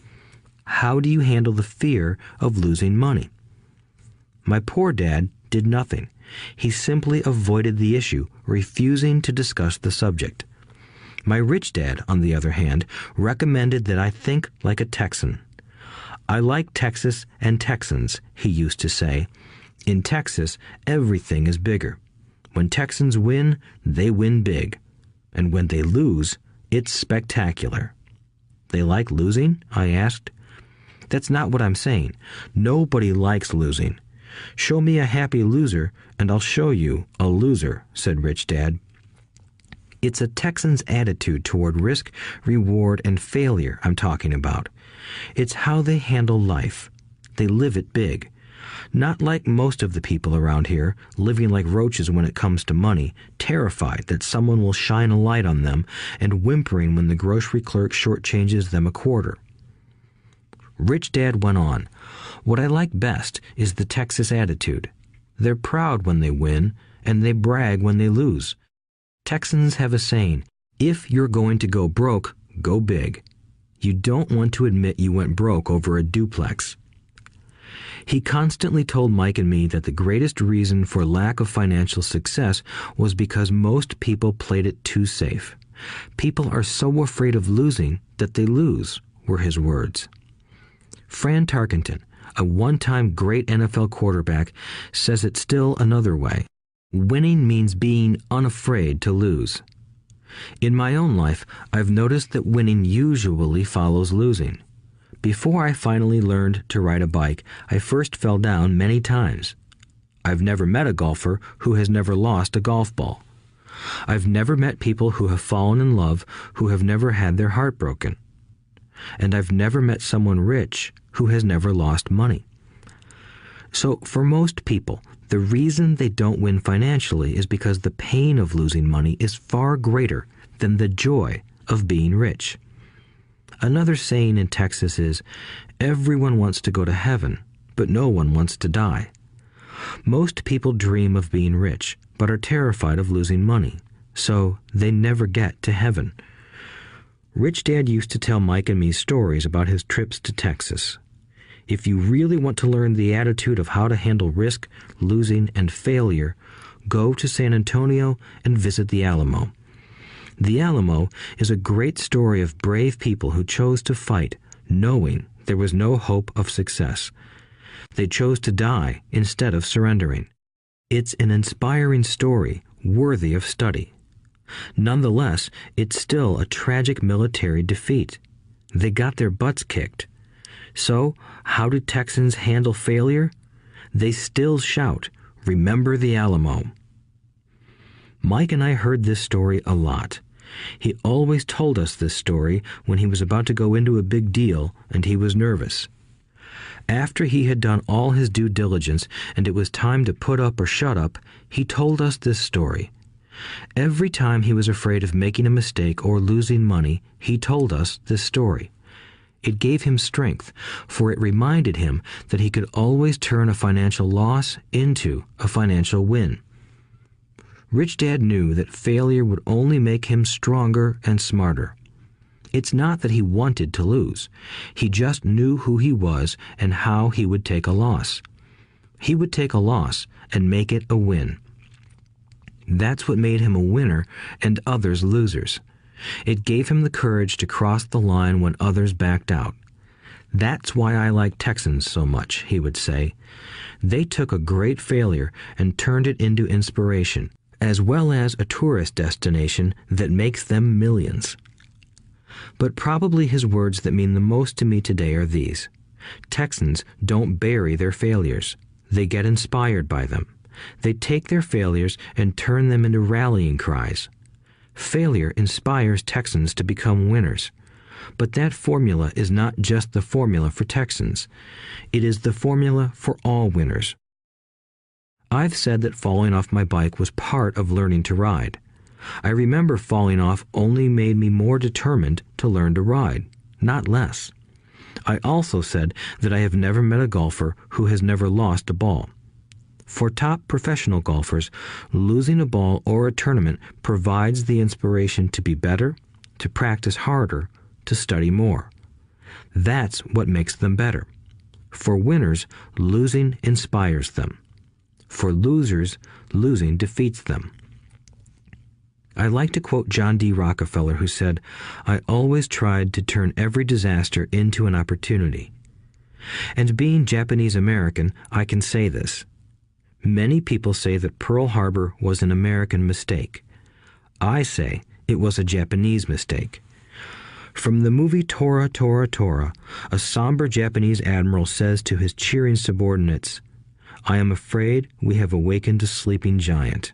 How do you handle the fear of losing money? My poor dad did nothing. He simply avoided the issue, refusing to discuss the subject. My rich dad, on the other hand, recommended that I think like a Texan. I like Texas and Texans, he used to say. In Texas, everything is bigger. When Texans win, they win big. And when they lose, it's spectacular. They like losing? I asked. That's not what I'm saying. Nobody likes losing. Show me a happy loser, and I'll show you a loser, said Rich Dad. It's a Texan's attitude toward risk, reward, and failure I'm talking about. It's how they handle life. They live it big. Not like most of the people around here, living like roaches when it comes to money, terrified that someone will shine a light on them and whimpering when the grocery clerk shortchanges them a quarter. Rich Dad went on, "What I like best is the Texas attitude. They're proud when they win, and they brag when they lose. Texans have a saying, if you're going to go broke, go big. You don't want to admit you went broke over a duplex." He constantly told Mike and me that the greatest reason for lack of financial success was because most people played it too safe. People are so afraid of losing that they lose, were his words. Fran Tarkenton, a one-time great NFL quarterback, says it still another way. Winning means being unafraid to lose. In my own life, I've noticed that winning usually follows losing. Before I finally learned to ride a bike, I first fell down many times. I've never met a golfer who has never lost a golf ball. I've never met people who have fallen in love who have never had their heart broken. And I've never met someone rich who has never lost money. So for most people, the reason they don't win financially is because the pain of losing money is far greater than the joy of being rich. Another saying in Texas is, everyone wants to go to heaven, but no one wants to die. Most people dream of being rich, but are terrified of losing money, so they never get to heaven. Rich Dad used to tell Mike and me stories about his trips to Texas. If you really want to learn the attitude of how to handle risk, losing, and failure, go to San Antonio and visit the Alamo. The Alamo is a great story of brave people who chose to fight, knowing there was no hope of success. They chose to die instead of surrendering. It's an inspiring story worthy of study. Nonetheless, it's still a tragic military defeat. They got their butts kicked. So, how do Texans handle failure? They still shout, "Remember the Alamo." Mike and I heard this story a lot. He always told us this story when he was about to go into a big deal and he was nervous. After he had done all his due diligence and it was time to put up or shut up, he told us this story. Every time he was afraid of making a mistake or losing money, he told us this story. It gave him strength, for it reminded him that he could always turn a financial loss into a financial win. Rich Dad knew that failure would only make him stronger and smarter. It's not that he wanted to lose. He just knew who he was and how he would take a loss. He would take a loss and make it a win. That's what made him a winner and others losers. It gave him the courage to cross the line when others backed out. That's why I like Texans so much, he would say. They took a great failure and turned it into inspiration, as well as a tourist destination that makes them millions. But probably his words that mean the most to me today are these. Texans don't bury their failures. They get inspired by them. They take their failures and turn them into rallying cries. Failure inspires Texans to become winners. But that formula is not just the formula for Texans. It is the formula for all winners. I've said that falling off my bike was part of learning to ride. I remember falling off only made me more determined to learn to ride, not less. I also said that I have never met a golfer who has never lost a ball. For top professional golfers, losing a ball or a tournament provides the inspiration to be better, to practice harder, to study more. That's what makes them better. For winners, losing inspires them. For losers, losing defeats them. I like to quote John D. Rockefeller, who said, "I always tried to turn every disaster into an opportunity." And being Japanese American, I can say this. Many people say that Pearl Harbor was an American mistake. I say it was a Japanese mistake. From the movie Tora, Tora, Tora, a somber Japanese admiral says to his cheering subordinates, "I am afraid we have awakened a sleeping giant."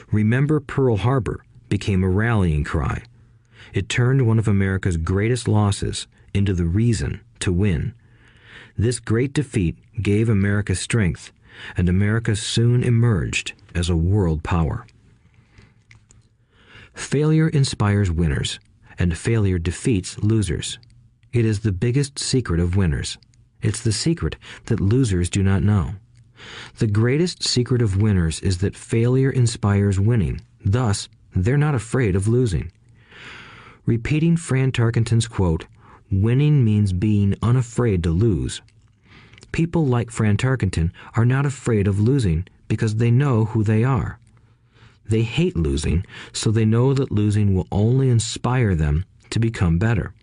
Remember Pearl Harbor became a rallying cry. It turned one of America's greatest losses into the reason to win. This great defeat gave America strength, and America soon emerged as a world power. Failure inspires winners, and failure defeats losers. It is the biggest secret of winners. It's the secret that losers do not know. The greatest secret of winners is that failure inspires winning. Thus, they're not afraid of losing. Repeating Fran Tarkenton's quote, "Winning means being unafraid to lose." People like Fran Tarkenton are not afraid of losing because they know who they are. They hate losing, so they know that losing will only inspire them to become better.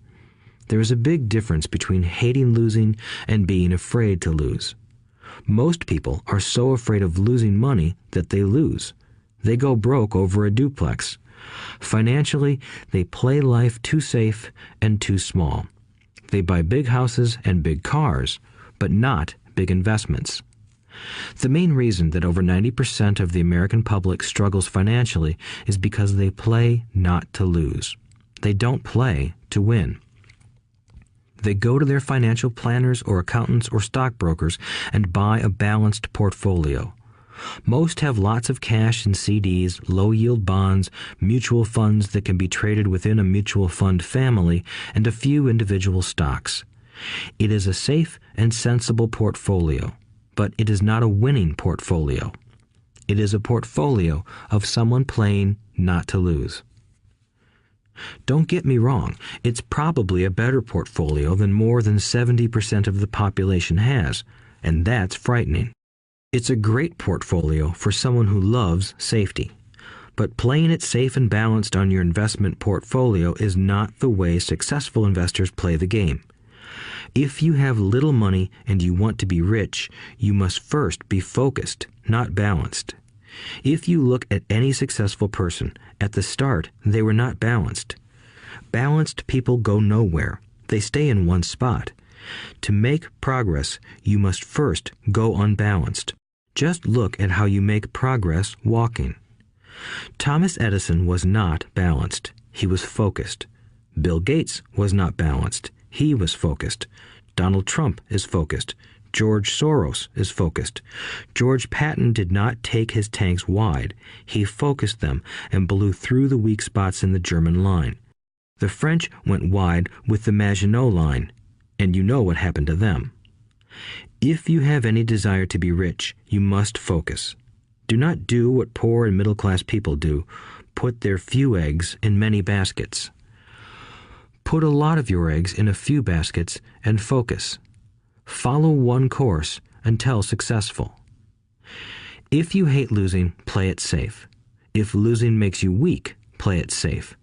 There is a big difference between hating losing and being afraid to lose. Most people are so afraid of losing money that they lose. They go broke over a duplex. Financially, they play life too safe and too small. They buy big houses and big cars, but not big investments. The main reason that over 90% of the American public struggles financially is because they play not to lose. They don't play to win. They go to their financial planners or accountants or stockbrokers and buy a balanced portfolio. Most have lots of cash in CDs, low-yield bonds, mutual funds that can be traded within a mutual fund family, and a few individual stocks. It is a safe and sensible portfolio, but it is not a winning portfolio. It is a portfolio of someone playing not to lose. Don't get me wrong, it's probably a better portfolio than more than 70% of the population has, and that's frightening. It's a great portfolio for someone who loves safety. But playing it safe and balanced on your investment portfolio is not the way successful investors play the game. If you have little money and you want to be rich, you must first be focused, not balanced. If you look at any successful person, at the start they were not balanced. Balanced people go nowhere. They stay in one spot. To make progress, you must first go unbalanced. Just look at how you make progress walking. Thomas Edison was not balanced. He was focused. Bill Gates was not balanced. He was focused. Donald Trump is focused. George Soros is focused. George Patton did not take his tanks wide. He focused them and blew through the weak spots in the German line. The French went wide with the Maginot Line, and you know what happened to them. If you have any desire to be rich, you must focus. Do not do what poor and middle-class people do, put their few eggs in many baskets. Put a lot of your eggs in a few baskets and focus. Follow one course until successful. If you hate losing, play it safe. If losing makes you weak, play it safe.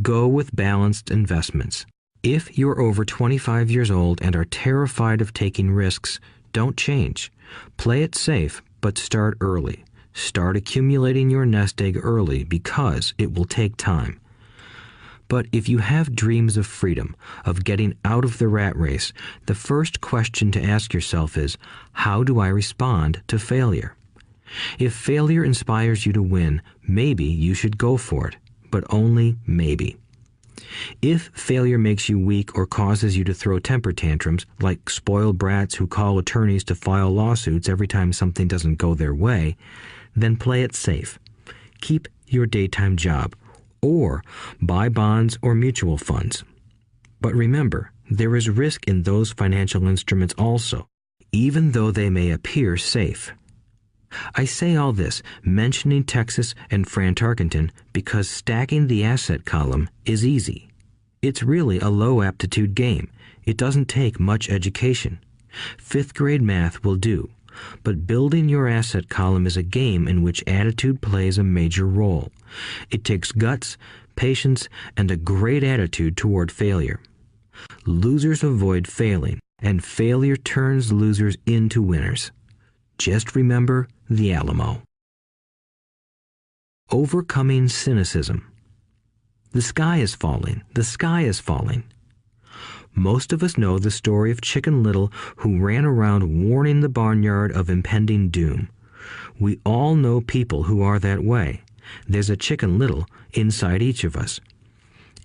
Go with balanced investments. If you're over 25 years old and are terrified of taking risks, don't change. Play it safe, but start early. Start accumulating your nest egg early because it will take time. But if you have dreams of freedom, of getting out of the rat race, the first question to ask yourself is, how do I respond to failure? If failure inspires you to win, maybe you should go for it, but only maybe. If failure makes you weak or causes you to throw temper tantrums, like spoiled brats who call attorneys to file lawsuits every time something doesn't go their way, then play it safe. Keep your daytime job, or buy bonds or mutual funds. But remember, there is risk in those financial instruments also, even though they may appear safe. I say all this, mentioning Texas and Fran Tarkenton, because stacking the asset column is easy. It's really a low aptitude game. It doesn't take much education. 5th grade math will do. But building your asset column is a game in which attitude plays a major role. It takes guts, patience, and a great attitude toward failure. Losers avoid failing, and failure turns losers into winners. Just remember the Alamo. Overcoming cynicism. The sky is falling. The sky is falling. Most of us know the story of Chicken Little, who ran around warning the barnyard of impending doom. We all know people who are that way. There's a Chicken Little inside each of us.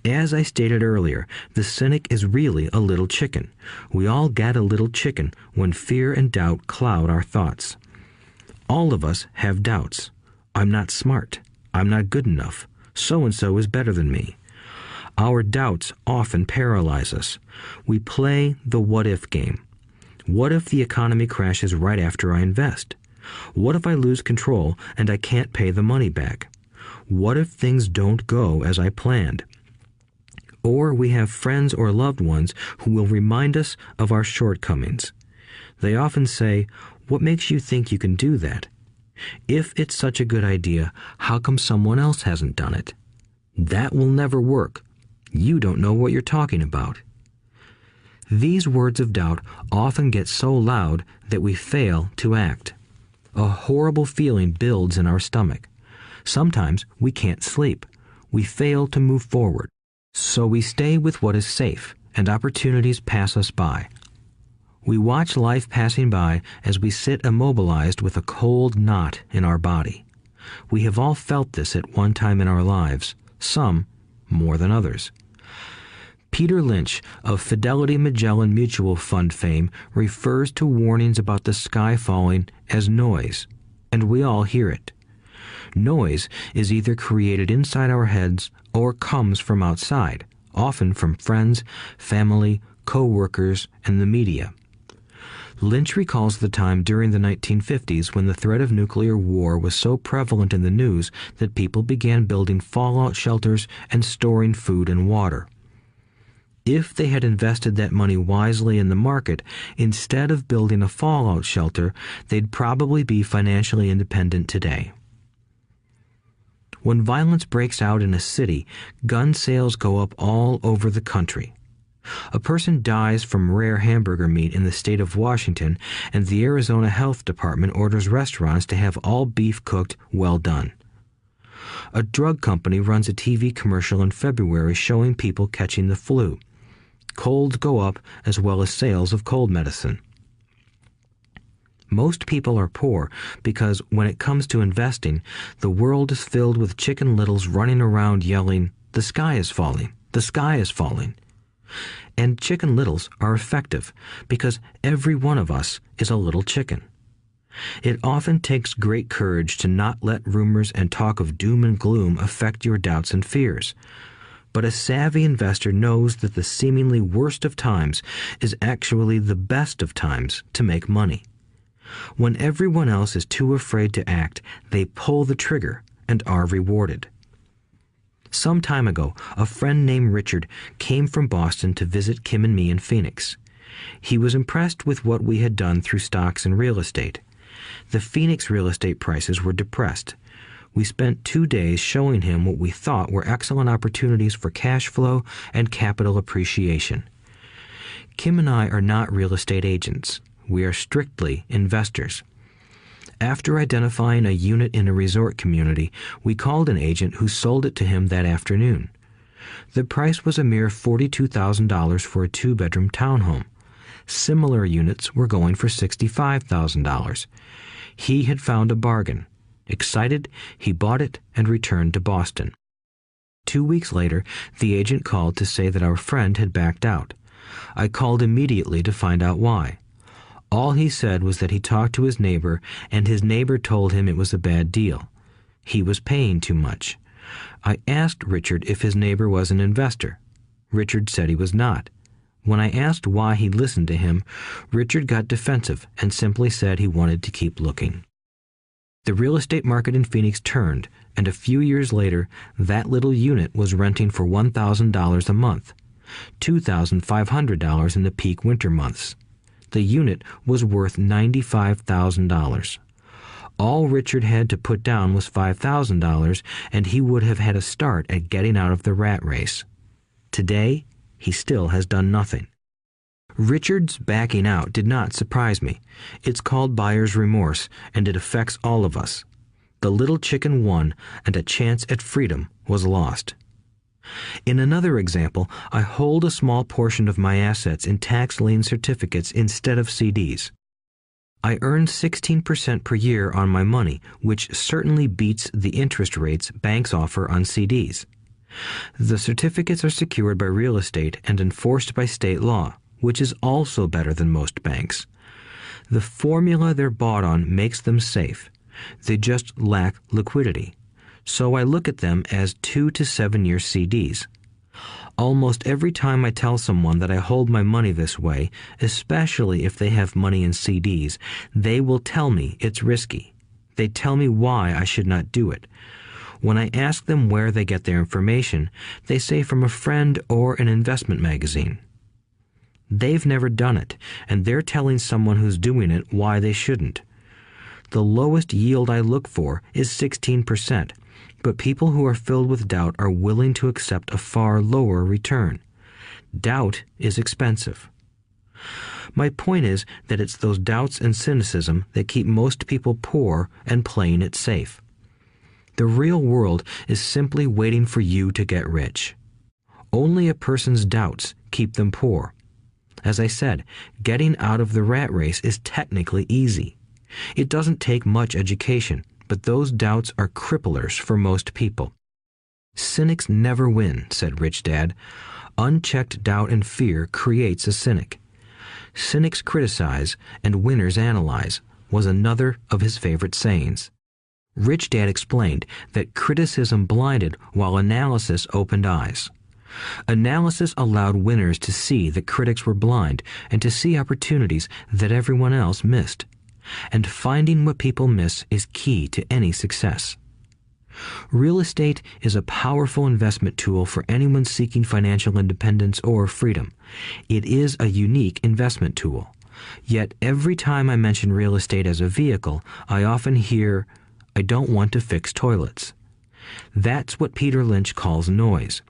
As I stated earlier, the cynic is really a little chicken. We all get a little chicken when fear and doubt cloud our thoughts. All of us have doubts. I'm not smart. I'm not good enough. So-and-so is better than me. Our doubts often paralyze us. We play the what-if game. What if the economy crashes right after I invest? What if I lose control and I can't pay the money back? What if things don't go as I planned? Or we have friends or loved ones who will remind us of our shortcomings. They often say, "What makes you think you can do that? If it's such a good idea, how come someone else hasn't done it? That will never work. You don't know what you're talking about." These words of doubt often get so loud that we fail to act. A horrible feeling builds in our stomach. Sometimes we can't sleep. We fail to move forward. So we stay with what is safe, and opportunities pass us by. We watch life passing by as we sit immobilized with a cold knot in our body. We have all felt this at one time in our lives, some more than others. Peter Lynch of Fidelity Magellan Mutual Fund fame refers to warnings about the sky falling as noise, and we all hear it. Noise is either created inside our heads or comes from outside, often from friends, family, co-workers, and the media. Lynch recalls the time during the 1950s when the threat of nuclear war was so prevalent in the news that people began building fallout shelters and storing food and water. If they had invested that money wisely in the market, instead of building a fallout shelter, they'd probably be financially independent today. When violence breaks out in a city, gun sales go up all over the country. A person dies from rare hamburger meat in the state of Washington, and the Arizona Health Department orders restaurants to have all beef cooked well done. A drug company runs a TV commercial in February showing people catching the flu. Colds go up as well as sales of cold medicine. Most people are poor because when it comes to investing, the world is filled with Chicken Littles running around yelling, "The sky is falling, the sky is falling." And Chicken Littles are effective because every one of us is a little chicken. It often takes great courage to not let rumors and talk of doom and gloom affect your doubts and fears. But a savvy investor knows that the seemingly worst of times is actually the best of times to make money. When everyone else is too afraid to act, they pull the trigger and are rewarded. Some time ago, a friend named Richard came from Boston to visit Kim and me in Phoenix. He was impressed with what we had done through stocks and real estate. The Phoenix real estate prices were depressed. We spent 2 days showing him what we thought were excellent opportunities for cash flow and capital appreciation. Kim and I are not real estate agents. We are strictly investors. After identifying a unit in a resort community, we called an agent who sold it to him that afternoon. The price was a mere $42,000 for a 2-bedroom townhome. Similar units were going for $65,000. He had found a bargain. Excited, he bought it and returned to Boston. 2 weeks later, the agent called to say that our friend had backed out. I called immediately to find out why. All he said was that he talked to his neighbor, and his neighbor told him it was a bad deal. He was paying too much. I asked Richard if his neighbor was an investor. Richard said he was not. When I asked why he listened to him, Richard got defensive and simply said he wanted to keep looking. The real estate market in Phoenix turned, and a few years later, that little unit was renting for $1,000 a month, $2,500 in the peak winter months. The unit was worth $95,000. All Richard had to put down was $5,000, and he would have had a start at getting out of the rat race. Today, he still has done nothing. Richard's backing out did not surprise me. It's called buyer's remorse, and it affects all of us. The little chicken won, and a chance at freedom was lost. In another example, I hold a small portion of my assets in tax lien certificates instead of CDs. I earn 16% per year on my money, which certainly beats the interest rates banks offer on CDs. The certificates are secured by real estate and enforced by state law, which is also better than most banks. The formula they're bought on makes them safe. They just lack liquidity. So I look at them as 2 to 7 year CDs. Almost every time I tell someone that I hold my money this way, especially if they have money in CDs, they will tell me it's risky. They tell me why I should not do it. When I ask them where they get their information, they say from a friend or an investment magazine. They've never done it, and they're telling someone who's doing it why they shouldn't. The lowest yield I look for is 16%, but people who are filled with doubt are willing to accept a far lower return. Doubt is expensive. My point is that it's those doubts and cynicism that keep most people poor and playing it safe. The real world is simply waiting for you to get rich. Only a person's doubts keep them poor. As I said, getting out of the rat race is technically easy. It doesn't take much education, but those doubts are cripplers for most people. Cynics never win, said Rich Dad. Unchecked doubt and fear creates a cynic. Cynics criticize and winners analyze was another of his favorite sayings. Rich Dad explained that criticism blinded while analysis opened eyes. Analysis allowed winners to see that critics were blind and to see opportunities that everyone else missed. And finding what people miss is key to any success. Real estate is a powerful investment tool for anyone seeking financial independence or freedom. It is a unique investment tool. Yet every time I mention real estate as a vehicle, I often hear, "I don't want to fix toilets." That's what Peter Lynch calls noise.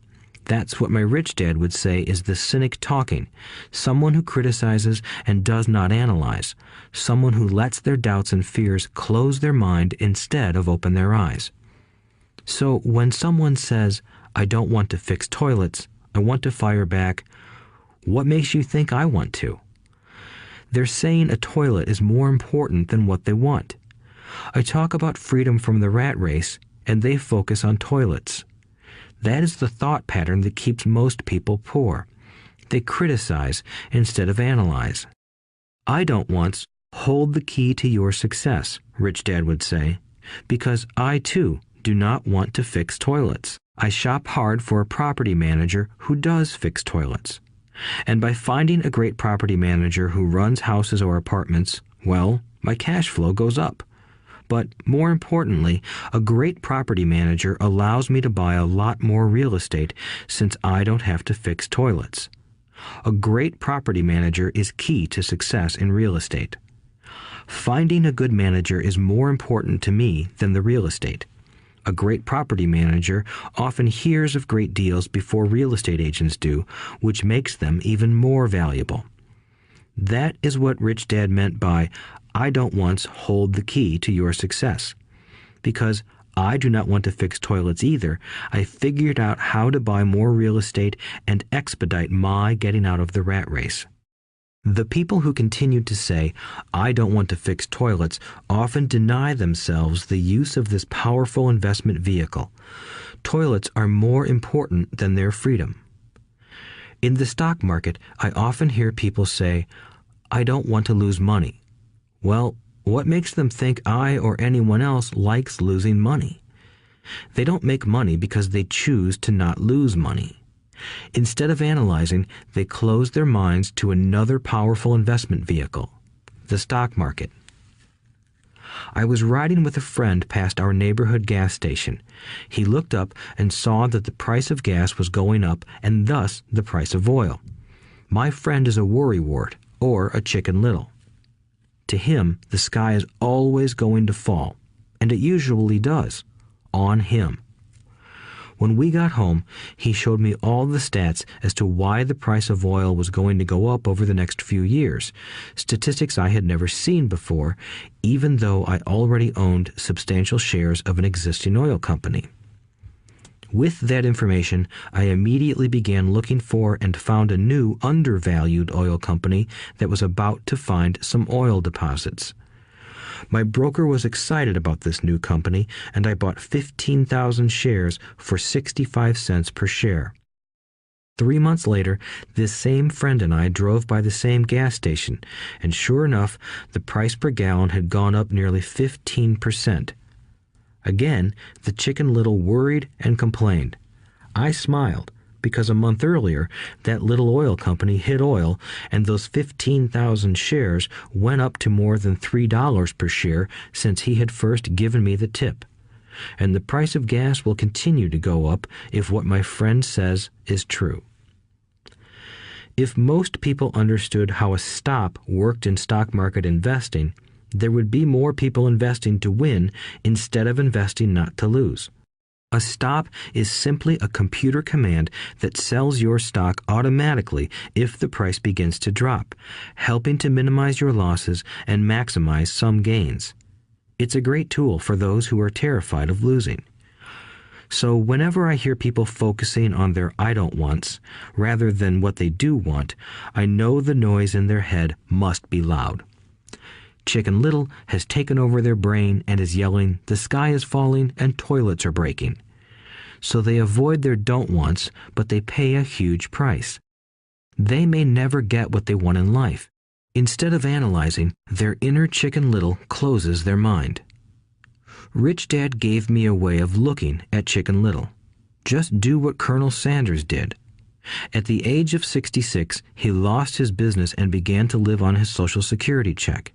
That's what my rich dad would say is the cynic talking, someone who criticizes and does not analyze, someone who lets their doubts and fears close their mind instead of open their eyes. So when someone says, "I don't want to fix toilets," I want to fire back, "What makes you think I want to?" They're saying a toilet is more important than what they want. I talk about freedom from the rat race, and they focus on toilets. That is the thought pattern that keeps most people poor. They criticize instead of analyze. I don't once hold the key to your success, Rich Dad would say, because I too do not want to fix toilets. I shop hard for a property manager who does fix toilets. And by finding a great property manager who runs houses or apartments, well, my cash flow goes up. But more importantly, a great property manager allows me to buy a lot more real estate since I don't have to fix toilets. A great property manager is key to success in real estate. Finding a good manager is more important to me than the real estate. A great property manager often hears of great deals before real estate agents do, which makes them even more valuable. That is what Rich Dad meant by, I don't once hold the key to your success. Because I do not want to fix toilets either, I figured out how to buy more real estate and expedite my getting out of the rat race. The people who continue to say, I don't want to fix toilets, often deny themselves the use of this powerful investment vehicle. Toilets are more important than their freedom. In the stock market, I often hear people say, I don't want to lose money. Well, what makes them think I or anyone else likes losing money? They don't make money because they choose to not lose money. Instead of analyzing, they close their minds to another powerful investment vehicle, the stock market. I was riding with a friend past our neighborhood gas station. He looked up and saw that the price of gas was going up and thus the price of oil. My friend is a worrywart, or a Chicken Little. To him, the sky is always going to fall, and it usually does, on him. When we got home, he showed me all the stats as to why the price of oil was going to go up over the next few years, statistics I had never seen before, even though I already owned substantial shares of an existing oil company. With that information, I immediately began looking for and found a new undervalued oil company that was about to find some oil deposits. My broker was excited about this new company, and I bought 15,000 shares for 65 cents per share. 3 months later, this same friend and I drove by the same gas station, and sure enough, the price per gallon had gone up nearly 15%. Again, the Chicken Little worried and complained. I smiled, because a month earlier, that little oil company hit oil, and those 15,000 shares went up to more than $3 per share since he had first given me the tip. And the price of gas will continue to go up if what my friend says is true. If most people understood how a stop worked in stock market investing, there would be more people investing to win instead of investing not to lose. A stop is simply a computer command that sells your stock automatically if the price begins to drop, helping to minimize your losses and maximize some gains. It's a great tool for those who are terrified of losing. So whenever I hear people focusing on their I don't wants rather than what they do want, I know the noise in their head must be loud. Chicken Little has taken over their brain and is yelling, the sky is falling and toilets are breaking. So they avoid their don't wants, but they pay a huge price. They may never get what they want in life. Instead of analyzing, their inner Chicken Little closes their mind. Rich Dad gave me a way of looking at Chicken Little. Just do what Colonel Sanders did. At the age of 66, he lost his business and began to live on his Social Security check.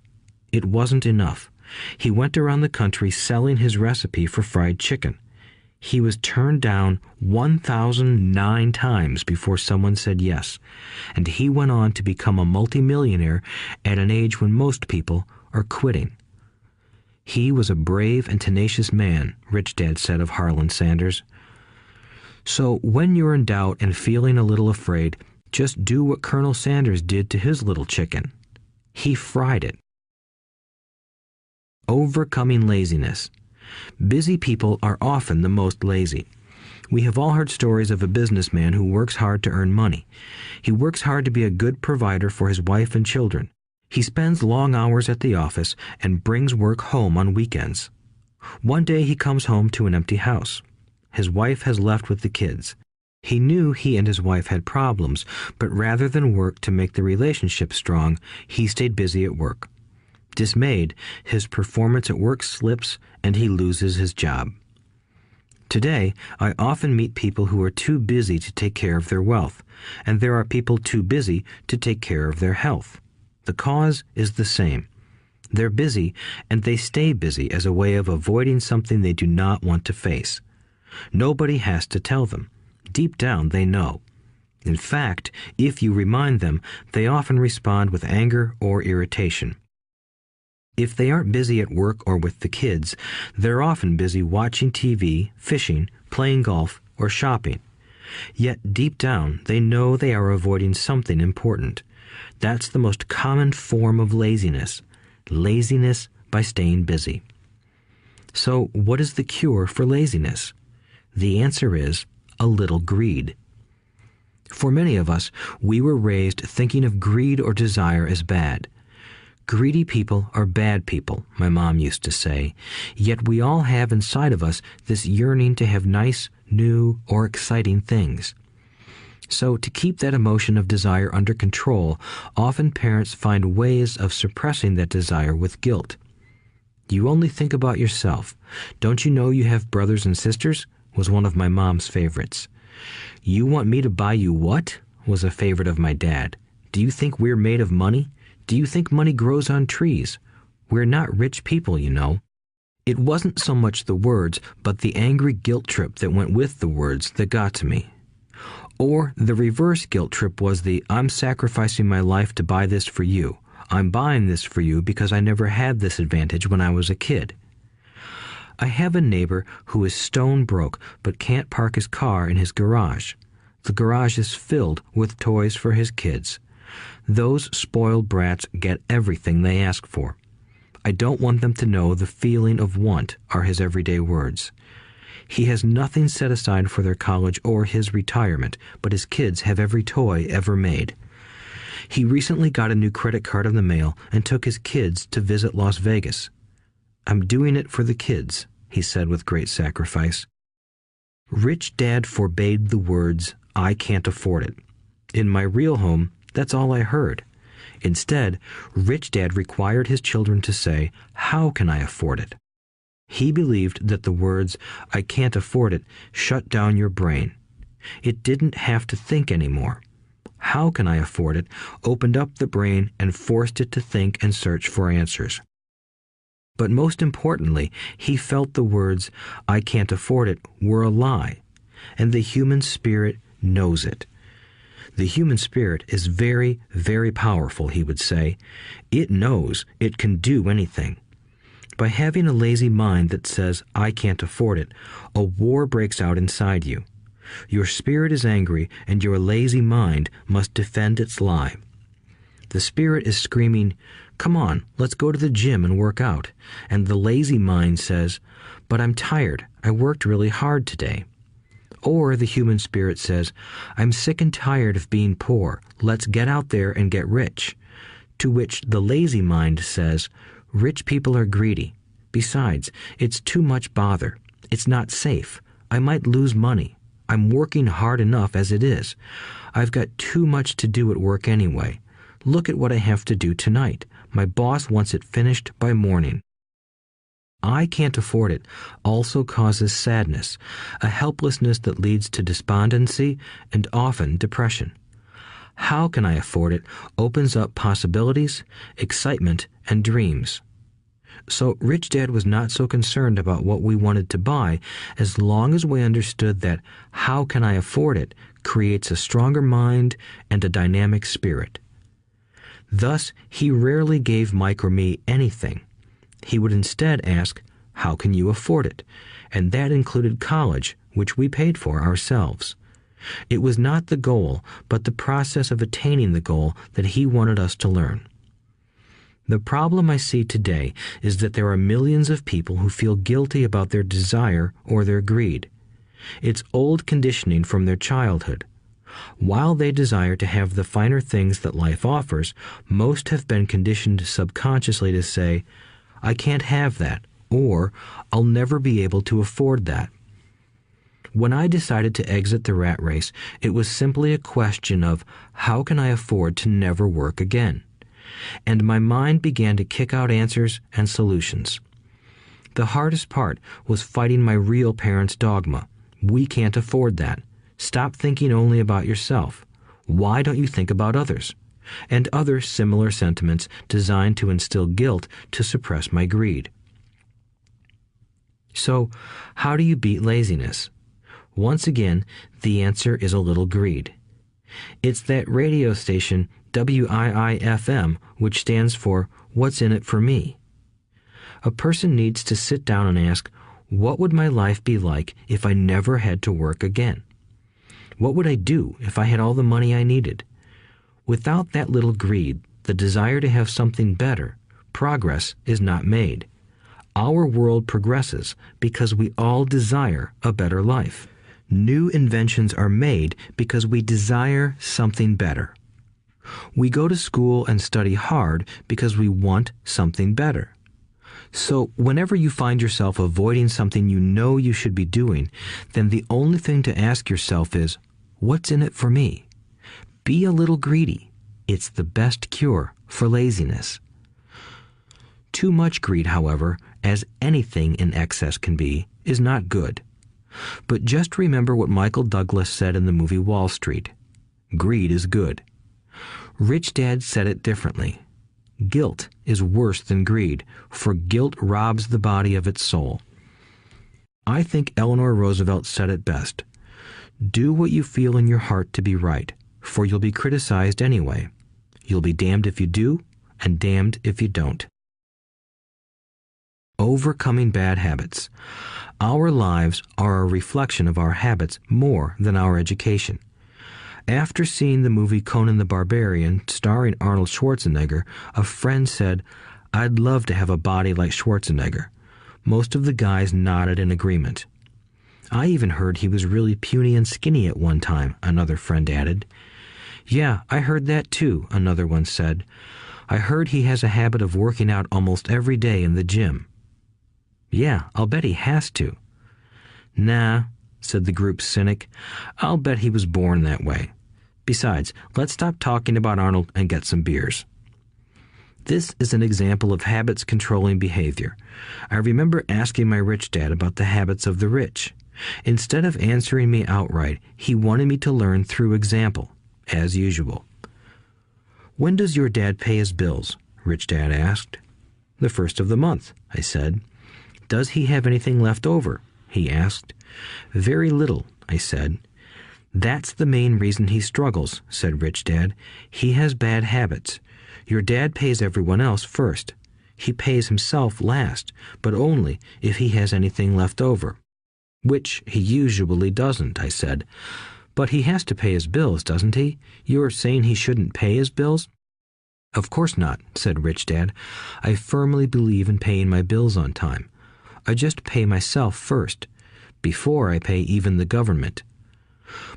It wasn't enough. He went around the country selling his recipe for fried chicken. He was turned down 1,009 times before someone said yes, and he went on to become a multimillionaire at an age when most people are quitting. He was a brave and tenacious man, Rich Dad said of Harlan Sanders. So when you're in doubt and feeling a little afraid, just do what Colonel Sanders did to his little chicken. He fried it. Overcoming laziness. Busy people are often the most lazy. We have all heard stories of a businessman who works hard to earn money. He works hard to be a good provider for his wife and children. He spends long hours at the office and brings work home on weekends. One day he comes home to an empty house. His wife has left with the kids. He knew he and his wife had problems, but rather than work to make the relationship strong, he stayed busy at work. Dismayed, his performance at work slips and he loses his job. Today, I often meet people who are too busy to take care of their wealth, and there are people too busy to take care of their health. The cause is the same. They're busy, and they stay busy as a way of avoiding something they do not want to face. Nobody has to tell them. Deep down, they know. In fact, if you remind them, they often respond with anger or irritation. If they aren't busy at work or with the kids, they're often busy watching TV, fishing, playing golf, or shopping. Yet deep down, they know they are avoiding something important. That's the most common form of laziness. Laziness by staying busy. So, what is the cure for laziness? The answer is a little greed. For many of us, we were raised thinking of greed or desire as bad. Greedy people are bad people, my mom used to say, yet we all have inside of us this yearning to have nice, new, or exciting things. So to keep that emotion of desire under control, often parents find ways of suppressing that desire with guilt. You only think about yourself. Don't you know you have brothers and sisters? Was one of my mom's favorites. You want me to buy you what? Was a favorite of my dad. Do you think we're made of money? Do you think money grows on trees? We're not rich people, you know. It wasn't so much the words, but the angry guilt trip that went with the words that got to me. Or the reverse guilt trip was the, I'm sacrificing my life to buy this for you. I'm buying this for you because I never had this advantage when I was a kid. I have a neighbor who is stone broke but can't park his car in his garage. The garage is filled with toys for his kids. Those spoiled brats get everything they ask for. I don't want them to know the feeling of want are his everyday words. He has nothing set aside for their college or his retirement, but his kids have every toy ever made. He recently got a new credit card in the mail and took his kids to visit Las Vegas. I'm doing it for the kids, he said with great sacrifice. Rich Dad forbade the words, I can't afford it. In my real home, that's all I heard. Instead, Rich Dad required his children to say, how can I afford it? He believed that the words, I can't afford it, shut down your brain. It didn't have to think anymore. How can I afford it opened up the brain and forced it to think and search for answers. But most importantly, he felt the words, I can't afford it, were a lie, and the human spirit knows it. The human spirit is very, very powerful, he would say. It knows it can do anything. By having a lazy mind that says, I can't afford it, a war breaks out inside you. Your spirit is angry, and your lazy mind must defend its lie. The spirit is screaming, come on, let's go to the gym and work out. And the lazy mind says, but I'm tired. I worked really hard today. Or the human spirit says, I'm sick and tired of being poor. Let's get out there and get rich. To which the lazy mind says, rich people are greedy. Besides, it's too much bother. It's not safe. I might lose money. I'm working hard enough as it is. I've got too much to do at work anyway. Look at what I have to do tonight. My boss wants it finished by morning. I can't afford it also causes sadness, a helplessness that leads to despondency and often depression. How can I afford it opens up possibilities, excitement, and dreams. So Rich Dad was not so concerned about what we wanted to buy as long as we understood that how can I afford it creates a stronger mind and a dynamic spirit. Thus, he rarely gave Mike or me anything. He would instead ask, how can you afford it? And that included college, which we paid for ourselves. It was not the goal, but the process of attaining the goal that he wanted us to learn. The problem I see today is that there are millions of people who feel guilty about their desire or their greed. It's old conditioning from their childhood. While they desire to have the finer things that life offers, most have been conditioned subconsciously to say, I can't have that, or I'll never be able to afford that. When I decided to exit the rat race, it was simply a question of how can I afford to never work again? And my mind began to kick out answers and solutions. The hardest part was fighting my real parents' dogma. We can't afford that. Stop thinking only about yourself. Why don't you think about others? And other similar sentiments designed to instill guilt to suppress my greed. So, how do you beat laziness? Once again, the answer is a little greed. It's that radio station WIIFM, which stands for What's in it for me? A person needs to sit down and ask, what would my life be like if I never had to work again? What would I do if I had all the money I needed? Without that little greed, the desire to have something better, progress is not made. Our world progresses because we all desire a better life. New inventions are made because we desire something better. We go to school and study hard because we want something better. So whenever you find yourself avoiding something you know you should be doing, then the only thing to ask yourself is, what's in it for me? Be a little greedy. It's the best cure for laziness. Too much greed, however, as anything in excess can be, is not good. But just remember what Michael Douglas said in the movie Wall Street. Greed is good. Rich Dad said it differently. Guilt is worse than greed, for guilt robs the body of its soul. I think Eleanor Roosevelt said it best. Do what you feel in your heart to be right, for you'll be criticized anyway. You'll be damned if you do, and damned if you don't. Overcoming bad habits. Our lives are a reflection of our habits more than our education. After seeing the movie Conan the Barbarian, starring Arnold Schwarzenegger, a friend said, "I'd love to have a body like Schwarzenegger." Most of the guys nodded in agreement. "I even heard he was really puny and skinny at one time," another friend added. "Yeah, I heard that too," another one said. "I heard he has a habit of working out almost every day in the gym." "Yeah, I'll bet he has to." "Nah," said the group's cynic. "I'll bet he was born that way. Besides, let's stop talking about Arnold and get some beers." This is an example of habits controlling behavior. I remember asking my rich dad about the habits of the rich. Instead of answering me outright, he wanted me to learn through example, as usual. "When does your dad pay his bills?" Rich Dad asked. "The first of the month," I said. "Does he have anything left over?" he asked. "Very little," I said. "That's the main reason he struggles," said Rich Dad. "He has bad habits. Your dad pays everyone else first. He pays himself last, but only if he has anything left over." "Which he usually doesn't," I said. "But he has to pay his bills, doesn't he? You're saying he shouldn't pay his bills?" "Of course not," said Rich Dad. "I firmly believe in paying my bills on time. I just pay myself first, before I pay even the government."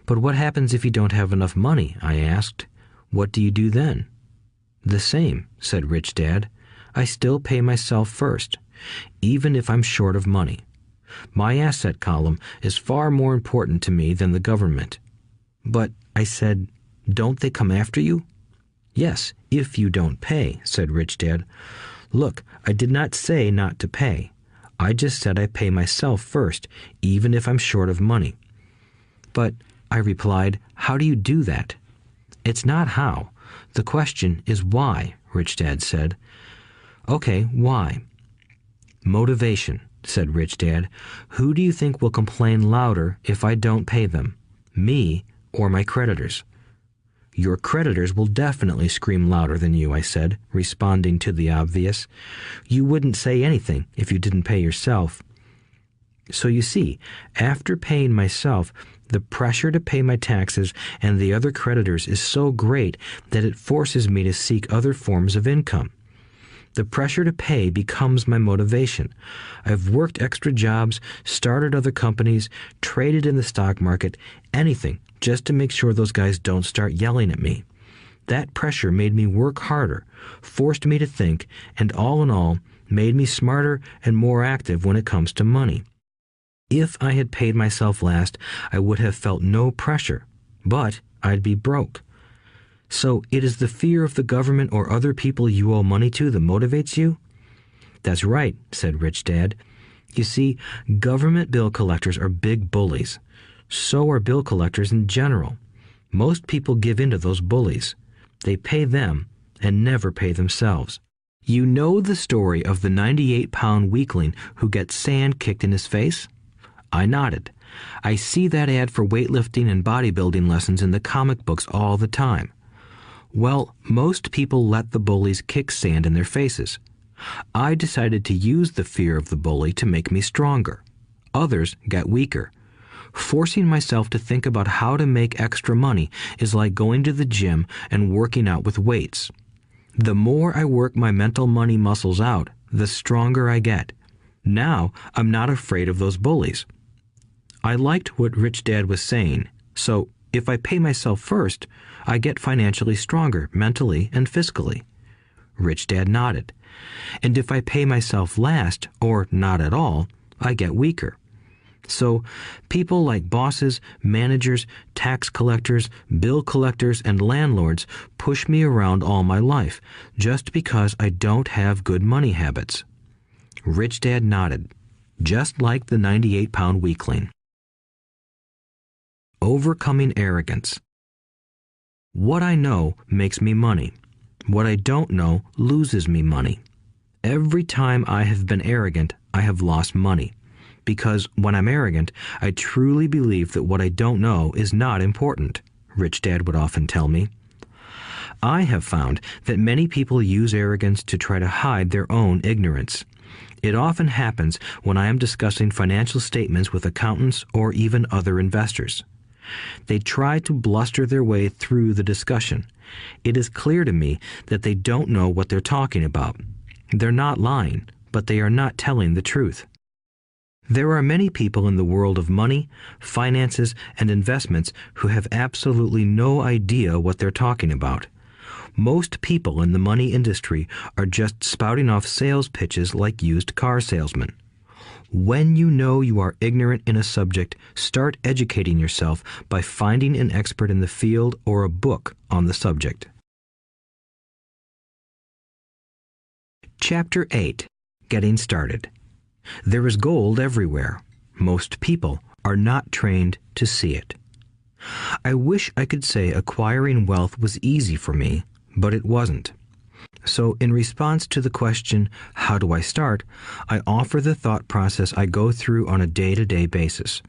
"But what happens if you don't have enough money?" I asked. "What do you do then?" "The same," said Rich Dad. "I still pay myself first, even if I'm short of money. My asset column is far more important to me than the government." "But," I said, "don't they come after you?" "Yes, if you don't pay," said Rich Dad. "Look, I did not say not to pay. I just said I pay myself first, even if I'm short of money." "But," I replied, "how do you do that?" "It's not how. The question is why," Rich Dad said. "Okay, why?" "Motivation," said Rich Dad. "Who do you think will complain louder if I don't pay them? Me or my creditors?" "Your creditors will definitely scream louder than you," I said, responding to the obvious. "You wouldn't say anything if you didn't pay yourself." So you see, after paying myself, the pressure to pay my taxes and the other creditors is so great that it forces me to seek other forms of income. The pressure to pay becomes my motivation. I've worked extra jobs, started other companies, traded in the stock market, anything, just to make sure those guys don't start yelling at me. That pressure made me work harder, forced me to think, and all in all, made me smarter and more active when it comes to money. If I had paid myself last, I would have felt no pressure, but I'd be broke. So it is the fear of the government or other people you owe money to that motivates you? "That's right," said Rich Dad. You see, government bill collectors are big bullies. So are bill collectors in general. Most people give in to those bullies. They pay them and never pay themselves. You know the story of the 98-pound weakling who gets sand kicked in his face? I nodded. I see that ad for weightlifting and bodybuilding lessons in the comic books all the time. Well, most people let the bullies kick sand in their faces. I decided to use the fear of the bully to make me stronger. Others got weaker. Forcing myself to think about how to make extra money is like going to the gym and working out with weights. The more I work my mental money muscles out, the stronger I get. Now, I'm not afraid of those bullies. I liked what Rich Dad was saying, so if I pay myself first, I get financially stronger mentally and fiscally. Rich Dad nodded. And if I pay myself last, or not at all, I get weaker. So people like bosses, managers, tax collectors, bill collectors, and landlords push me around all my life just because I don't have good money habits. Rich Dad nodded, just like the 98-pound weakling. Overcoming arrogance. What I know makes me money. What I don't know loses me money. Every time I have been arrogant, I have lost money. Because when I'm arrogant, I truly believe that what I don't know is not important, Rich Dad would often tell me. I have found that many people use arrogance to try to hide their own ignorance. It often happens when I am discussing financial statements with accountants or even other investors. They try to bluster their way through the discussion. It is clear to me that they don't know what they're talking about. They're not lying, but they are not telling the truth. There are many people in the world of money, finances, and investments who have absolutely no idea what they're talking about. Most people in the money industry are just spouting off sales pitches like used car salesmen. When you know you are ignorant in a subject, start educating yourself by finding an expert in the field or a book on the subject. Chapter 8. Getting Started. There is gold everywhere. Most people are not trained to see it. I wish I could say acquiring wealth was easy for me, but it wasn't. So in response to the question, how do I start, I offer the thought process I go through on a day-to-day basis.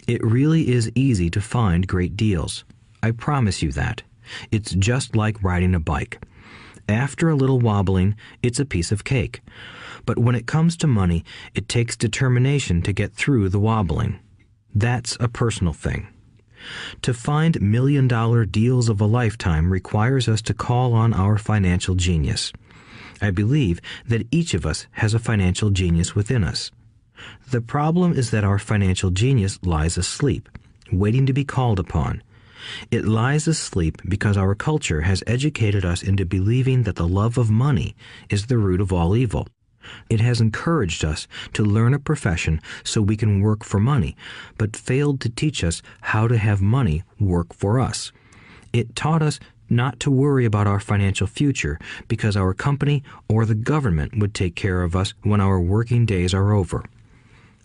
It really is easy to find great deals. I promise you that. It's just like riding a bike. After a little wobbling, it's a piece of cake. But when it comes to money, it takes determination to get through the wobbling. That's a personal thing. To find million-dollar deals of a lifetime requires us to call on our financial genius. I believe that each of us has a financial genius within us. The problem is that our financial genius lies asleep, waiting to be called upon. It lies asleep because our culture has educated us into believing that the love of money is the root of all evil. It has encouraged us to learn a profession so we can work for money, but failed to teach us how to have money work for us. It taught us not to worry about our financial future because our company or the government would take care of us when our working days are over.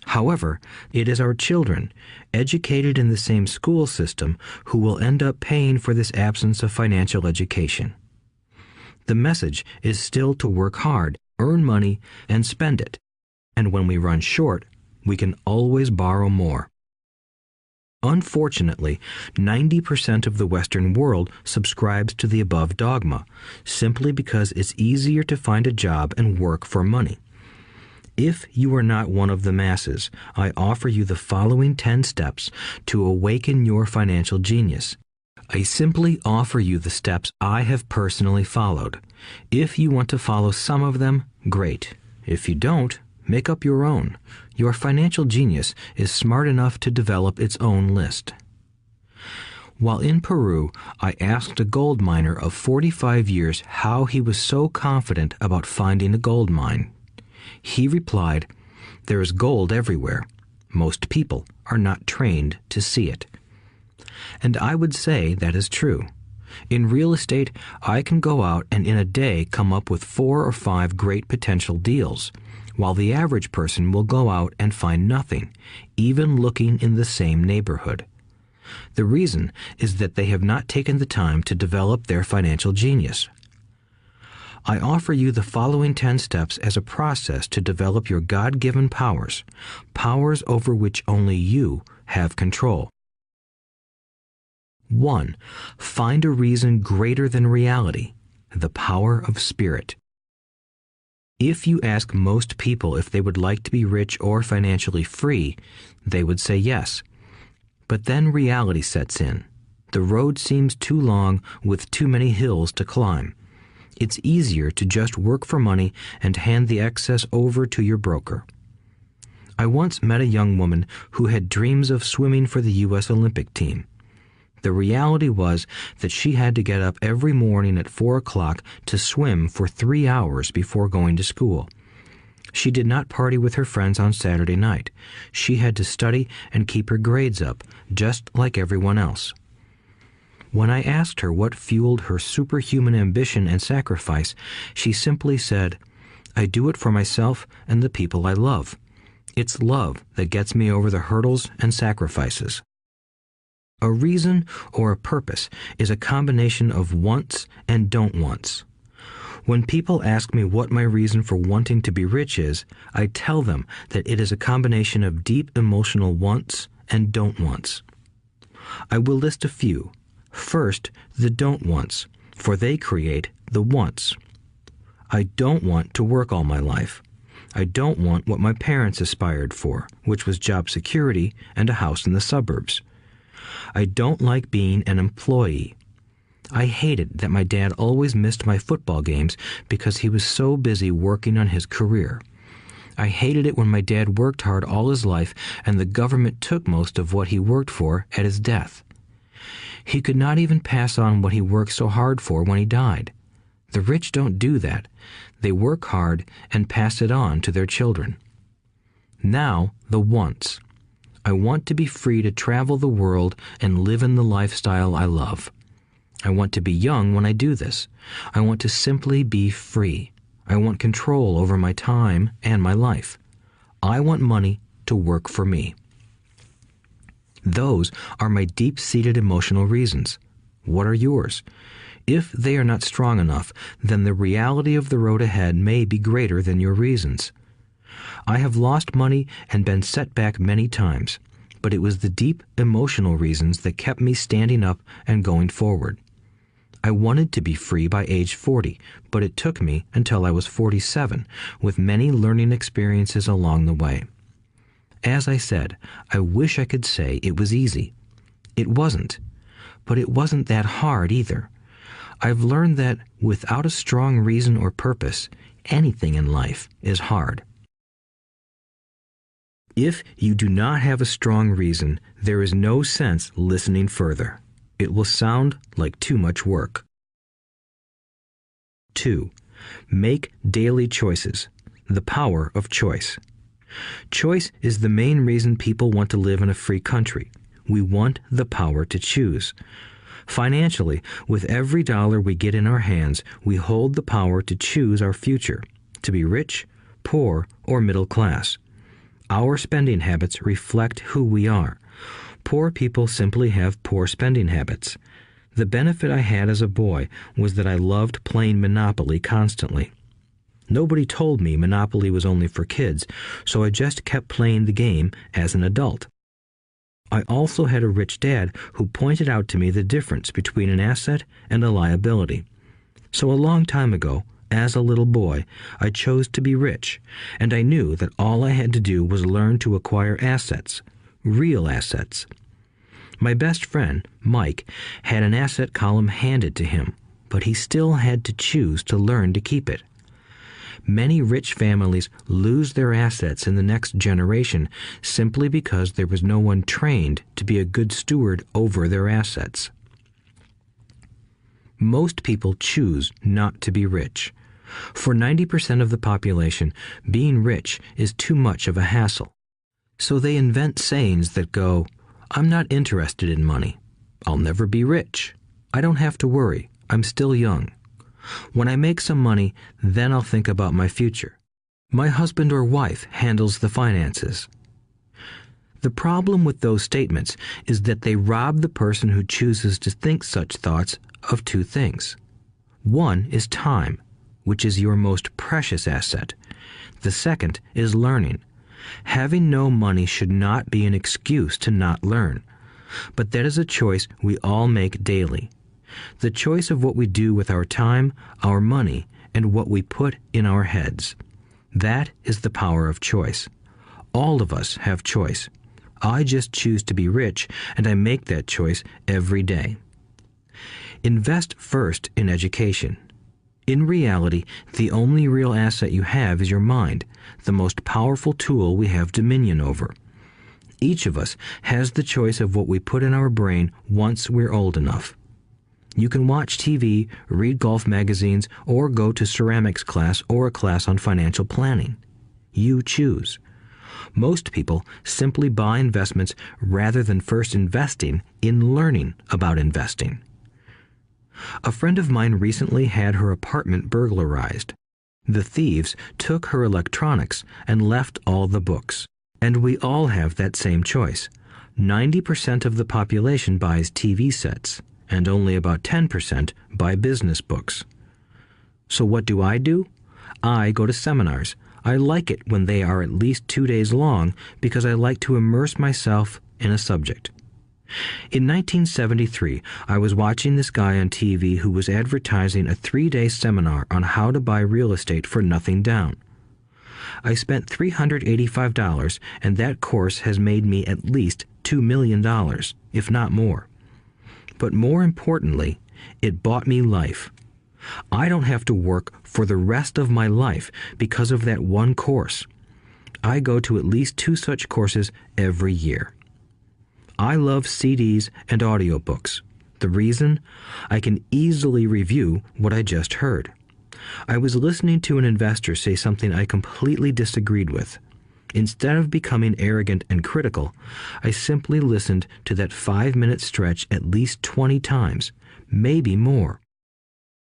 However, it is our children, educated in the same school system, who will end up paying for this absence of financial education. The message is still to work hard, earn money, and spend it. And when we run short, we can always borrow more. Unfortunately, 90% of the Western world subscribes to the above dogma, simply because it's easier to find a job and work for money. If you are not one of the masses, I offer you the following 10 steps to awaken your financial genius. I simply offer you the steps I have personally followed. If you want to follow some of them, great. If you don't, make up your own. Your financial genius is smart enough to develop its own list. While in Peru, I asked a gold miner of 45 years how he was so confident about finding a gold mine. He replied, "There is gold everywhere. Most people are not trained to see it." And I would say that is true. In real estate, I can go out and in a day come up with 4 or 5 great potential deals. while the average person will go out and find nothing, even looking in the same neighborhood. The reason is that they have not taken the time to develop their financial genius. I offer you the following 10 steps as a process to develop your God-given powers, powers over which only you have control. 1. Find a reason greater than reality, the power of spirit. If you ask most people if they would like to be rich or financially free, they would say yes. But then reality sets in. The road seems too long with too many hills to climb. It's easier to just work for money and hand the excess over to your broker. I once met a young woman who had dreams of swimming for the U.S. Olympic team. The reality was that she had to get up every morning at 4 o'clock to swim for 3 hours before going to school. She did not party with her friends on Saturday night. She had to study and keep her grades up, just like everyone else. When I asked her what fueled her superhuman ambition and sacrifice, she simply said, "I do it for myself and the people I love. It's love that gets me over the hurdles and sacrifices." A reason or a purpose is a combination of wants and don't wants. When people ask me what my reason for wanting to be rich is, I tell them that it is a combination of deep emotional wants and don't wants. I will list a few. First, the don't wants, for they create the wants. I don't want to work all my life. I don't want what my parents aspired for, which was job security and a house in the suburbs. I don't like being an employee. I hated that my dad always missed my football games because he was so busy working on his career. I hated it when my dad worked hard all his life and the government took most of what he worked for at his death. He could not even pass on what he worked so hard for when he died. The rich don't do that. They work hard and pass it on to their children. Now, the wants. I want to be free to travel the world and live in the lifestyle I love. I want to be young when I do this. I want to simply be free. I want control over my time and my life. I want money to work for me. Those are my deep-seated emotional reasons. What are yours? If they are not strong enough, then the reality of the road ahead may be greater than your reasons. I have lost money and been set back many times, but it was the deep emotional reasons that kept me standing up and going forward. I wanted to be free by age 40, but it took me until I was 47, with many learning experiences along the way. As I said, I wish I could say it was easy. It wasn't, but it wasn't that hard either. I've learned that without a strong reason or purpose, anything in life is hard. If you do not have a strong reason, there is no sense listening further. It will sound like too much work. 2. Make daily choices. The power of choice. Choice is the main reason people want to live in a free country. We want the power to choose. Financially, with every dollar we get in our hands, we hold the power to choose our future, to be rich, poor, or middle class. Our spending habits reflect who we are. Poor people simply have poor spending habits. The benefit I had as a boy was that I loved playing Monopoly constantly. Nobody told me Monopoly was only for kids, so I just kept playing the game as an adult. I also had a rich dad who pointed out to me the difference between an asset and a liability. So a long time ago, as a little boy, I chose to be rich, and I knew that all I had to do was learn to acquire assets, real assets. My best friend, Mike, had an asset column handed to him, but he still had to choose to learn to keep it. Many rich families lose their assets in the next generation simply because there was no one trained to be a good steward over their assets. Most people choose not to be rich. For 90% of the population, being rich is too much of a hassle. So they invent sayings that go, "I'm not interested in money. I'll never be rich. I don't have to worry. I'm still young. When I make some money, then I'll think about my future." My husband or wife handles the finances. The problem with those statements is that they rob the person who chooses to think such thoughts of two things. One is time, which is your most precious asset. The second is learning. Having no money should not be an excuse to not learn, but that is a choice we all make daily. The choice of what we do with our time, our money, and what we put in our heads. That is the power of choice. All of us have choice. I just choose to be rich, and I make that choice every day. Invest first in education. In reality, the only real asset you have is your mind, the most powerful tool we have dominion over. Each of us has the choice of what we put in our brain once we're old enough. You can watch TV, read golf magazines, or go to ceramics class or a class on financial planning. You choose. Most people simply buy investments rather than first investing in learning about investing. A friend of mine recently had her apartment burglarized. The thieves took her electronics and left all the books. And we all have that same choice. 90% of the population buys TV sets, and only about 10% buy business books. So what do? I go to seminars. I like it when they are at least 2 days long because I like to immerse myself in a subject. In 1973, I was watching this guy on TV who was advertising a 3-day seminar on how to buy real estate for nothing down. I spent $385, and that course has made me at least $2 million, if not more. But more importantly, it bought me life. I don't have to work for the rest of my life because of that one course. I go to at least 2 such courses every year. I love CDs and audiobooks. The reason? I can easily review what I just heard. I was listening to an investor say something I completely disagreed with. Instead of becoming arrogant and critical, I simply listened to that 5-minute stretch at least 20 times, maybe more.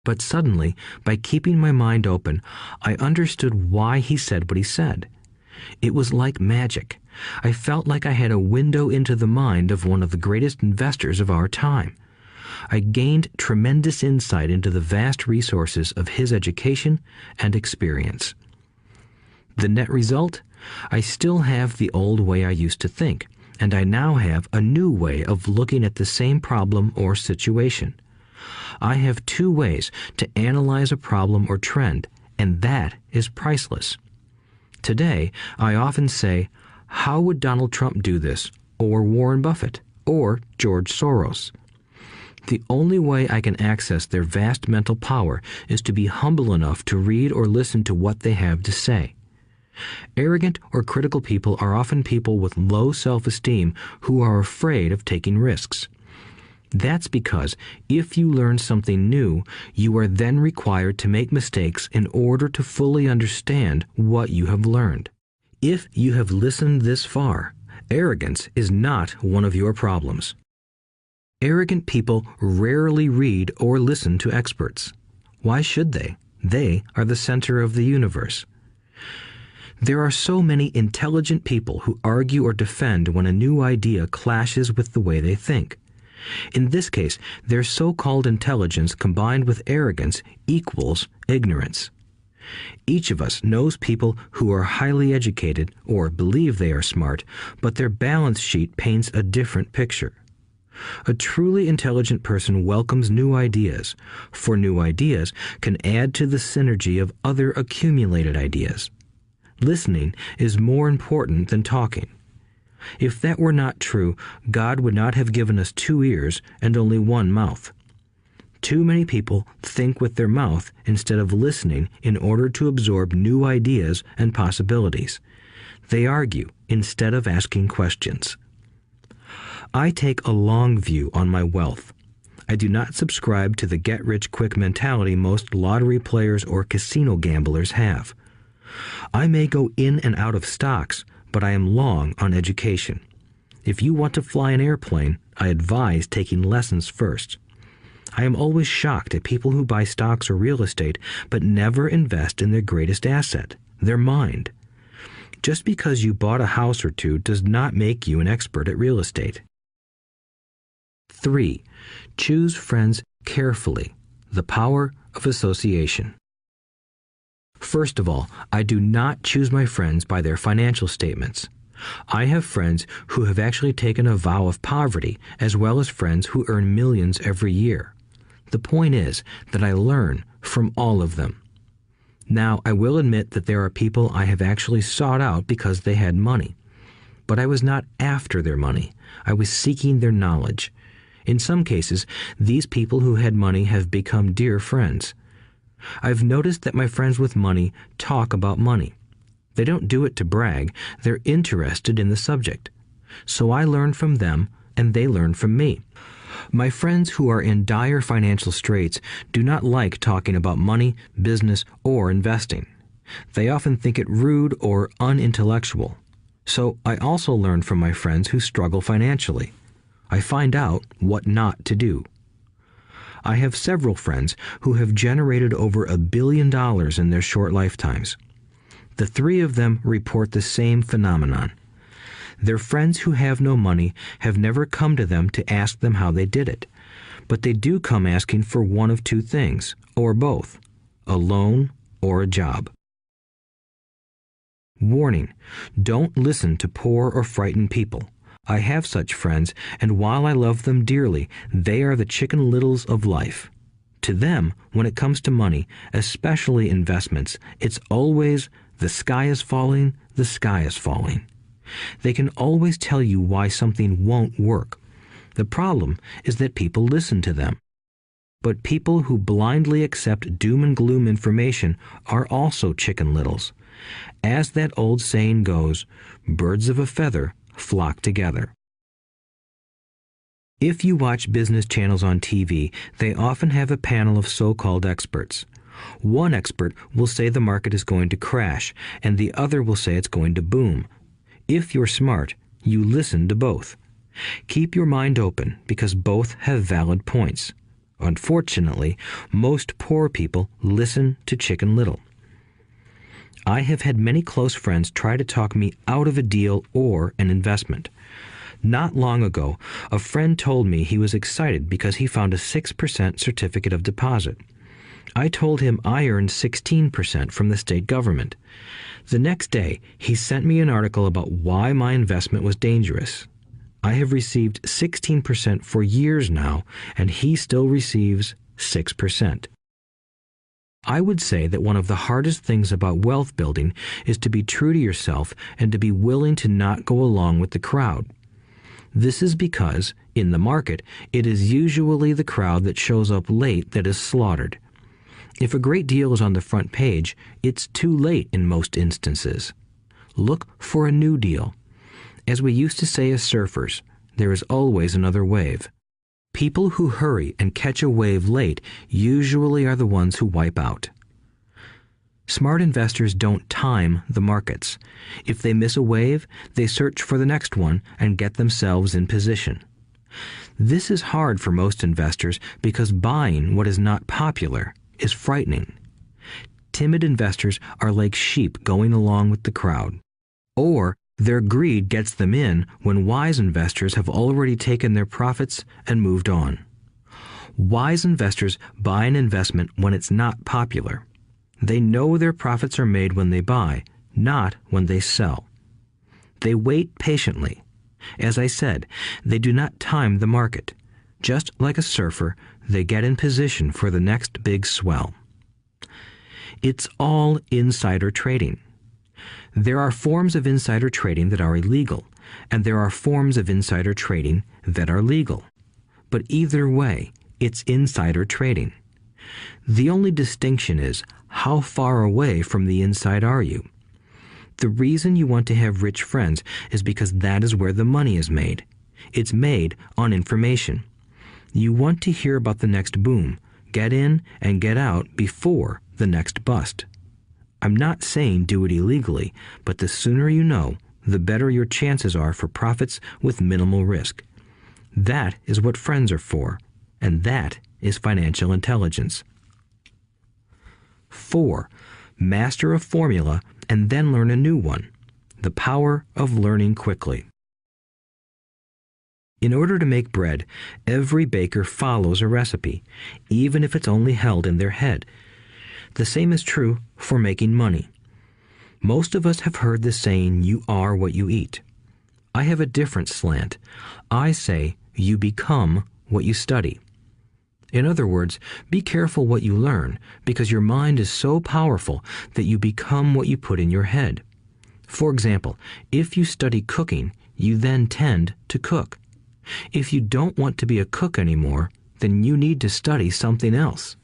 But suddenly, by keeping my mind open, I understood why he said what he said. It was like magic. I felt like I had a window into the mind of one of the greatest investors of our time. I gained tremendous insight into the vast resources of his education and experience. The net result? I still have the old way I used to think, and I now have a new way of looking at the same problem or situation. I have 2 ways to analyze a problem or trend, and that is priceless. Today, I often say, how would Donald Trump do this, or Warren Buffett, or George Soros? The only way I can access their vast mental power is to be humble enough to read or listen to what they have to say. Arrogant or critical people are often people with low self-esteem who are afraid of taking risks. That's because if you learn something new, you are then required to make mistakes in order to fully understand what you have learned. If you have listened this far, arrogance is not one of your problems. Arrogant people rarely read or listen to experts. Why should they? They are the center of the universe. There are so many intelligent people who argue or defend when a new idea clashes with the way they think. In this case, their so-called intelligence combined with arrogance equals ignorance. Each of us knows people who are highly educated or believe they are smart, but their balance sheet paints a different picture. A truly intelligent person welcomes new ideas, for new ideas can add to the synergy of other accumulated ideas. Listening is more important than talking. If that were not true, God would not have given us 2 ears and only 1 mouth. Too many people think with their mouth instead of listening in order to absorb new ideas and possibilities. They argue instead of asking questions. I take a long view on my wealth. I do not subscribe to the get-rich-quick mentality most lottery players or casino gamblers have. I may go in and out of stocks, but I am long on education. If you want to fly an airplane, I advise taking lessons first. I am always shocked at people who buy stocks or real estate but never invest in their greatest asset, their mind. Just because you bought a house or two does not make you an expert at real estate. 3. Choose friends carefully. The power of association. First of all, I do not choose my friends by their financial statements. I have friends who have actually taken a vow of poverty, as well as friends who earn millions every year. The point is that I learn from all of them. Now, I will admit that there are people I have actually sought out because they had money. But I was not after their money. I was seeking their knowledge. In some cases, these people who had money have become dear friends. I've noticed that my friends with money talk about money. They don't do it to brag. They're interested in the subject. So I learn from them, and they learn from me. My friends who are in dire financial straits do not like talking about money, business, or investing. They often think it rude or unintellectual. So I also learn from my friends who struggle financially. I find out what not to do. I have several friends who have generated over $1 billion in their short lifetimes. The 3 of them report the same phenomenon. Their friends who have no money have never come to them to ask them how they did it, but they do come asking for one of 2 things, or both, a loan or a job. Warning: don't listen to poor or frightened people. I have such friends, and while I love them dearly, they are the Chicken Littles of life. To them, when it comes to money, especially investments, it's always, the sky is falling, the sky is falling. They can always tell you why something won't work. The problem is that people listen to them. But people who blindly accept doom and gloom information are also Chicken Littles. As that old saying goes, birds of a feather flock together. If you watch business channels on TV, they often have a panel of so-called experts. One expert will say the market is going to crash, and the other will say it's going to boom. If you're smart, you listen to both. Keep your mind open, because both have valid points. Unfortunately, most poor people listen to Chicken Little. I have had many close friends try to talk me out of a deal or an investment. Not long ago, a friend told me he was excited because he found a 6% certificate of deposit. I told him I earned 16% from the state government. The next day, he sent me an article about why my investment was dangerous. I have received 16% for years now, and he still receives 6%. I would say that one of the hardest things about wealth building is to be true to yourself and to be willing to not go along with the crowd. This is because, in the market, it is usually the crowd that shows up late that is slaughtered. If a great deal is on the front page, it's too late in most instances. Look for a new deal. As we used to say as surfers, there is always another wave. People who hurry and catch a wave late usually are the ones who wipe out. Smart investors don't time the markets. If they miss a wave, they search for the next one and get themselves in position. This is hard for most investors because buying what is not popular is frightening. Timid investors are like sheep going along with the crowd. Or their greed gets them in when wise investors have already taken their profits and moved on. Wise investors buy an investment when it's not popular. They know their profits are made when they buy, not when they sell. They wait patiently. As I said, they do not time the market. Just like a surfer, they get in position for the next big swell. It's all insider trading. There are forms of insider trading that are illegal, and there are forms of insider trading that are legal. But either way, it's insider trading. The only distinction is, how far away from the inside are you? The reason you want to have rich friends is because that is where the money is made. It's made on information. You want to hear about the next boom, get in and get out before the next bust. I'm not saying do it illegally, but the sooner you know, the better your chances are for profits with minimal risk. That is what friends are for, and that is financial intelligence. 4. Master a formula and then learn a new one. The power of learning quickly. In order to make bread, every baker follows a recipe, even if it's only held in their head. The same is true for making money. Most of us have heard the saying, "You are what you eat." I have a different slant. I say, "You become what you study." In other words, be careful what you learn, because your mind is so powerful that you become what you put in your head. For example, if you study cooking, you then tend to cook. If you don't want to be a cook anymore, then you need to study something else.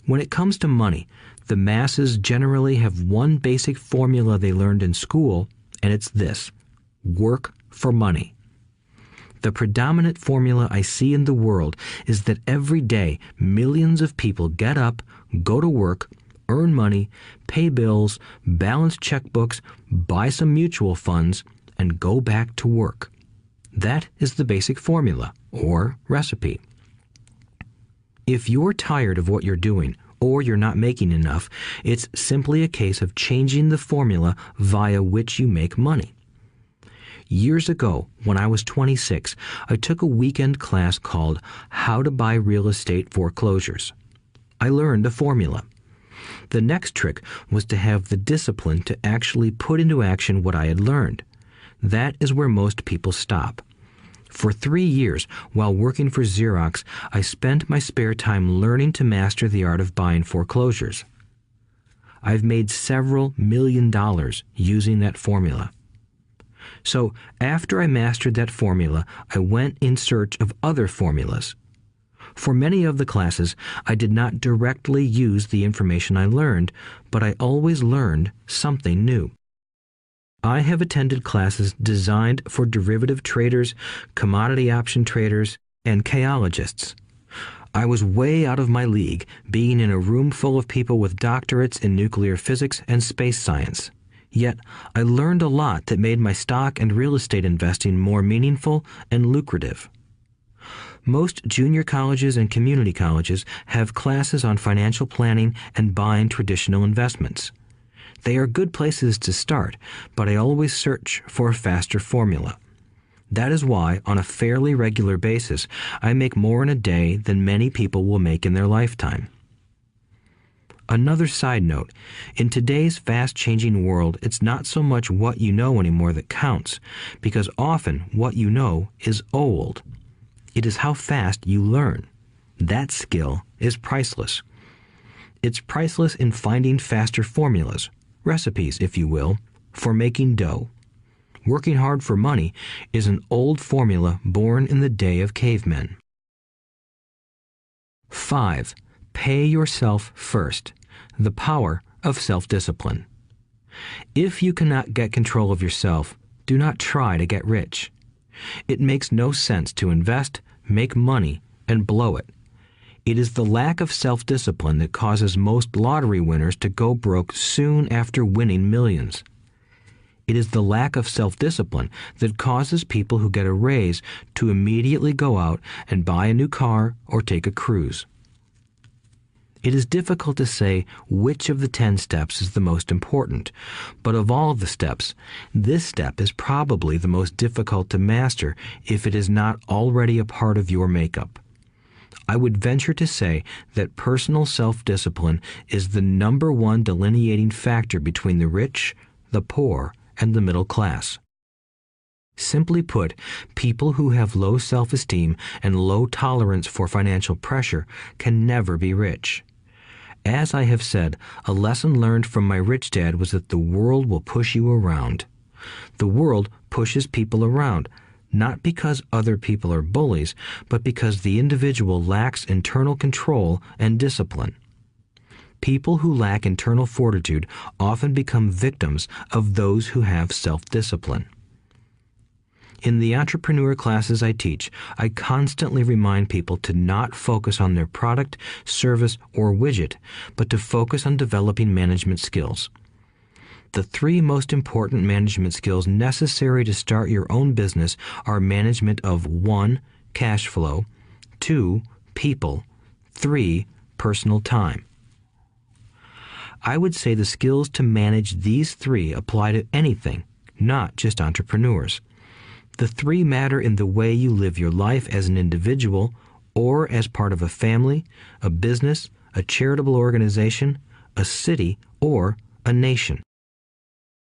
When it comes to money, the masses generally have one basic formula they learned in school, and it's this: work for money. The predominant formula I see in the world is that every day millions of people get up, go to work, earn money, pay bills, balance checkbooks, buy some mutual funds, and go back to work. That is the basic formula, or recipe. If you're tired of what you're doing, or you're not making enough, it's simply a case of changing the formula via which you make money. Years ago, when I was 26, I took a weekend class called How to Buy Real Estate Foreclosures. I learned a formula. The next trick was to have the discipline to actually put into action what I had learned. That is where most people stop. For 3 years, while working for Xerox, I spent my spare time learning to master the art of buying foreclosures. I've made several $1 million using that formula. So, after I mastered that formula, I went in search of other formulas. For many of the classes, I did not directly use the information I learned, but I always learned something new. I have attended classes designed for derivative traders, commodity option traders, and chaologists. I was way out of my league, being in a room full of people with doctorates in nuclear physics and space science. Yet, I learned a lot that made my stock and real estate investing more meaningful and lucrative. Most junior colleges and community colleges have classes on financial planning and buying traditional investments. They are good places to start, but I always search for a faster formula. That is why, on a fairly regular basis, I make more in a day than many people will make in their lifetime. Another side note, in today's fast-changing world, it's not so much what you know anymore that counts, because often what you know is old. It is how fast you learn. That skill is priceless. It's priceless in finding faster formulas, recipes, if you will, for making dough. Working hard for money is an old formula born in the day of cavemen. 5. Pay yourself first. The power of self-discipline. If you cannot get control of yourself, do not try to get rich. It makes no sense to invest, make money, and blow it. It is the lack of self-discipline that causes most lottery winners to go broke soon after winning millions. It is the lack of self-discipline that causes people who get a raise to immediately go out and buy a new car or take a cruise. It is difficult to say which of the 10 steps is the most important, but of all the steps, this step is probably the most difficult to master if it is not already a part of your makeup. I would venture to say that personal self-discipline is the number one delineating factor between the rich, the poor, and the middle class. Simply put, people who have low self-esteem and low tolerance for financial pressure can never be rich. As I have said, a lesson learned from my rich dad was that the world will push you around. The world pushes people around, not because other people are bullies, but because the individual lacks internal control and discipline. People who lack internal fortitude often become victims of those who have self-discipline. In the entrepreneur classes I teach, I constantly remind people to not focus on their product, service, or widget, but to focus on developing management skills. The 3 most important management skills necessary to start your own business are management of 1. Cash flow, 2. People, 3. Personal time. I would say the skills to manage these three apply to anything, not just entrepreneurs. The three matter in the way you live your life as an individual or as part of a family, a business, a charitable organization, a city, or a nation.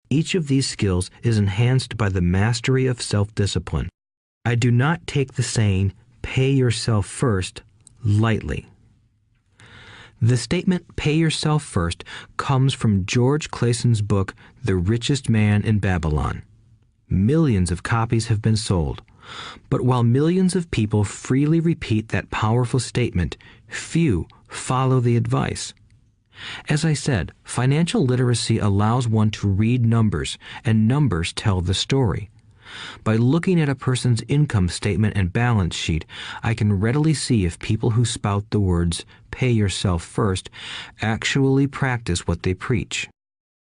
Each of these skills is enhanced by the mastery of self-discipline. I do not take the saying, "pay yourself first," lightly. The statement, "pay yourself first," comes from George Clayson's book, The Richest Man in Babylon. Millions of copies have been sold. But while millions of people freely repeat that powerful statement, few follow the advice. As I said, financial literacy allows one to read numbers, and numbers tell the story. By looking at a person's income statement and balance sheet, I can readily see if people who spout the words, "pay yourself first," actually practice what they preach.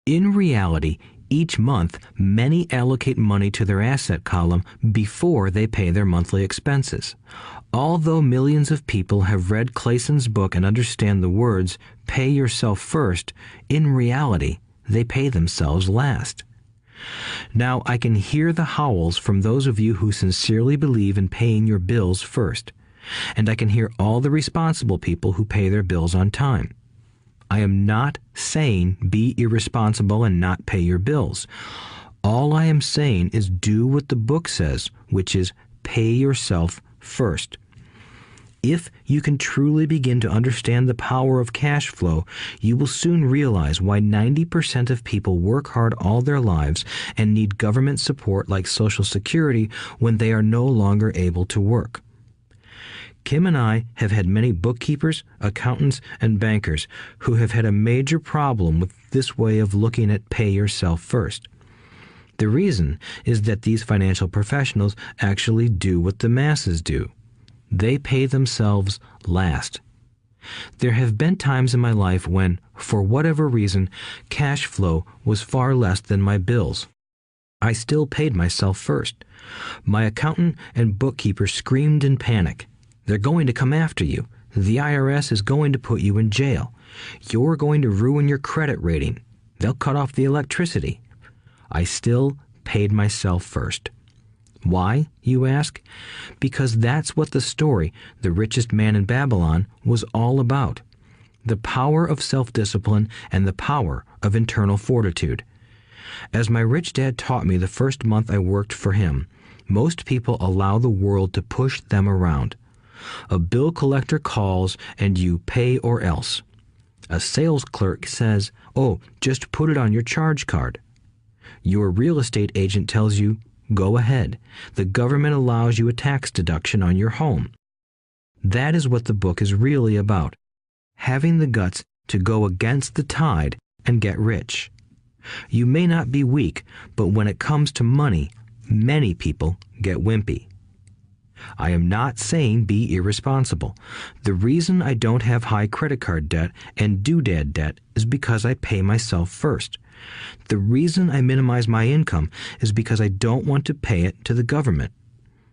In reality, each month, many allocate money to their asset column before they pay their monthly expenses. Although millions of people have read Clayson's book and understand the words, "pay yourself first," in reality, they pay themselves last. Now, I can hear the howls from those of you who sincerely believe in paying your bills first, and I can hear all the responsible people who pay their bills on time. I am not saying be irresponsible and not pay your bills. All I am saying is do what the book says, which is pay yourself first. If you can truly begin to understand the power of cash flow, you will soon realize why 90% of people work hard all their lives and need government support like Social Security when they are no longer able to work. Kim and I have had many bookkeepers, accountants, and bankers who have had a major problem with this way of looking at pay yourself first. The reason is that these financial professionals actually do what the masses do. They pay themselves last. There have been times in my life when, for whatever reason, cash flow was far less than my bills. I still paid myself first. My accountant and bookkeeper screamed in panic. "They're going to come after you. The IRS is going to put you in jail. You're going to ruin your credit rating. They'll cut off the electricity." I still paid myself first. Why, you ask? Because that's what the story, The Richest Man in Babylon, was all about. The power of self-discipline and the power of internal fortitude. As my rich dad taught me the first month I worked for him, most people allow the world to push them around. A bill collector calls and you pay or else. A sales clerk says, "Oh, just put it on your charge card." Your real estate agent tells you, "Go ahead. The government allows you a tax deduction on your home." That is what the book is really about. Having the guts to go against the tide and get rich. You may not be weak, but when it comes to money, many people get wimpy. I am not saying be irresponsible. The reason I don't have high credit card debt and doodad debt is because I pay myself first. The reason I minimize my income is because I don't want to pay it to the government.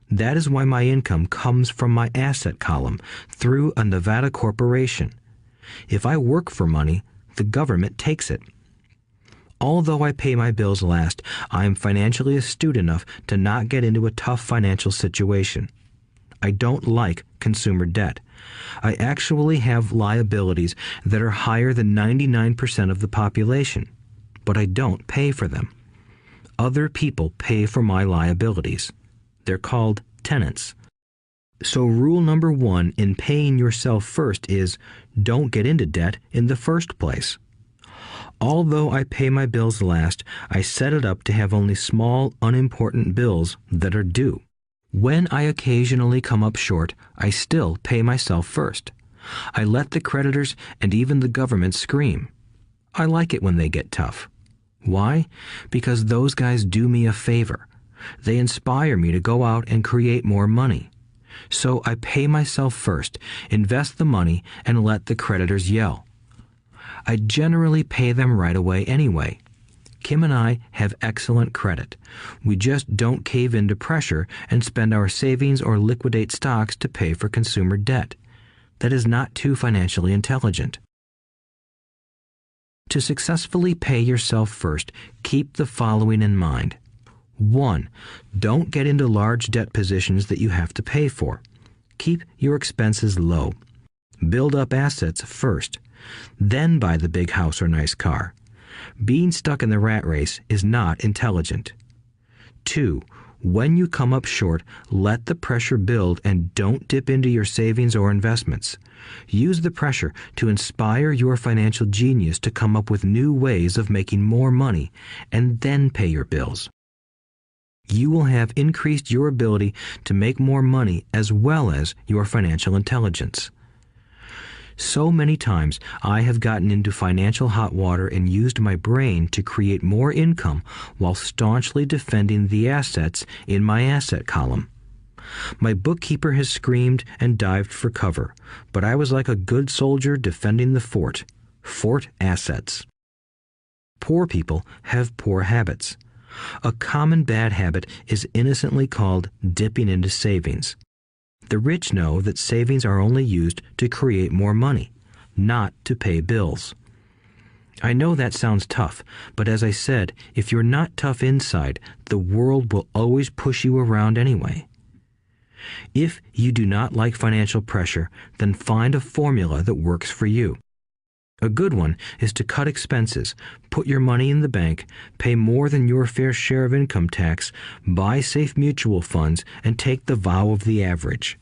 That is why my income comes from my asset column through a Nevada corporation. If I work for money, the government takes it. Although I pay my bills last, I am financially astute enough to not get into a tough financial situation. I don't like consumer debt. I actually have liabilities that are higher than 99% of the population, but I don't pay for them. Other people pay for my liabilities. They're called tenants. So rule number 1 in paying yourself first is don't get into debt in the first place. Although I pay my bills last, I set it up to have only small, unimportant bills that are due. When I occasionally come up short, I still pay myself first. I let the creditors and even the government scream. I like it when they get tough. Why? Because those guys do me a favor. They inspire me to go out and create more money. So I pay myself first, invest the money, and let the creditors yell. I generally pay them right away anyway. Kim and I have excellent credit. We just don't cave into pressure and spend our savings or liquidate stocks to pay for consumer debt. That is not too financially intelligent. To successfully pay yourself first, keep the following in mind. 1. Don't get into large debt positions that you have to pay for. Keep your expenses low. Build up assets first. Then buy the big house or nice car. Being stuck in the rat race is not intelligent. 2. When you come up short, let the pressure build and don't dip into your savings or investments. Use the pressure to inspire your financial genius to come up with new ways of making more money and then pay your bills. You will have increased your ability to make more money as well as your financial intelligence. So many times I have gotten into financial hot water and used my brain to create more income while staunchly defending the assets in my asset column. My bookkeeper has screamed and dived for cover, but I was like a good soldier defending the fort. Fort assets. Poor people have poor habits. A common bad habit is innocently called dipping into savings. The rich know that savings are only used to create more money, not to pay bills. I know that sounds tough, but as I said, if you're not tough inside, the world will always push you around anyway. If you do not like financial pressure, then find a formula that works for you. A good one is to cut expenses, put your money in the bank, pay more than your fair share of income tax, buy safe mutual funds, and take the vow of the average.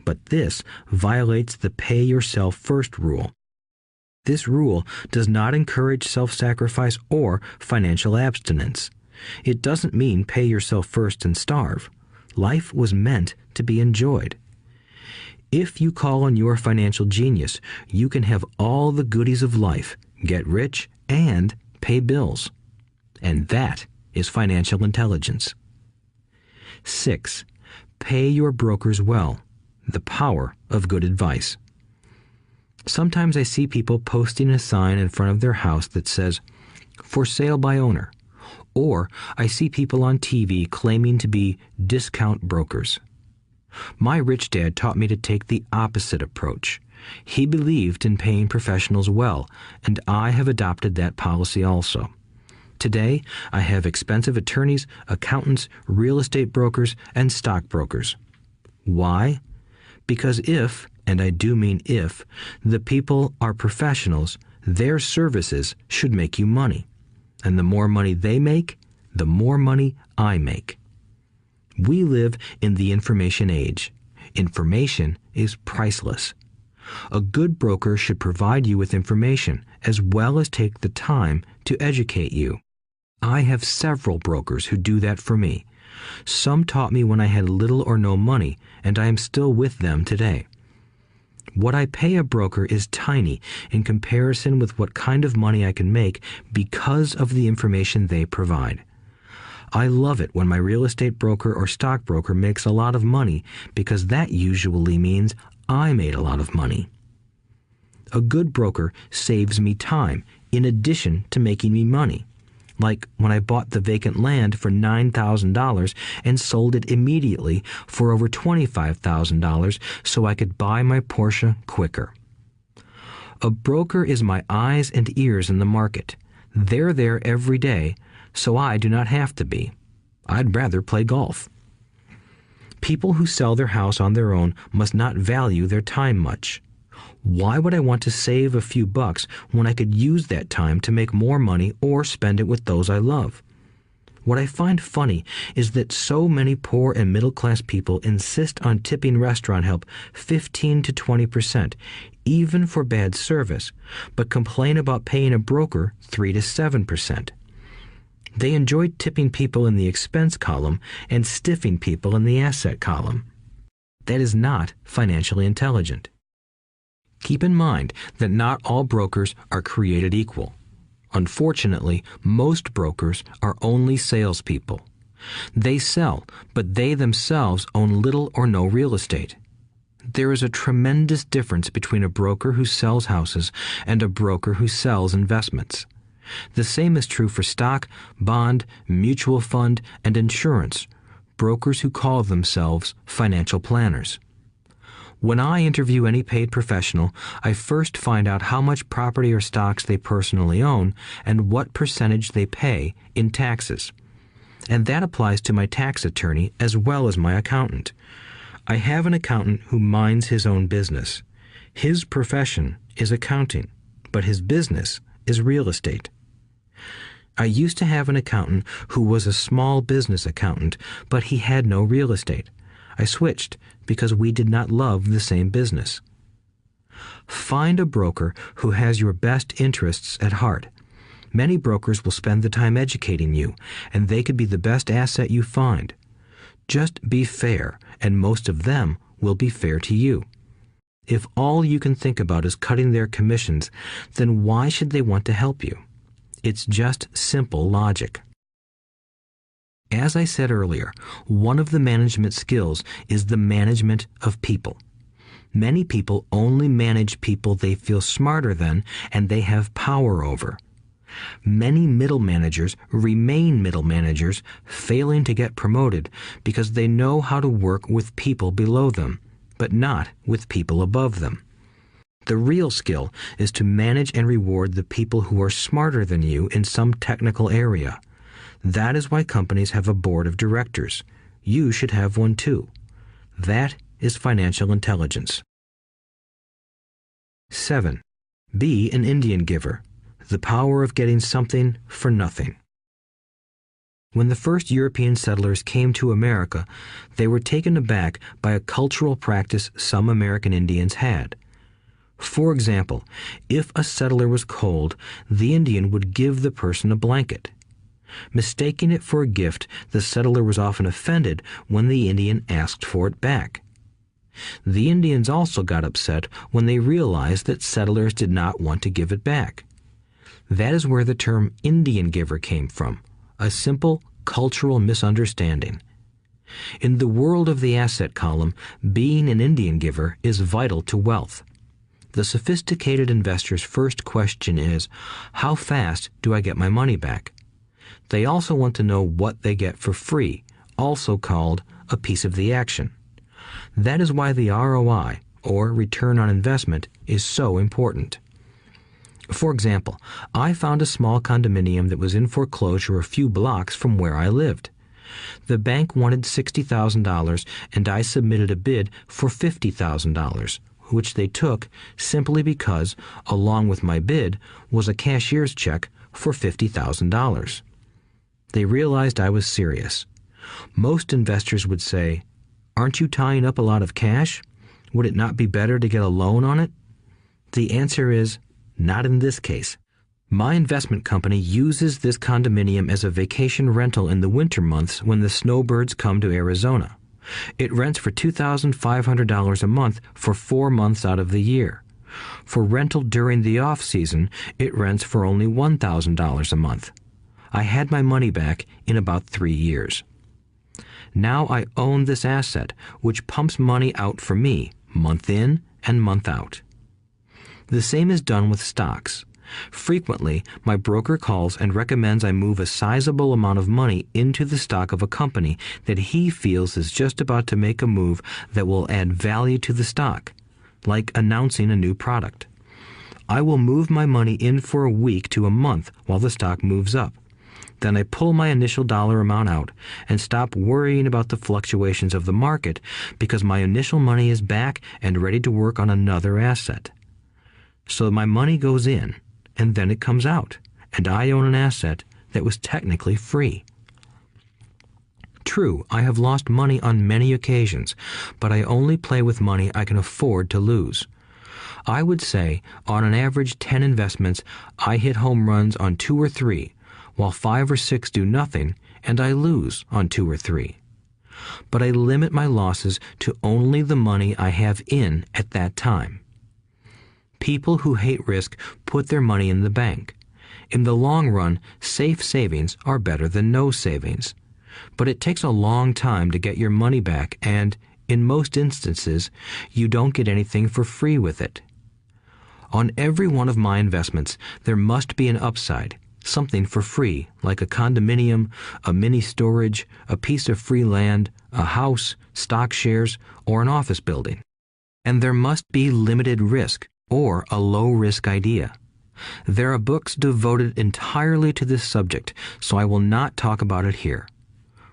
But this violates the pay yourself first rule. This rule does not encourage self-sacrifice or financial abstinence. It doesn't mean pay yourself first and starve. Life was meant to be enjoyed. If you call on your financial genius, you can have all the goodies of life, get rich, and pay bills. And that is financial intelligence. 6. Pay your brokers well. The power of good advice. Sometimes I see people posting a sign in front of their house that says, "For sale by owner." Or I see people on TV claiming to be discount brokers. My rich dad taught me to take the opposite approach. He believed in paying professionals well, and I have adopted that policy also. Today, I have expensive attorneys, accountants, real estate brokers, and stockbrokers. Why? Because if, and I do mean if, the people are professionals, their services should make you money. And the more money they make, the more money I make. We live in the information age. Information is priceless. A good broker should provide you with information as well as take the time to educate you. I have several brokers who do that for me. Some taught me when I had little or no money, and I am still with them today. What I pay a broker is tiny in comparison with what kind of money I can make because of the information they provide. I love it when my real estate broker or stockbroker makes a lot of money because that usually means I made a lot of money. A good broker saves me time in addition to making me money. Like when I bought the vacant land for $9,000 and sold it immediately for over $25,000 so I could buy my Porsche quicker. A broker is my eyes and ears in the market. They're there every day, so I do not have to be. I'd rather play golf. People who sell their house on their own must not value their time much. Why would I want to save a few bucks when I could use that time to make more money or spend it with those I love? What I find funny is that so many poor and middle-class people insist on tipping restaurant help 15 to 20%, even for bad service, but complain about paying a broker 3 to 7%. They enjoy tipping people in the expense column and stiffing people in the asset column. That is not financially intelligent. Keep in mind that not all brokers are created equal. Unfortunately, most brokers are only salespeople. They sell, but they themselves own little or no real estate. There is a tremendous difference between a broker who sells houses and a broker who sells investments. The same is true for stock, bond, mutual fund, and insurance, brokers who call themselves financial planners. When I interview any paid professional, I first find out how much property or stocks they personally own and what percentage they pay in taxes. And that applies to my tax attorney as well as my accountant. I have an accountant who minds his own business. His profession is accounting, but his business is real estate. I used to have an accountant who was a small business accountant, but he had no real estate. I switched because we did not love the same business. Find a broker who has your best interests at heart. Many brokers will spend the time educating you, and they could be the best asset you find. Just be fair, and most of them will be fair to you. If all you can think about is cutting their commissions, then why should they want to help you? It's just simple logic. As I said earlier, one of the management skills is the management of people. Many people only manage people they feel smarter than and they have power over. Many middle managers remain middle managers, failing to get promoted because they know how to work with people below them, but not with people above them. The real skill is to manage and reward the people who are smarter than you in some technical area. That is why companies have a board of directors. You should have one too. That is financial intelligence. 7. Be an Indian giver. The power of getting something for nothing. When the first European settlers came to America, they were taken aback by a cultural practice some American Indians had. For example, if a settler was cold, the Indian would give the person a blanket. Mistaking it for a gift, the settler was often offended when the Indian asked for it back. The Indians also got upset when they realized that settlers did not want to give it back. That is where the term Indian giver came from, a simple cultural misunderstanding. In the world of the asset column, being an Indian giver is vital to wealth. The sophisticated investor's first question is, how fast do I get my money back? They also want to know what they get for free, also called a piece of the action. That is why the ROI, or return on investment, is so important. For example, I found a small condominium that was in foreclosure a few blocks from where I lived. The bank wanted $60,000 and I submitted a bid for $50,000, which they took simply because, along with my bid, was a cashier's check for $50,000. They realized I was serious. Most investors would say, "Aren't you tying up a lot of cash? Would it not be better to get a loan on it?" The answer is, not in this case. My investment company uses this condominium as a vacation rental in the winter months when the snowbirds come to Arizona. It rents for $2,500 a month for 4 months out of the year. For rental during the off-season, it rents for only $1,000 a month. I had my money back in about 3 years. Now I own this asset, which pumps money out for me, month in and month out. The same is done with stocks. Frequently, my broker calls and recommends I move a sizable amount of money into the stock of a company that he feels is just about to make a move that will add value to the stock, like announcing a new product. I will move my money in for a week to a month while the stock moves up. Then I pull my initial dollar amount out and stop worrying about the fluctuations of the market because my initial money is back and ready to work on another asset. So my money goes in, and then it comes out, and I own an asset that was technically free. True, I have lost money on many occasions, but I only play with money I can afford to lose. I would say, on an average 10 investments, I hit home runs on 2 or 3, while 5 or 6 do nothing, and I lose on 2 or 3. But I limit my losses to only the money I have in at that time. People who hate risk put their money in the bank. In the long run, safe savings are better than no savings. But it takes a long time to get your money back, and, in most instances, you don't get anything for free with it. On every one of my investments, there must be an upside, something for free, like a condominium, a mini storage, a piece of free land, a house, stock shares, or an office building. And there must be limited risk or a low-risk idea. There are books devoted entirely to this subject, so I will not talk about it here.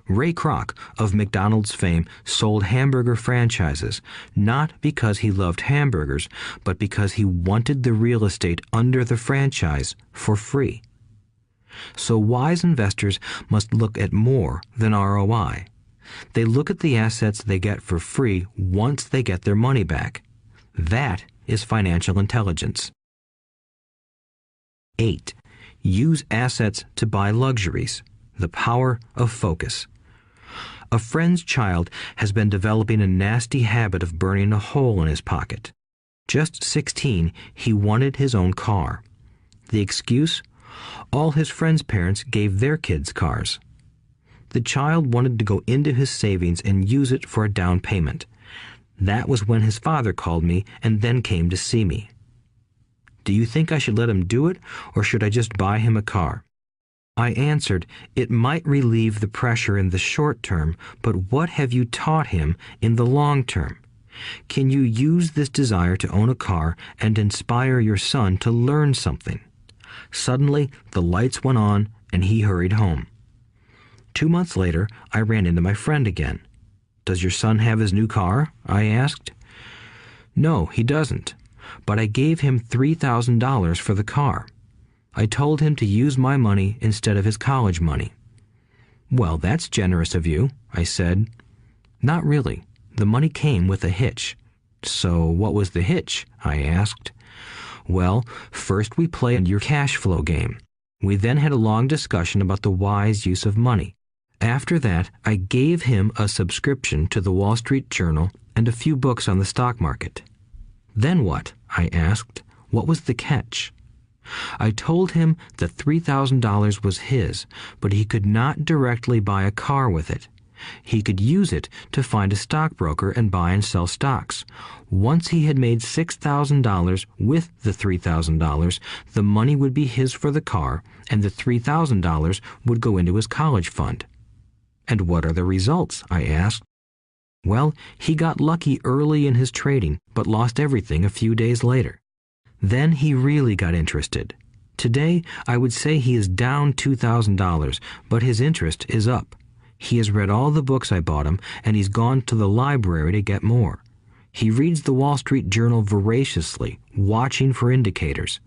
Ray Kroc, of McDonald's fame, sold hamburger franchises, not because he loved hamburgers, but because he wanted the real estate under the franchise for free. So wise investors must look at more than ROI. They look at the assets they get for free once they get their money back. That is financial intelligence. 8. Use assets to buy luxuries. The power of focus. A friend's child has been developing a nasty habit of burning a hole in his pocket. Just 16, he wanted his own car. The excuse? All his friends' parents gave their kids cars. The child wanted to go into his savings and use it for a down payment. That was when his father called me and then came to see me. Do you think I should let him do it, or should I just buy him a car? I answered, it might relieve the pressure in the short term, but what have you taught him in the long term? Can you use this desire to own a car and inspire your son to learn something? Suddenly, the lights went on and he hurried home. 2 months later, I ran into my friend again. Does your son have his new car? I asked. No, he doesn't, but I gave him $3,000 for the car. I told him to use my money instead of his college money. Well, that's generous of you, I said. Not really. The money came with a hitch. So what was the hitch? I asked. Well, first we played your cash flow game. We then had a long discussion about the wise use of money. After that, I gave him a subscription to the Wall Street Journal and a few books on the stock market. Then what? I asked. What was the catch? I told him that $3,000 was his, but he could not directly buy a car with it. He could use it to find a stockbroker and buy and sell stocks. Once he had made $6,000 with the $3,000, the money would be his for the car, and the $3,000 would go into his college fund. And what are the results? I asked. Well, he got lucky early in his trading, but lost everything a few days later. Then he really got interested. Today, I would say he is down $2,000, but his interest is up. He has read all the books I bought him, and he's gone to the library to get more. He reads the Wall Street Journal voraciously, watching for indicators.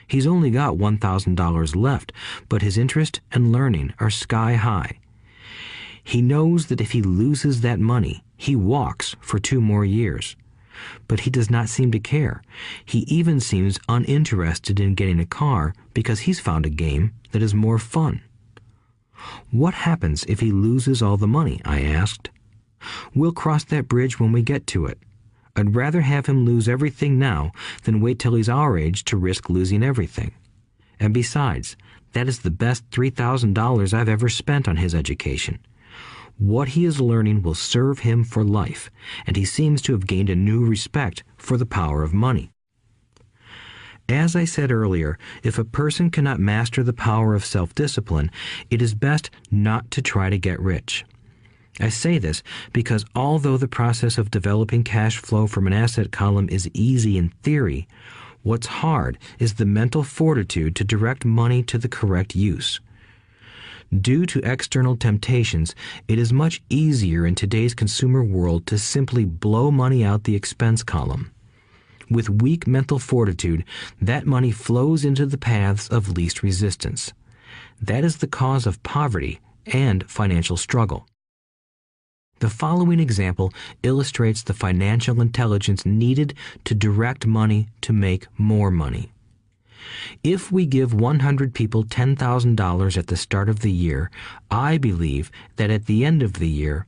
He's only got $1,000 left, but his interest and learning are sky high. He knows that if he loses that money, he walks for 2 more years. But he does not seem to care. He even seems uninterested in getting a car because he's found a game that is more fun. What happens if he loses all the money? I asked. We'll cross that bridge when we get to it. I'd rather have him lose everything now than wait till he's our age to risk losing everything. And besides, that is the best $3,000 I've ever spent on his education. What he is learning will serve him for life, and he seems to have gained a new respect for the power of money. As I said earlier, if a person cannot master the power of self-discipline, it is best not to try to get rich. I say this because although the process of developing cash flow from an asset column is easy in theory, what's hard is the mental fortitude to direct money to the correct use. Due to external temptations, it is much easier in today's consumer world to simply blow money out the expense column. With weak mental fortitude, that money flows into the paths of least resistance. That is the cause of poverty and financial struggle. The following example illustrates the financial intelligence needed to direct money to make more money. If we give 100 people $10,000 at the start of the year, I believe that at the end of the year,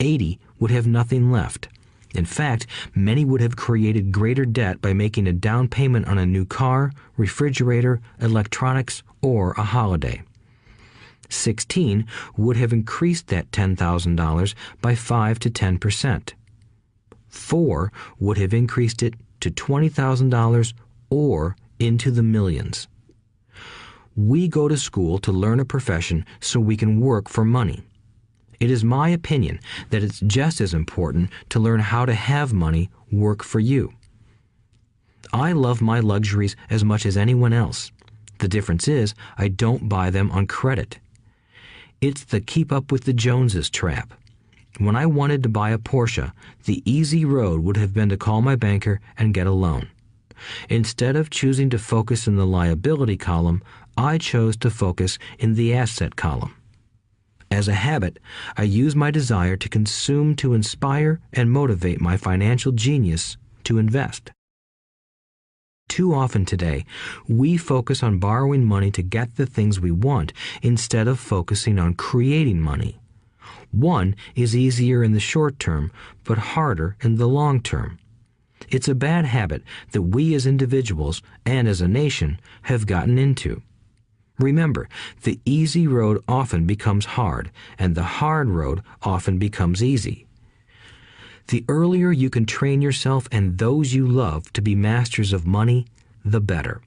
80 would have nothing left. In fact, many would have created greater debt by making a down payment on a new car, refrigerator, electronics, or a holiday. 16 would have increased that $10,000 by 5 to 10%. 4 would have increased it to $20,000 or into the millions. We go to school to learn a profession so we can work for money. It is my opinion that it's just as important to learn how to have money work for you. I love my luxuries as much as anyone else. The difference is I don't buy them on credit. It's the keep up with the Joneses trap. When I wanted to buy a Porsche, the easy road would have been to call my banker and get a loan. Instead of choosing to focus in the liability column, I chose to focus in the asset column. As a habit, I use my desire to consume to inspire and motivate my financial genius to invest. Too often today, we focus on borrowing money to get the things we want instead of focusing on creating money. One is easier in the short term, but harder in the long term. It's a bad habit that we as individuals and as a nation have gotten into. Remember, the easy road often becomes hard, and the hard road often becomes easy. The earlier you can train yourself and those you love to be masters of money, the better.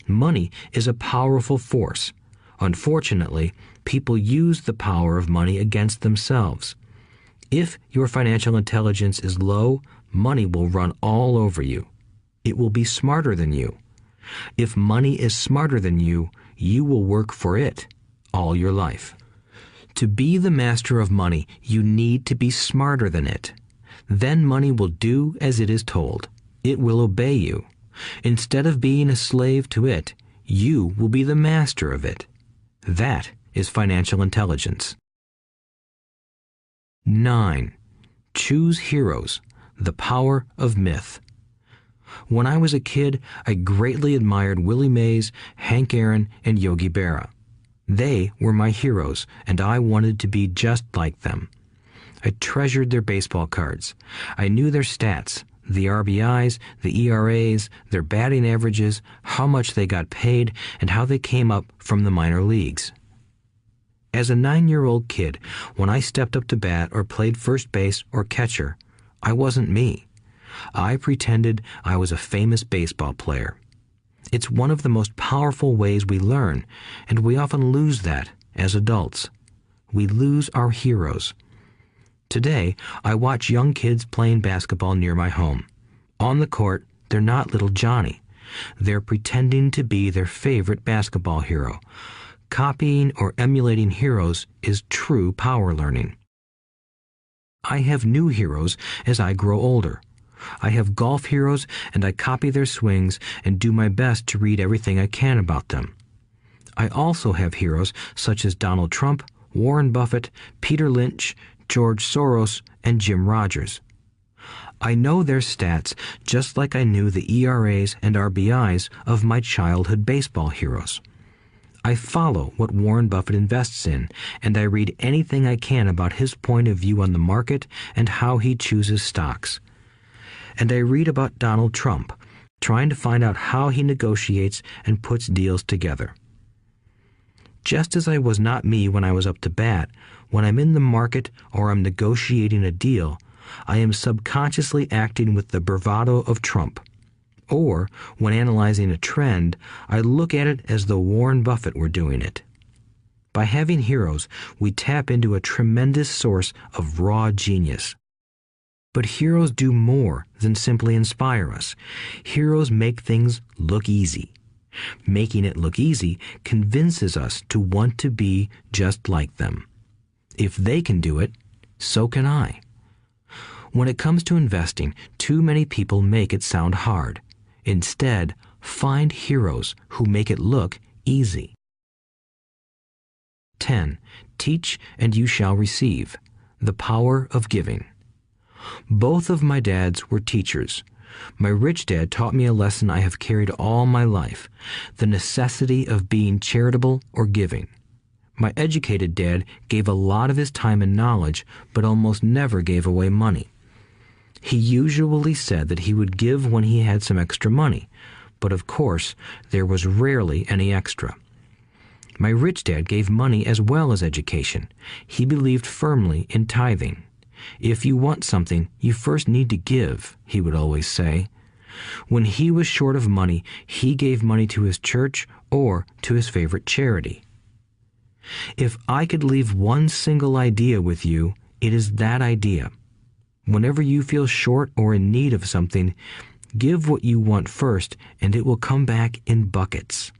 Money is a powerful force. Unfortunately, people use the power of money against themselves. If your financial intelligence is low, money will run all over you. It will be smarter than you. If money is smarter than you will work for it all your life. To be the master of money, you need to be smarter than it. Then money will do as it is told. It will obey you. Instead of being a slave to it, you will be the master of it. That is financial intelligence. 9. Choose heroes. The power of myth. When I was a kid, I greatly admired Willie Mays, Hank Aaron, and Yogi Berra. They were my heroes, and I wanted to be just like them. I treasured their baseball cards. I knew their stats, the RBIs, the ERAs, their batting averages, how much they got paid, and how they came up from the minor leagues. As a 9-year-old kid, when I stepped up to bat or played first base or catcher, I wasn't me. I pretended I was a famous baseball player. It's one of the most powerful ways we learn, and we often lose that as adults. We lose our heroes. Today, I watch young kids playing basketball near my home. On the court, they're not little Johnny. They're pretending to be their favorite basketball hero. Copying or emulating heroes is true power learning. I have new heroes as I grow older. I have golf heroes, and I copy their swings and do my best to read everything I can about them. I also have heroes such as Donald Trump, Warren Buffett, Peter Lynch, George Soros, and Jim Rogers. I know their stats just like I knew the ERAs and RBIs of my childhood baseball heroes. I follow what Warren Buffett invests in, and I read anything I can about his point of view on the market and how he chooses stocks. And I read about Donald Trump, trying to find out how he negotiates and puts deals together. Just as I was not me when I was up to bat, when I'm in the market or I'm negotiating a deal, I am subconsciously acting with the bravado of Trump. Or, when analyzing a trend, I look at it as though Warren Buffett were doing it. By having heroes, we tap into a tremendous source of raw genius. But heroes do more than simply inspire us. Heroes make things look easy. Making it look easy convinces us to want to be just like them. If they can do it, so can I. When it comes to investing, too many people make it sound hard. Instead, find heroes who make it look easy. 10. Teach and you shall receive. The power of giving. Both of my dads were teachers. My rich dad taught me a lesson I have carried all my life, the necessity of being charitable or giving. My educated dad gave a lot of his time and knowledge, but almost never gave away money. He usually said that he would give when he had some extra money, but of course, there was rarely any extra. My rich dad gave money as well as education. He believed firmly in tithing. If you want something, you first need to give, he would always say. When he was short of money, he gave money to his church or to his favorite charity. If I could leave one single idea with you, it is that idea. Whenever you feel short or in need of something, give what you want first, and it will come back in buckets.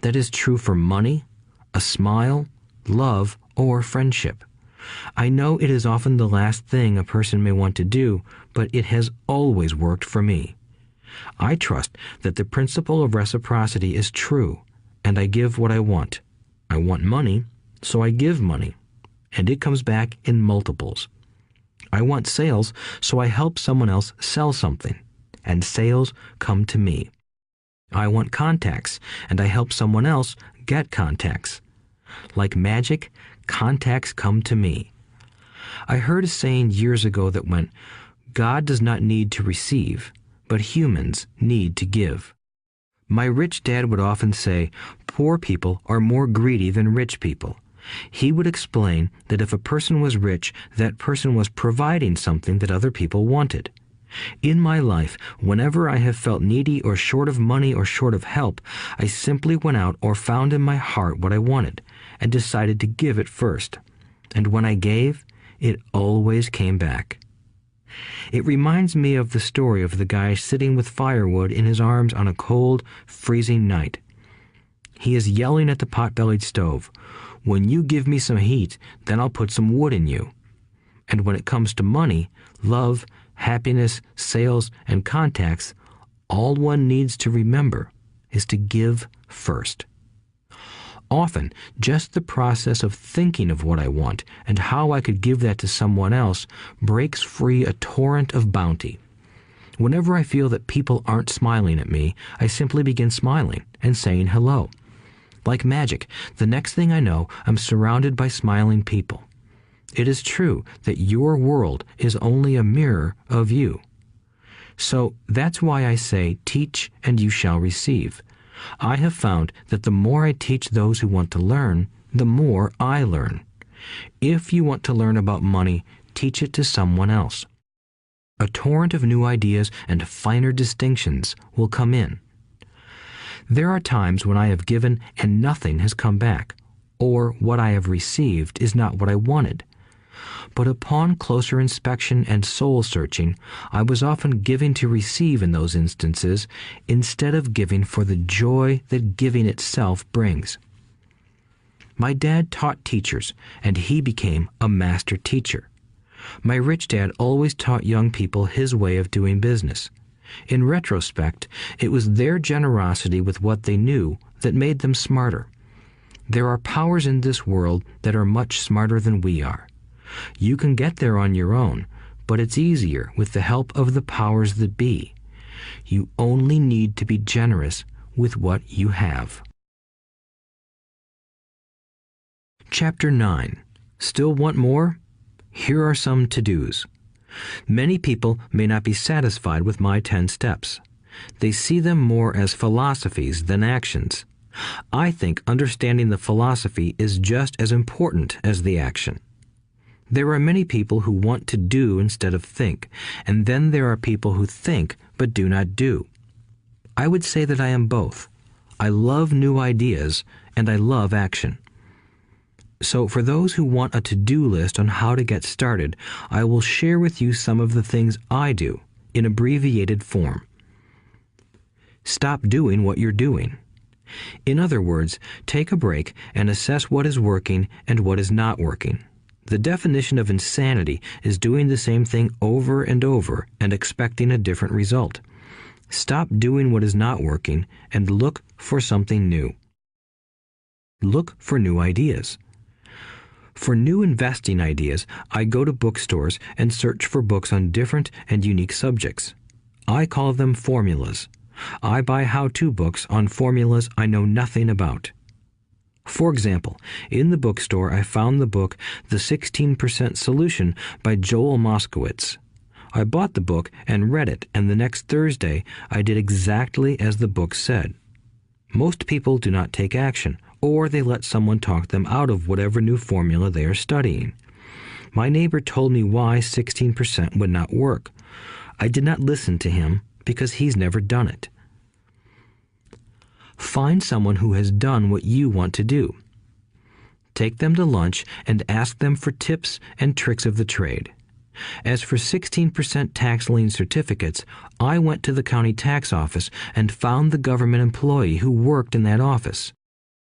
That is true for money, a smile, love, or friendship. I know it is often the last thing a person may want to do, but it has always worked for me. I trust that the principle of reciprocity is true, and I give what I want. I want money, so I give money, and it comes back in multiples. I want sales, so I help someone else sell something, and sales come to me. I want contacts, and I help someone else get contacts. Like magic, contacts come to me. I heard a saying years ago that went, "God does not need to receive, but humans need to give." My rich dad would often say, poor people are more greedy than rich people. He would explain that if a person was rich, that person was providing something that other people wanted. In my life, whenever I have felt needy or short of money or short of help, I simply went out or found in my heart what I wanted and decided to give it first. And when I gave, it always came back. It reminds me of the story of the guy sitting with firewood in his arms on a cold, freezing night. He is yelling at the pot-bellied stove, "When you give me some heat, then I'll put some wood in you." And when it comes to money, love, happiness, sales, and contacts, all one needs to remember is to give first. Often, just the process of thinking of what I want and how I could give that to someone else breaks free a torrent of bounty. Whenever I feel that people aren't smiling at me, I simply begin smiling and saying hello. Like magic, the next thing I know, I'm surrounded by smiling people. It is true that your world is only a mirror of you. So that's why I say, teach and you shall receive. I have found that the more I teach those who want to learn, the more I learn. If you want to learn about money, teach it to someone else. A torrent of new ideas and finer distinctions will come in. There are times when I have given and nothing has come back, or what I have received is not what I wanted. But upon closer inspection and soul-searching, I was often giving to receive in those instances, instead of giving for the joy that giving itself brings. My dad taught teachers, and he became a master teacher. My rich dad always taught young people his way of doing business. In retrospect, it was their generosity with what they knew that made them smarter. There are powers in this world that are much smarter than we are. You can get there on your own, but it's easier with the help of the powers that be. You only need to be generous with what you have. Chapter 9. Still want more? Here are some to-dos. Many people may not be satisfied with my 10 steps. They see them more as philosophies than actions. I think understanding the philosophy is just as important as the action. There are many people who want to do instead of think, and then there are people who think but do not do. I would say that I am both. I love new ideas, and I love action. So for those who want a to-do list on how to get started, I will share with you some of the things I do in abbreviated form. Stop doing what you're doing. In other words, take a break and assess what is working and what is not working. The definition of insanity is doing the same thing over and over and expecting a different result. Stop doing what is not working and look for something new. Look for new ideas. For new investing ideas, I go to bookstores and search for books on different and unique subjects. I call them formulas. I buy how-to books on formulas I know nothing about. For example, in the bookstore I found the book The 16% Solution by Joel Moskowitz. I bought the book and read it, and the next Thursday I did exactly as the book said. Most people do not take action, or they let someone talk them out of whatever new formula they are studying. My neighbor told me why 16% would not work. I did not listen to him because he's never done it. Find someone who has done what you want to do. take them to lunch, and ask them for tips and tricks of the trade. As for 16% tax lien certificates, I went to the county tax office and found the government employee who worked in that office.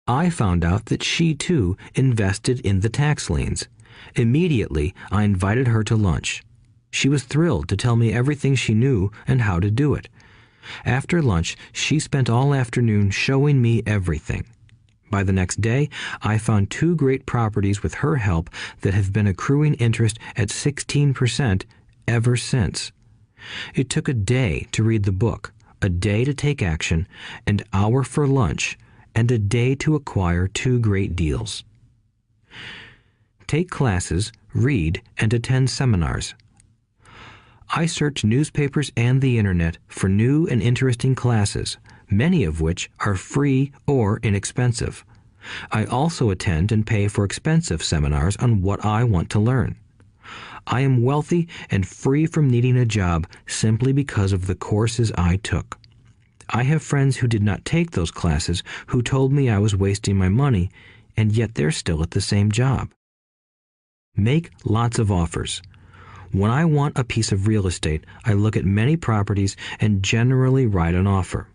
I found out that she, too, invested in the tax liens. Immediately, I invited her to lunch. She was thrilled to tell me everything she knew and how to do it. After lunch, she spent all afternoon showing me everything. By the next day, I found 2 great properties with her help that have been accruing interest at 16% ever since. It took a day to read the book, a day to take action, an hour for lunch, and a day to acquire 2 great deals. Take classes, read, and attend seminars. I search newspapers and the internet for new and interesting classes, many of which are free or inexpensive. I also attend and pay for expensive seminars on what I want to learn. I am wealthy and free from needing a job simply because of the courses I took. I have friends who did not take those classes who told me I was wasting my money, and yet they're still at the same job. Make lots of offers. When I want a piece of real estate, I look at many properties and generally write an offer.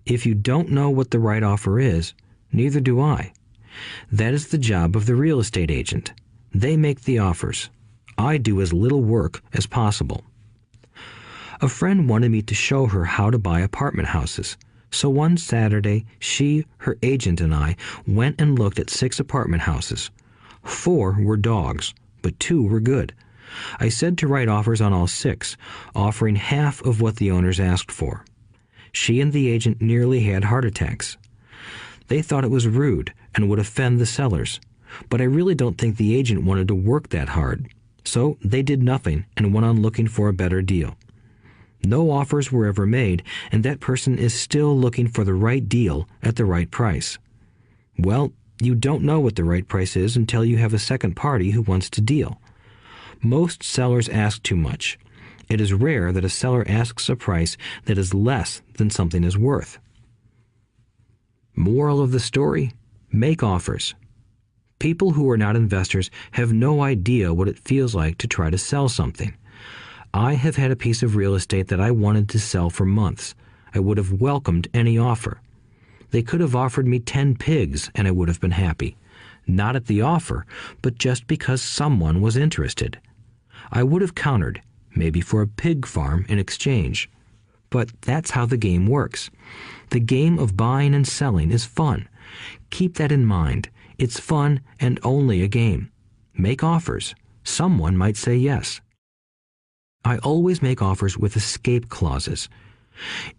If you don't know what the right offer is, neither do I. That is the job of the real estate agent. They make the offers. I do as little work as possible. A friend wanted me to show her how to buy apartment houses. So one Saturday, she, her agent, and I went and looked at 6 apartment houses. 4 were dogs, but 2 were good. I said to write offers on all 6, offering half of what the owners asked for. She and the agent nearly had heart attacks. They thought it was rude and would offend the sellers, but I really don't think the agent wanted to work that hard. So they did nothing and went on looking for a better deal. No offers were ever made, and that person is still looking for the right deal at the right price. Well, you don't know what the right price is until you have a second party who wants to deal. Most sellers ask too much. It is rare that a seller asks a price that is less than something is worth. Moral of the story: make offers. People who are not investors have no idea what it feels like to try to sell something. I have had a piece of real estate that I wanted to sell for months. I would have welcomed any offer. They could have offered me 10 pigs and I would have been happy. Not at the offer, but just because someone was interested. I would have countered, maybe for a pig farm in exchange. But that's how the game works. The game of buying and selling is fun. Keep that in mind. It's fun and only a game. Make offers. Someone might say yes. I always make offers with escape clauses.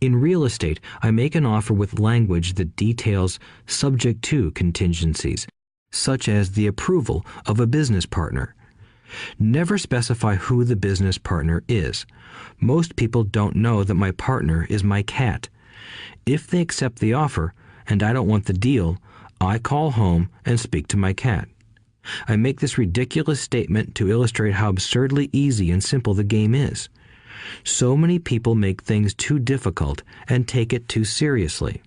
In real estate, I make an offer with language that details subject to contingencies, such as the approval of a business partner. Never specify who the business partner is. Most people don't know that my partner is my cat. If they accept the offer, and I don't want the deal, I call home and speak to my cat. I make this ridiculous statement to illustrate how absurdly easy and simple the game is. So many people make things too difficult and take it too seriously.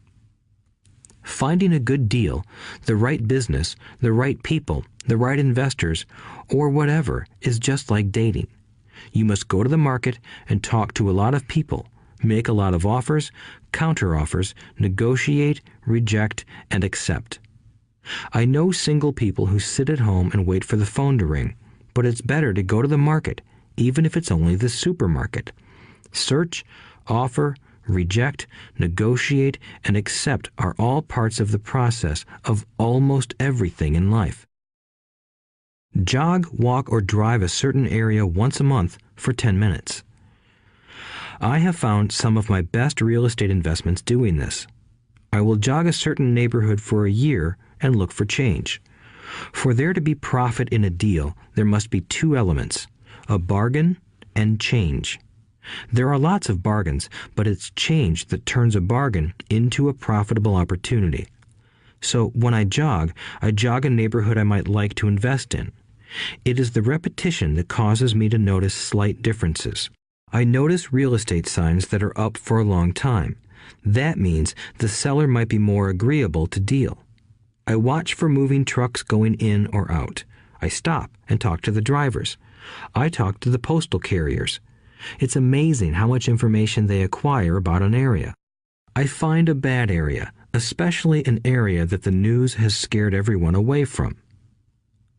Finding a good deal, the right business, the right people, the right investors, or whatever is just like dating. You must go to the market and talk to a lot of people, make a lot of offers, counter-offers, negotiate, reject, and accept. I know single people who sit at home and wait for the phone to ring, but it's better to go to the market, even if it's only the supermarket. Search, offer, reject, negotiate, and accept are all parts of the process of almost everything in life. Jog, walk, or drive a certain area once a month for 10 minutes. I have found some of my best real estate investments doing this. I will jog a certain neighborhood for a year and look for change. For there to be profit in a deal, there must be 2 elements, a bargain and change. There are lots of bargains, but it's change that turns a bargain into a profitable opportunity. So when I jog a neighborhood I might like to invest in. It is the repetition that causes me to notice slight differences. I notice real estate signs that are up for a long time. That means the seller might be more agreeable to deal. I watch for moving trucks going in or out. I stop and talk to the drivers. I talk to the postal carriers. It's amazing how much information they acquire about an area. I find a bad area, especially an area that the news has scared everyone away from.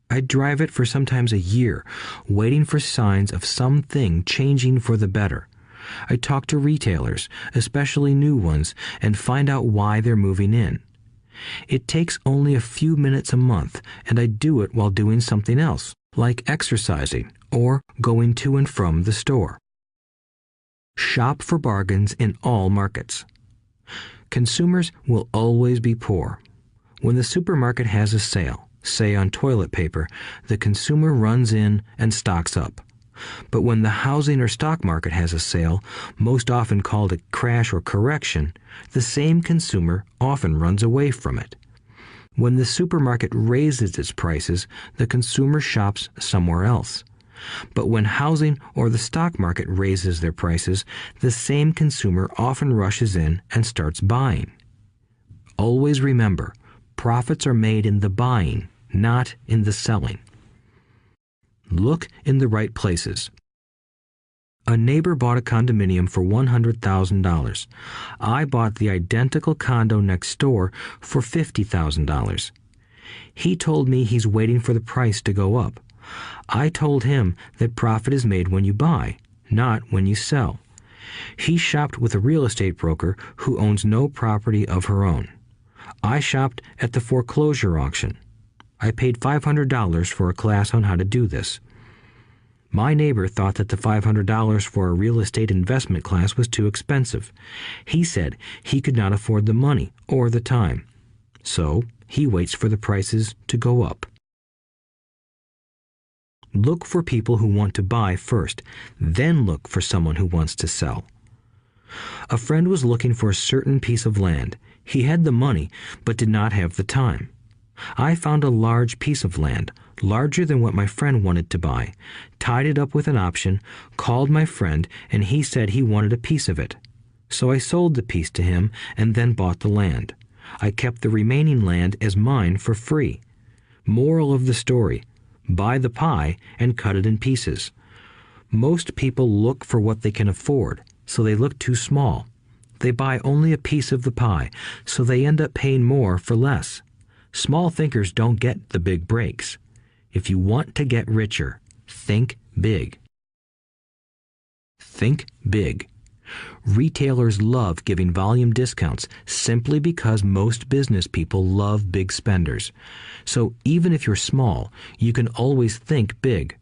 I drive it for sometimes a year, waiting for signs of something changing for the better. I talk to retailers, especially new ones, and find out why they're moving in. It takes only a few minutes a month, and I do it while doing something else, like exercising or going to and from the store. Shop for bargains in all markets. Consumers will always be poor. When the supermarket has a sale, say on toilet paper, the consumer runs in and stocks up. But when the housing or stock market has a sale, most often called a crash or correction, the same consumer often runs away from it. When the supermarket raises its prices, the consumer shops somewhere else. But when housing or the stock market raises their prices, the same consumer often rushes in and starts buying. Always remember, profits are made in the buying, not in the selling. Look in the right places. A neighbor bought a condominium for $100,000. I bought the identical condo next door for $50,000. He told me he's waiting for the price to go up. I told him that profit is made when you buy, not when you sell. He shopped with a real estate broker who owns no property of her own. I shopped at the foreclosure auction. I paid $500 for a class on how to do this. My neighbor thought that the $500 for a real estate investment class was too expensive. He said he could not afford the money or the time. So he waits for the prices to go up. Look for people who want to buy first, then look for someone who wants to sell. A friend was looking for a certain piece of land. He had the money, but did not have the time. I found a large piece of land, larger than what my friend wanted to buy, tied it up with an option, called my friend, and he said he wanted a piece of it. So I sold the piece to him and then bought the land. I kept the remaining land as mine for free. Moral of the story: buy the pie and cut it in pieces. Most people look for what they can afford, so they look too small. They buy only a piece of the pie, so they end up paying more for less. Small thinkers don't get the big breaks. If you want to get richer, think big. Think big. Retailers love giving volume discounts simply because most business people love big spenders. So even if you're small, you can always think big.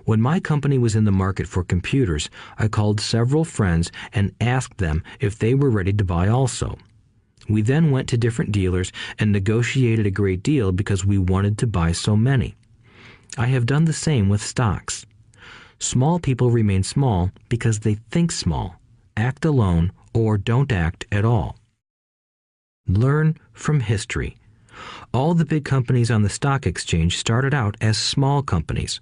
When my company was in the market for computers, I called several friends and asked them if they were ready to buy also. We then went to different dealers and negotiated a great deal because we wanted to buy so many. I have done the same with stocks. Small people remain small because they think small, act alone, or don't act at all. Learn from history. All the big companies on the stock exchange started out as small companies.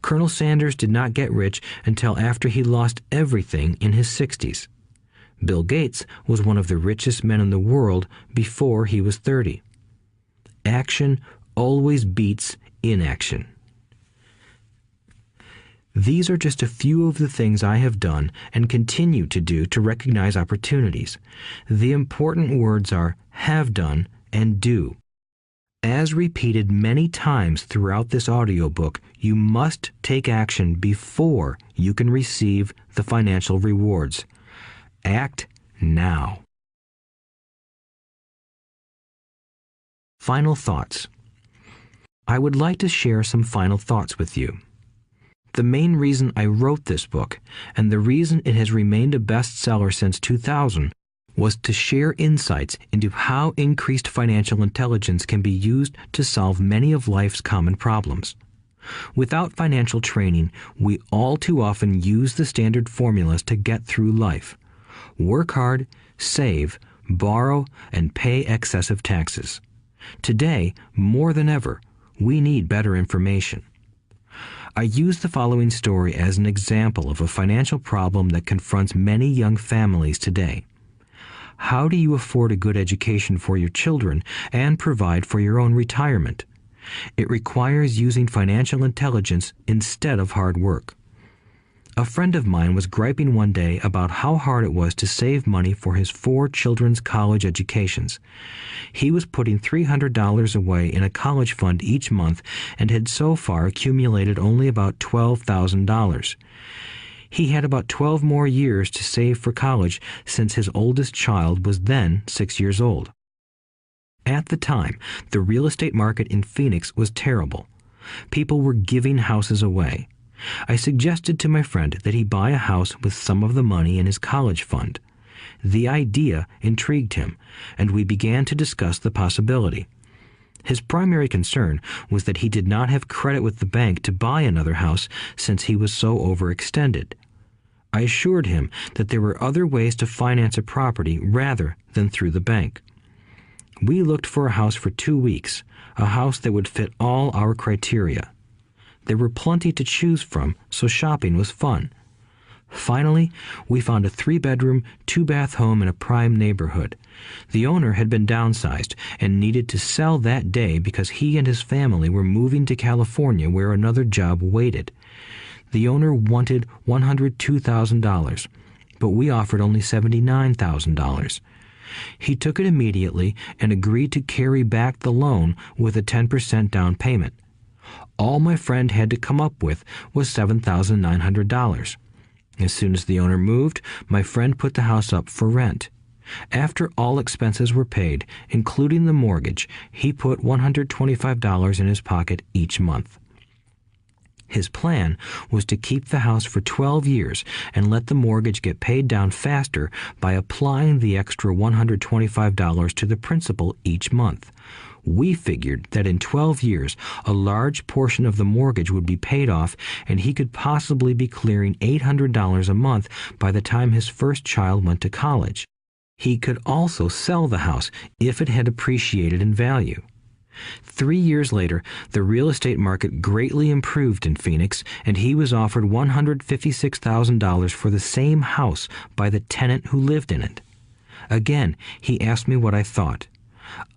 Colonel Sanders did not get rich until after he lost everything in his 60s. Bill Gates was one of the richest men in the world before he was 30. Action always beats inaction. These are just a few of the things I have done and continue to do to recognize opportunities. The important words are have done and do. As repeated many times throughout this audiobook, you must take action before you can receive the financial rewards. Act now. Final thoughts. I would like to share some final thoughts with you. The main reason I wrote this book, and the reason it has remained a bestseller since 2000, was to share insights into how increased financial intelligence can be used to solve many of life's common problems. Without financial training, we all too often use the standard formulas to get through life. Work hard, save, borrow, and pay excessive taxes. Today, more than ever, we need better information. I use the following story as an example of a financial problem that confronts many young families today. How do you afford a good education for your children and provide for your own retirement? It requires using financial intelligence instead of hard work. A friend of mine was griping one day about how hard it was to save money for his 4 children's college educations. He was putting $300 away in a college fund each month and had so far accumulated only about $12,000. He had about 12 more years to save for college since his oldest child was then 6 years old. At the time, the real estate market in Phoenix was terrible. People were giving houses away. I suggested to my friend that he buy a house with some of the money in his college fund. The idea intrigued him, and we began to discuss the possibility. His primary concern was that he did not have credit with the bank to buy another house since he was so overextended. I assured him that there were other ways to finance a property rather than through the bank. We looked for a house for 2 weeks, a house that would fit all our criteria. There were plenty to choose from, so shopping was fun. Finally, we found a 3-bedroom, 2-bath home in a prime neighborhood. The owner had been downsized and needed to sell that day because he and his family were moving to California where another job waited. The owner wanted $102,000, but we offered only $79,000. He took it immediately and agreed to carry back the loan with a 10% down payment. All my friend had to come up with was $7,900. As soon as the owner moved, my friend put the house up for rent. After all expenses were paid, including the mortgage, he put $125 in his pocket each month. His plan was to keep the house for 12 years and let the mortgage get paid down faster by applying the extra $125 to the principal each month. We figured that in 12 years, a large portion of the mortgage would be paid off and he could possibly be clearing $800 a month by the time his first child went to college. He could also sell the house if it had appreciated in value. 3 years later, the real estate market greatly improved in Phoenix, and he was offered $156,000 for the same house by the tenant who lived in it. Again, he asked me what I thought.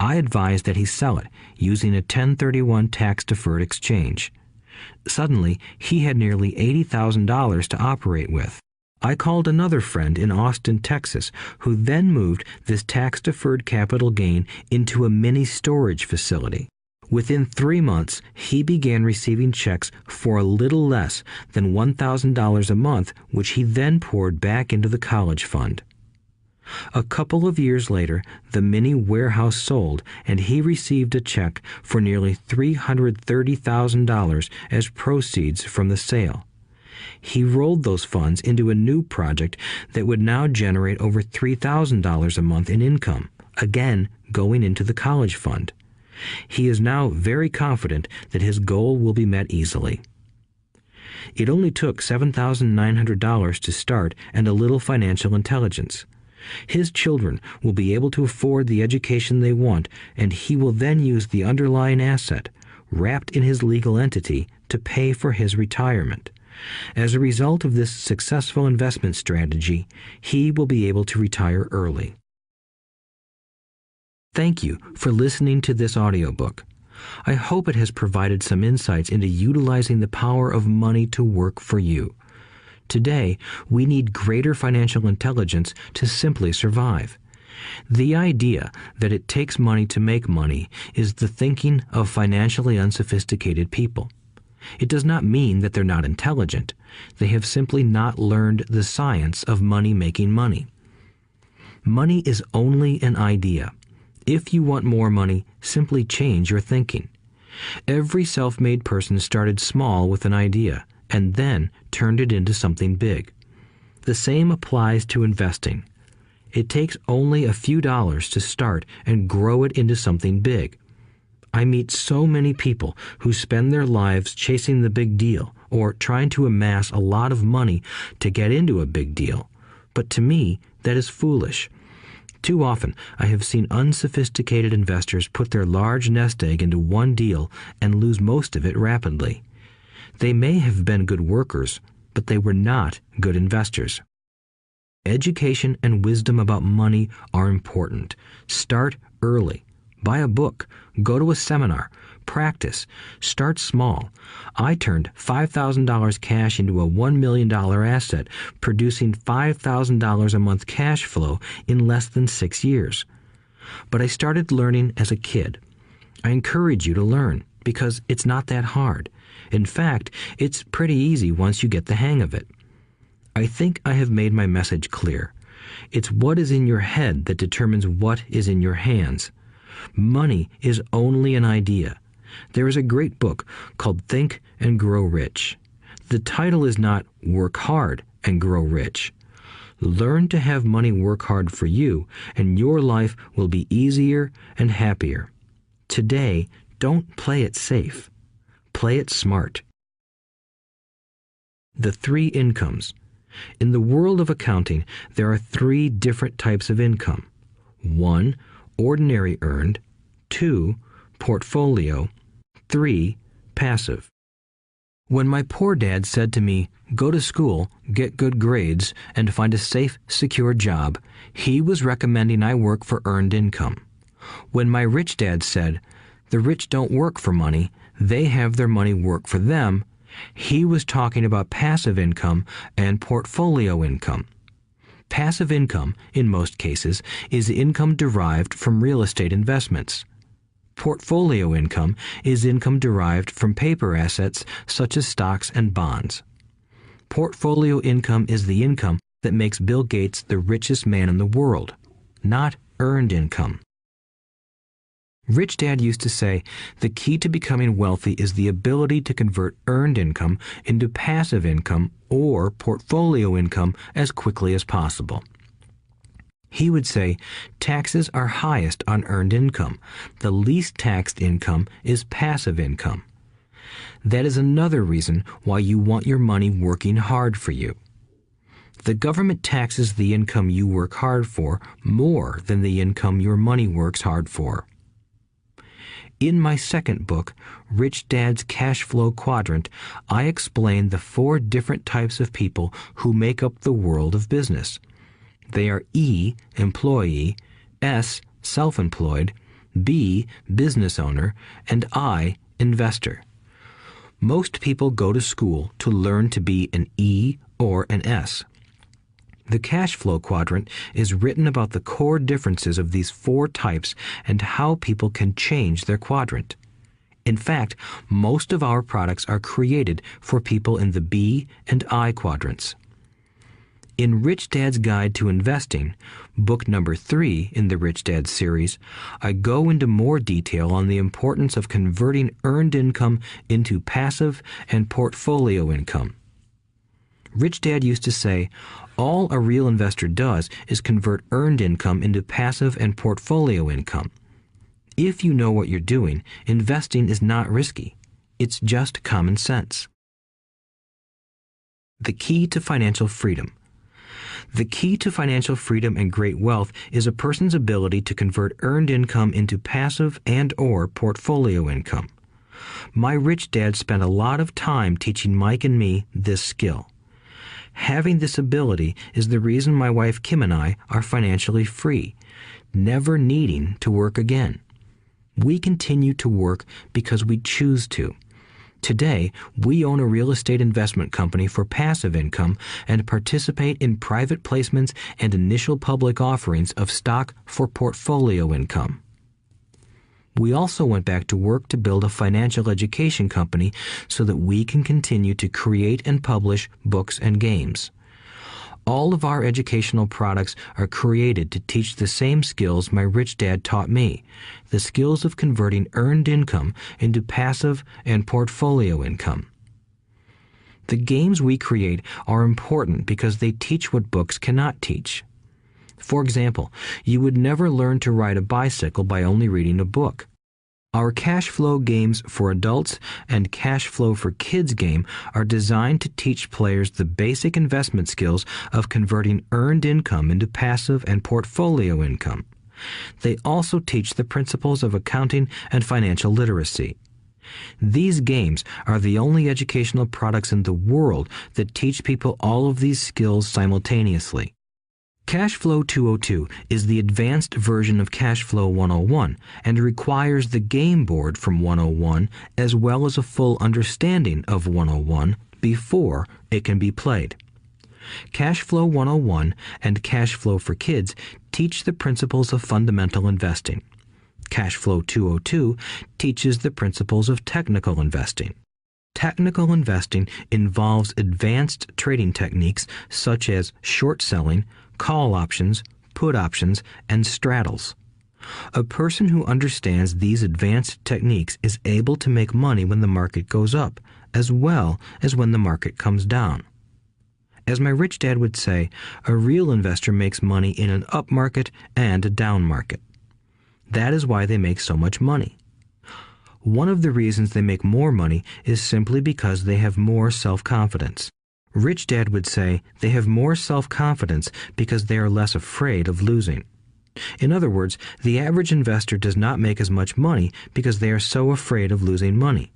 I advised that he sell it, using a 1031 tax-deferred exchange. Suddenly, he had nearly $80,000 to operate with. I called another friend in Austin, Texas, who then moved this tax-deferred capital gain into a mini storage facility. Within 3 months, he began receiving checks for a little less than $1,000 a month, which he then poured back into the college fund. A couple of years later, the mini warehouse sold, and he received a check for nearly $330,000 as proceeds from the sale. He rolled those funds into a new project that would now generate over $3,000 a month in income, again going into the college fund. He is now very confident that his goal will be met easily. It only took $7,900 to start and a little financial intelligence. His children will be able to afford the education they want, and he will then use the underlying asset, wrapped in his legal entity, to pay for his retirement. As a result of this successful investment strategy, he will be able to retire early. Thank you for listening to this audiobook. I hope it has provided some insights into utilizing the power of money to work for you. Today, we need greater financial intelligence to simply survive. The idea that it takes money to make money is the thinking of financially unsophisticated people. It does not mean that they're not intelligent. They have simply not learned the science of money making money. Money is only an idea. If you want more money, simply change your thinking. Every self-made person started small with an idea and then turned it into something big. The same applies to investing. It takes only a few dollars to start and grow it into something big. I meet so many people who spend their lives chasing the big deal or trying to amass a lot of money to get into a big deal. But to me, that is foolish. Too often, I have seen unsophisticated investors put their large nest egg into one deal and lose most of it rapidly. They may have been good workers, but they were not good investors. Education and wisdom about money are important. Start early. Buy a book. Go to a seminar. Practice. Start small. I turned $5,000 cash into a $1 million asset, producing $5,000 a month cash flow in less than 6 years. But I started learning as a kid. I encourage you to learn because it's not that hard. In fact, it's pretty easy once you get the hang of it. I think I have made my message clear. It's what is in your head that determines what is in your hands. Money is only an idea. There is a great book called Think and Grow Rich. The title is not Work Hard and Grow Rich. Learn to have money work hard for you, and your life will be easier and happier. Today, don't play it safe. Play it smart. The 3 incomes. In the world of accounting, there are 3 different types of income. 1, ordinary earned. 2, portfolio. 3, passive. When my poor dad said to me, "Go to school, get good grades, and find a safe, secure job," he was recommending I work for earned income. When my rich dad said, "The rich don't work for money, they have their money work for them," he was talking about passive income and portfolio income. Passive income, in most cases, is income derived from real estate investments. Portfolio income is income derived from paper assets such as stocks and bonds. Portfolio income is the income that makes Bill Gates the richest man in the world, not earned income. Rich Dad used to say, the key to becoming wealthy is the ability to convert earned income into passive income or portfolio income as quickly as possible. He would say, taxes are highest on earned income. The least taxed income is passive income. That is another reason why you want your money working hard for you. The government taxes the income you work hard for more than the income your money works hard for. In my second book, Rich Dad's Cash Flow Quadrant, I explain the 4 different types of people who make up the world of business. They are E, employee, S, self-employed, B, business owner, and I, investor. Most people go to school to learn to be an E or an S. The cash flow quadrant is written about the core differences of these 4 types and how people can change their quadrant. In fact, most of our products are created for people in the B and I quadrants. In Rich Dad's Guide to Investing, book number 3 in the Rich Dad series, I go into more detail on the importance of converting earned income into passive and portfolio income. Rich Dad used to say, all a real investor does is convert earned income into passive and portfolio income. If you know what you're doing, investing is not risky. It's just common sense. The key to financial freedom. The key to financial freedom and great wealth is a person's ability to convert earned income into passive and/or portfolio income. My rich dad spent a lot of time teaching Mike and me this skill. Having this ability is the reason my wife Kim and I are financially free, never needing to work again. We continue to work because we choose to. Today, we own a real estate investment company for passive income and participate in private placements and initial public offerings of stock for portfolio income. We also went back to work to build a financial education company so that we can continue to create and publish books and games. All of our educational products are created to teach the same skills my rich dad taught me, the skills of converting earned income into passive and portfolio income. The games we create are important because they teach what books cannot teach. For example, you would never learn to ride a bicycle by only reading a book. Our cash flow games for adults and cash flow for kids game are designed to teach players the basic investment skills of converting earned income into passive and portfolio income. They also teach the principles of accounting and financial literacy. These games are the only educational products in the world that teach people all of these skills simultaneously. Cash Flow 202 is the advanced version of Cash Flow 101 and requires the game board from 101 as well as a full understanding of 101 before it can be played. Cash Flow 101 and Cash Flow for Kids teach the principles of fundamental investing. Cash Flow 202 teaches the principles of technical investing. Technical investing involves advanced trading techniques such as short selling, call options, put options, and straddles. A person who understands these advanced techniques is able to make money when the market goes up, as well as when the market comes down. As my rich dad would say, a real investor makes money in an up market and a down market. That is why they make so much money. One of the reasons they make more money is simply because they have more self-confidence. Rich Dad would say they have more self-confidence because they are less afraid of losing. In other words, the average investor does not make as much money because they are so afraid of losing money.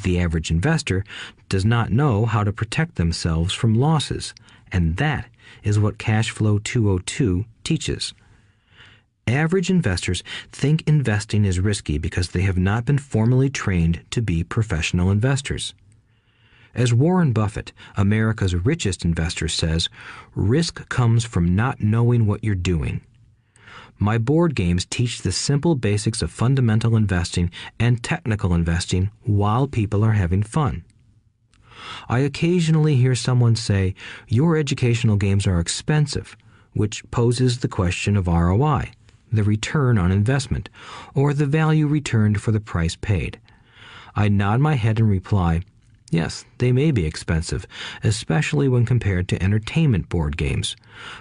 The average investor does not know how to protect themselves from losses, and that is what Cash Flow 202 teaches. Average investors think investing is risky because they have not been formally trained to be professional investors. As Warren Buffett, America's richest investor, says, risk comes from not knowing what you're doing. My board games teach the simple basics of fundamental investing and technical investing while people are having fun. I occasionally hear someone say, your educational games are expensive, which poses the question of ROI, the return on investment, or the value returned for the price paid. I nod my head and reply, yes, they may be expensive, especially when compared to entertainment board games.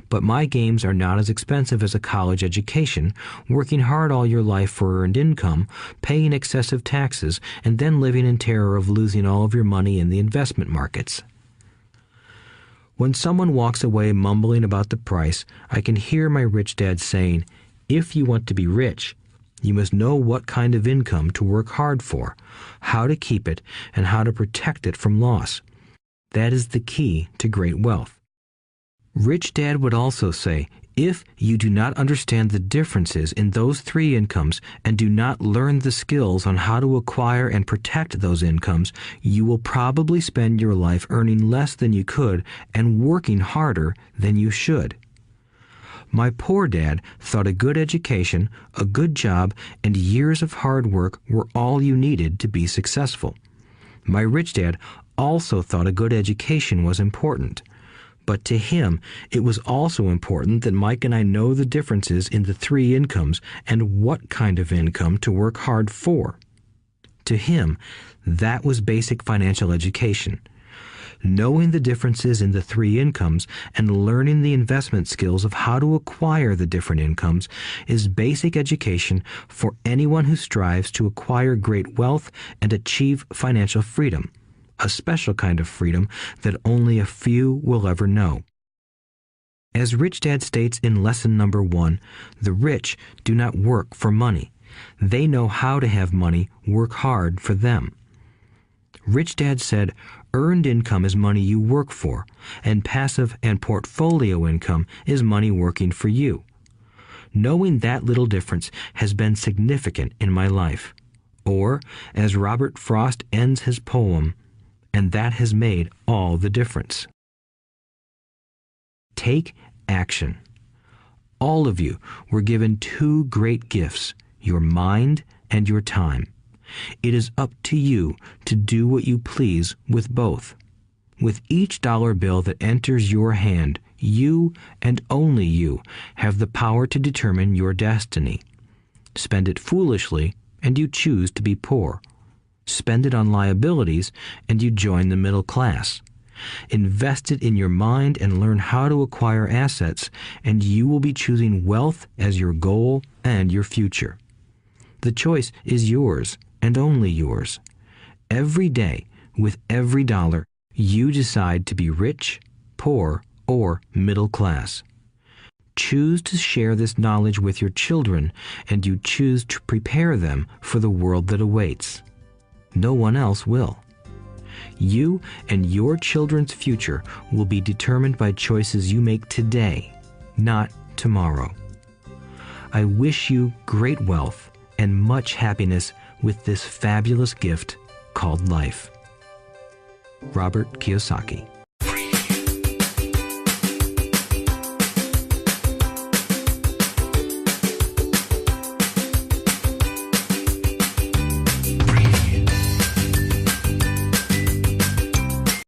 But my games are not as expensive as a college education, working hard all your life for earned income, paying excessive taxes, and then living in terror of losing all of your money in the investment markets. When someone walks away mumbling about the price, I can hear my rich dad saying, if you want to be rich, you must know what kind of income to work hard for, how to keep it, and how to protect it from loss. That is the key to great wealth. Rich Dad would also say, if you do not understand the differences in those three incomes and do not learn the skills on how to acquire and protect those incomes, you will probably spend your life earning less than you could and working harder than you should. My poor dad thought a good education, a good job, and years of hard work were all you needed to be successful. My rich dad also thought a good education was important. But to him, it was also important that Mike and I know the differences in the three incomes and what kind of income to work hard for. To him, that was basic financial education. Knowing the differences in the three incomes and learning the investment skills of how to acquire the different incomes is basic education for anyone who strives to acquire great wealth and achieve financial freedom, a special kind of freedom that only a few will ever know. As Rich Dad states in lesson number 1, the rich do not work for money. They know how to have money work hard for them. Rich Dad said, earned income is money you work for, and passive and portfolio income is money working for you. Knowing that little difference has been significant in my life. Or, as Robert Frost ends his poem, and that has made all the difference. Take action. All of you were given two great gifts, your mind and your time. It is up to you to do what you please with both. With each dollar bill that enters your hand, you and only you have the power to determine your destiny. Spend it foolishly, and you choose to be poor. Spend it on liabilities, and you join the middle class. Invest it in your mind and learn how to acquire assets, and you will be choosing wealth as your goal and your future. The choice is yours, and only yours. Every day, with every dollar, you decide to be rich, poor, or middle class. Choose to share this knowledge with your children, and you choose to prepare them for the world that awaits. No one else will. You and your children's future will be determined by choices you make today, not tomorrow. I wish you great wealth and much happiness with this fabulous gift called life. Robert Kiyosaki.